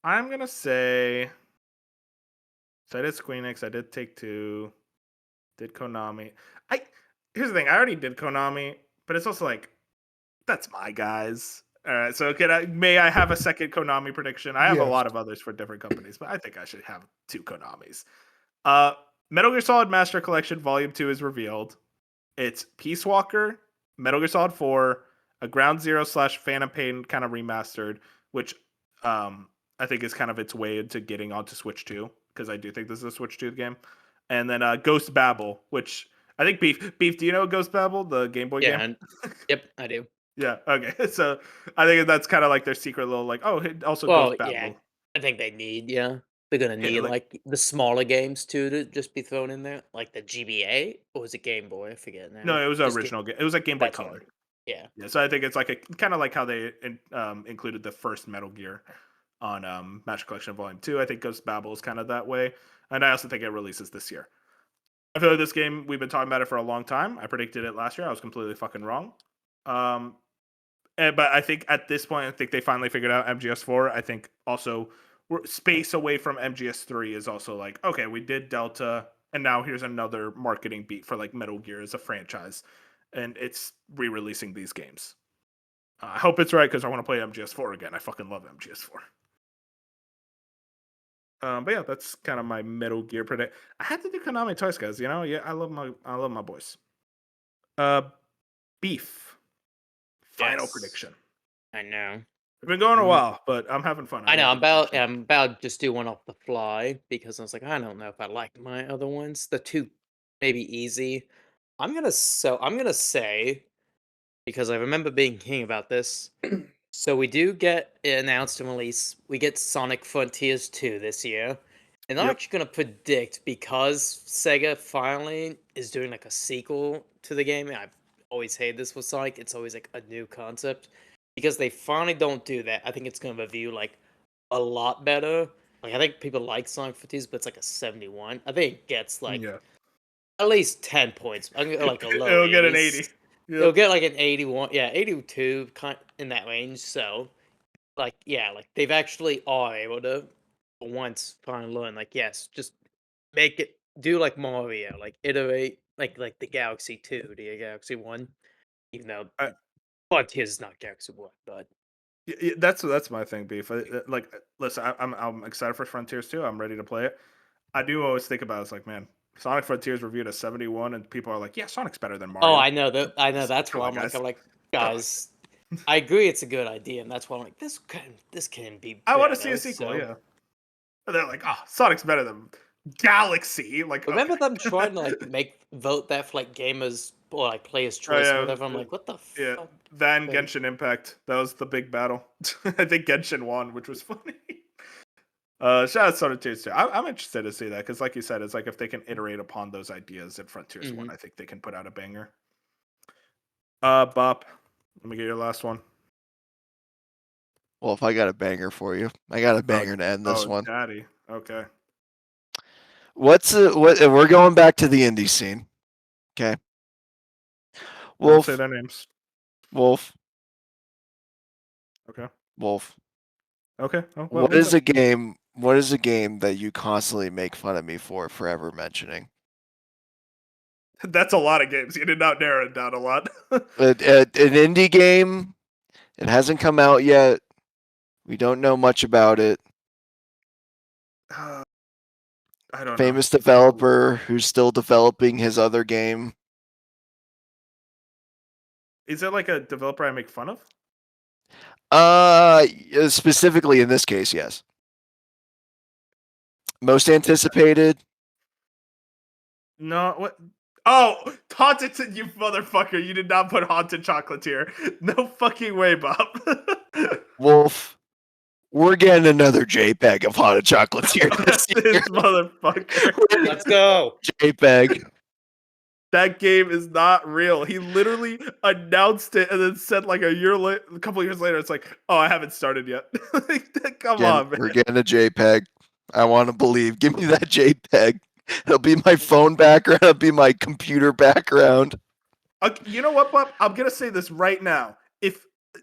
Speaker 1: I'm gonna say. So I did Squeenix. I did Take-Two. Did Konami. Here's the thing. I already did Konami, but it's also like that's my guys. All right. So may I have a second Konami prediction? I have a
Speaker 6: Yes.
Speaker 1: lot of others for different companies, but I think I should have 2 Konamis. Metal Gear Solid Master Collection Volume 2 is revealed. It's Peace Walker, Metal Gear Solid 4, a Ground Zero / Phantom Pain kind of remastered, which I think is kind of its way into getting onto Switch 2, because I do think this is a Switch 2 game. And then Ghost Babel, which I think Beef, do you know Ghost Babel, the Game Boy
Speaker 5: Yeah.
Speaker 1: game?
Speaker 5: Yep, I do.
Speaker 1: Yeah, okay. So I think that's kind of like their secret little like, oh, also
Speaker 5: Well,
Speaker 1: Ghost Babel.
Speaker 5: yeah, I think they need, they're gonna
Speaker 1: Yeah,
Speaker 5: need
Speaker 1: like-
Speaker 5: like the smaller games too to just be thrown in there, like the GBA or was it Game Boy? I forget now.
Speaker 1: No, it was an
Speaker 5: Just
Speaker 1: original game. It was like Game Boy
Speaker 5: that's what I
Speaker 1: Color.
Speaker 5: mean. Yeah.
Speaker 1: Yeah, so I think it's like a kind of like how they included the first Metal Gear on Master Collection Volume 2. I think Ghost Babel is kind of that way. And I also think it releases this year. I feel like this game, we've been talking about it for a long time. I predicted it last year. I was completely fucking wrong. But I think at this point, I think they finally figured out MGS4. I think also space away from MGS3 is also like, okay, we did Delta, and now here's another marketing beat for like Metal Gear as a franchise. And it's re-releasing these games. I hope it's right because I want to play MGS4 again. I fucking love MGS4. But yeah, that's kind of my Metal Gear predict. I had to do Konami twice, guys. You know, yeah, I love my boys. Beef. Final
Speaker 5: Yes.
Speaker 1: prediction.
Speaker 5: I know.
Speaker 1: It's been going a while, but I'm having fun.
Speaker 5: I know.
Speaker 1: love the prediction.
Speaker 5: I'm about to just do one off the fly because I was like, I don't know if I like my other ones. The two maybe easy. I'm gonna say because I remember being king about this. So we do get it announced and release. We get Sonic Frontiers 2 this year. And I'm
Speaker 1: Yep.
Speaker 5: actually gonna predict because Sega finally is doing like a sequel to the game. And I've always hated this with Sonic. It's always like a new concept. Because they finally don't do that, I think it's gonna review like a lot better. Like I think people like Sonic Frontiers, but it's like a 71. I think it gets like
Speaker 1: yeah,
Speaker 5: at least 10 points. I'm gonna like a low.
Speaker 1: it'll get an
Speaker 5: 80s.
Speaker 1: 80.
Speaker 5: It'll get like an 81, 82, kind in that range. So, like, yeah, like they've actually are able to once finally learn, like, yes, just make it do like Mario, like iterate, like the Galaxy 2, the Galaxy 1, even though
Speaker 1: I-
Speaker 5: Frontiers is not Galaxy 1, but
Speaker 1: Yeah, that's my thing, Beef. Like, listen, I'm excited for Frontiers 2. I'm ready to play it. I do always think about it, it's like, man, Sonic Frontiers reviewed as 71, and people are like, yeah, Sonic's better than Mario.
Speaker 5: oh, I know that. I know that's
Speaker 1: Come
Speaker 5: why
Speaker 1: on,
Speaker 5: I'm
Speaker 1: guys.
Speaker 5: like, guys, I agree it's a good idea, and that's why I'm like, this can be.
Speaker 1: I want to see a
Speaker 5: better,
Speaker 1: sequel.
Speaker 5: so-
Speaker 1: Yeah, and they're like, oh, Sonic's better than Galaxy. Like,
Speaker 5: Remember
Speaker 1: okay.
Speaker 5: them trying to like vote that for like gamers or like players' choice
Speaker 1: yeah,
Speaker 5: or whatever? I'm
Speaker 1: yeah.
Speaker 5: like, what the
Speaker 1: Yeah,
Speaker 5: fuck?
Speaker 1: then
Speaker 5: Okay.
Speaker 1: Genshin Impact. That was the big battle. I think Genshin won, which was funny. Shout out Sonic 2 too. I'm interested to see that because, like you said, it's like if they can iterate upon those ideas in Frontiers 1, I think they can put out a banger. Bop, let me get your last one.
Speaker 3: Well, if I got a banger for you, I got a banger to end this one.
Speaker 1: Daddy. Okay.
Speaker 3: What? We're going back to the indie scene. Okay.
Speaker 1: Won't
Speaker 3: Wolf.
Speaker 1: say their names.
Speaker 3: Wolf.
Speaker 1: Okay.
Speaker 3: Wolf.
Speaker 1: Okay. Oh,
Speaker 3: What is a game? What is a game that you constantly make fun of me for forever mentioning?
Speaker 1: That's a lot of games. You did not narrow it down a lot.
Speaker 3: An indie game. It hasn't come out yet. We don't know much about it.
Speaker 1: I don't
Speaker 3: Famous developer who's still developing his other game.
Speaker 1: know. Is it like a developer I make fun of?
Speaker 3: Specifically in this case, yes. Most anticipated.
Speaker 1: No. What? Oh, Haunted, you motherfucker! You did not put Haunted Chocolatier. No fucking way, Bob.
Speaker 3: Wolf. We're getting another JPEG of Haunted Chocolatier this year.
Speaker 1: This motherfucker.
Speaker 5: Let's go.
Speaker 3: JPEG.
Speaker 1: That game is not real. He literally announced it and then said like a couple years later, it's like, oh, I haven't started yet. Come on, man.
Speaker 3: We're getting a JPEG. I want to believe. Give me that JPEG. It'll be my phone background. It'll be my computer background.
Speaker 1: You know what, Bob? I'm gonna say this right now.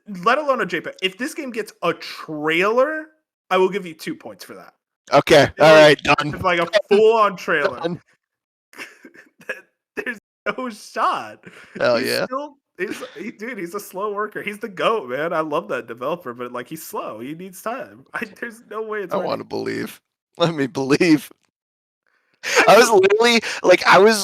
Speaker 1: Let alone a JPEG, if this game gets a trailer, I will give you 2 points for that.
Speaker 3: Okay, all right, done.
Speaker 1: It's like a full-on trailer.
Speaker 3: Done.
Speaker 1: There's no shot.
Speaker 3: Hell
Speaker 1: He's
Speaker 3: yeah.
Speaker 1: still, dude, he's a slow worker. He's the GOAT, man. I love that developer, but like he's slow. He needs time. There's no way it's
Speaker 3: I want to
Speaker 1: working.
Speaker 3: believe. Let me believe. I was literally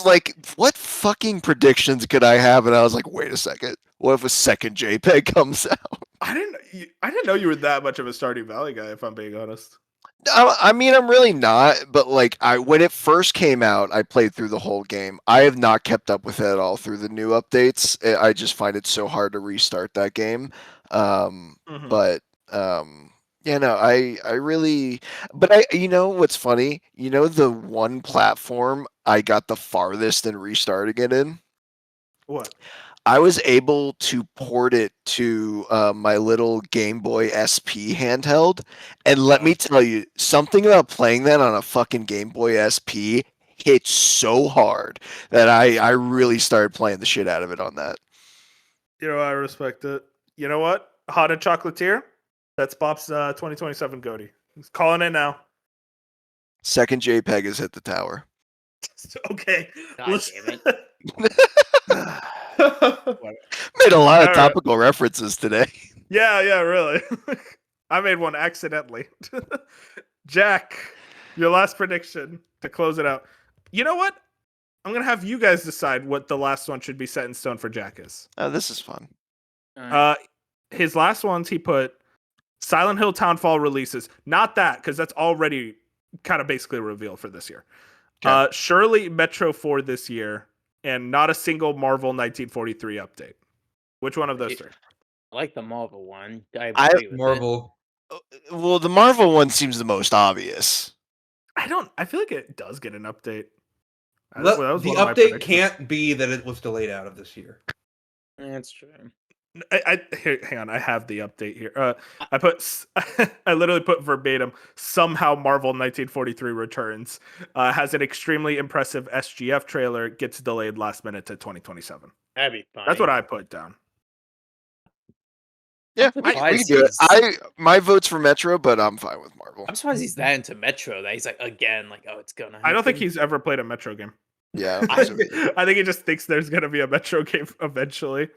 Speaker 3: like, what fucking predictions could I have? And I was like, wait a second. What if a second JPEG comes out?
Speaker 1: I didn't know you were that much of a Stardew Valley guy, if I'm being honest.
Speaker 3: I mean, I'm really not, but like, when it first came out, I played through the whole game. I have not kept up with it at all through the new updates. I just find it so hard to restart that game.
Speaker 1: Mhm.
Speaker 3: But yeah, no, I really, but you know what's funny? You know, the one platform I got the farthest in restarting it in,
Speaker 1: What?
Speaker 3: I was able to port it to my little Game Boy SP handheld, and let me tell you, something about playing that on a fucking Game Boy SP hit so hard that I really started playing the shit out of it on that.
Speaker 1: You know, I respect it. You know what? Hot and Chocolatier? That's Bob's 2027 goatee. He's calling it now.
Speaker 3: Second JPEG has hit the tower.
Speaker 1: Okay.
Speaker 5: God damn
Speaker 3: Made a lot of
Speaker 1: All right.
Speaker 3: topical references today.
Speaker 1: Yeah, really. I made one accidentally. Jack, your last prediction to close it out. You know what? I'm going to have you guys decide what the last one should be set in stone for Jack is.
Speaker 3: Oh, this is fun.
Speaker 1: His last ones, he put Silent Hill Townfall releases. Not that, because that's already kind of basically a reveal for this year.
Speaker 3: Okay.
Speaker 1: Surely Metro 4 this year, and not a single Marvel 1943 update. Which one of those three?
Speaker 5: I like the Marvel one. I
Speaker 3: I-
Speaker 5: agree with it.
Speaker 4: Marvel.
Speaker 3: Well, the Marvel one seems the most obvious.
Speaker 1: I feel like it does get an update. That was
Speaker 4: The
Speaker 1: one of my
Speaker 4: update
Speaker 1: predictions.
Speaker 4: can't be that it was delayed out of this year.
Speaker 5: That's true.
Speaker 1: Hang on, I have the update here. I literally put verbatim. Somehow Marvel 1943 returns. Has an extremely impressive SGF trailer. Gets delayed last minute to 2027.
Speaker 5: That'd be fine.
Speaker 1: That's what I put down.
Speaker 3: Yeah,
Speaker 5: I'm
Speaker 3: we can
Speaker 5: surprised
Speaker 3: do it.
Speaker 5: he's-
Speaker 3: My vote's for Metro, but I'm fine with Marvel.
Speaker 5: I'm surprised he's that into Metro that he's like, again, like, oh, it's gonna happen.
Speaker 1: I don't think he's ever played a Metro game.
Speaker 3: Yeah,
Speaker 1: I think he just thinks there's gonna be a Metro game eventually.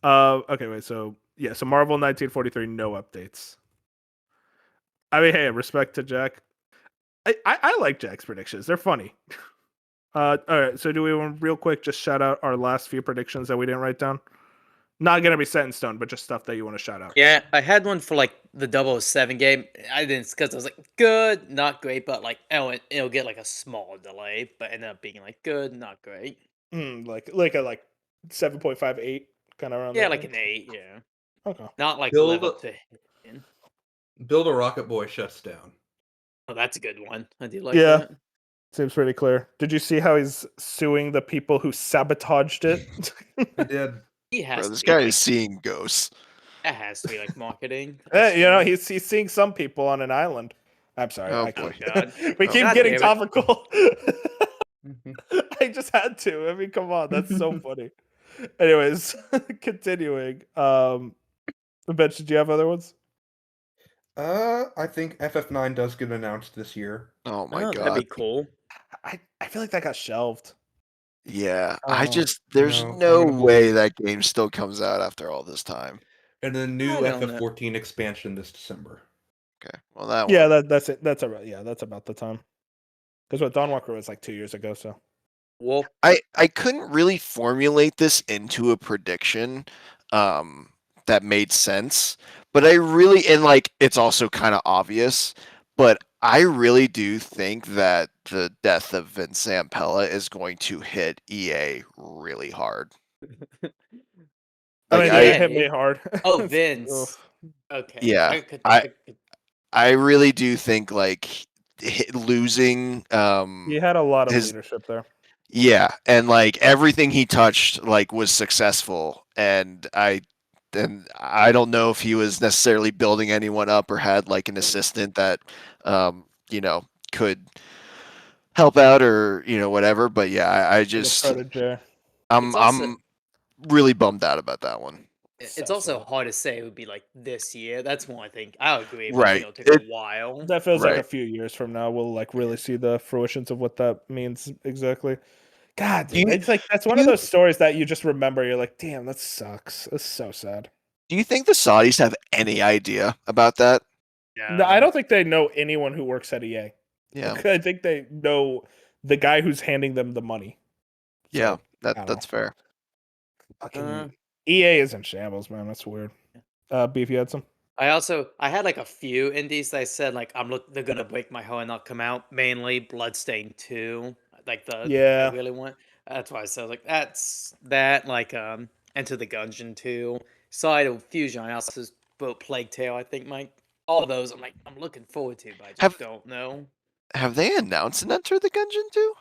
Speaker 1: Okay, wait. So Marvel 1943, no updates. I mean, hey, respect to Jack. I like Jack's predictions. They're funny. All right. So do we want real quick just shout out our last few predictions that we didn't write down? Not gonna be set in stone, but just stuff that you want to shout out.
Speaker 5: Yeah, I had one for like the 007 game. I didn't because I was like, good, not great, but like, oh, it'll get like a small delay, but ended up being like good, not great.
Speaker 1: Like a 7.58 kind of around.
Speaker 5: Yeah,
Speaker 1: that
Speaker 5: like
Speaker 1: range?
Speaker 5: an 8. Yeah,
Speaker 1: Okay.
Speaker 5: not like
Speaker 4: Build
Speaker 5: live
Speaker 4: a-
Speaker 5: up to.
Speaker 4: Build a Rocket Boy shuts down.
Speaker 5: Oh, that's a good one. I do like
Speaker 1: Yeah.
Speaker 5: that.
Speaker 1: Seems pretty clear. Did you see how he's suing the people who sabotaged it?
Speaker 4: I did.
Speaker 5: He has
Speaker 3: Bro,
Speaker 5: to
Speaker 3: this
Speaker 5: be,
Speaker 3: guy
Speaker 5: like,
Speaker 3: is seeing ghosts.
Speaker 5: that has to be like marketing.
Speaker 1: You know, he's seeing some people on an island. I'm sorry.
Speaker 3: Oh,
Speaker 1: I
Speaker 3: boy.
Speaker 1: can't.
Speaker 5: God.
Speaker 1: We
Speaker 3: Oh,
Speaker 1: keep
Speaker 5: God
Speaker 1: getting
Speaker 5: damn it.
Speaker 1: topical. I just had to. I mean, come on, that's so funny. Anyways, continuing. Bench, did you have other ones?
Speaker 4: I think FF9 does get announced this year.
Speaker 3: Oh my
Speaker 5: Oh,
Speaker 3: god.
Speaker 5: that'd be cool.
Speaker 1: I feel like that got shelved.
Speaker 3: Yeah,
Speaker 4: Oh,
Speaker 3: there's
Speaker 4: no, I'm
Speaker 3: no
Speaker 4: gonna
Speaker 3: way
Speaker 4: believe-
Speaker 3: that game still comes out after all this time.
Speaker 4: And a new
Speaker 5: I don't know.
Speaker 4: FF14 expansion this December.
Speaker 3: Okay, well that
Speaker 1: Yeah,
Speaker 3: one.
Speaker 1: that's it. That's about the time. Because what Dawn Walker was like 2 years ago. So
Speaker 5: Well,
Speaker 3: I couldn't really formulate this into a prediction that made sense, but I really, and like it's also kind of obvious, but I really do think that the death of Vince Zampella is going to hit EA really hard.
Speaker 1: I
Speaker 3: Like,
Speaker 1: mean,
Speaker 5: I-
Speaker 1: it hit me hard.
Speaker 5: oh, Vince.
Speaker 1: Oof.
Speaker 5: Okay.
Speaker 3: Yeah,
Speaker 5: I could,
Speaker 3: I-
Speaker 5: I could-
Speaker 3: I really do think like losing
Speaker 1: He had a lot of
Speaker 3: his-
Speaker 1: leadership there.
Speaker 3: yeah, and like everything he touched like was successful, and I don't know if he was necessarily building anyone up or had like an assistant that you know, could help out or whatever, but yeah, I
Speaker 1: The
Speaker 3: just
Speaker 1: protege.
Speaker 3: I'm
Speaker 5: It's also-
Speaker 3: I'm really bummed out about that one.
Speaker 5: It's
Speaker 6: So
Speaker 5: also
Speaker 6: sad.
Speaker 5: hard to say it would be like this year. That's more I think. I agree. But I think
Speaker 3: Right.
Speaker 5: it'll take a
Speaker 3: It-
Speaker 5: while.
Speaker 6: That feels like a
Speaker 3: Right.
Speaker 6: few years from now. We'll like really see the fruitions of what that means exactly. God,
Speaker 3: Do you,
Speaker 6: it's like that's one
Speaker 3: do
Speaker 6: of
Speaker 3: you
Speaker 6: those stories that you just remember. You're like, damn, that sucks. That's so sad.
Speaker 3: do you think the Saudis have any idea about that?
Speaker 6: No, I don't think they know anyone who works at EA.
Speaker 3: Yeah.
Speaker 6: I think they know the guy who's handing them the money.
Speaker 3: Yeah.
Speaker 6: I don't
Speaker 3: That's fair.
Speaker 6: Fucking
Speaker 5: Uh,
Speaker 6: EA is in shambles, man. That's weird. Beef, you had some?
Speaker 5: I had like a few indies that I said like they're gonna break my heart and not come out. Mainly Bloodstained 2, like the
Speaker 6: Yeah.
Speaker 5: I really want. That's why I said like that's that like Enter the Gungeon 2, Side of Fusion. I also wrote Plague Tale. I think all of those I'm looking forward to, but I just don't know.
Speaker 3: Have they announced an Enter the Gungeon too?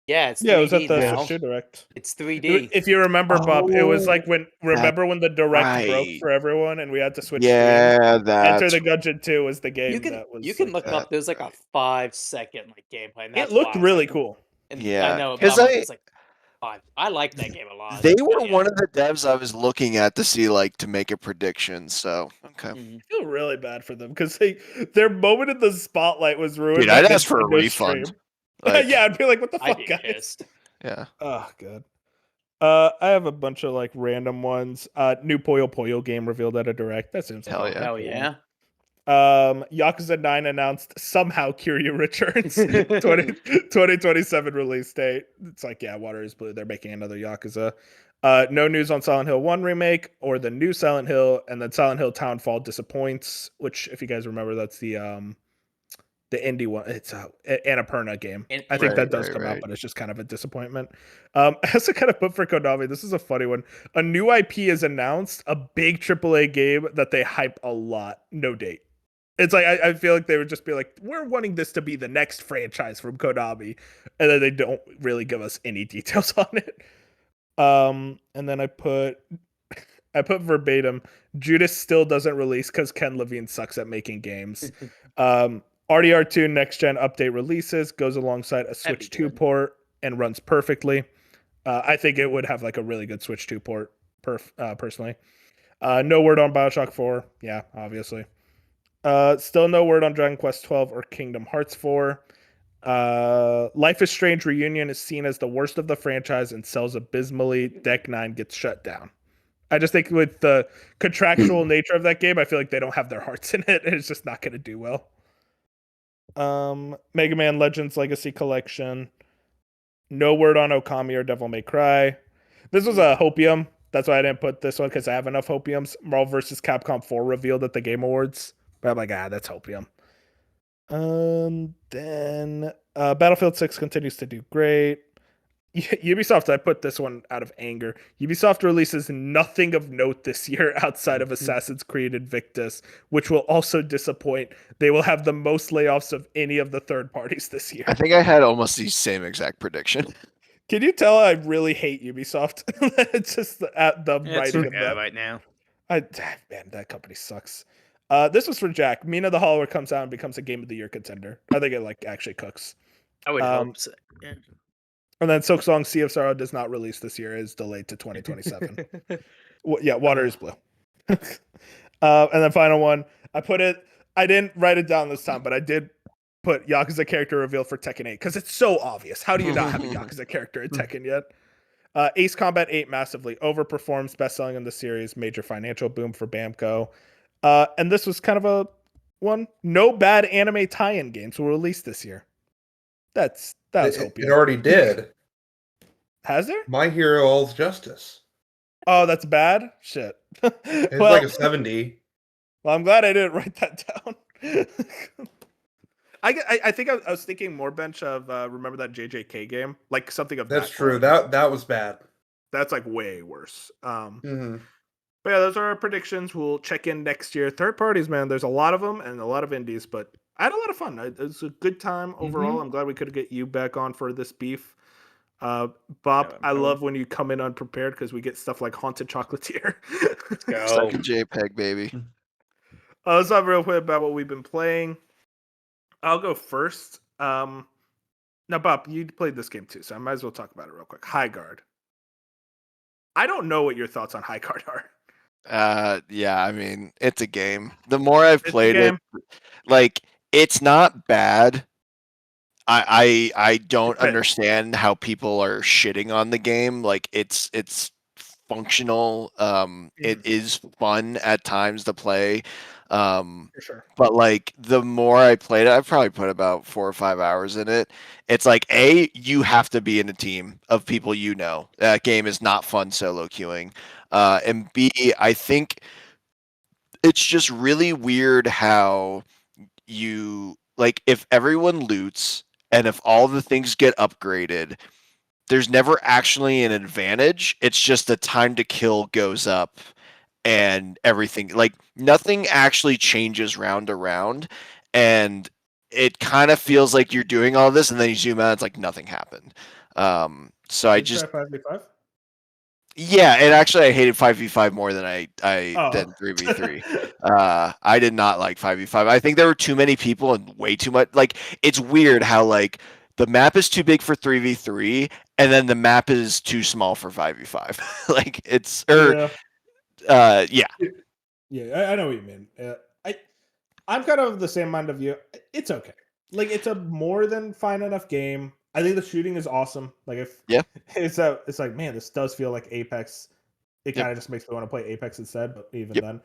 Speaker 5: Yeah, it's 3D
Speaker 6: Yeah, it was at the
Speaker 5: now.
Speaker 6: Switch 2 Direct.
Speaker 5: It's 3D.
Speaker 6: If you remember, Bob, it was like
Speaker 3: Oh,
Speaker 6: remember when the Direct broke
Speaker 3: right.
Speaker 6: for everyone and we had to switch streams?
Speaker 3: Yeah,
Speaker 6: Enter
Speaker 3: that's
Speaker 6: the Gungeon 2 was the game
Speaker 5: You can
Speaker 6: that was
Speaker 5: you can
Speaker 6: like
Speaker 5: look
Speaker 6: that.
Speaker 5: up. There's like a 5-second gameplay. And
Speaker 6: It
Speaker 5: that's
Speaker 6: looked
Speaker 5: why I was
Speaker 6: really
Speaker 5: like,
Speaker 6: cool.
Speaker 5: and I
Speaker 3: yeah.
Speaker 5: know, but
Speaker 3: Because
Speaker 5: I'm like, it's like I like that game a lot.
Speaker 3: they
Speaker 5: but
Speaker 3: were
Speaker 5: yeah.
Speaker 3: one of the devs I was looking at to see like to make a prediction. So okay.
Speaker 5: Mhm.
Speaker 6: I feel really bad for them because their moment in the spotlight was ruined.
Speaker 3: Dude,
Speaker 6: by
Speaker 3: I'd ask for a
Speaker 6: Nintendo's
Speaker 3: refund.
Speaker 6: stream.
Speaker 3: Like,
Speaker 6: Yeah, I'd be like, what the
Speaker 5: I'd
Speaker 6: fuck,
Speaker 5: be
Speaker 6: guys?
Speaker 5: pissed.
Speaker 3: yeah.
Speaker 6: Oh, God. I have a bunch of like random ones. New Puyo Puyo game revealed at a direct. That seems like
Speaker 3: Hell
Speaker 6: a
Speaker 3: yeah.
Speaker 6: pretty
Speaker 5: Hell
Speaker 6: cool
Speaker 5: yeah.
Speaker 6: one. Yakuza 9 announced somehow Kiryu returns 2027 release date. It's like, yeah, water is blue. They're making another Yakuza. No news on Silent Hill 1 remake or the new Silent Hill, and then Silent Hill Townfall disappoints, which if you guys remember, that's the indie one. It's a Annapurna game. I think that does come out, but it's just kind of a disappointment. As a kind of put for Konami, this is a funny one. A new IP is announced, a big AAA game that they hype a lot. No date. It's like I feel like they would just be like, we're wanting this to be the next franchise from Konami, and then they don't really give us any details on it. And then I put verbatim, Judas still doesn't release because Ken Levine sucks at making games. RDR2 next gen update releases, goes alongside a Switch 2 port and runs perfectly. I think it would have like a really good Switch 2 port personally. No word on BioShock 4. Yeah, obviously. Still no word on Dragon Quest 12 or Kingdom Hearts 4. Life is Strange Reunion is seen as the worst of the franchise and sells abysmally. Deck 9 gets shut down. I just think with the contractual nature of that game, I feel like they don't have their hearts in it, and it's just not going to do well. Mega Man Legends Legacy Collection. No word on Okami or Devil May Cry. This was a Hopium. That's why I didn't put this one because I have enough Hopiums. Marvel vs. Capcom 4 revealed at the Game Awards. But I'm like, that's Hopium. Then Battlefield 6 continues to do great. Ubisoft, I put this one out of anger. Ubisoft releases nothing of note this year outside of Assassin's Creed Invictus, which will also disappoint. They will have the most layoffs of any of the third parties this year.
Speaker 3: I think I had almost the same exact prediction.
Speaker 6: Can you tell I really hate Ubisoft? It's just the writing of that
Speaker 5: right now.
Speaker 6: Man, that company sucks. This was for Jack. Mina the Hollower comes out and becomes a Game of the Year contender. I think it like actually cooks.
Speaker 5: I would hope so. Yeah.
Speaker 6: And then Silksong Sea of Sorrow does not release this year; is delayed to 2027. Yeah, water is blue. And then final one, I didn't write it down this time, but I did put Yakuza character reveal for Tekken 8 because it's so obvious. How do you not have a Yakuza character in Tekken yet? Ace Combat 8 massively overperforms, best-selling in the series, major financial boom for Bamco. And this was kind of a one. No bad anime tie-in games will release this year. That was Hopium.
Speaker 4: It already did.
Speaker 6: Has there?
Speaker 4: My Hero All's Justice.
Speaker 6: Oh, that's bad? Shit.
Speaker 4: It's
Speaker 6: Well,
Speaker 4: like a 70.
Speaker 6: well, I'm glad I didn't write that down. I think I was thinking more bench of remember that JJK game? Like something of
Speaker 4: That's
Speaker 6: that
Speaker 4: true.
Speaker 6: quality.
Speaker 4: That was bad.
Speaker 6: That's like way worse.
Speaker 4: Mhm.
Speaker 6: But yeah, those are our predictions. We'll check in next year. Third parties, man, there's a lot of them and a lot of indies, but I had a lot of fun. It was a good time overall. I'm glad we could get you back on for this beef. Bob, I love when you come in unprepared because we get stuff like Haunted Chocolatier.
Speaker 5: Go.
Speaker 3: Second JPEG, baby.
Speaker 6: Let's talk real quick about what we've been playing. I'll go first. Now, Bob, you played this game too, so I might as well talk about it real quick. High Guard. I don't know what your thoughts on High Guard are.
Speaker 3: Yeah, I mean, it's a game. The more I've
Speaker 1: It's a
Speaker 3: played it,
Speaker 1: game.
Speaker 3: like it's not bad. I don't
Speaker 1: Okay.
Speaker 3: understand how people are shitting on the game. Like it's functional. It is fun at times to play.
Speaker 6: For sure.
Speaker 3: But like the more I played it, I've probably put about 4 or 5 hours in it. It's like you have to be in a team of people you know. That game is not fun solo queuing. And B, I think it's just really weird how you like if everyone loots and if all the things get upgraded, there's never actually an advantage. It's just the time to kill goes up and everything. Like nothing actually changes round to round, and it kind of feels like you're doing all this, and then you zoom out, it's like nothing happened. So I
Speaker 6: Did you
Speaker 3: just
Speaker 6: try 5v5?
Speaker 3: yeah, and actually I hated 5v5 more than I
Speaker 6: Oh.
Speaker 3: than 3v3. I did not like 5v5. I think there were too many people and way too much. Like it's weird how like the map is too big for 3v3 and then the map is too small for 5v5. Like it's
Speaker 6: Yeah.
Speaker 3: yeah.
Speaker 6: Yeah, I know what you mean. I'm kind of the same mind of you. It's okay. Like it's a more than fine enough game. I think the shooting is awesome. Like if
Speaker 3: Yeah.
Speaker 6: it's like man, this does feel like Apex. It
Speaker 3: Yep.
Speaker 6: kind of just makes me want to play Apex instead. But even
Speaker 3: Yep.
Speaker 6: then,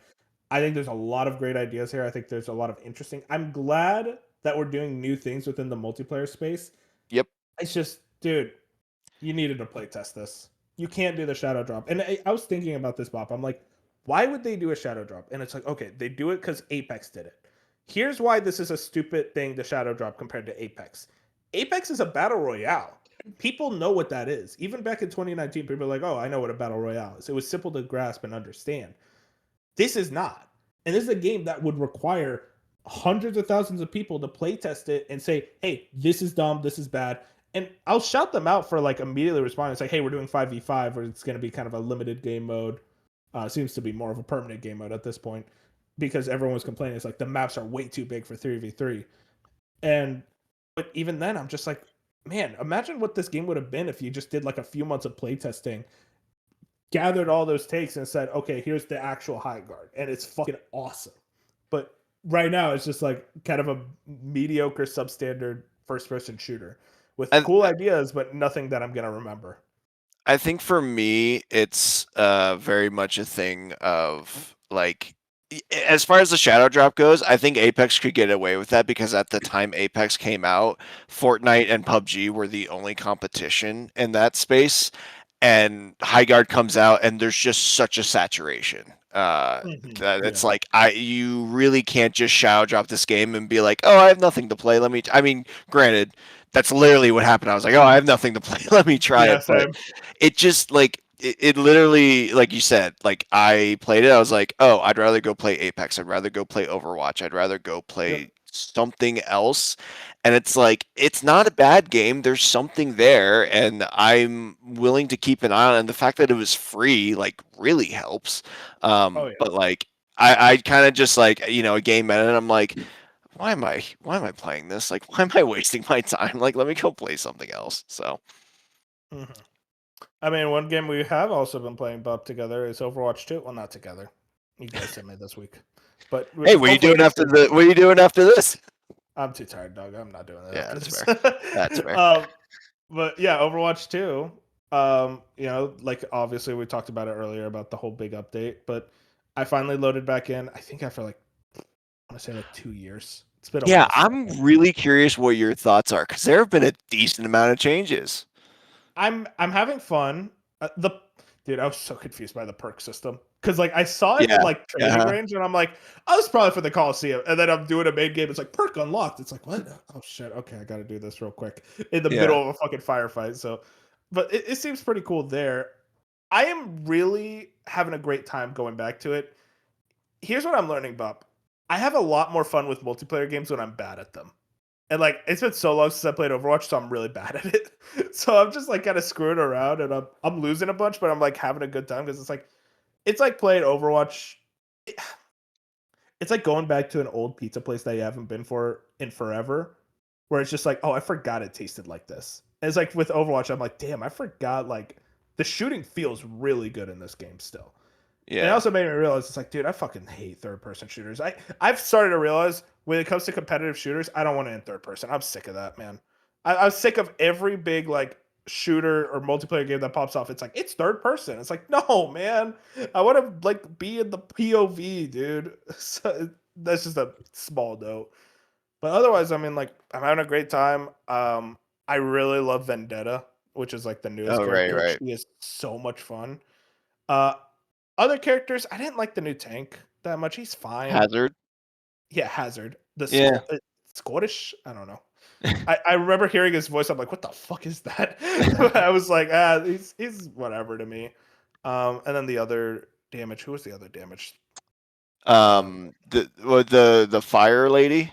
Speaker 6: I think there's a lot of great ideas here. I think there's a lot of interesting. I'm glad that we're doing new things within the multiplayer space.
Speaker 3: Yep.
Speaker 6: It's just, dude, you needed to play test this. You can't do the shadow drop. And I was thinking about this, Bob. I'm like, why would they do a shadow drop? And it's like, okay, they do it because Apex did it. Here's why this is a stupid thing to shadow drop compared to Apex. Apex is a battle royale. People know what that is. Even back in 2019, people are like, oh, I know what a battle royale is. It was simple to grasp and understand. This is not. And this is a game that would require hundreds of thousands of people to play test it and say, hey, this is dumb, this is bad. And I'll shout them out for like immediately responding. It's like, hey, we're doing 5v5, or it's going to be kind of a limited game mode. Seems to be more of a permanent game mode at this point because everyone was complaining. It's like the maps are way too big for 3v3. And, but even then, I'm just like, man, imagine what this game would have been if you just did like a few months of playtesting, gathered all those takes and said, okay, here's the actual high guard. And it's fucking awesome. But right now, it's just like kind of a mediocre substandard first person shooter with
Speaker 3: And
Speaker 6: cool ideas, but nothing that I'm going to remember.
Speaker 3: I think for me, it's very much a thing of like, as far as the shadow drop goes, I think Apex could get away with that because at the time Apex came out, Fortnite and PUBG were the only competition in that space, and High Guard comes out, and there's just such a saturation. That it's like you really can't just shadow drop this game and be like, oh, I have nothing to play. I mean, granted, that's literally what happened. I was like, oh, I have nothing to play. Let me try it. But it just like it literally, like you said, like I played it. I was like, oh, I'd rather go play Apex. I'd rather go play Overwatch. I'd rather go play something else. And it's like it's not a bad game. There's something there, and I'm willing to keep an eye on it. And the fact that it was free, like, really helps. But like I kind of just like a game minute. And I'm like, why am I playing this? Like, why am I wasting my time? Like, let me go play something else. So,
Speaker 6: I mean, one game we have also been playing Bob together is Overwatch 2. Well, not together. You guys sent me this week. But
Speaker 3: hey, what are you doing after what are you doing after this?
Speaker 6: I'm too tired, dog. I'm not doing that.
Speaker 3: Yeah, that's fair. That's fair.
Speaker 6: But yeah, Overwatch 2. Like obviously we talked about it earlier about the whole big update, but I finally loaded back in. I think after like I want to say like 2 years. It's been a while.
Speaker 3: I'm really curious what your thoughts are because there have been a decent amount of changes.
Speaker 6: I'm having fun. Dude, I was so confused by the perk system because like I saw it in like training range and I'm like, oh, it's probably for the Coliseum. And then I'm doing a main game. It's like perk unlocked. It's like what? Oh shit. Okay, I got to do this real quick in the middle of a fucking firefight. So, but it seems pretty cool there. I am really having a great time going back to it. Here's what I'm learning, Bob. I have a lot more fun with multiplayer games when I'm bad at them. And like it's been so long since I played Overwatch, so I'm really bad at it. So I'm just like kind of screwing around, and I'm losing a bunch, but I'm like having a good time because it's like playing Overwatch. It's like going back to an old pizza place that you haven't been in forever, where it's just like, oh, I forgot it tasted like this. And it's like with Overwatch, I'm like, damn, I forgot. Like the shooting feels really good in this game still, And it
Speaker 3: Yeah.
Speaker 6: also made me realize it's like, dude, I fucking hate third person shooters. I've started to realize when it comes to competitive shooters, I don't want to end third person. I'm sick of that, man. I'm sick of every big like shooter or multiplayer game that pops off. It's like it's third person. It's like, no, man. I want to like be in the POV, dude. So, that's just a small note. But otherwise, I mean, like I'm having a great time. I really love Vendetta, which is like the newest
Speaker 3: Oh, right,
Speaker 6: character.
Speaker 3: right.
Speaker 6: She is so much fun. Uh, other characters, I didn't like the new tank that much. He's fine.
Speaker 3: Hazard.
Speaker 6: Yeah, Hazard. The
Speaker 3: Yeah.
Speaker 6: Scottish? I don't know. I remember hearing his voice. I'm like, what the fuck is that? I was like, he's whatever to me. And then the other damage. Who was the other damage?
Speaker 3: The fire lady.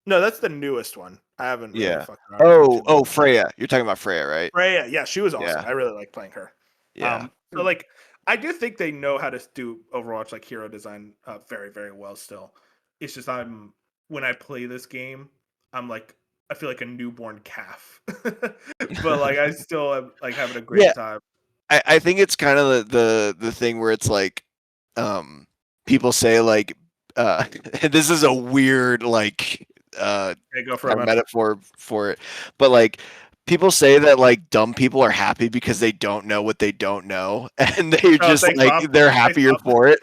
Speaker 6: No, that's the newest one. I haven't really
Speaker 3: Yeah.
Speaker 6: fucked around with too much.
Speaker 3: Freya. You're talking about Freya, right?
Speaker 6: Freya. Yeah, she was awesome.
Speaker 3: Yeah.
Speaker 6: I really like playing her.
Speaker 3: Yeah.
Speaker 6: So like I do think they know how to do Overwatch like hero design very, very well still. It's just when I play this game, I'm like I feel like a newborn calf. But like I still am like having a great
Speaker 3: Yeah.
Speaker 6: time.
Speaker 3: I think it's kind of the thing where it's like people say like this is a weird like
Speaker 6: Okay, go for
Speaker 3: a
Speaker 6: it, man.
Speaker 3: metaphor for it, but like people say that like dumb people are happy because they don't know what they don't know, and they're just
Speaker 6: thanks,
Speaker 3: like
Speaker 6: Bob.
Speaker 3: they're
Speaker 6: Thanks,
Speaker 3: happier
Speaker 6: Bob.
Speaker 3: for it.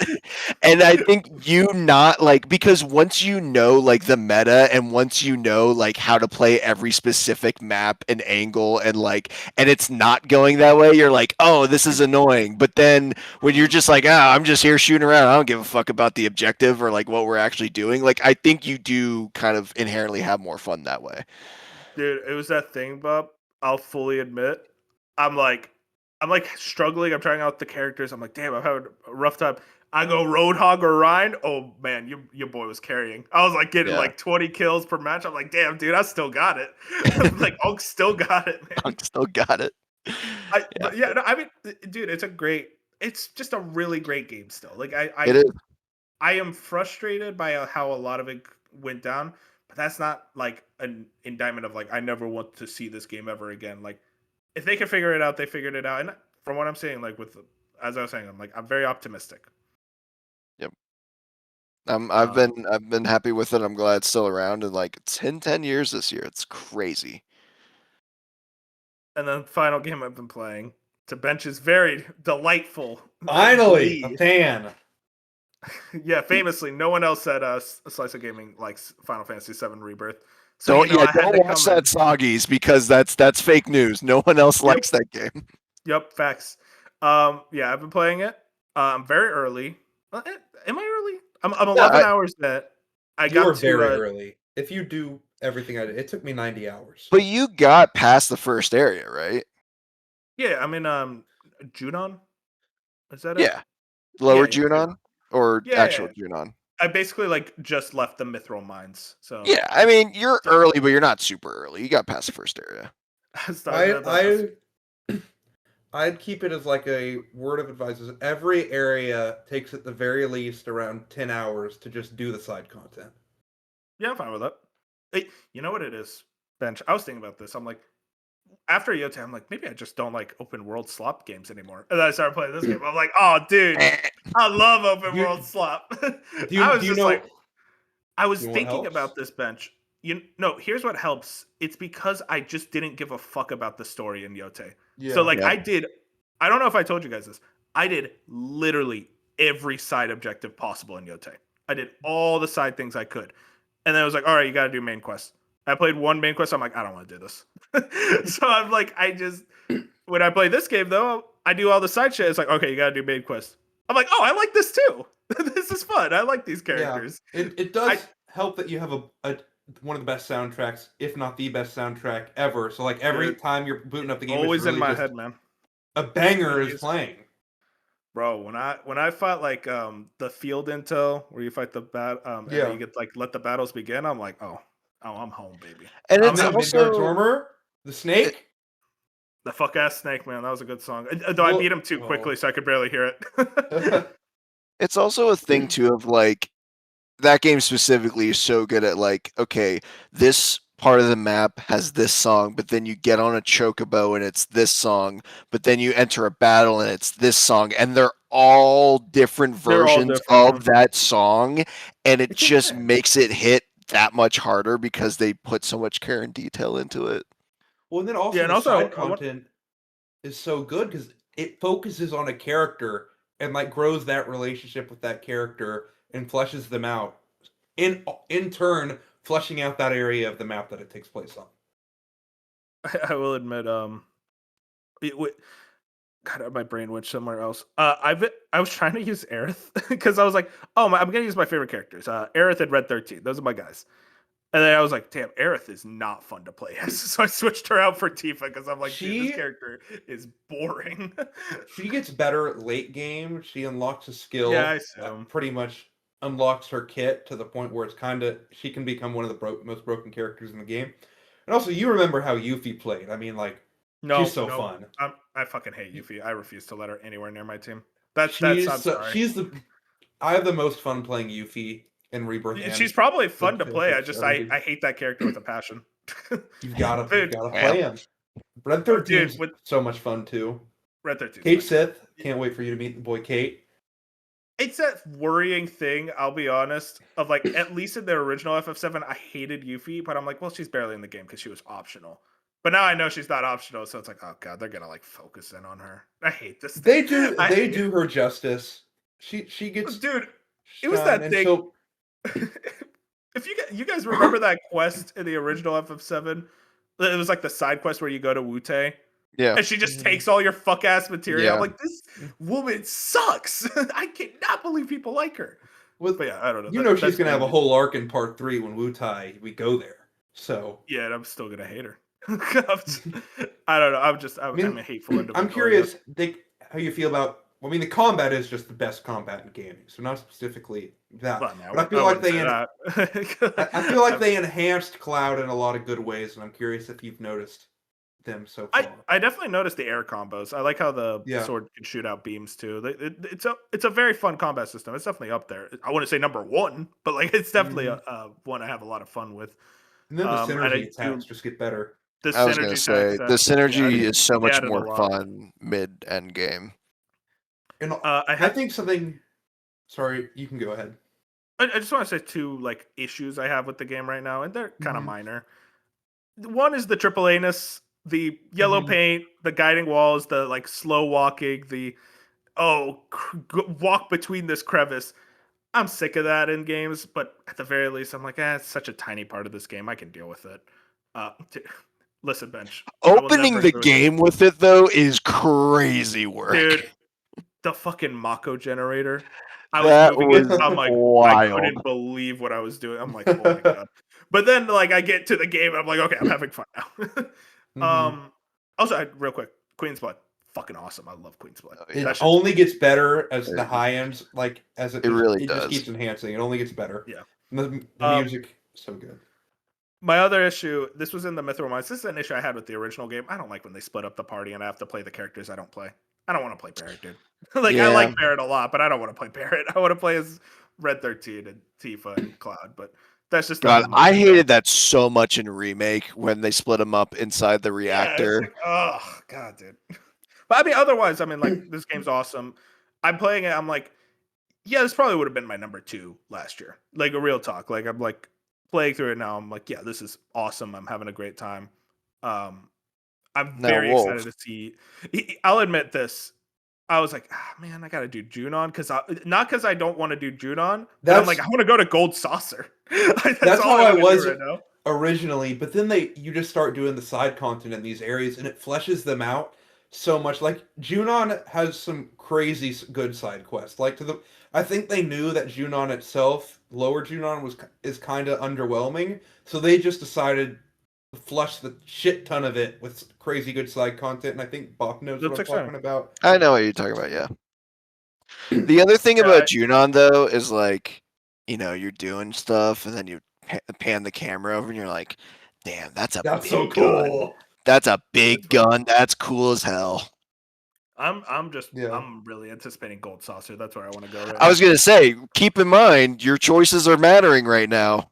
Speaker 3: And I think you not like because once you know like the meta and once you know like how to play every specific map and angle and like and it's not going that way, you're like, oh, this is annoying. But then when you're just like, I'm just here shooting around, I don't give a fuck about the objective or like what we're actually doing. Like I think you do kind of inherently have more fun that way.
Speaker 6: Dude, it was that thing, Bob. I'll fully admit. I'm like struggling. I'm trying out the characters. I'm like, damn, I'm having a rough time. I go Roadhog or Ryan. Oh man, your boy was carrying. I was like getting
Speaker 3: Yeah.
Speaker 6: like 20 kills per match. I'm like, damn, dude, I still got it. Like, Oak still got it, man.
Speaker 3: I still got it.
Speaker 6: But yeah, no, I mean, dude, it's just a really great game still. Like
Speaker 3: It is.
Speaker 6: I am frustrated by how a lot of it went down, but that's not like an indictment of like I never want to see this game ever again. Like if they can figure it out, they figured it out. And from what I'm saying, like as I was saying, I'm very optimistic.
Speaker 3: I've been happy with it. I'm glad it's still around, and like it's 10 years this year. It's crazy.
Speaker 6: And then the final game I've been playing to bench is very delightful.
Speaker 4: Finally, a
Speaker 6: Glee.
Speaker 4: tan.
Speaker 6: Yeah, famously, no one else at Slice of Gaming likes Final Fantasy VII Rebirth. So
Speaker 3: Don't
Speaker 6: I had
Speaker 3: don't
Speaker 6: to
Speaker 3: watch
Speaker 6: come in.
Speaker 3: that Soggies because that's fake news. No one else likes that game.
Speaker 6: Yep, facts. Yeah, I've been playing it. I'm very early. Am I early? I'm 11 hours in. I
Speaker 4: You
Speaker 6: got
Speaker 4: were
Speaker 6: to
Speaker 4: very early. If you do everything I did, it took me 90 hours.
Speaker 3: But you got past the first area, right?
Speaker 6: yeah. I'm in Junon. Is that it?
Speaker 3: Yeah. Lower
Speaker 6: Yeah,
Speaker 3: Junon or
Speaker 6: Yeah,
Speaker 3: actual Junon?
Speaker 6: I basically like just left the Mithril mines. So
Speaker 3: Yeah, I mean you're early, but you're not super early. You got past the first area.
Speaker 6: I started at the-
Speaker 4: I'd keep it as like a word of advice. Is every area takes at the very least around 10 hours to just do the side content.
Speaker 6: Yeah, I'm fine with that. Hey, you know what it is, Bench? I was thinking about this. I'm like, after Yote, I'm like, maybe I just don't like open world slop games anymore. And then I started playing this game. I'm like, oh, dude, I love open world slop. I was
Speaker 4: You know what
Speaker 6: thinking
Speaker 4: helps?
Speaker 6: about this, Bench. Here's what helps. It's because I just didn't give a fuck about the story in Yote. So like
Speaker 3: Yeah.
Speaker 6: I don't know if I told you guys this. I did literally every side objective possible in Yote. I did all the side things I could. And then I was like, all right, you got to do main quest. I played one main quest. I'm like, I don't want to do this. So I'm like, when I play this game though, I do all the side shit. It's like, okay, you got to do main quest. I'm like, oh, I like this too. This is fun. I like these characters.
Speaker 4: It does help that you have one of the best soundtracks, if not the best soundtrack ever. So like every
Speaker 6: Dude,
Speaker 4: time you're booting up the game,
Speaker 6: Always
Speaker 4: it's really
Speaker 6: in my
Speaker 4: just
Speaker 6: head, man.
Speaker 4: a banger
Speaker 6: It
Speaker 4: is
Speaker 6: is.
Speaker 4: playing.
Speaker 6: Bro, when I fought like the field intel where you fight the and
Speaker 4: Yeah.
Speaker 6: you get like let the battles begin, I'm like, oh, I'm home, baby.
Speaker 3: And
Speaker 6: I'm
Speaker 3: it's
Speaker 6: in
Speaker 4: Midgard
Speaker 3: also
Speaker 4: Dormer, the snake.
Speaker 6: The fuck ass snake, man. That was a good song. Though I
Speaker 4: Well-
Speaker 6: beat him too quickly,
Speaker 4: oh.
Speaker 6: so I could barely hear it.
Speaker 3: it's also a thing too of like that game specifically is so good at like, okay, this part of the map has this song, but then you get on a chocobo and it's this song, but then you enter a battle and it's this song, and they're all different
Speaker 6: They're all
Speaker 3: versions
Speaker 6: different,
Speaker 3: of that song, and it
Speaker 4: It's
Speaker 3: just
Speaker 4: insane.
Speaker 3: makes it hit that much harder because they put so much care and detail into it.
Speaker 4: Well, and then also
Speaker 6: Yeah, and
Speaker 4: the
Speaker 6: also,
Speaker 4: side
Speaker 6: I want-
Speaker 4: content is so good because it focuses on a character and like grows that relationship with that character and fleshes them out. In turn, fleshing out that area of the map that it takes place on.
Speaker 6: I will admit, God, my brain went somewhere else. I was trying to use Aerith because I was like, oh, I'm gonna use my favorite characters, Aerith and Red 13. Those are my guys. And then I was like, damn, Aerith is not fun to play as. So I switched her out for Tifa because I'm like, dude, this character is boring.
Speaker 4: She gets better late game. She unlocks a skill.
Speaker 6: Yeah, I
Speaker 4: that
Speaker 6: assume.
Speaker 4: pretty much unlocks her kit to the point where it's kind of she can become one of the most broken characters in the game. And also, you remember how Yuffie played? I mean, like
Speaker 6: No,
Speaker 4: she's so
Speaker 6: no,
Speaker 4: fun.
Speaker 6: I fucking hate Yuffie. I refuse to let her anywhere near my team. I'm
Speaker 4: She's
Speaker 6: sorry.
Speaker 4: I have the most fun playing Yuffie in Rebirth.
Speaker 6: Yeah,
Speaker 4: and
Speaker 6: she's probably fun to
Speaker 4: Fifth
Speaker 6: play.
Speaker 4: Edition.
Speaker 6: I hate that character with a passion.
Speaker 4: You've got
Speaker 6: Dude,
Speaker 4: to
Speaker 3: Yeah.
Speaker 4: play him. Red 13 is
Speaker 6: with
Speaker 4: so much fun too.
Speaker 6: Red 13.
Speaker 4: Kate Sith, can't wait for you to meet the boy Kate.
Speaker 6: It's that worrying thing, I'll be honest, of like, at least in the original FF7, I hated Yuffie, but I'm like, well, she's barely in the game because she was optional. But now I know she's not optional, so it's like, oh god, they're gonna like focus in on her. I hate this.
Speaker 4: They
Speaker 6: thing.
Speaker 4: do do her justice. She gets
Speaker 6: Dude, it was
Speaker 4: shine,
Speaker 6: that
Speaker 4: and
Speaker 6: thing.
Speaker 4: she'll-
Speaker 6: If you guys remember that quest in the original FF7, it was like the side quest where you go to Wu-Tai.
Speaker 3: Yeah.
Speaker 6: And she just
Speaker 4: Mhm.
Speaker 6: takes all your fuck ass material.
Speaker 3: Yeah.
Speaker 6: I'm like, this woman sucks. I cannot believe people like her.
Speaker 4: with
Speaker 6: But yeah, I don't know.
Speaker 4: you know she's
Speaker 6: That's
Speaker 4: gonna have a
Speaker 6: me.
Speaker 4: whole arc in part 3 when Wu-Tai we go there. So
Speaker 6: Yeah, and I'm still gonna hate her. I don't know. I'm
Speaker 4: mean,
Speaker 6: a hateful individual.
Speaker 4: I'm curious, how you feel about. I mean, the combat is just the best combat in gaming, so not specifically that.
Speaker 6: Well, no,
Speaker 4: but I feel like
Speaker 6: wouldn't say that.
Speaker 4: I feel like they enhanced Cloud in a lot of good ways, and I'm curious if you've noticed them so far.
Speaker 6: I definitely noticed the air combos. I like how the
Speaker 4: Yeah.
Speaker 6: sword can shoot out beams too. It's a very fun combat system. It's definitely up there. I wouldn't say number one, but like it's definitely a one I have a lot of fun with.
Speaker 4: and then the
Speaker 6: and I
Speaker 4: synergy
Speaker 6: do-
Speaker 4: attacks just get better.
Speaker 6: The
Speaker 3: I was
Speaker 6: synergy
Speaker 3: gonna say
Speaker 6: tax,
Speaker 3: the synergy
Speaker 6: yeah,
Speaker 3: is so
Speaker 6: they
Speaker 3: much
Speaker 6: added a
Speaker 3: more
Speaker 6: lot.
Speaker 3: fun mid end game.
Speaker 4: And
Speaker 6: I
Speaker 4: I
Speaker 6: had
Speaker 4: think something. Sorry, you can go ahead.
Speaker 6: I just want to say two like issues I have with the game right now, and they're kind of
Speaker 4: Mhm.
Speaker 6: minor. One is the triple anus, the yellow
Speaker 4: Mhm.
Speaker 6: paint, the guiding walls, the like slow walking, the walk between this crevice. I'm sick of that in games, but at the very least, I'm like, it's such a tiny part of this game. I can deal with it. Listen, bench. I will
Speaker 3: Opening
Speaker 6: never
Speaker 3: the
Speaker 6: do it.
Speaker 3: game with it though is crazy work.
Speaker 6: Dude, the fucking Mako generator. I
Speaker 3: That
Speaker 6: was moving
Speaker 3: was
Speaker 6: it. I'm like, I
Speaker 3: wild.
Speaker 6: couldn't believe what I was doing. I'm like, oh my god. But then like I get to the game and I'm like, okay, I'm having fun now.
Speaker 4: Mhm.
Speaker 6: Also real quick, Queen's Blood. Fucking awesome. I love Queen's Blood.
Speaker 3: Oh,
Speaker 4: It
Speaker 3: yeah.
Speaker 6: That shit's-
Speaker 4: only gets better as
Speaker 3: Very
Speaker 4: the
Speaker 3: good.
Speaker 4: high ends, like as
Speaker 3: It really
Speaker 4: it
Speaker 3: does.
Speaker 4: just keeps enhancing. It only gets better.
Speaker 6: Yeah.
Speaker 4: And the
Speaker 6: Um,
Speaker 4: music so good.
Speaker 6: My other issue, this was in the Mithril Mines. This is an issue I had with the original game. I don't like when they split up the party and I have to play the characters I don't play. I don't want to play Barret, dude. Like I
Speaker 3: Yeah.
Speaker 6: like Barret a lot, but I don't want to play Barret. I want to play as Red 13 and Tifa and Cloud, but that's just
Speaker 3: God,
Speaker 6: not my
Speaker 3: I
Speaker 6: thing.
Speaker 3: hated that so much in remake when they split them up inside the
Speaker 6: Yeah, it's
Speaker 3: reactor.
Speaker 6: like, oh god, dude. But I mean, otherwise, I mean, like this game's awesome. I'm playing it. I'm like, yeah, this probably would have been my number 2 last year. Like a real talk. Like I'm like playing through it now. I'm like, yeah, this is awesome. I'm having a great time. I'm
Speaker 3: Now,
Speaker 6: very
Speaker 3: Wolf.
Speaker 6: excited to see. I'll admit this. I was like, man, I gotta do Junon not because I don't want to do Junon, but I'm like, I want to go to Gold Saucer. That's all
Speaker 4: how I
Speaker 6: wanna do
Speaker 4: was
Speaker 6: right now.
Speaker 4: originally, but then you just start doing the side content in these areas and it fleshes them out so much. Like Junon has some crazy good side quests. Like I think they knew that Junon itself, lower Junon is kind of underwhelming, so they just decided to flush the shit ton of it with crazy good side content. And I think Bop knows what I'm
Speaker 6: That's exciting.
Speaker 4: talking about.
Speaker 3: I know what you're talking about, yeah. The other thing
Speaker 6: Yeah,
Speaker 3: about Junon though is like, you're doing stuff and then you pan the camera over and you're like, damn, that's a
Speaker 4: That's
Speaker 3: big
Speaker 4: so
Speaker 3: gun.
Speaker 4: cool.
Speaker 3: That's a big gun. That's cool as hell.
Speaker 6: I'm
Speaker 4: Yeah.
Speaker 6: I'm really anticipating Gold Saucer. That's where I want to go right
Speaker 3: I was gonna say, keep in mind your choices are mattering right now.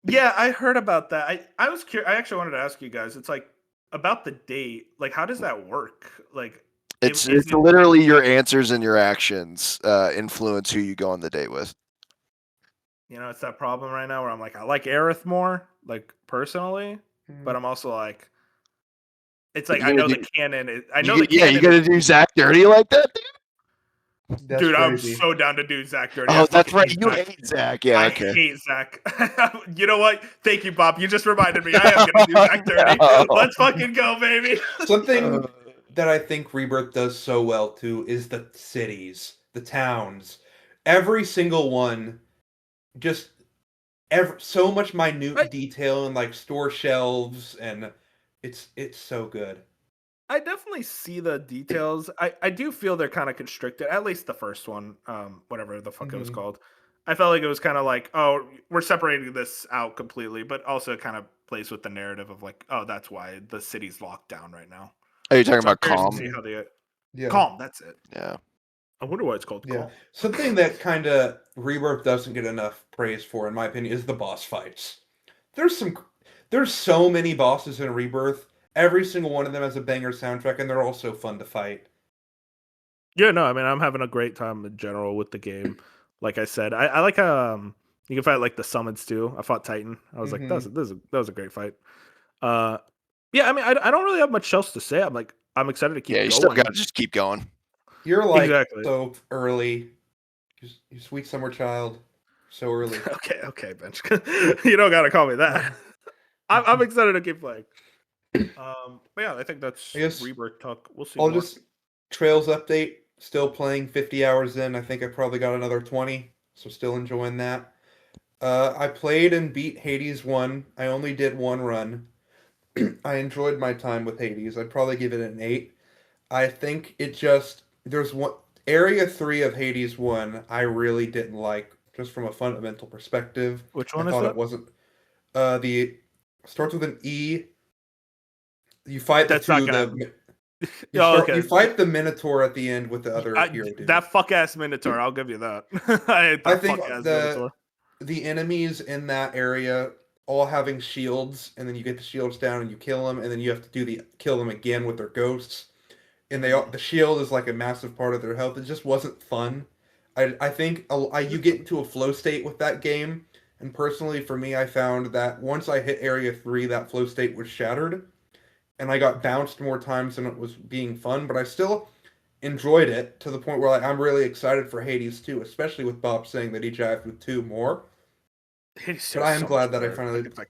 Speaker 6: Yeah, I heard about that. I was curious. I actually wanted to ask you guys. It's like about the date. Like, how does that work? Like,
Speaker 3: It's
Speaker 1: is it-
Speaker 3: literally your answers and your actions influence who you go on the date with.
Speaker 1: you know, it's that problem right now where I'm like, I like Aerith more, like personally, but I'm also like, it's like
Speaker 3: You
Speaker 1: I
Speaker 3: gonna
Speaker 1: know the
Speaker 3: do-
Speaker 1: canon. I know the
Speaker 3: Yeah, you
Speaker 1: canon.
Speaker 3: gonna do Zach dirty like that?
Speaker 4: That's
Speaker 1: Dude, I'm
Speaker 4: crazy.
Speaker 1: so down to do Zach dirty. I
Speaker 3: Oh, that's
Speaker 1: fucking
Speaker 3: right.
Speaker 1: hate
Speaker 3: You
Speaker 1: Zach.
Speaker 3: hate Zach. Yeah,
Speaker 1: I
Speaker 3: okay.
Speaker 1: hate Zach. You know what? Thank you, Bob. You just reminded me. I am gonna do Zach dirty.
Speaker 3: No.
Speaker 1: Let's fucking go, baby.
Speaker 4: Something that I think Rebirth does so well too is the cities, the towns. Every single one, just so much minute
Speaker 1: Right.
Speaker 4: detail and like store shelves, and it's so good.
Speaker 1: I definitely see the details. I do feel they're kind of constricted. At least the first one, whatever the fuck it was
Speaker 4: Mhm.
Speaker 1: called. I felt like it was kind of like, oh, we're separating this out completely, but also it kind of plays with the narrative of like, oh, that's why the city's locked down right now.
Speaker 3: Are you talking
Speaker 1: So I'm
Speaker 3: about
Speaker 1: curious to
Speaker 3: Calm?
Speaker 1: see how they
Speaker 4: Yeah.
Speaker 1: Calm. That's it.
Speaker 3: Yeah.
Speaker 1: I wonder why it's called
Speaker 4: Yeah.
Speaker 1: Calm.
Speaker 4: Something that kind of Rebirth doesn't get enough praise for, in my opinion, is the boss fights. There's so many bosses in Rebirth. Every single one of them has a banger soundtrack, and they're all so fun to fight.
Speaker 1: Yeah, no, I mean I'm having a great time in general with the game. Like I said, I like you can fight like the summons too. I fought Titan. I was like, that was a great fight. Yeah, I mean I don't really have much else to say. I'm excited to keep
Speaker 3: Yeah, you
Speaker 1: going.
Speaker 3: still gotta just keep going.
Speaker 4: You're like
Speaker 1: Exactly.
Speaker 4: so early. You sweet summer child. So early.
Speaker 1: Okay, Bench. You don't gotta call me that. I'm excited to keep playing. But yeah, I think that's
Speaker 4: I guess
Speaker 1: Rebirth talk. We'll see.
Speaker 4: I'll
Speaker 1: more.
Speaker 4: just Trails update. Still playing 50 hours in. I think I probably got another 20, so still enjoying that. I played and beat Hades 1. I only did one run. I enjoyed my time with Hades. I'd probably give it an 8. I think there's one area 3 of Hades 1 I really didn't like just from a fundamental perspective.
Speaker 1: Which
Speaker 4: I
Speaker 1: one is
Speaker 4: thought
Speaker 1: that?
Speaker 4: it wasn't the starts with an E. You fight
Speaker 1: That's
Speaker 4: the
Speaker 1: not gonna-
Speaker 4: two
Speaker 1: Okay.
Speaker 4: you fight the Minotaur at the end with the other hero dude.
Speaker 1: That fuck ass Minotaur, I'll give you that.
Speaker 4: I think
Speaker 1: fuck ass Minotaur.
Speaker 4: the enemies in that area all having shields, and then you get the shields down and you kill them, and then you have to kill them again with their ghosts. And the shield is like a massive part of their health. It just wasn't fun. I think you get into a flow state with that game, and personally for me, I found that once I hit Area 3, that flow state was shattered, and I got bounced more times than it was being fun, but I still enjoyed it to the point where I'm really excited for Hades 2, especially with Bob saying that he jived with 2 more.
Speaker 1: Hades
Speaker 4: But
Speaker 1: 2
Speaker 4: I
Speaker 1: is
Speaker 4: am
Speaker 1: so
Speaker 4: glad
Speaker 1: much
Speaker 4: that I
Speaker 1: better.
Speaker 4: finally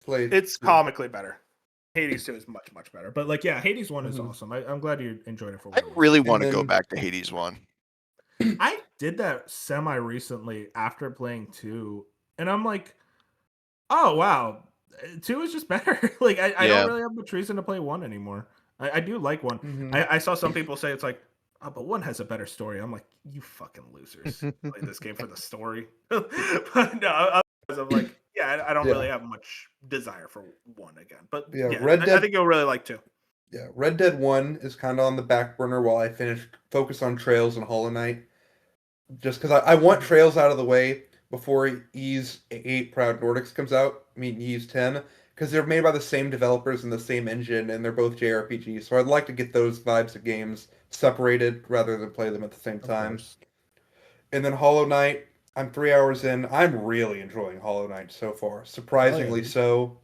Speaker 4: played.
Speaker 1: It's
Speaker 4: 2.
Speaker 1: comically better. Hades 2 is much, much better. But like, yeah, Hades 1 is
Speaker 4: Mhm.
Speaker 1: awesome. I'm glad you enjoyed it for
Speaker 3: I
Speaker 1: what it was.
Speaker 3: really want to
Speaker 4: And
Speaker 3: go
Speaker 4: then-
Speaker 3: back to Hades 1.
Speaker 1: I did that semi recently after playing 2, and I'm like, oh wow, 2 is just better. Like I
Speaker 3: Yeah.
Speaker 1: don't really have much reason to play 1 anymore. I do like 1.
Speaker 4: Mhm.
Speaker 1: I saw some people say it's like, oh, but 1 has a better story. I'm like, you fucking losers. Play this game for the story. But no, I'm like, yeah, I don't
Speaker 4: Yeah.
Speaker 1: really have much desire for 1 again. But
Speaker 4: Yeah,
Speaker 1: yeah,
Speaker 4: Red
Speaker 1: I
Speaker 4: Dead-
Speaker 1: think you'll really like 2.
Speaker 4: Yeah, Red Dead 1 is kind of on the back burner while I focus on Trails and Hollow Knight. Just because I want Trails out of the way before Ys 8 Proud Nordics comes out. I mean, Ys 10. Because they're made by the same developers and the same engine, and they're both JRPGs. So I'd like to get those vibes of games separated rather than play them at the same time. And then Hollow Knight, I'm 3 hours in. I'm really enjoying Hollow Knight so far. Surprisingly so.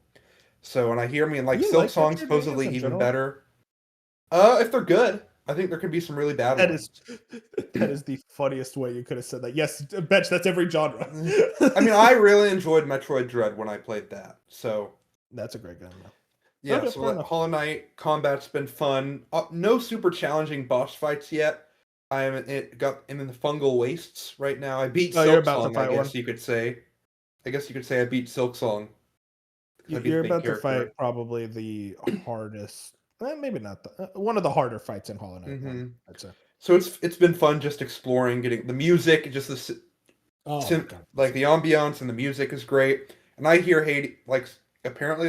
Speaker 4: So, and I hear like
Speaker 6: You
Speaker 4: Silk
Speaker 6: like
Speaker 4: Song
Speaker 6: JRPGs
Speaker 4: supposedly
Speaker 6: in
Speaker 4: even
Speaker 6: general?
Speaker 4: better. If they're good, I think there could be some really bad ones.
Speaker 6: That is the funniest way you could have said that. Yes, Bench, that's every genre.
Speaker 4: I mean, I really enjoyed Metroid Dread when I played that. So,
Speaker 6: That's a great game, though.
Speaker 4: yeah,
Speaker 6: Okay,
Speaker 4: so
Speaker 6: fair enough.
Speaker 4: Hollow Knight combat's been fun. No super challenging boss fights yet. I'm in the fungal wastes right now. I beat
Speaker 6: Oh, you're about to
Speaker 4: Silksong,
Speaker 6: fight
Speaker 4: I
Speaker 6: one?
Speaker 4: guess you could say. I guess you could say I beat Silksong.
Speaker 6: You're about to fight probably the hardest. Maybe not one of the harder fights in Hollow Knight.
Speaker 4: Mhm.
Speaker 6: I'd say.
Speaker 4: So it's been fun just exploring, getting the music, just
Speaker 6: Oh,
Speaker 4: the
Speaker 6: my God.
Speaker 4: like the ambiance and the music is great. And I hear Hades apparently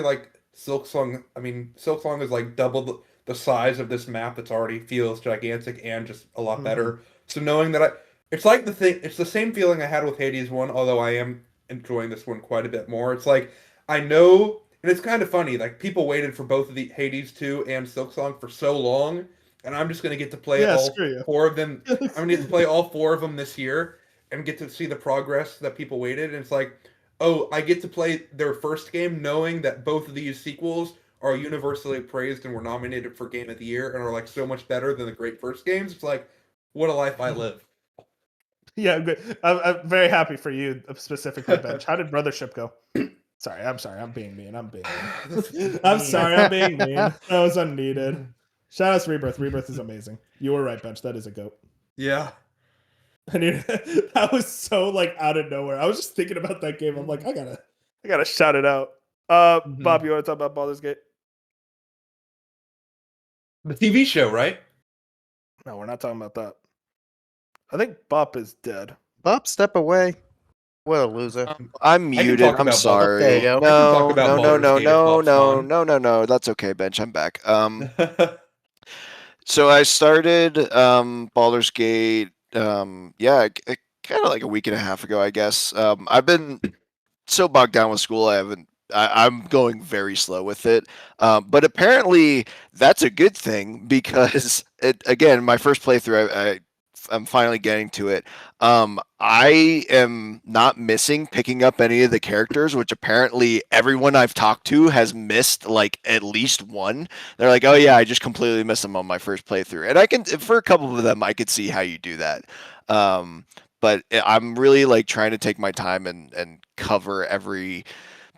Speaker 4: Silksong. I mean, Silksong is like double the size of this map that's already feels gigantic and just a lot better. So knowing that it's like it's the same feeling I had with Hades 1, although I am enjoying this one quite a bit more. It's like I know, and it's kind of funny. Like people waited for both of the Hades 2 and Silksong for so long, and I'm just gonna get to play
Speaker 6: Yeah,
Speaker 4: all
Speaker 6: screw you.
Speaker 4: 4 of them. I'm gonna get to play all 4 of them this year and get to see the progress that people waited. And it's like, oh, I get to play their first game knowing that both of these sequels are universally praised and were nominated for Game of the Year and are like so much better than the great first games. It's like, what a life I live.
Speaker 6: Yeah, good. I'm very happy for you specifically, Bench. How did Brothership go? I'm sorry. I'm being mean. I'm sorry. I'm being mean. That was unneeded. Shout out to Rebirth. Rebirth is amazing. You were right, Bench. That is a goat.
Speaker 4: Yeah.
Speaker 6: I mean, that was so like out of nowhere. I was just thinking about that game. I'm like, I gotta shout it out. Bob, you want to talk about Baldur's Gate?
Speaker 4: The TV show, right?
Speaker 6: No, we're not talking about that. I think Bop is dead.
Speaker 5: Bob, step away. What a loser.
Speaker 3: I'm
Speaker 4: can
Speaker 3: muted.
Speaker 4: talk
Speaker 3: I'm
Speaker 4: about
Speaker 3: sorry.
Speaker 5: There you go. I
Speaker 4: can talk
Speaker 3: No,
Speaker 4: about
Speaker 3: no, no,
Speaker 4: Baldur's
Speaker 3: no,
Speaker 4: Gate if
Speaker 3: no,
Speaker 4: Bob's
Speaker 3: no,
Speaker 4: fine.
Speaker 3: no, no, no. That's okay, Bench. I'm back. So I started Baldur's Gate. Yeah, kind of like a week and a half ago, I guess. I've been so bogged down with school. I'm going very slow with it. But apparently that's a good thing because again, my first playthrough, I'm finally getting to it. I am not missing picking up any of the characters, which apparently everyone I've talked to has missed like at least one. They're like, "Oh yeah, I just completely missed them on my first playthrough," and I can, for a couple of them, I could see how you do that. But I'm really like trying to take my time and cover every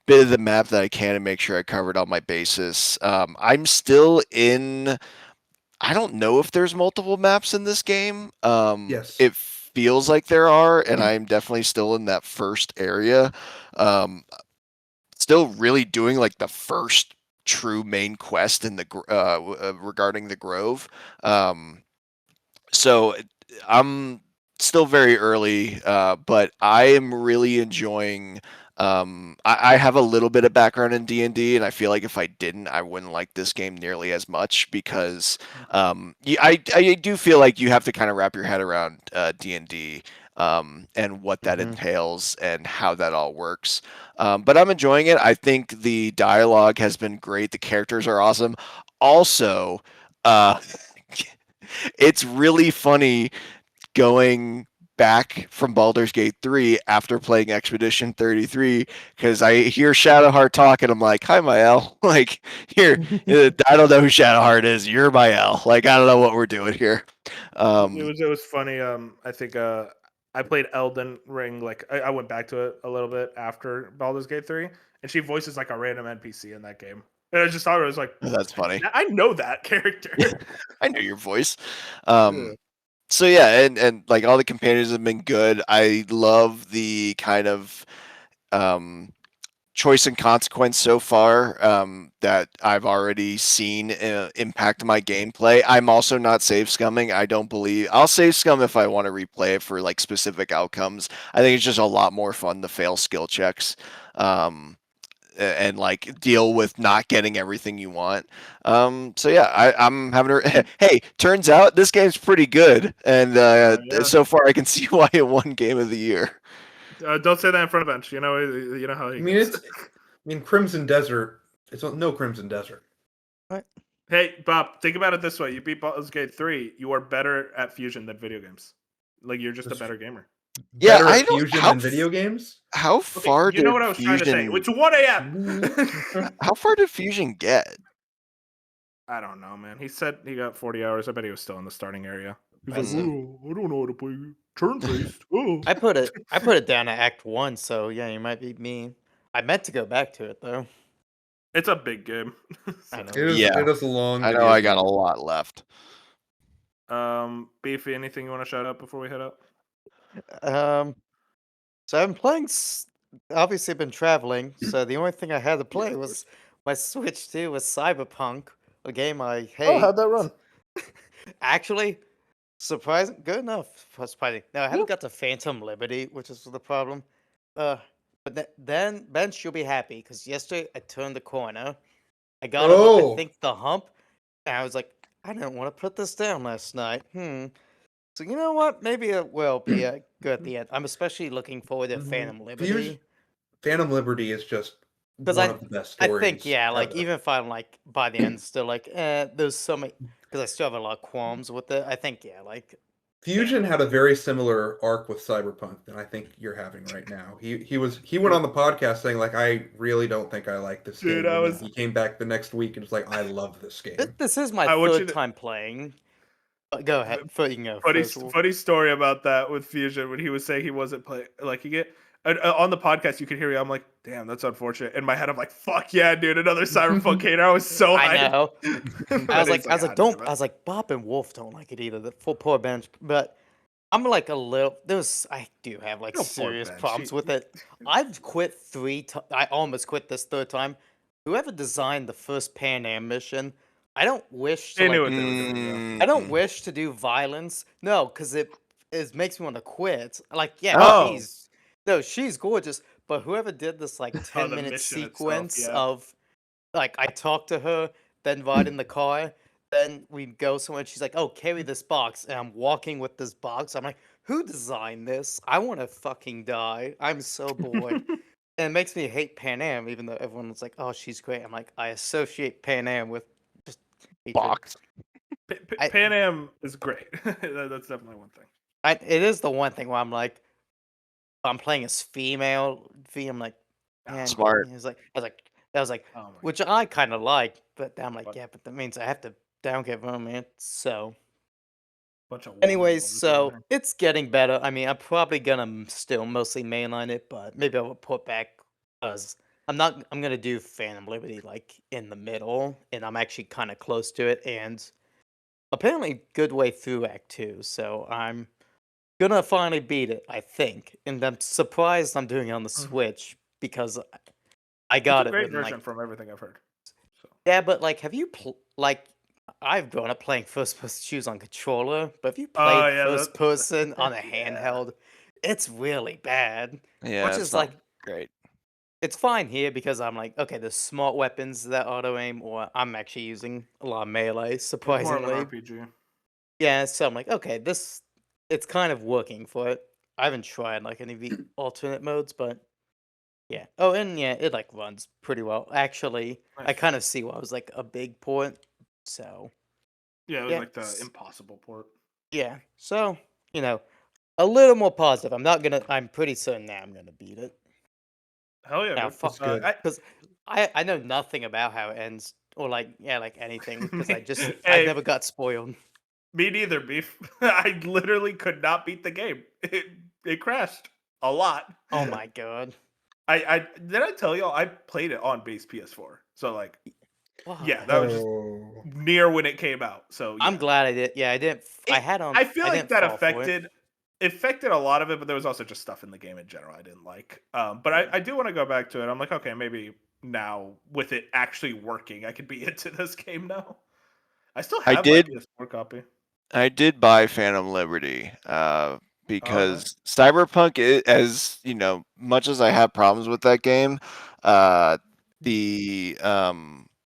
Speaker 3: bit of the map that I can and make sure I covered all my bases. I'm still in. I don't know if there's multiple maps in this game.
Speaker 4: Yes.
Speaker 3: It feels like there are, and I'm definitely still in that first area. Still really doing like the first true main quest in the regarding the Grove. So I'm still very early, but I am really enjoying. I have a little bit of background in D&D, and I feel like if I didn't, I wouldn't like this game nearly as much because I do feel like you have to kind of wrap your head around D&D and what that entails and how that all works. But I'm enjoying it. I think the dialogue has been great. The characters are awesome. Also, it's really funny going back from Baldur's Gate 3 after playing Expedition 33 because I hear Shadowheart talk and I'm like, "Hi, Mael." Like, here, I don't know who Shadowheart is. You're Mael. Like, I don't know what we're doing here.
Speaker 6: It was funny. I think I played Elden Ring. Like I went back to it a little bit after Baldur's Gate 3, and she voices like a random NPC in that game. And I just thought it was like,
Speaker 3: That's funny.
Speaker 6: I know that character.
Speaker 3: I know your voice.
Speaker 6: Yeah.
Speaker 3: So yeah, and like all the companions have been good. I love the kind of choice and consequence so far that I've already seen impact my gameplay. I'm also not save scumming. I don't believe I'll save scum if I want to replay it for like specific outcomes. I think it's just a lot more fun to fail skill checks. And like deal with not getting everything you want. So yeah, I'm having a hey, turns out this game's pretty good, and so far I can see why it won Game of the Year.
Speaker 6: Don't say that in front of Bench. You know how he gets.
Speaker 4: I mean, Crimson Desert. It's no Crimson Desert.
Speaker 6: Hey, Bob, think about it this way: you beat Baldur's Gate 3, you are better at Fusion than video games. Like you're just a better gamer.
Speaker 3: Yeah,
Speaker 4: Better
Speaker 3: I
Speaker 4: at
Speaker 3: don't.
Speaker 4: Fusion
Speaker 3: How
Speaker 4: than video games.
Speaker 3: how
Speaker 6: Okay,
Speaker 3: far
Speaker 6: you know
Speaker 3: did
Speaker 6: what I was trying to say?
Speaker 3: Fusion?
Speaker 6: It's 1 a.m.
Speaker 3: How far did Fusion get?
Speaker 6: I don't know, man. He said he got 40 hours. I bet he was still in the starting area. He's
Speaker 5: That's
Speaker 6: like, "Oh, I don't know how to play turn based. Oh.
Speaker 5: I put it down at Act 1, so yeah, you might be me. I meant to go back to it though.
Speaker 6: It's a big game.
Speaker 5: I know.
Speaker 3: Yeah.
Speaker 4: It is a long.
Speaker 3: I know
Speaker 4: video
Speaker 3: I got a
Speaker 4: game.
Speaker 3: lot left.
Speaker 6: Beefy, anything you want to shout out before we head out?
Speaker 5: So I'm playing. Obviously, been traveling, so the only thing I had to play was my Switch 2 was Cyberpunk, a game I hate.
Speaker 6: Oh, how'd that run?
Speaker 5: Actually, surprising, good enough. Surprising. Now I haven't got to Phantom Liberty, which is the problem. But then Bench, you'll be happy because yesterday I turned the corner. I got up, I
Speaker 4: Oh.
Speaker 5: think the hump, and I was like, I didn't want to put this down last night. So you know what? Maybe it will be good at the end. I'm especially looking forward to Phantom Liberty.
Speaker 4: Phantom Liberty is just
Speaker 5: 'Cause
Speaker 4: one of the best
Speaker 5: I
Speaker 4: stories.
Speaker 5: think, yeah, like
Speaker 4: ever.
Speaker 5: even if I'm like by the end still like, there's so many. because I still have a lot of qualms with it. I think like
Speaker 4: Fusion had a very similar arc with Cyberpunk that I think you're having right now. He went on the podcast saying like, I really don't think I like this
Speaker 1: Dude,
Speaker 4: game.
Speaker 1: I
Speaker 4: And then
Speaker 1: was-
Speaker 4: he came back the next week and was like, I love this game.
Speaker 5: this is my
Speaker 1: I want you
Speaker 5: third
Speaker 1: to-
Speaker 5: time playing. Go ahead, you can go
Speaker 1: Funny,
Speaker 5: first, Wolf.
Speaker 1: funny story about that with Fusion when he was saying he wasn't playing. Like he get on the podcast, you could hear me. I'm like, damn, that's unfortunate. In my head, I'm like, fuck yeah, dude, another Cyberpunk hater. I was so
Speaker 5: I
Speaker 1: hyped.
Speaker 5: know.
Speaker 1: And
Speaker 5: I was
Speaker 1: he's
Speaker 5: like,
Speaker 1: "God
Speaker 5: don't.
Speaker 1: damn
Speaker 5: I was like, Bob and Wolf don't like it either. The full poor bench, but I'm like a little. I do have like
Speaker 1: No poor
Speaker 5: serious
Speaker 1: bench,
Speaker 5: problems
Speaker 1: he-
Speaker 5: with it. I've quit 3 times. I almost quit this third time. Whoever designed the first Pan Am mission, I don't wish to.
Speaker 1: They knew
Speaker 5: like,
Speaker 1: what they were doing.
Speaker 5: I don't wish to do violence. No, because it makes me want to quit. Like, yeah,
Speaker 1: Oh.
Speaker 5: she's gorgeous. But whoever did this like
Speaker 1: Oh,
Speaker 5: 10-minute
Speaker 1: mission itself,
Speaker 5: sequence
Speaker 1: yeah.
Speaker 5: of like I talk to her, then ride in the car, then we go somewhere. And she's like, "Oh, carry this box," and I'm walking with this box. I'm like, "Who designed this? I want to fucking die. I'm so bored." And it makes me hate Pan Am, even though everyone's like, "Oh, she's great." I'm like, I associate Pan Am with just hatred.
Speaker 3: Box.
Speaker 5: I-
Speaker 1: Pan Am is great. That's definitely one thing.
Speaker 5: It is the one thing where I'm like, I'm playing as female V. I'm like, man,
Speaker 3: Smart.
Speaker 5: I was like,
Speaker 1: Oh my
Speaker 5: which I kind of like, but I'm like,
Speaker 1: What?
Speaker 5: yeah, but that means I have to downgrade romance. So,
Speaker 1: bunch of
Speaker 5: anyways,
Speaker 1: women
Speaker 5: so
Speaker 1: over there.
Speaker 5: it's getting better. I mean, I'm probably gonna still mostly mainline it, but maybe I'll put back because I'm gonna do Phantom Liberty like in the middle, and I'm actually kind of close to it, and apparently good way through Act 2. So I'm gonna finally beat it, I think, and I'm surprised I'm doing it on the
Speaker 1: Mhm.
Speaker 5: Switch because I got
Speaker 1: it's a
Speaker 5: it
Speaker 1: great
Speaker 5: within,
Speaker 1: version
Speaker 5: like,
Speaker 1: from everything I've heard. So.
Speaker 5: yeah, but like, have you like? I've grown up playing first person shooters on controller, but if you played
Speaker 1: yeah,
Speaker 5: first
Speaker 1: that-
Speaker 5: person on a
Speaker 1: Yeah.
Speaker 5: handheld, it's really bad.
Speaker 3: Yeah,
Speaker 5: Which
Speaker 3: it's
Speaker 5: is
Speaker 3: not
Speaker 5: like,
Speaker 3: great.
Speaker 5: it's fine here because I'm like, okay, there's smart weapons that auto aim, or I'm actually using a lot of melee,
Speaker 1: It's more of an
Speaker 5: surprisingly.
Speaker 1: RPG.
Speaker 5: Yeah, so I'm like, okay, it's kind of working for it. I haven't tried like any of the alternate modes, but yeah. Oh, and yeah, it like runs pretty well. Actually, I
Speaker 1: Nice.
Speaker 5: kind of see why it was like a big port. So
Speaker 1: Yeah, it was
Speaker 5: Yeah,
Speaker 1: like the
Speaker 5: s-
Speaker 1: impossible port.
Speaker 5: yeah, so a little more positive. I'm pretty certain now I'm gonna beat it.
Speaker 1: Hell yeah,
Speaker 5: Now,
Speaker 1: dude.
Speaker 5: fuck
Speaker 4: good.
Speaker 5: because I know nothing about how it ends or like anything because I
Speaker 1: Hey.
Speaker 5: I never got spoiled.
Speaker 1: Me neither, Beef. I literally could not beat the game. It crashed a lot.
Speaker 5: Oh my god.
Speaker 1: I did I tell y'all I played it on base PS4. So like
Speaker 5: Wow.
Speaker 1: yeah, that was just
Speaker 4: Oh.
Speaker 1: near when it came out. So
Speaker 5: I'm
Speaker 1: yeah.
Speaker 5: glad I did. Yeah, I didn't. I
Speaker 1: It-
Speaker 5: had on.
Speaker 1: I feel like
Speaker 5: didn't
Speaker 1: that
Speaker 5: fall for it.
Speaker 1: affected a lot of it, but there was also just stuff in the game in general I didn't like. But I do want to go back to it. I'm like, okay, maybe now with it actually working, I could be into this game now. I still
Speaker 3: I
Speaker 1: have
Speaker 3: did-
Speaker 1: my PS4 copy.
Speaker 3: I did buy Phantom Liberty because Cyberpunk, as you know, much as I have problems with that game, the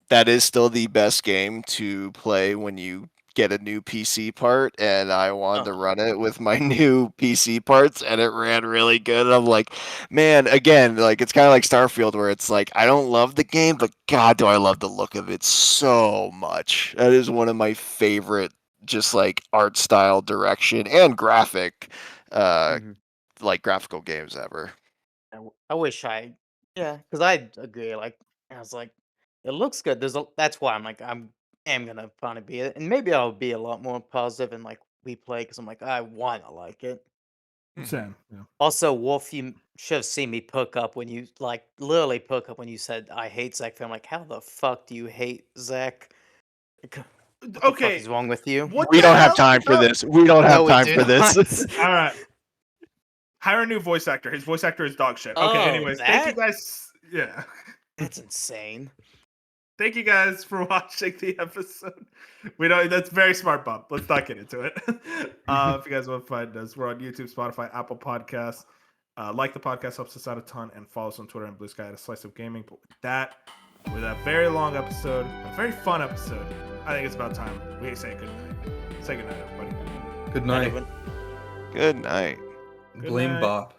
Speaker 3: that is still the best game to play when you get a new PC part, and I wanted to run it with my new PC parts, and it ran really good. And I'm like, man, again, like it's kind of like Starfield, where it's like I don't love the game, but God, do I love the look of it so much. That is one of my favorite, just like art style, direction, and graphic,
Speaker 5: Mhm.
Speaker 3: like graphical games ever.
Speaker 5: I wish yeah, because I agree. Like I was like, it looks good. That's why I'm like am gonna finally beat it, and maybe I'll be a lot more positive and like replay because I'm like I want to like it.
Speaker 1: Same. Yeah.
Speaker 5: Also, Wolf, you should have seen me perk up when you like literally perk up when you said I hate Zach. I'm like, how the fuck do you hate Zach? What the fuck
Speaker 1: Okay.
Speaker 5: is wrong with you?
Speaker 1: What
Speaker 3: We
Speaker 1: the
Speaker 3: don't have
Speaker 1: hell?
Speaker 3: time for
Speaker 1: No.
Speaker 3: this. We don't have
Speaker 5: No, we
Speaker 3: time
Speaker 5: do
Speaker 3: for this.
Speaker 5: not.
Speaker 1: All right. Hire a new voice actor. His voice actor is dog shit. Okay,
Speaker 5: Oh,
Speaker 1: anyways, thank you
Speaker 5: that-
Speaker 1: guys. Yeah.
Speaker 5: That's insane.
Speaker 1: Thank you guys for watching the episode. We don't that's very smart, Bob. Let's not get into it. If you guys want to find us, we're on YouTube, Spotify, Apple Podcasts. Like the podcast helps us out a ton, and follow us on Twitter and Blue Sky at A Slice of Gaming. But with a very long episode, a very fun episode, I think it's about time we say good night. Say good night, everybody.
Speaker 4: Good night.
Speaker 5: Anyone-
Speaker 3: Good night.
Speaker 1: Good
Speaker 4: Blame
Speaker 1: night.
Speaker 4: Bop.